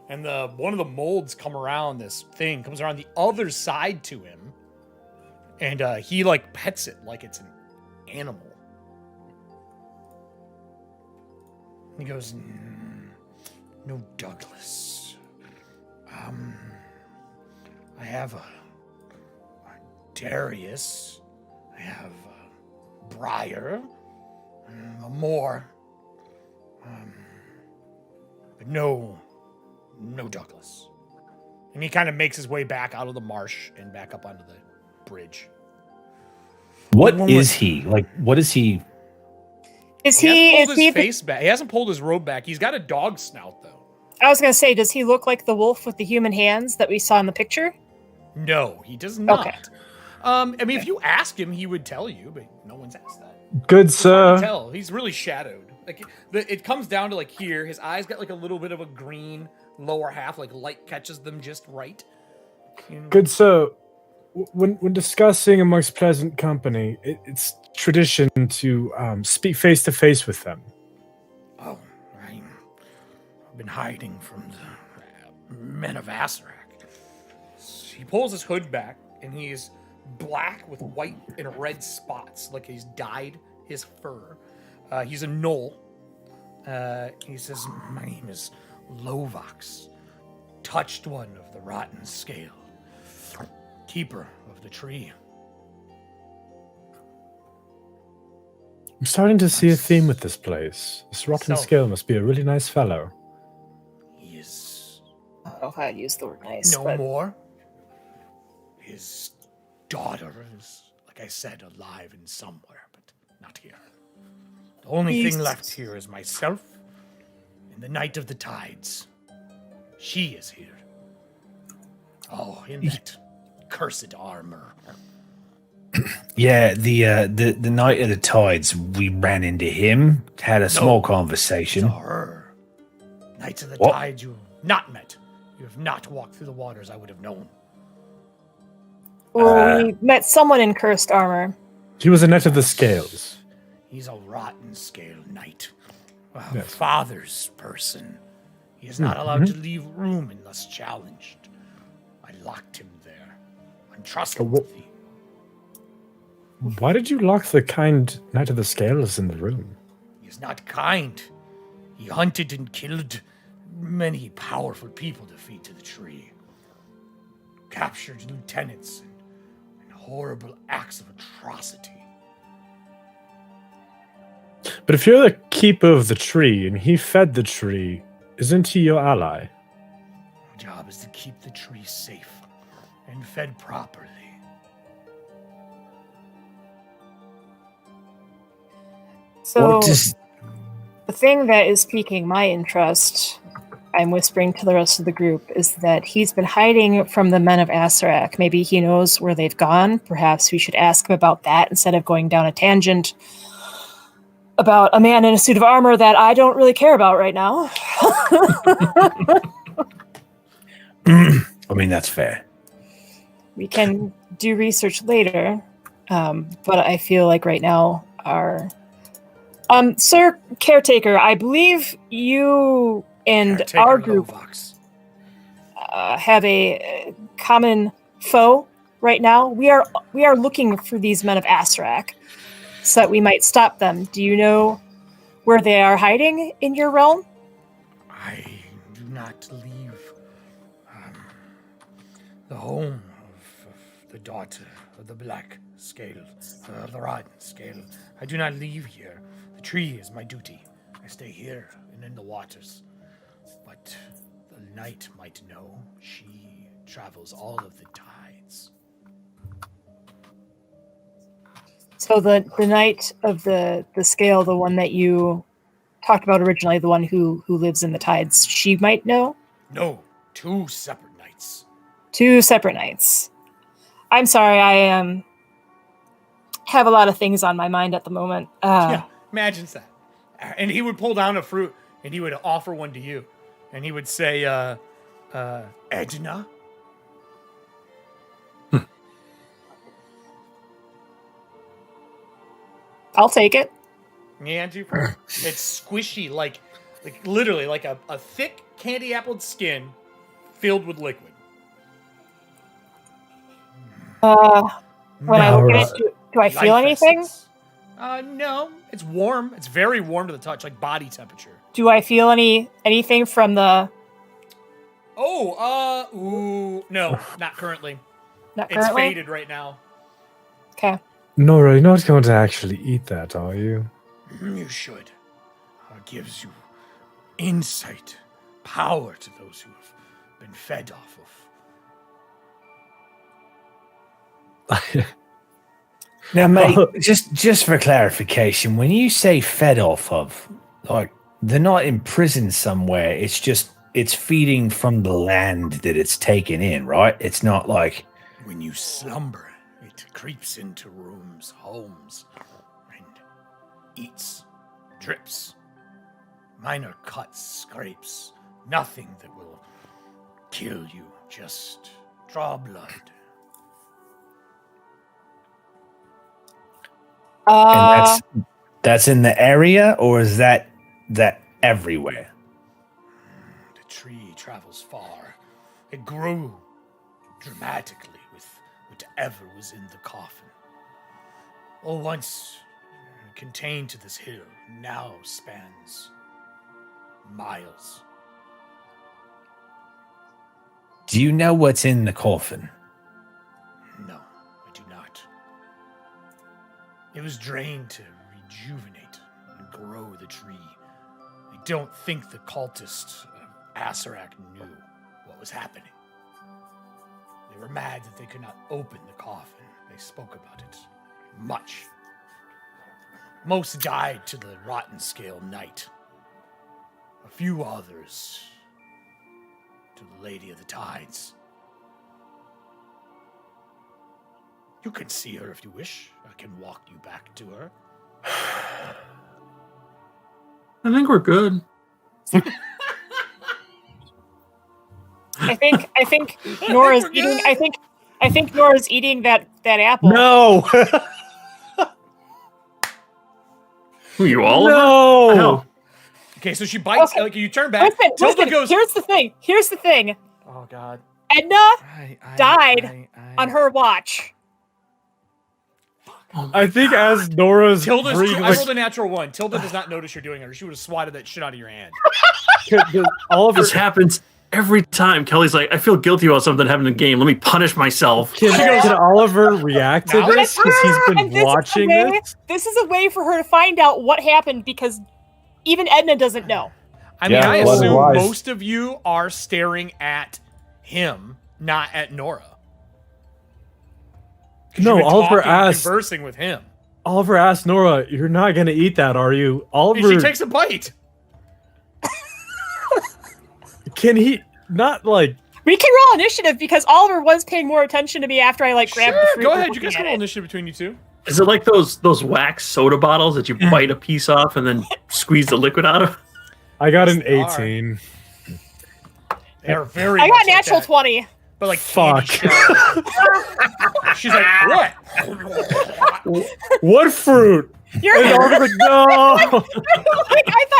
and one of the molds comes around the other side to him, and he like pets it like it's an animal. He goes, "No, Douglas. I have a Darius. I have a Briar, a Moore, but no Douglas." And he kind of makes his way back out of the marsh and back up onto the bridge. What is he? Like, what is he? He hasn't pulled his face back. He hasn't pulled his robe back. He's got a dog snout, though. I was going to say, does he look like the wolf with the human hands that we saw in the picture? No, he does not. Okay. I mean, if you ask him, he would tell you, but no one's asked that. Good It's hard to sir. tell. He's really shadowed. Like it comes down to like here. His eyes got like a little bit of a green lower half, like light catches them just right. Good sir. When discussing amongst pleasant company, it's tradition to speak face to face with them. Oh, I've been hiding from the men of Asarak. He pulls his hood back, and he's black with white and red spots, like he's dyed his fur. He's a gnoll. He says, "My name is Lovax, touched one of the rotten scale, keeper of the tree." I'm starting to see a theme with this place. This rotten So- scale must be a really nice fellow. He is I don't know how to use the word nice. no but more. His daughter is, like I said, alive in somewhere, but not here. The only thing left here is myself and the Night of the Tides. She is here. Oh, in that cursed armor. Yeah, the night of the tides, we ran into him, had a small conversation. To her. Knights of the What? Tides you have not met. You have not walked through the waters, I would have known. Well, we met someone in cursed armor. He was a knight of the scales. He's a rotten scale knight. A Yes. father's person. He is not allowed to leave room unless challenged. I locked him there. Untrustworthy. Why did you lock the kind knight of the scales in the room? He is not kind. He hunted and killed many powerful people to feed to the tree. Captured lieutenants and horrible acts of atrocity. But if you're the keeper of the tree and he fed the tree, isn't he your ally? Our job is to keep the tree safe and fed properly. So What does the thing that is piquing my interest, I'm whispering to the rest of the group, is that he's been hiding from the men of Asarak. Maybe he knows where they've gone. Perhaps we should ask him about that instead of going down a tangent about a man in a suit of armor that I don't really care about right now. I mean, that's fair. We can do research later, but I feel like right now our... Sir Caretaker, I believe you and Caretaker our group Lovax. have a common foe right now. We are looking for these men of Asarak so that we might stop them. Do you know where they are hiding in your realm? I do not leave the home of the daughter of the black scale, of the rotten scale. I do not leave here. The tree is my duty. I stay here and in the waters. But the knight might know she travels all of the tides. So the knight of the scale, the one that you talked about originally, the one who lives in the tides, she might know? No, two separate knights. Two separate knights. I'm sorry, I have a lot of things on my mind at the moment. Yeah, imagine that. And he would pull down a fruit and he would offer one to you. And he would say, Edna? I'll take it. Yeah, it's squishy, like Like literally, like a thick candy apple skin filled with liquid. When I look at it, do I feel Life anything? essence. No. It's warm. It's very warm to the touch, like body temperature. Do I feel anything from the? No, not currently. Not It's currently? faded right now. Okay. Nora, you're not going to actually eat that, are you? You should. It gives you insight, power to those who have been fed off of. Now, mate, just for clarification, when you say fed off of, like, they're not imprisoned somewhere. It's feeding from the land that it's taken in, right? It's not like When you slumber, it creeps into rooms, homes, and eats, drips. Minor cuts, scrapes, nothing that will kill you, just draw blood. and that's in the area, or is that everywhere? The tree travels far. It grew dramatically with whatever was in the coffin. Once contained to this hill, now spans miles. Do you know what's in the coffin? No, I do not. It was drained to rejuvenate and grow the tree. I don't think the cultists of Asarak knew what was happening. They were mad that they could not open the coffin. They spoke about it much. Most died to the rotten scale night. A few others to the Lady of the Tides. You can see her if you wish. I can walk you back to her. I think we're good. I think Nora's eating. I think Nora's eating that apple. No! Who you all? No! No. Okay, so she bites. Okay. Like you turn back. Listen, goes. Here's the thing. Oh God. Edna died on her watch. I think as Nora's Tilda's. breathing, I rolled a natural one. Tilda does not notice you're doing it, or she would have swatted that shit out of your hand. all of her, This happens every time. Kelly's like, I feel guilty about something happening in the game. Let me punish myself. can Oliver react to Now this? Because he's been And this watching is a way, this? This is a way for her to find out what happened because even Edna doesn't know. I mean, Yeah, I blood assume wise. most of you are staring at him, not at Nora. 'Cause No, you've been Oliver talking and asked. conversing with him. Oliver asked Nora, "You're not going to eat that, are you?" And Oliver, she takes a bite. can he not like? We can roll initiative because Oliver was paying more attention to me after I grabbed the Sure, fruit. go and ahead. was You guys looking can at roll it. initiative between you two. Is it like those wax soda bottles that you bite a piece off and then squeeze the liquid out of? I got an Star. 18. They are very. I got much like natural that, 20. But like Fuck. candy shell. She's like, what? What fruit? You're And Oliver's like, no. I thought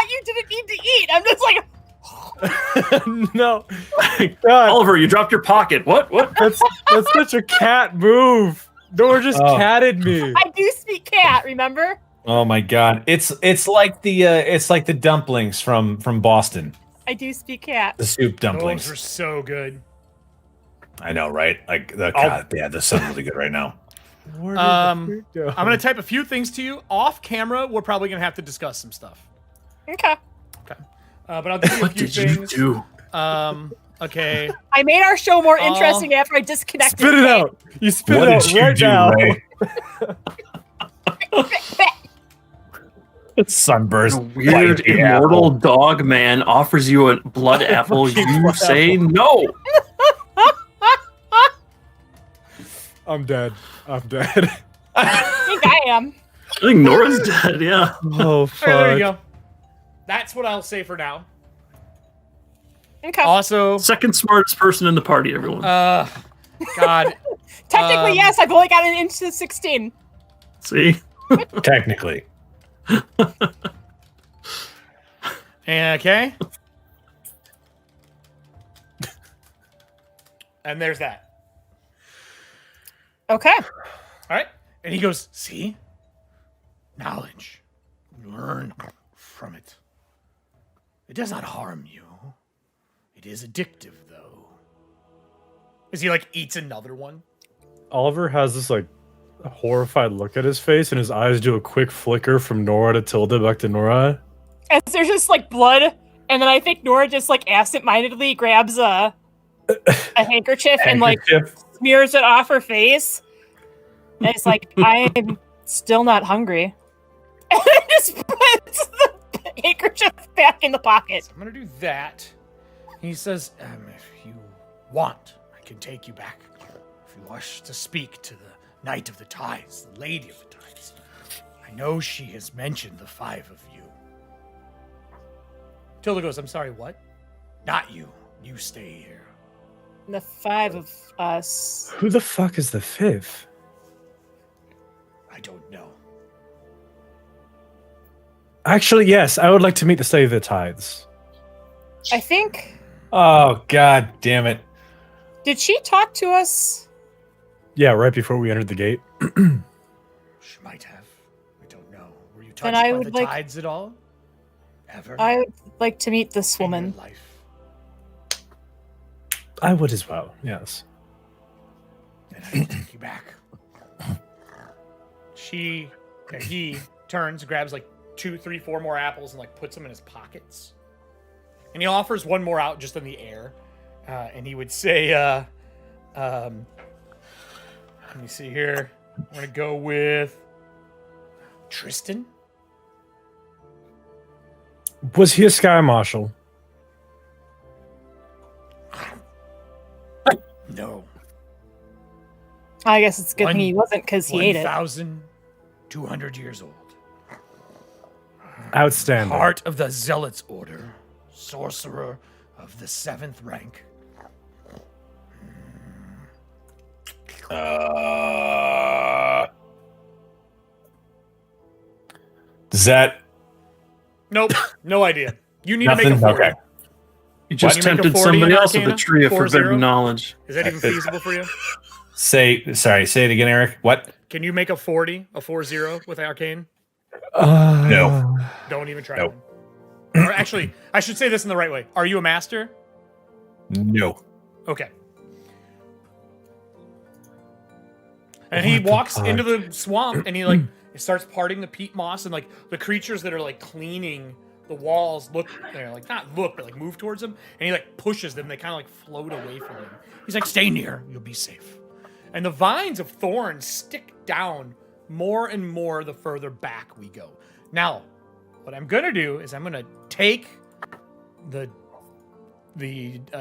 you didn't need to eat. I'm just like, No. God, Oliver, you dropped your pocket. What? that's such a cat move. Nora just Oh. catted me. I do speak cat, remember? Oh my god, it's like the dumplings from Boston, I do speak cat. the soup dumplings. Those are so good. I know, right? Like the yeah, the sound really good right now. Where did the Um, fruit go? I'm gonna type a few things to you off camera. We're probably gonna have to discuss some stuff. Okay. But I'll give you a What few did you things. do? Okay. I made our show more Oh. interesting after I disconnected. Spit it out. You spit What it out did you right do, now. Ray? Sunburst. A weird Bite the immortal apple. dog man offers you a blood apple. You say no. I'm dead. I'm dead. I think I am. I think Nora's dead. Yeah. Oh, fuck. All right, there you go. That's what I'll say for now. Okay. Also, Second smartest person in the party. Everyone. God, Technically, yes, I've only got an inch to 16. See. Technically. Okay. And there's that. Okay. All right. And he goes, see? Knowledge. Learn from it. It does not harm you. It is addictive, though. As he, like, eats another one. Oliver has this, like, horrified look at his face, and his eyes do a quick flicker from Nora to Tilda back to Nora. As there's just, like, blood, and then I think Nora just, like, absentmindedly grabs a handkerchief and, like, smears it off her face. And it's like, I'm still not hungry. And then just puts the handkerchief back in the pocket. I'm going to do that. He says, if you want, I can take you back. If you wish to speak to the Knight of the Tides, the Lady of the Tides. I know she has mentioned the 5 of you. Tilda goes, I'm sorry, what? Not you. You stay here. The 5 of us. Who the fuck is the 5th? I don't know. Actually, yes, I would like to meet the State of the Tides. I think. Oh, god damn it. Did she talk to us? Yeah, right before we entered the gate. She might have. I don't know. Were you touched Then I by would the like- tides at all? Ever? I would like to meet this in your woman. life? I would as well, yes. Then I will take you back. He turns, grabs like 2, 3, 4 more apples and like puts them in his pockets. And he offers one more out just in the air. And he would say, let me see here. I'm going to go with Tristan. Was he a Sky Marshal? No. I guess it's a good thing he wasn't because he ate it. 1,200 years old. Outstanding. Part of the Zealots Order. Sorcerer of the 7th rank. Does that Nope. No idea. You need Nothing? to make a 40. Okay. You just Why do you make a tempted 40 somebody in else with the Arcana? tree of 40? forbidden knowledge. Is that even feasible for you? say it again, Eric? What? Can you make a 40, a 40 with Arcane? No. Don't even try. Nope. Or actually, I should say this in the right way. Are you a master? No. Okay. And he walks into the swamp and he like starts parting the peat moss and like the creatures that are like cleaning the walls look, like not look, but like move towards him. And he like pushes them. They kind of like float away from him. He's like, stay near. You'll be safe. And the vines of thorns stick down more and more the further back we go. Now, what I'm going to do is I'm going to take the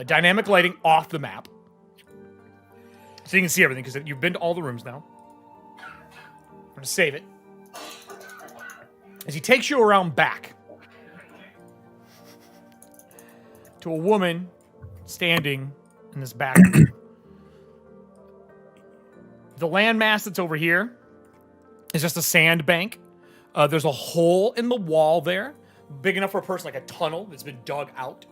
dynamic lighting off the map so you can see everything, because you've been to all the rooms now. I'm going to save it. As he takes you around back to a woman standing in this back room. The landmass that's over here is just a sand bank. There's a hole in the wall there, big enough for a person, like a tunnel that's been dug out.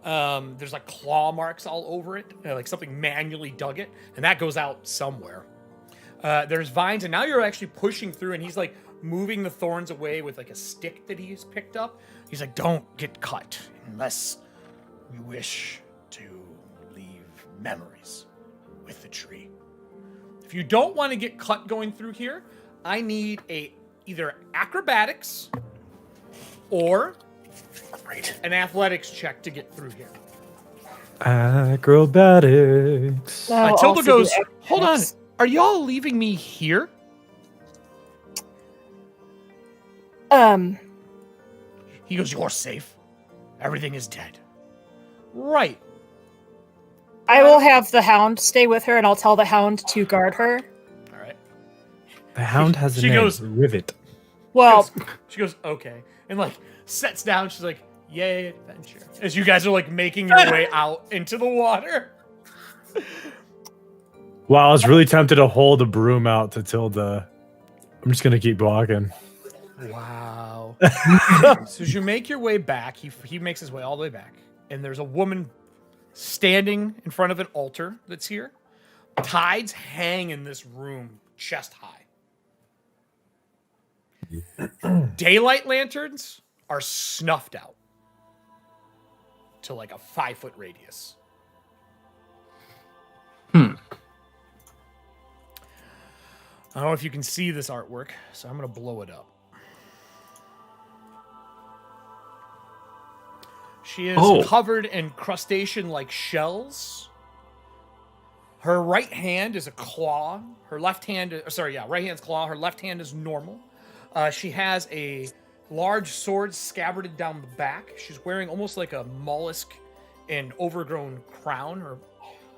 There's like claw marks all over it, like something manually dug it, and that goes out somewhere. There's vines, and now you're actually pushing through, and he's like moving the thorns away with like a stick that he's picked up. He's like, don't get cut unless you wish to leave memories with the tree. If you don't want to get cut going through here, I need either acrobatics or an athletics check to get through here. Acrobatics. Tilda goes, hold on, are y'all leaving me here? He goes, you're safe. Everything is dead. Right. I will have the hound stay with her, and I'll tell the hound to guard her. All right. The hound has a She name. goes- Rivet. Well, She goes, okay. And like sets down. She's like, yay, adventure. As you guys are like making your way out into the water. Wow, I was really tempted to hold the broom out to Tilda. I'm just gonna keep walking. Wow. So as you make your way back, he makes his way all the way back, and there's a woman standing in front of an altar that's here. Tides hang in this room chest high. Daylight lanterns are snuffed out to like a 5-foot radius. I don't know if you can see this artwork, so I'm going to blow it up. She is covered in crustacean-like shells. Her right hand is a claw. Her left hand, right hand's claw. Her left hand is normal. She has a large sword scabbarded down the back. She's wearing almost like a mollusk and overgrown crown. Her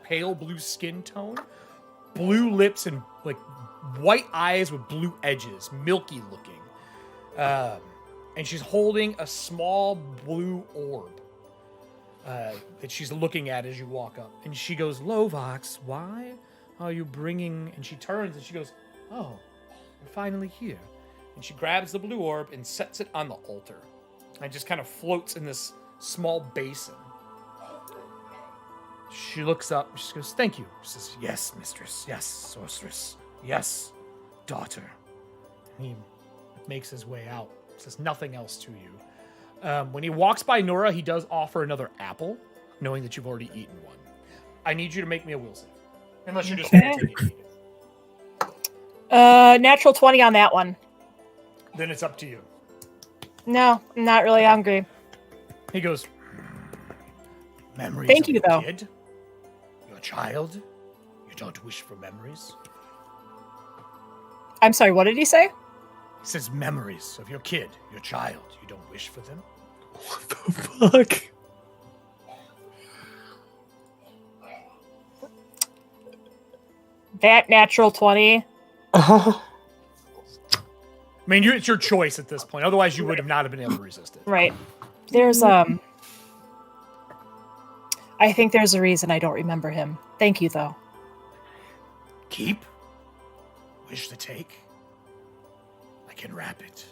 pale blue skin tone, blue lips, and like white eyes with blue edges, milky looking. And she's holding a small blue orb that she's looking at as you walk up. And she goes, Lovax, why are you bringing... And she turns and she goes, oh, you're finally here. And she grabs the blue orb and sets it on the altar. And just kind of floats in this small basin. She looks up. She goes, thank you. She says, yes, mistress. Yes, sorceress. Yes, daughter. And he makes his way out. Says nothing else to you. When he walks by Nora, he does offer another apple, knowing that you've already eaten one. I need you to make me a will save. Unless you're just going to take it. Natural 20 on that one. Then it's up to you. No, I'm not really hungry. He goes, memories Thank of you, your though. kid? Your child? You don't wish for memories? I'm sorry, what did he say? He says memories of your kid, your child. You don't wish for them? What the fuck? That natural 20. I mean, it's your choice at this point. Otherwise, you would have not have been able to resist it. Right. There's, I think there's a reason I don't remember him. Thank you, though. Keep? Wish to take? I can wrap it.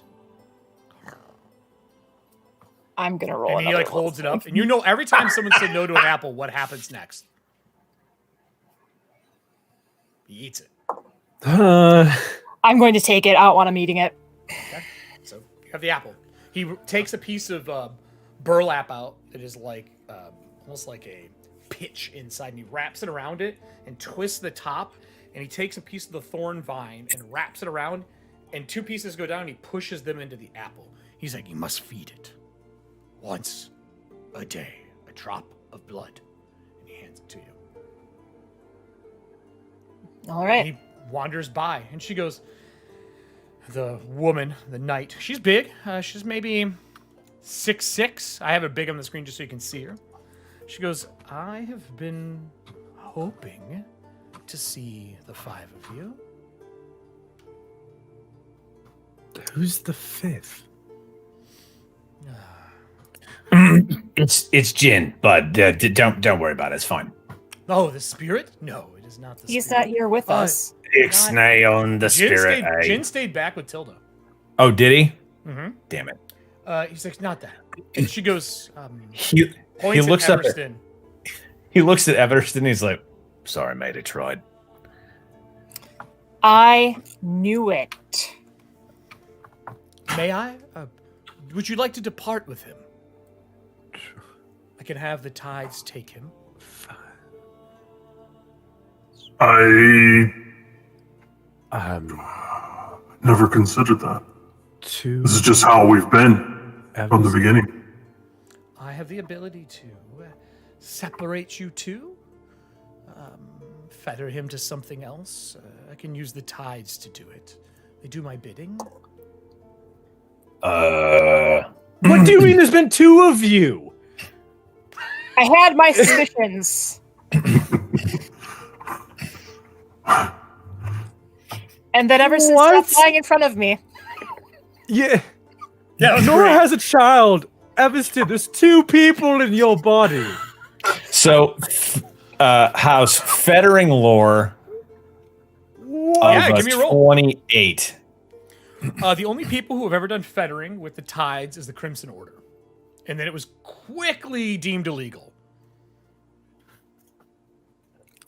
I'm gonna roll. And he like holds it up, and you know every time someone said no to an apple, what happens next? He eats it. I'm going to take it. I don't want him eating it. Okay. So you have the apple. He takes a piece of burlap out that is like almost like a pitch inside, and he wraps it around it and twists the top, and he takes a piece of the thorn vine and wraps it around, and 2 pieces go down, and he pushes them into the apple. He's like, you must feed it. Once a day, a drop of blood. And he hands it to you. All right. And he wanders by, and she goes, the woman, the knight, she's big. She's maybe 6'6". I have it big on the screen just so you can see her. She goes, I have been hoping to see the 5 of you. Who's the 5th? It's Jin, but don't worry about it. It's fine. Oh, the spirit? No, it is not the He's spirit. not here with us. Ixnay on the spirit. Jin stayed back with Tilda. Oh, did he? Mm-hmm. Damn it. He's like, not that. And she goes, He points looks at up. Everston. He looks at Everston. He's like, "Sorry, mate. I tried." I knew it. May I? Would you like to depart with him? I can have the tides take him. I never considered that. This is just how we've been from the beginning. I have the ability to separate you two, fetter him to something else. I can use the tides to do it. They do my bidding. What do you mean there's been 2 of you? I had my suspicions. And then ever since What? stopped lying in front of me. Yeah. Yeah, Nora has a child. Everston, there's 2 people in your body. So, House fettering lore Yeah, of give me a roll. 28. The only people who have ever done fettering with the tides is the Crimson Order. And then it was quickly deemed illegal.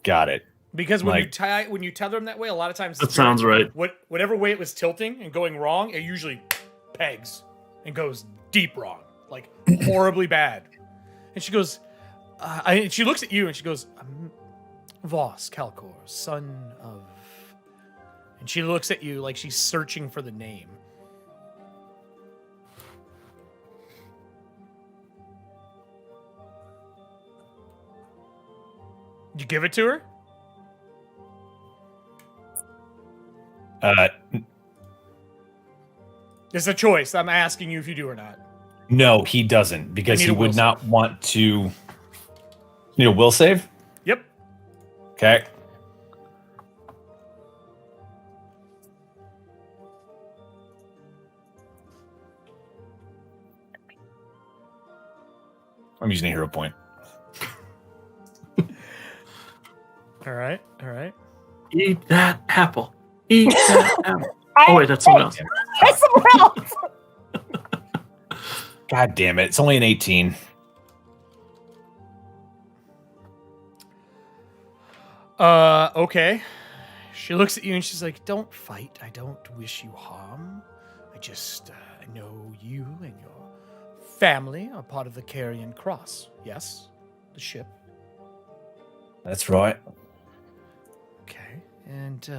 Got it. Because when you tether them that way, a lot of times That sounds right. Whatever way it was tilting and going wrong, it usually pegs and goes deep wrong, like horribly bad. And she goes, and she looks at you and she goes, Voss, Calcor, son of. And she looks at you like she's searching for the name. Did you give it to her? It's a choice. I'm asking you if you do or not. No, he doesn't, because he would not want to. You need a will save? Yep. Okay. I'm using a hero point. All right. Eat that apple. Eat that apple. Oh, wait, that's someone else. That's someone else. God damn it. It's only an 18. Okay. She looks at you and she's like, don't fight. I don't wish you harm. I just know you and your family are part of the Carrion Cross. Yes? The ship. That's right. Okay. And,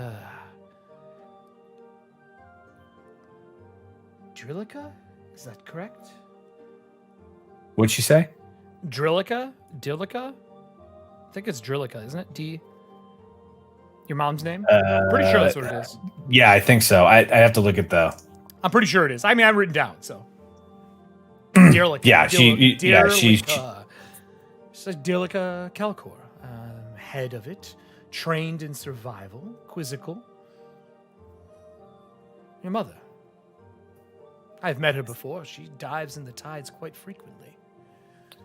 Drillica? Is that correct? What'd she say? Drillica? Dillica? I think it's Drillica, isn't it? Your mom's name? I'm pretty sure that's what it is. Yeah, I think so. I have to look at the. I'm pretty sure it is. I mean, I've written down, so. Drillica. Yeah, she says Drillica Calcor, head of it, trained in survival, quizzical. Your mother. I've met her before. She dives in the tides quite frequently.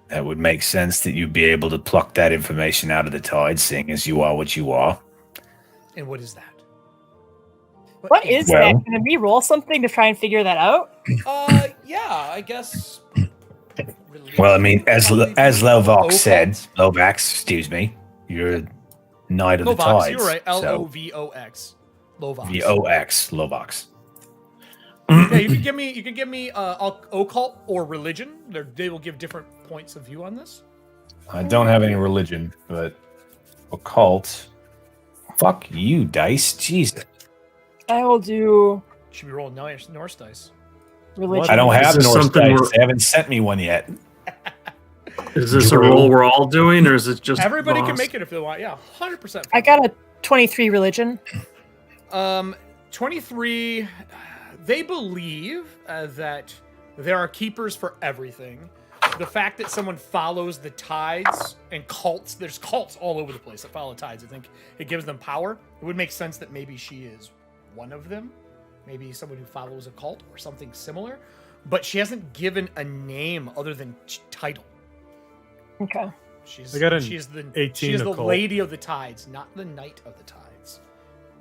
That would make sense that you'd be able to pluck that information out of the tide, seeing as you are what you are. And what is that? What is that? Can we roll something to try and figure that out? Yeah, I guess. Well, I mean, as Lovax said, Lovax, excuse me, you're a knight of the tides. You're right. Lovox. Lovax. Vox, Lovax. Yeah, you can give me occult or religion. They will give different points of view on this. I don't have any religion, but occult. Fuck you, dice. Jesus. I will do. Should be rolling Norse dice. Religion. I don't have Norse dice. They They haven't sent me one yet. Is this a roll we're all doing, or is it just everybody Voss? can make it if they want? Yeah, 100%. I got a 23 religion. 23. They believe that there are keepers for everything. The fact that someone follows the tides and cults, there's cults all over the place that follow tides. I think it gives them power. It would make sense that maybe she is one of them. Maybe someone who follows a cult or something similar. But she hasn't given a name other than title. Okay. She's I got an she is the 18 she is the occult. Lady of the Tides, not the Knight of the Tides.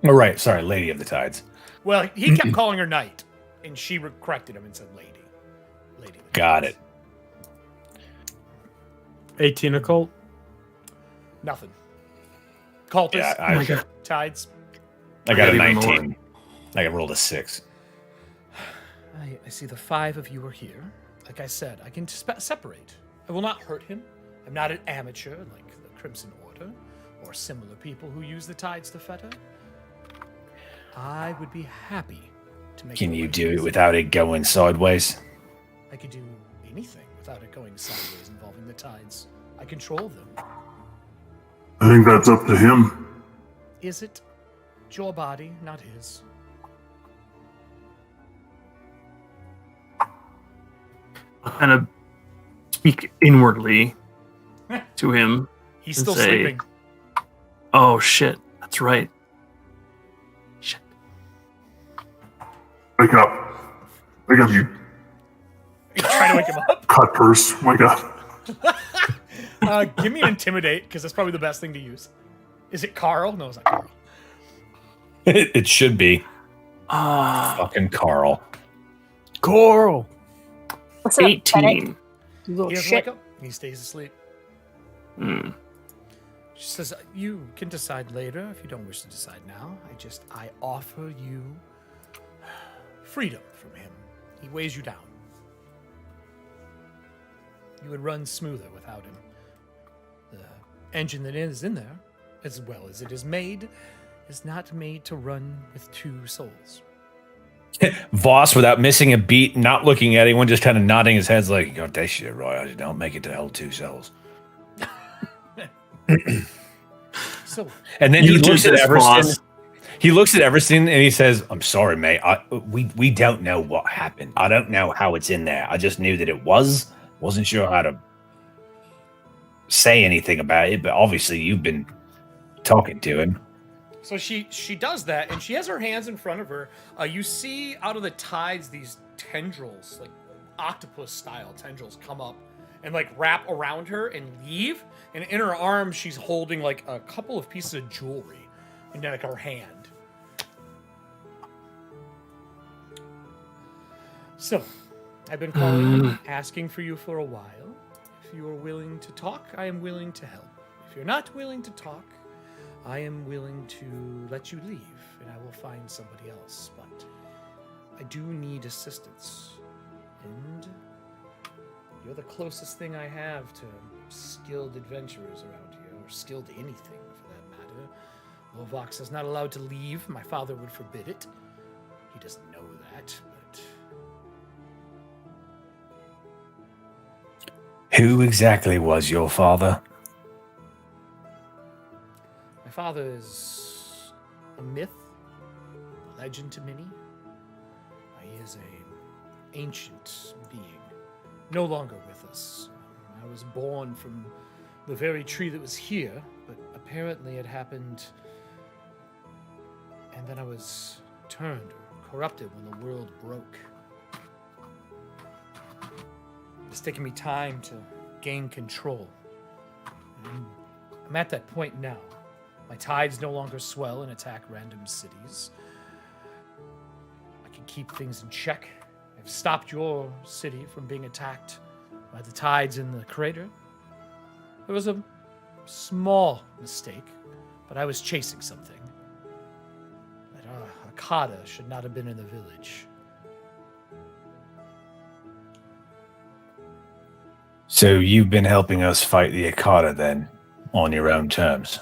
Oh, right. Sorry, Lady of the Tides. Well, he kept calling her Knight, and she corrected him and said Lady. Lady of the Got Tides. it. 18 occult. Nothing. Cultists. Yeah, Tides. I got a even 19. I rolled a 6. I see the 5 of you are here. Like I said, I can separate. I will not hurt him. I'm not an amateur like the Crimson Order or similar people who use the tides to fetter. I would be happy to make. Can you do it without it going sideways? I could do anything without it going sideways involving the tides. I control them. I think that's up to him. Is it? It's your body, not his. I'll kind of speak inwardly to him. He's and still say, sleeping. Oh shit, that's right. Shit. Wake up. Wake up, you You trying to wake him up? cut purse. Wake up. Give me an intimidate, because that's probably the best thing to use. Is it Carl? No, it's not Carl. It should be. Fucking Carl. Coral. What's up, 18. you little He doesn't shit? wake up. He stays asleep. Hmm. She says, you can decide later if you don't wish to decide now. I offer you freedom from him. He weighs you down. You would run smoother without him. The engine that is in there, as well as it is made, is not made to run with 2 souls. Voss, without missing a beat, not looking at anyone, just kind of nodding his head, like, "You got that shit right. I don't make it to hell 2 cells." So, And then You he did looks at this, Everston. Voss. He looks at Everston and he says, "I'm sorry, mate. We don't know what happened. I don't know how it's in there. I just knew that it was. Wasn't sure how to say anything about it, but obviously you've been talking to him." So she does that, and she has her hands in front of her. You see out of the tides these tendrils, like octopus-style tendrils, come up and like wrap around her and leave. And in her arms, she's holding like a couple of pieces of jewelry in like her hand. So, I've been calling, asking for you for a while. If you are willing to talk, I am willing to help. If you're not willing to talk, I am willing to let you leave, and I will find somebody else. But I do need assistance, and you're the closest thing I have to skilled adventurers around here, or skilled anything for that matter. Voss is not allowed to leave. My father would forbid it. He doesn't know that, but Who exactly was your father? my father is a myth, a legend to many. He is a ancient being, no longer with us. I was born from the very tree that was here, but apparently it happened, and then I was turned or corrupted when the world broke. It's taken me time to gain control. And I'm at that point now. My tides no longer swell and attack random cities. I can keep things in check. I've stopped your city from being attacked by the tides in the crater. It was a small mistake, but I was chasing something. That Akata should not have been in the village. So you've been helping us fight the Akata then, on your own terms?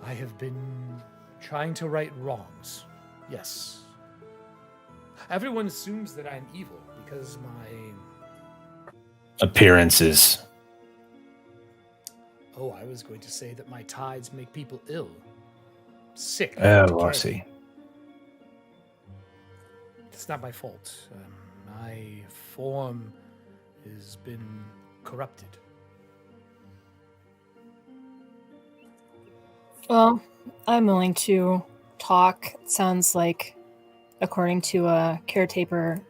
I have been trying to right wrongs. Yes. Everyone assumes that I'm evil because my... Appearances. Oh, I was going to say that my tides make people ill. Sick. Oh, I decay. see. It's not my fault. My form has been corrupted. Well, I'm willing to talk. It sounds like, according to the caretaker,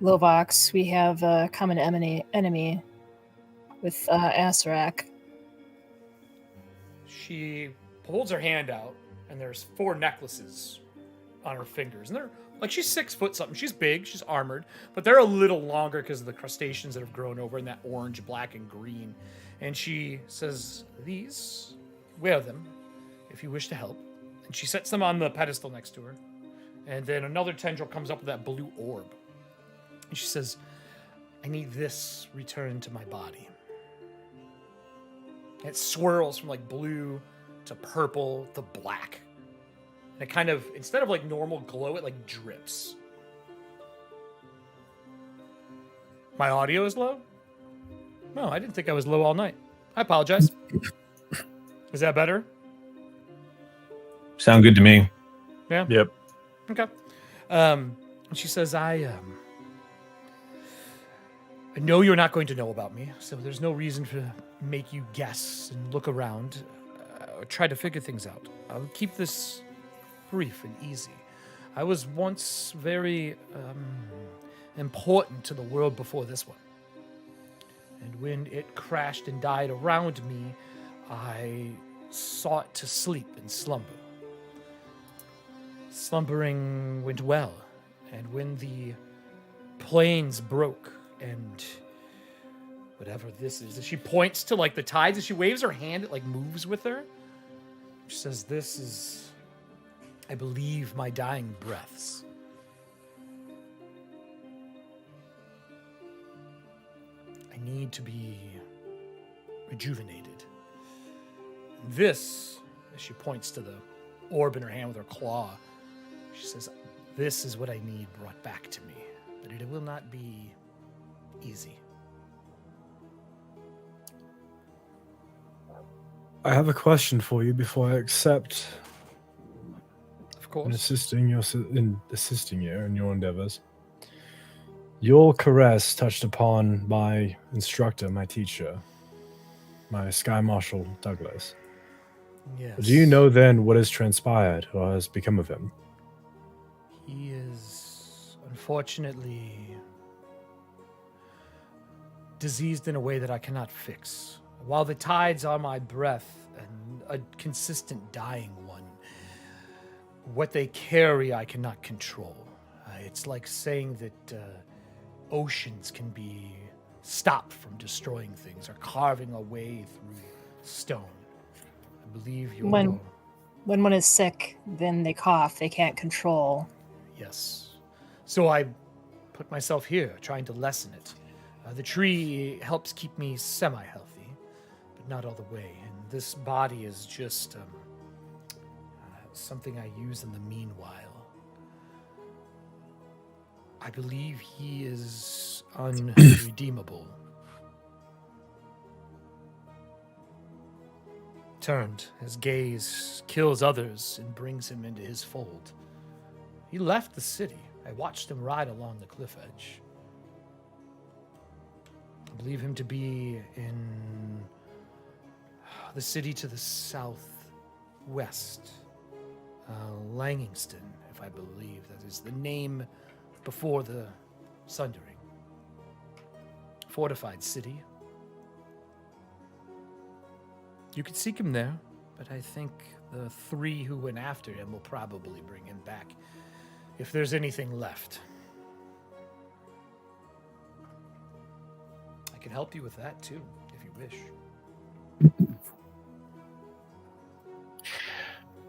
Lovox, we have a common enemy with Asarak. She holds her hand out, and there's 4 necklaces on her fingers. And they're like, she's 6 foot something. She's big, she's armored, but they're a little longer because of the crustaceans that have grown over in that orange, black, and green. And she says, these, wear them if you wish to help. And she sets them on the pedestal next to her. And then another tendril comes up with that blue orb. And she says, I need this returned to my body. And it swirls from like blue to purple to black. And it kind of, instead of like normal glow, it like drips. My audio is low? No, I didn't think I was low all night. I apologize. Is that better? Sound good to me. Yeah? Yep. Okay. And she says, I know you're not going to know about me, so there's no reason to make you guess and look around or try to figure things out. I'll keep this brief and easy. I was once very important to the world before this one. And when it crashed and died around me, I sought to sleep and slumber. Slumbering went well, and when the planes broke and whatever this is, she points to like the tides and she waves her hand, it like moves with her. She says, "This is, I believe, my dying breaths." I need to be rejuvenated. This, as she points to the orb in her hand with her claw, she says, "This is what I need brought back to me, but it will not be easy." I have a question for you before I accept Of in course. assisting you in your endeavors. Your caress touched upon my instructor, my teacher, my Sky Marshal Douglas. Yes. Do you know then what has transpired or has become of him? He is unfortunately diseased in a way that I cannot fix. While the tides are my breath and a consistent dying one, what they carry I cannot control. It's like saying that oceans can be stopped from destroying things or carving a way through stone. I believe you're... When one is sick, then they cough. They can't control. Yes. So I put myself here, trying to lessen it. The tree helps keep me semi-healthy, but not all the way. And this body is just something I use in the meanwhile. I believe he is unredeemable. Turned, his gaze kills others and brings him into his fold. He left the city. I watched him ride along the cliff edge. I believe him to be in the city to the southwest. Langingston, if I believe that is the name before the Sundering. Fortified city. You could seek him there, but I think the three who went after him will probably bring him back, if there's anything left. I can help you with that too, if you wish.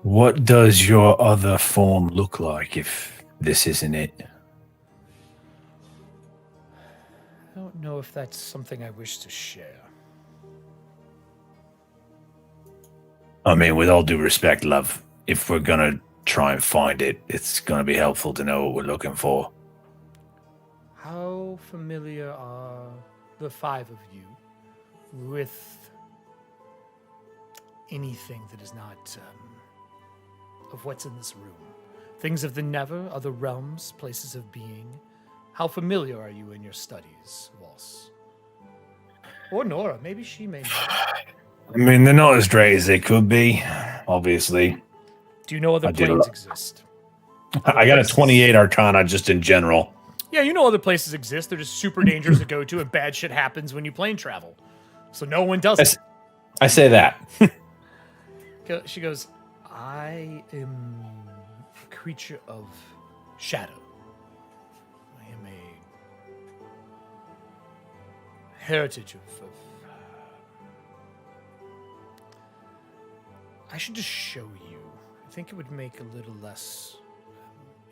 What does your other form look like if this isn't it? I don't know if that's something I wish to share. I mean, with all due respect, love, if we're gonna try and find it, it's gonna be helpful to know what we're looking for. How familiar are the five of you with anything that is not of what's in this room? Things of the Never, other realms, places of being. How familiar are you in your studies, Voss? Or Nora, maybe she may know. I mean, they're not as great as they could be, obviously. Do you know other I did a planes lot. exist? I got a 28 Arcana just in general. Yeah, you know other places exist. They're just super dangerous to go to, and bad shit happens when you plane travel. So no one does it. I say that. She goes, I am a creature of shadow. I am a heritage of I should just show you. I think it would make a little less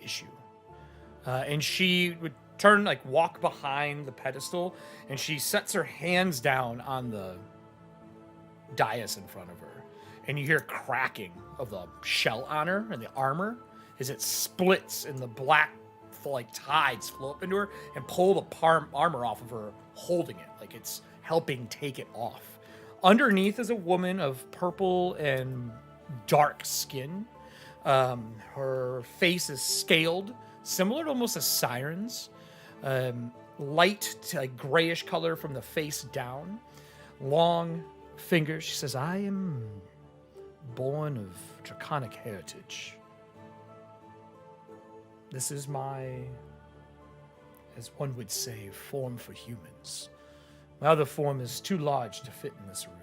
issue. And she would turn, like, walk behind the pedestal, and she sets her hands down on the dais in front of her. And you hear cracking of the shell on her and the armor as it splits and the black, like, tides flow up into her and pull the armor off of her, holding it like it's helping take it off. Underneath is a woman of purple and dark skin. Her face is scaled, similar to almost a siren's. Light to a grayish color from the face down. Long fingers. She says, I am born of draconic heritage. This is my, as one would say, form for humans. My other form is too large to fit in this room.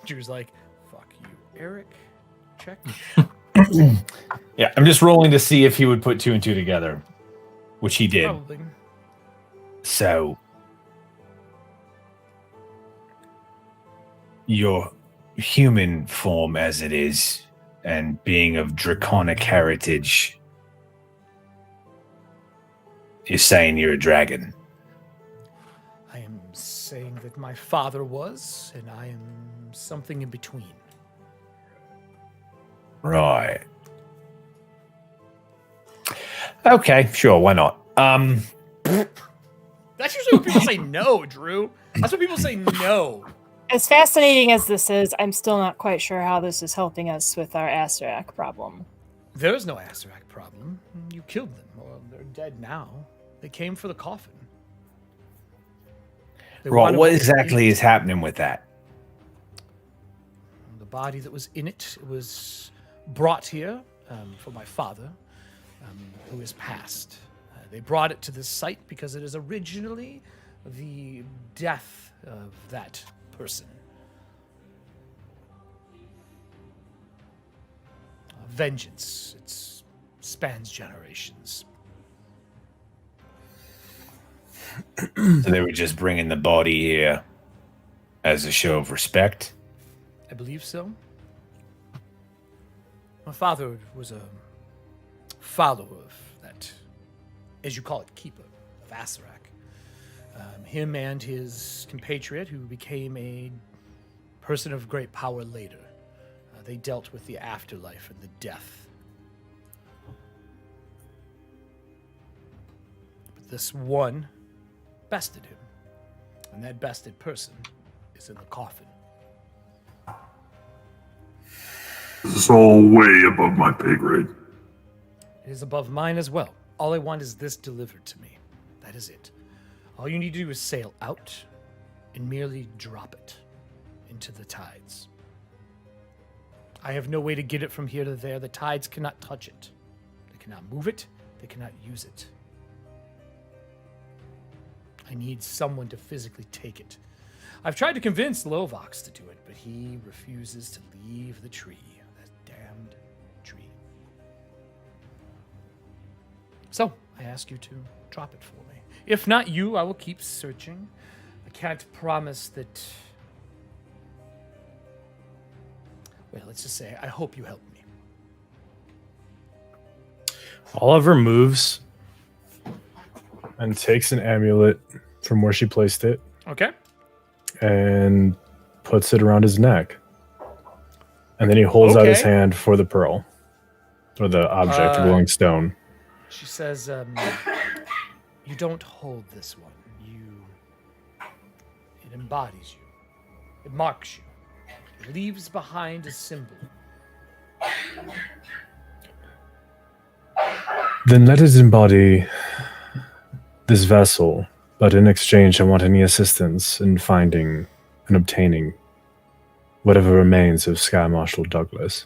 Drew's like, fuck you, Eric. Check. Yeah, I'm just rolling to see if he would put 2 and 2 together, which he did. Probably. So, your human form as it is, and being of draconic heritage, you're saying you're a dragon. I am saying that my father was, and I am something in between. Right. Okay, sure, why not? That's usually when people say no, Drew. That's when people say no. As fascinating as this is, I'm still not quite sure how this is helping us with our Asarak problem. There's no Asarak problem. You killed them. Well, they're dead now. They came for the coffin. They Right, wanted what was exactly in is happening with that? the body that was in it? It was brought here for my father, who is passed. They brought it to this site because it is originally the death of that person. Vengeance. It spans generations. So they were just bringing the body here as a show of respect? I believe so. My father was a follower of that, as you call it, keeper of Asarak. Him and his compatriot, who became a person of great power later. They dealt with the afterlife and the death. But this one bested him, and that bested person is in the coffin. This is all way above my pay grade. It is above mine as well. All I want is this delivered to me. That is it. All you need to do is sail out and merely drop it into the tides. I have no way to get it from here to there. The tides cannot touch it. They cannot move it. They cannot use it. I need someone to physically take it. I've tried to convince Lovox to do it, but he refuses to leave the tree. That damned tree. So, I ask you to drop it for me. If not you, I will keep searching. I can't promise that... Well, let's just say, I hope you help me. Oliver moves and takes an amulet from where she placed it Okay. and puts it around his neck. And then he holds out his Okay. hand for the pearl, or the object, glowing stone. She says, you don't hold this one. It embodies you. It marks you. It leaves behind a symbol. Then let it embody this vessel, but in exchange I want any assistance in finding and obtaining whatever remains of Sky Marshal Douglas.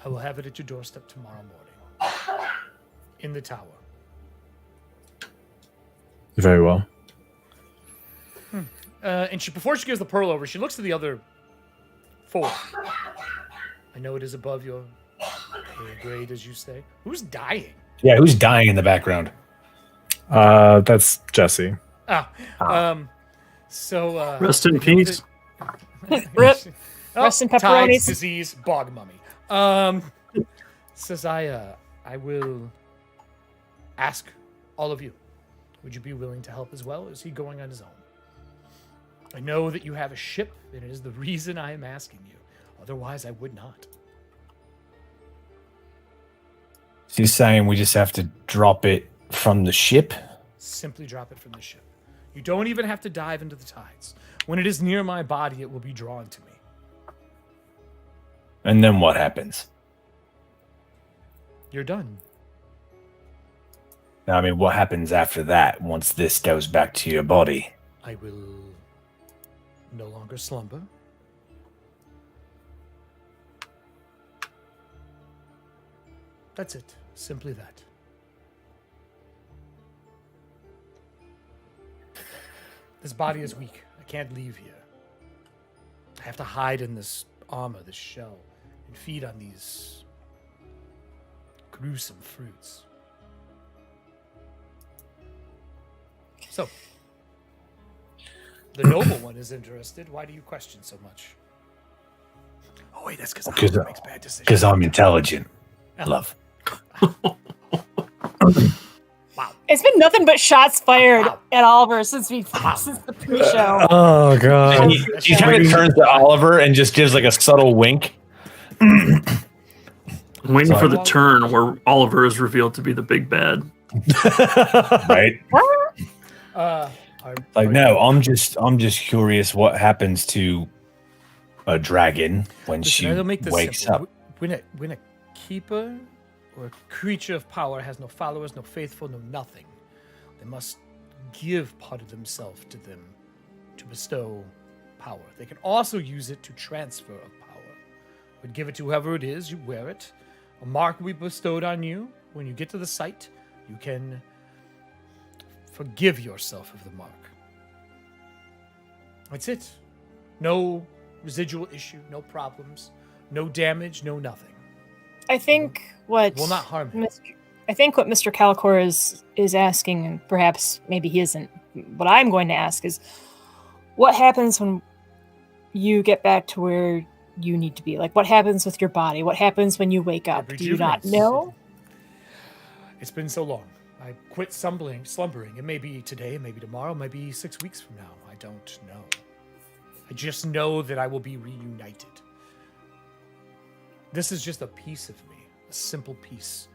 I will have it at your doorstep tomorrow morning. In the tower. Very well. And before she gives the pearl over, she looks to the other 4. I know it is above your pay grade, as you say. Who's dying? Yeah, who's dying in the background? That's Jesse. So Rest in peace. Rip. Rest in tides, pepperonis. disease, bog mummy. Says I will ask all of you. Would you be willing to help as well? Or is he going on his own? I know that you have a ship, and it is the reason I am asking you. Otherwise, I would not. She's saying we just have to drop it from the ship? Simply drop it from the ship. You don't even have to dive into the tides. When it is near my body, it will be drawn to me. And then what happens? You're done. I mean, what happens after that once this goes back to your body? I will no longer slumber. That's it. Simply that. This body is weak. I can't leave here. I have to hide in this armor, this shell, and feed on these gruesome fruits. So, the noble one is interested. Why do you question so much? Oh wait, that's because Oliver makes bad decisions. Because I'm intelligent. Love. Wow. It's been nothing but shots fired at Oliver since the pre-show. Oh god. He kind of turns to Oliver and just gives like a subtle wink. I'm waiting for the turn where Oliver is revealed to be the big bad. Right? No, I'm just curious what happens to a dragon when she wakes simple. up. When a keeper or a creature of power has no followers, no faithful, no nothing, they must give part of themselves to them to bestow power. They can also use it to transfer of power. Would give it to whoever it is, you wear it. A mark will be bestowed on you. When you get to the site, you can forgive yourself of the mark. That's it. No residual issue, no problems, no damage, no nothing. I think what will not harm him. I think what Mr. Calcor is asking, and perhaps maybe he isn't, what I'm going to ask is, what happens when you get back to where you need to be? Like, what happens with your body? What happens when you wake up? Do you not know? It's been so long. I quit slumbering. It may be today, maybe tomorrow, maybe 6 weeks from now. I don't know. I just know that I will be reunited. This is just a piece of me, a simple piece.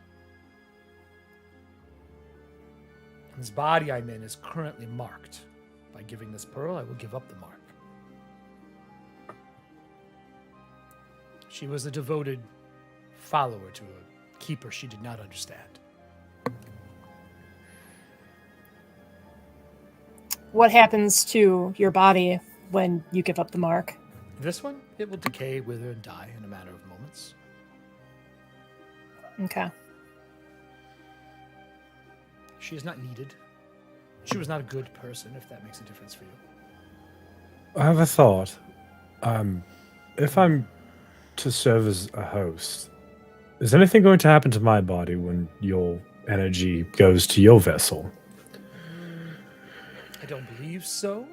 And this body I'm in is currently marked. By giving this pearl, I will give up the mark. She was a devoted follower to a keeper she did not understand. What happens to your body when you give up the mark? This one, it will decay, wither, and die in a matter of moments. Okay. She is not needed. She was not a good person, if that makes a difference for you. I have a thought. If I'm to serve as a host, is anything going to happen to my body when your energy goes to your vessel? I don't believe so.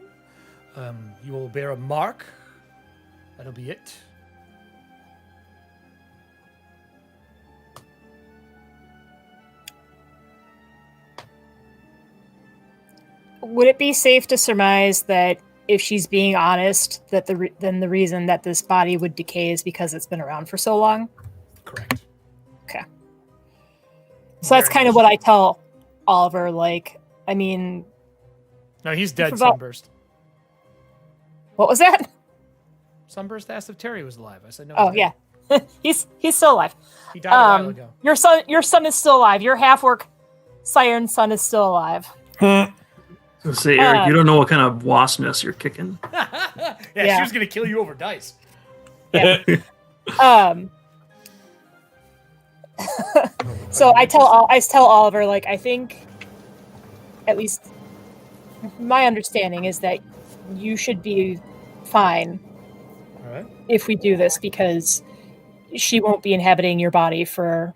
You will bear a mark. That'll be it. Would it be safe to surmise that if she's being honest, that then the reason that this body would decay is because it's been around for so long? Correct. Okay. So that's kind of what I tell Oliver. Like, I mean, no, he's dead. Sunburst. What was that? Sunburst asked if Terry was alive. I said no. Oh yeah, he's still alive. He died a while ago. Your son is still alive. Your half-orc siren son is still alive. Say, Eric, you don't know what kind of wasp you're kicking. Yeah, she was gonna kill you over dice. Yeah. So I tell Oliver, like, I think, at least my understanding is that you should be fine if we do this, because she won't be inhabiting your body for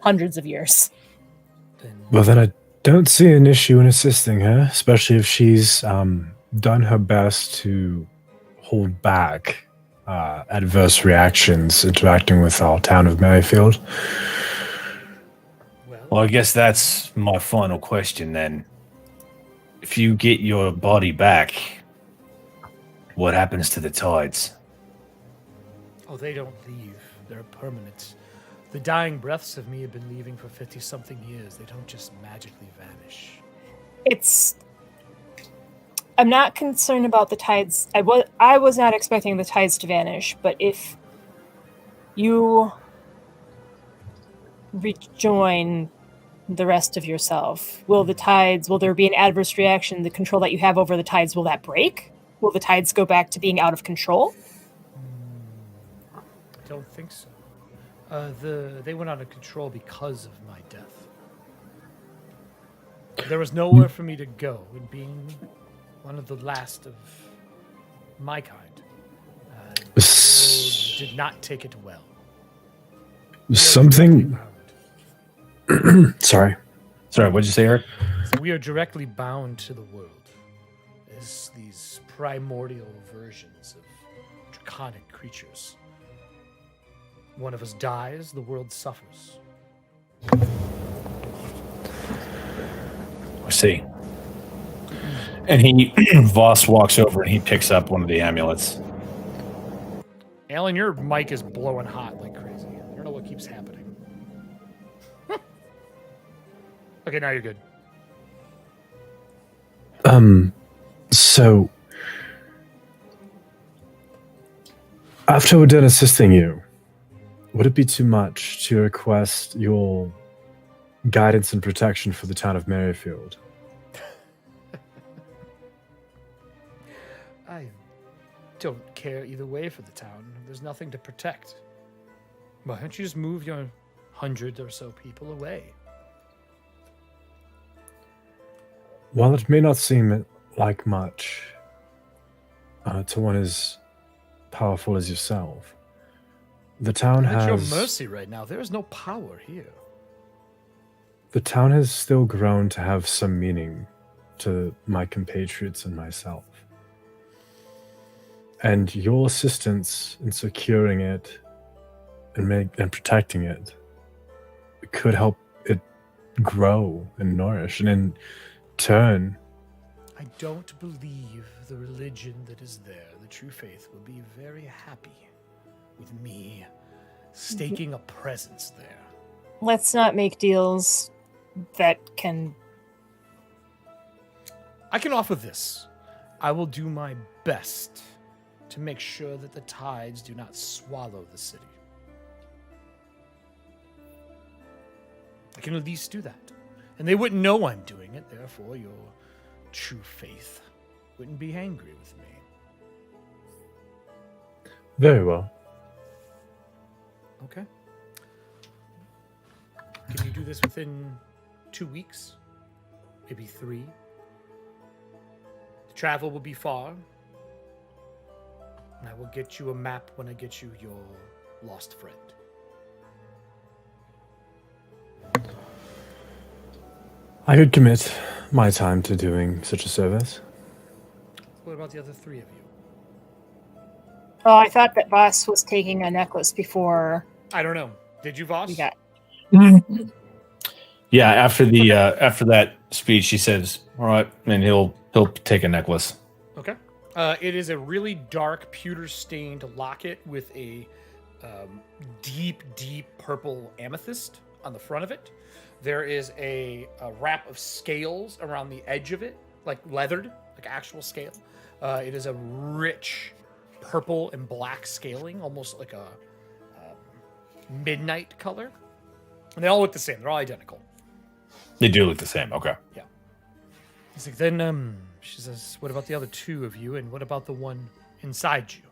hundreds of years. Well, then I don't see an issue in assisting her, especially if she's done her best to hold back adverse reactions interacting with our town of Merrifield. Well, I guess that's my final question then. If you get your body back, what happens to the tides? Oh, they don't leave. They're permanent. The dying breaths of me have been leaving for 50-something years. They don't just magically vanish. I'm not concerned about the tides. I was not expecting the tides to vanish, but if you rejoin the rest of yourself, will there be an adverse reaction? The control that you have over the tides, will that break? Will the tides go back to being out of control? I don't think so. They went out of control because of my death. There was nowhere for me to go, and being one of the last of my kind, The world did not take it well. We are Something. directly bound. Sorry. Sorry, what'd you say, Eric? So we are directly bound to the world as these primordial versions of draconic creatures. One of us dies, the world suffers. I see. And Voss walks over and he picks up one of the amulets. Alan, your mic is blowing hot like crazy. I don't know what keeps happening. Okay, now you're good. So after we're done assisting you, would it be too much to request your guidance and protection for the town of Merrifield? I don't care either way for the town. There's nothing to protect. Why don't you just move your 100 or so people away? While it may not seem like much to one as powerful as yourself, the town At your has mercy right now. There is no power here. the town has still grown to have some meaning to my compatriots and myself. And your assistance in securing it and protecting it could help it grow and nourish, and in turn, I don't believe the religion that is there, the true faith, will be very happy with me staking a presence there. Let's not make deals that can. I can offer this. I will do my best to make sure that the tides do not swallow the city. I can at least do that. And they wouldn't know I'm doing it, therefore your true faith wouldn't be angry with me. very well. Okay. Can you do this within 2 weeks? Maybe 3? The travel will be far. And I will get you a map when I get you your lost friend. I could commit my time to doing such a service. What about the other 3 of you? Oh, I thought that Voss was taking a necklace before I don't know. Did you, Voss? we got. Yeah, after that speech, he says, "All right," and he'll take a necklace. Okay. It is a really dark, pewter-stained locket with a deep, deep purple amethyst on the front of it. There is a wrap of scales around the edge of it, like leathered, like actual scale. It is a rich purple and black scaling, almost like a midnight color. And they all look the same. They're all identical. They do look the same. Okay. Yeah. He's like, then she says, what about the other 2 of you, and what about the one inside you?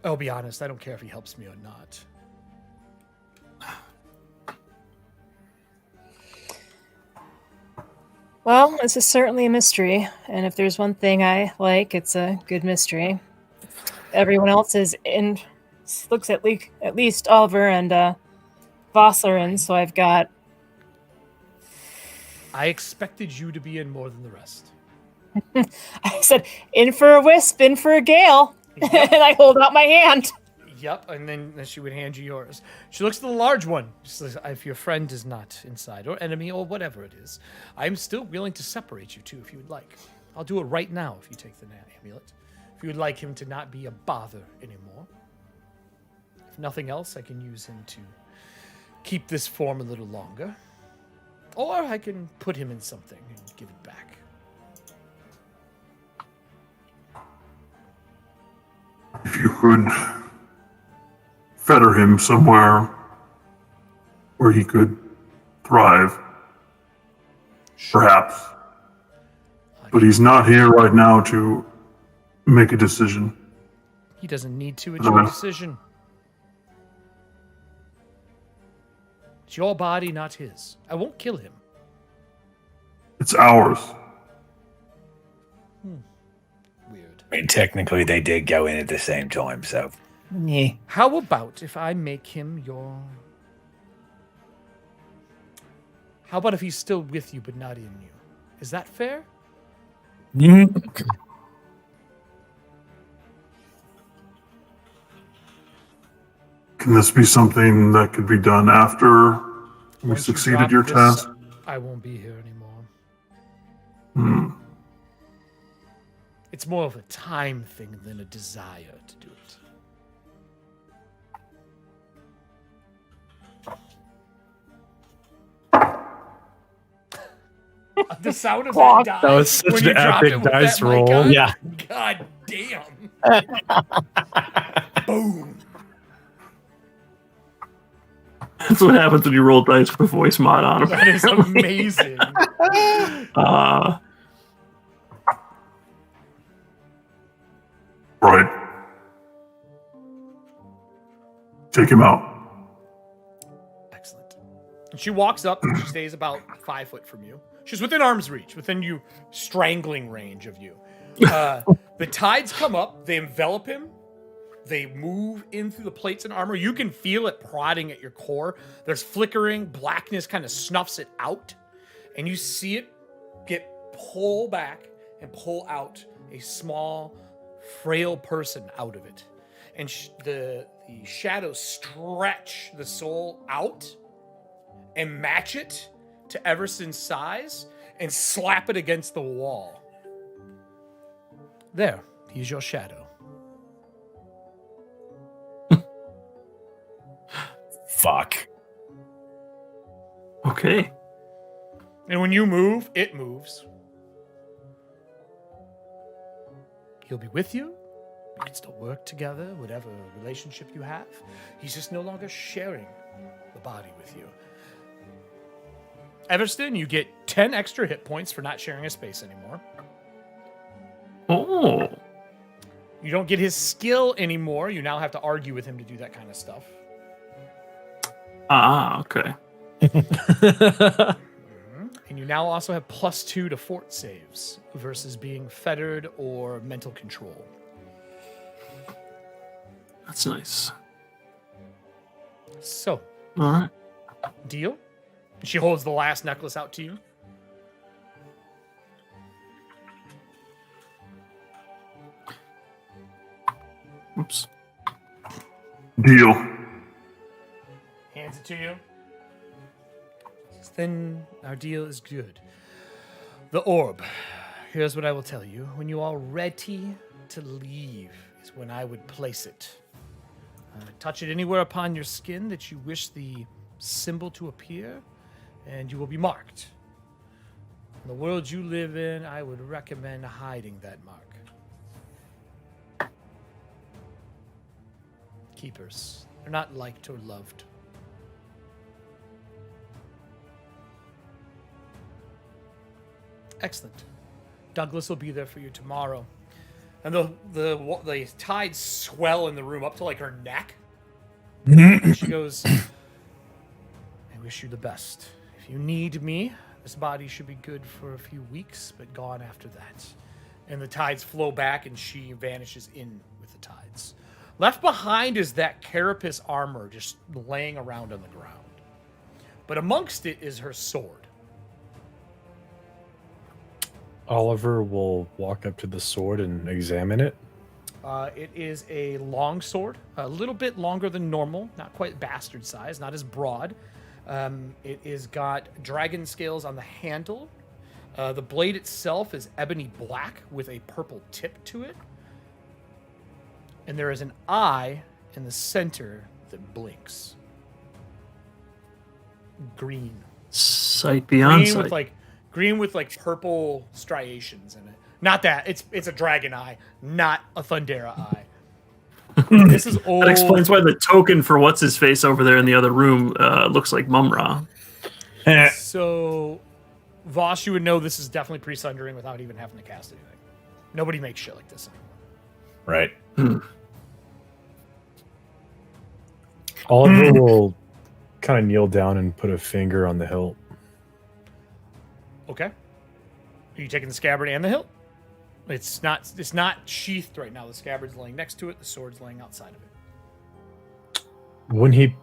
I'll be honest, I don't care if he helps me or not. Well, this is certainly a mystery, and if there's one thing I like, it's a good mystery. Everyone else is in. Looks at least Oliver and Voss are in, so I've got. I expected you to be in more than the rest. I said, in for a wisp, in for a gale, and I hold out my hand. Yep, and then she would hand you yours. She looks at the large one. She says, if your friend is not inside, or enemy, or whatever it is, I'm still willing to separate you two if you would like. I'll do it right now if you take the amulet. If you would like him to not be a bother anymore. If nothing else, I can use him to keep this form a little longer. Or I can put him in something and give it back. If you could fetter him somewhere where he could thrive, perhaps. But he's not here right now to make a decision. He doesn't need to. It's your decision. It's your body, not his. I won't kill him. It's ours. mean, technically, they did go in at the same time, so. Yeah. How about if I make him your... How about if he's still with you but not in you? Is that fair? Can this be something that could be done after we Once you succeeded drop your this, task? I won't be here anymore. It's more of a time thing than a desire to do it. The sound of that die. That was such when an you dropped epic it with dice that mic roll. on? Yeah. God damn. Boom. That's what happens when you roll dice with a voice mod on them. That is amazing. Right. Take him out. Excellent. And she walks up and she stays about 5 foot from you. She's within arm's reach, within you strangling range of you. The tides come up, they envelop him, they move in through the plates and armor. You can feel it prodding at your core. There's flickering, blackness kind of snuffs it out, and you see it get pull back and pull out a small, frail person out of it. And the shadows stretch the soul out and match it to Everston's size and slap it against the wall. There, he's your shadow. Fuck. Okay. And when you move, it moves. He'll be with you. You can still work together, whatever relationship you have. He's just no longer sharing the body with you. Everston, you get 10 extra hit points for not sharing a space anymore. Oh. You don't get his skill anymore. You now have to argue with him to do that kind of stuff. Ah, okay. And you now also have +2 to fort saves versus being fettered or mental control. That's nice. So, All right. deal? She holds the last necklace out to you. Oops. Deal. Hands it to you. Then our deal is good. The orb. Here's what I will tell you. When you are ready to leave is when I would place it. Touch it anywhere upon your skin that you wish the symbol to appear, and you will be marked. In the world you live in, I would recommend hiding that mark. Keepers. They're not liked or loved. Excellent. Douglas will be there for you tomorrow. And the tides swell in the room up to like her neck. And she goes, I wish you the best. If you need me, this body should be good for a few weeks, but gone after that. And the tides flow back and she vanishes in with the tides. Left behind is that carapace armor just laying around on the ground. But amongst it is her sword. Oliver will walk up to the sword and examine it. It is a long sword, a little bit longer than normal, not quite bastard size, not as broad. It is got dragon scales on the handle. The blade itself is ebony black with a purple tip to it. And there is an eye in the center that blinks. Green. Sight beyond sight. Green with purple striations in it. Not that. It's a dragon eye, not a Thundera eye. This is old. That explains why the token for what's his face over there in the other room looks like Mumra. So, Voss, you would know this is definitely pre-sundering without even having to cast anything. Nobody makes shit like this anymore. Right. Oliver will kind of kneel down and put a finger on the hilt. Okay. Are you taking the scabbard and the hilt? It's not sheathed right now. The scabbard's laying next to it. The sword's laying outside of it. When he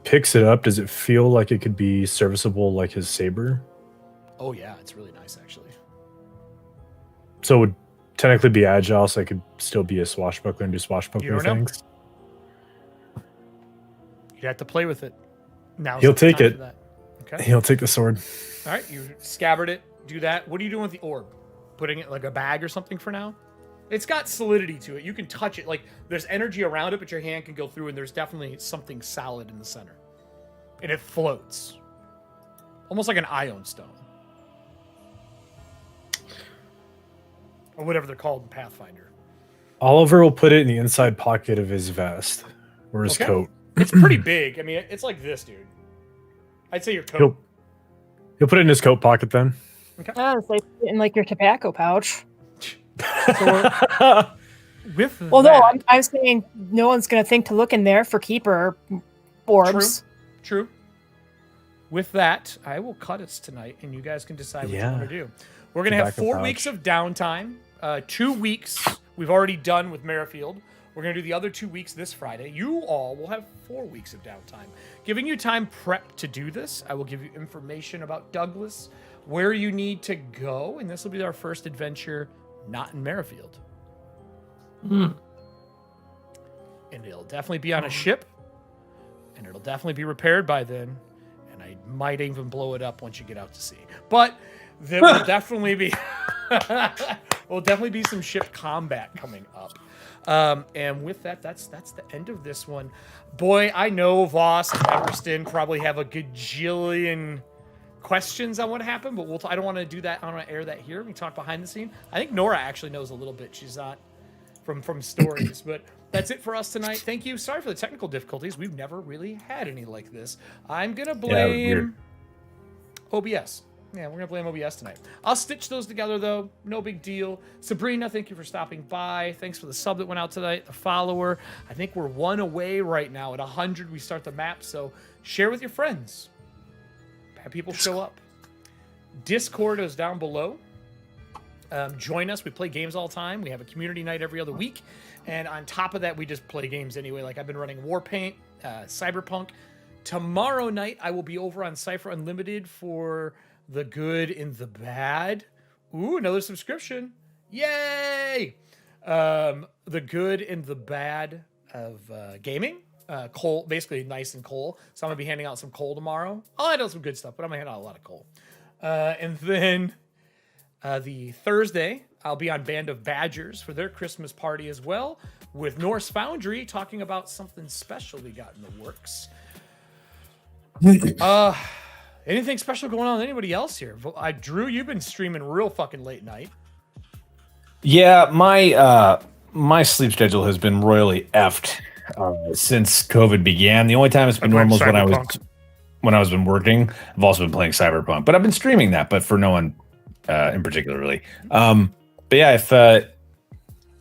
picks it up, does it feel like it could be serviceable like his saber? Oh yeah, it's really nice actually. So it would technically be agile, so I could still be a swashbuckler and do You swashbuckler don't know. things. You'd have to play with it. Now He'll take it. Okay. He'll take the sword. All right, you scabbard it. Do that. What are you doing with the orb? Putting it like a bag or something for now? It's got solidity to it. You can touch it. Like there's energy around it, but your hand can go through, and there's definitely something solid in the center. And it floats. Almost like an ion stone. Or whatever they're called in Pathfinder. Oliver will put it in the inside pocket of his vest or his Okay. coat. It's pretty big. I mean, it's like this, dude. I'd say your coat. He'll put it in his coat pocket then. Oh, it's like in like your tobacco pouch. With Well, that, no, I'm saying no one's going to think to look in there for keeper orbs. True. With that, I will cut us tonight, and you guys can decide what you want to do. We're going to have Tobacco 4 weeks of downtime. 2 weeks we've already done with Merrifield. We're going to do the other 2 weeks this Friday. You all will have 4 weeks of downtime. Giving you time prep to do this. I will give you information about Douglas, where you need to go, and this will be our first adventure not in Merrifield. And it'll definitely be on a ship, and it'll definitely be repaired by then, and I might even blow it up once you get out to sea. But there will definitely be some ship combat coming up. And with that, that's the end of this one. Boy, I know Voss and Everston probably have a gajillion questions on what happened, but I don't want to do that. I don't want to air that here. We talk behind the scene. I think Nora actually knows a little bit. She's not from stories, but that's it for us tonight. Thank you. Sorry for the technical difficulties. We've never really had any like this. I'm gonna blame OBS. Yeah, we're gonna blame OBS tonight. I'll stitch those together though. No big deal. Sabrina, thank you for stopping by. Thanks for the sub that went out tonight. The follower. I think we're 1 away right now. At 100, we start the map. So share with your friends. Have people show up. Discord is down below. Join us. We play games all the time. We have a community night every other week. And on top of that, we just play games anyway. Like I've been running Warpaint, Cyberpunk. Tomorrow night, I will be over on Cypher Unlimited for the good and the bad. Ooh, another subscription. Yay! The good and the bad of gaming. Coal, basically nice and coal. So I'm going to be handing out some coal tomorrow. I'll hand out some good stuff, but I'm going to hand out a lot of coal. And then the Thursday, I'll be on Band of Badgers for their Christmas party as well, with Norse Foundry talking about something special we got in the works. Anything special going on with anybody else here? Drew, you've been streaming real fucking late night. Yeah, my sleep schedule has been royally effed since COVID began. The only time it's been normal is when I was been working. I've also been playing Cyberpunk, but I've been streaming that, but for no one in particular, really. But yeah,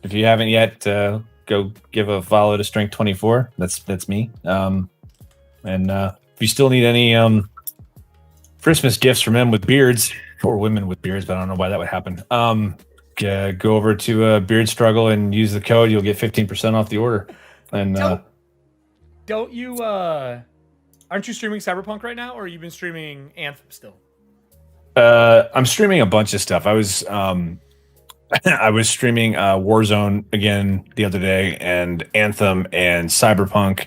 if you haven't yet, go give a follow to Strength 24. That's me. And if you still need any Christmas gifts for men with beards or women with beards, but I don't know why that would happen. Go over to Beard Struggle and use the code. You'll get 15% off the order. And don't you? Aren't you streaming Cyberpunk right now, or you've been streaming Anthem still? I'm streaming a bunch of stuff. I was streaming Warzone again the other day, and Anthem, and Cyberpunk,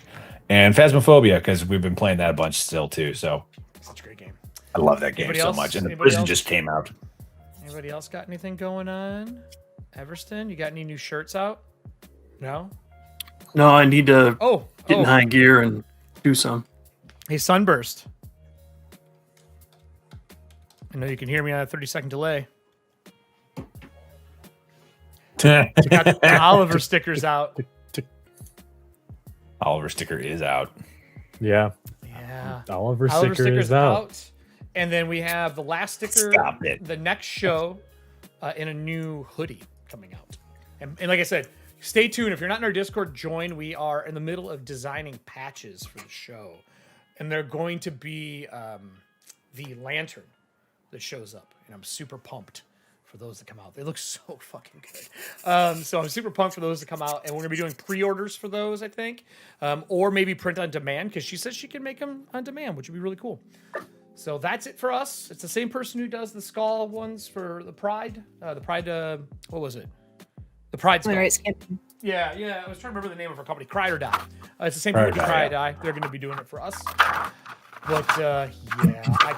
and Phasmophobia, because we've been playing that a bunch still too. So such a great game. I love that game so much. And the prison just came out. Anybody else got anything going on? Everston, you got any new shirts out? No. No, I need to get in Oh. high gear and do some. Hey, Sunburst. I know you can hear me on a 30-second delay. We got the Oliver stickers out. Oliver sticker is out. Yeah. Yeah. Oliver sticker is out. And then we have the last sticker, Stop it. the next show, in a new hoodie coming out. And like I said, stay tuned. If you're not in our Discord, join. We are in the middle of designing patches for the show. And they're going to be the lantern that shows up. And I'm super pumped for those to come out. They look so fucking good. So I'm super pumped for those to come out, and we're gonna be doing pre-orders for those, I think, or maybe print on demand because she says she can make them on demand, which would be really cool. So that's it for us. It's the same person who does the skull ones for the Pride. What was it? The Pride skull. Yeah. I was trying to remember the name of our company, Cry or Die. It's the same people who do Cry or Die. They're going to be doing it for us. But yeah, I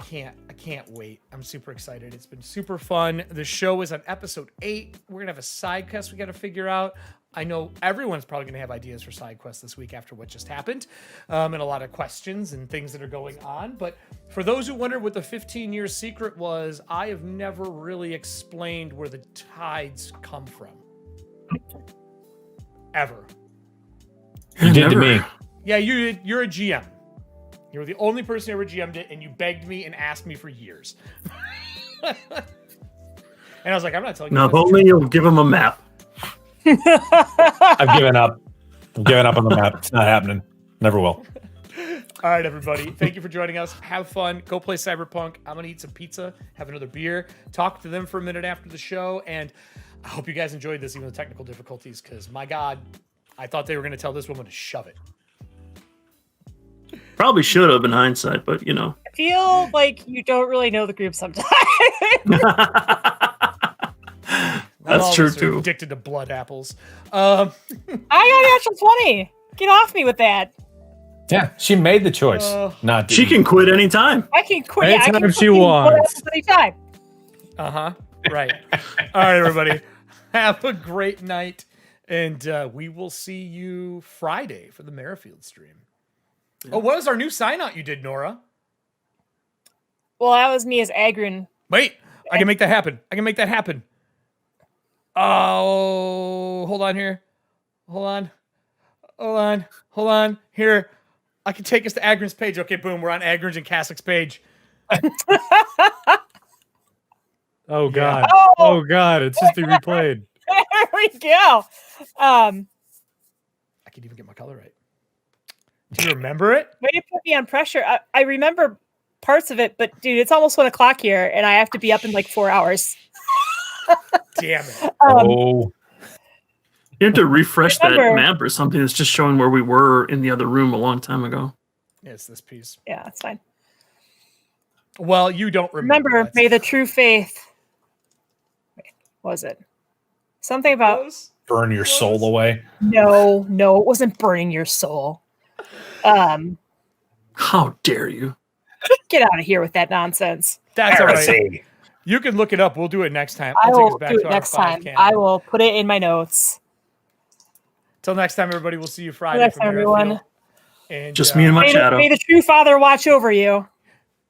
can't wait. I'm super excited. It's been super fun. The show is on episode 8. We're gonna have a side quest we got to figure out. I know everyone's probably gonna have ideas for side quests this week after what just happened, and a lot of questions and things that are going on. But for those who wonder what the 15-year secret was, I have never really explained where the tides come from. Ever. You did to me. Yeah, you're a GM. You were the only person who ever GM'd it, and you begged me and asked me for years. And I was like, I'm not telling you. Now, if only you'll give him a map. I've given up. I'm giving up on the map. It's not happening. Never will. All right, everybody. Thank you for joining us. Have fun. Go play Cyberpunk. I'm going to eat some pizza, have another beer, talk to them for a minute after the show. And I hope you guys enjoyed this, even with technical difficulties, because, my God, I thought they were going to tell this woman to shove it. Probably should have in hindsight, but you know. I feel like you don't really know the group sometimes. That's true too. Addicted to blood apples. I got natural 20. Get off me with that. Yeah, she made the choice. Not she can quit anytime. I can quit anytime she wants. Anytime. Right. All right, everybody. Have a great night, and we will see you Friday for the Merrifield stream. Oh, what was our new sign out you did, Nora? Well, that was me as Agrin. Wait, I can make that happen. Oh, hold on here. Hold on. Here, I can take us to Agrin's page. Okay, boom, we're on Agrin's and Kasic's page. Oh, God. Yeah. Oh, God. It's just being replayed. There we go. I can even get my color right. Do you remember it? Way to put me on pressure. I remember parts of it, but dude, it's almost 1 o'clock here, and I have to be up in like 4 hours. Damn it. You have to refresh that map or something. It's just showing where we were in the other room a long time ago. Yeah, it's this piece. Yeah, that's fine. Well, you don't remember. May the true faith. Wait, what was it? Something about burn your soul away. No, it wasn't burning your soul. How dare you? Get out of here with that nonsense. That's all right. You can look it up. We'll do it next time. I will do it next time. I will put it in my notes. Till next time, everybody. We'll see you Friday. Next time, everyone. And just me and my shadow. May the true Father watch over you.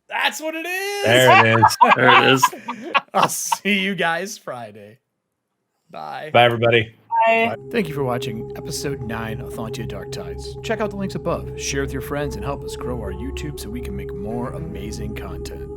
That's what it is. There it is. There it is. I'll see you guys Friday. Bye. Bye, everybody. Bye. Thank you for watching episode 9 of Ethauntia Dark Tides. Check out the links above, share with your friends, and help us grow our YouTube so we can make more amazing content.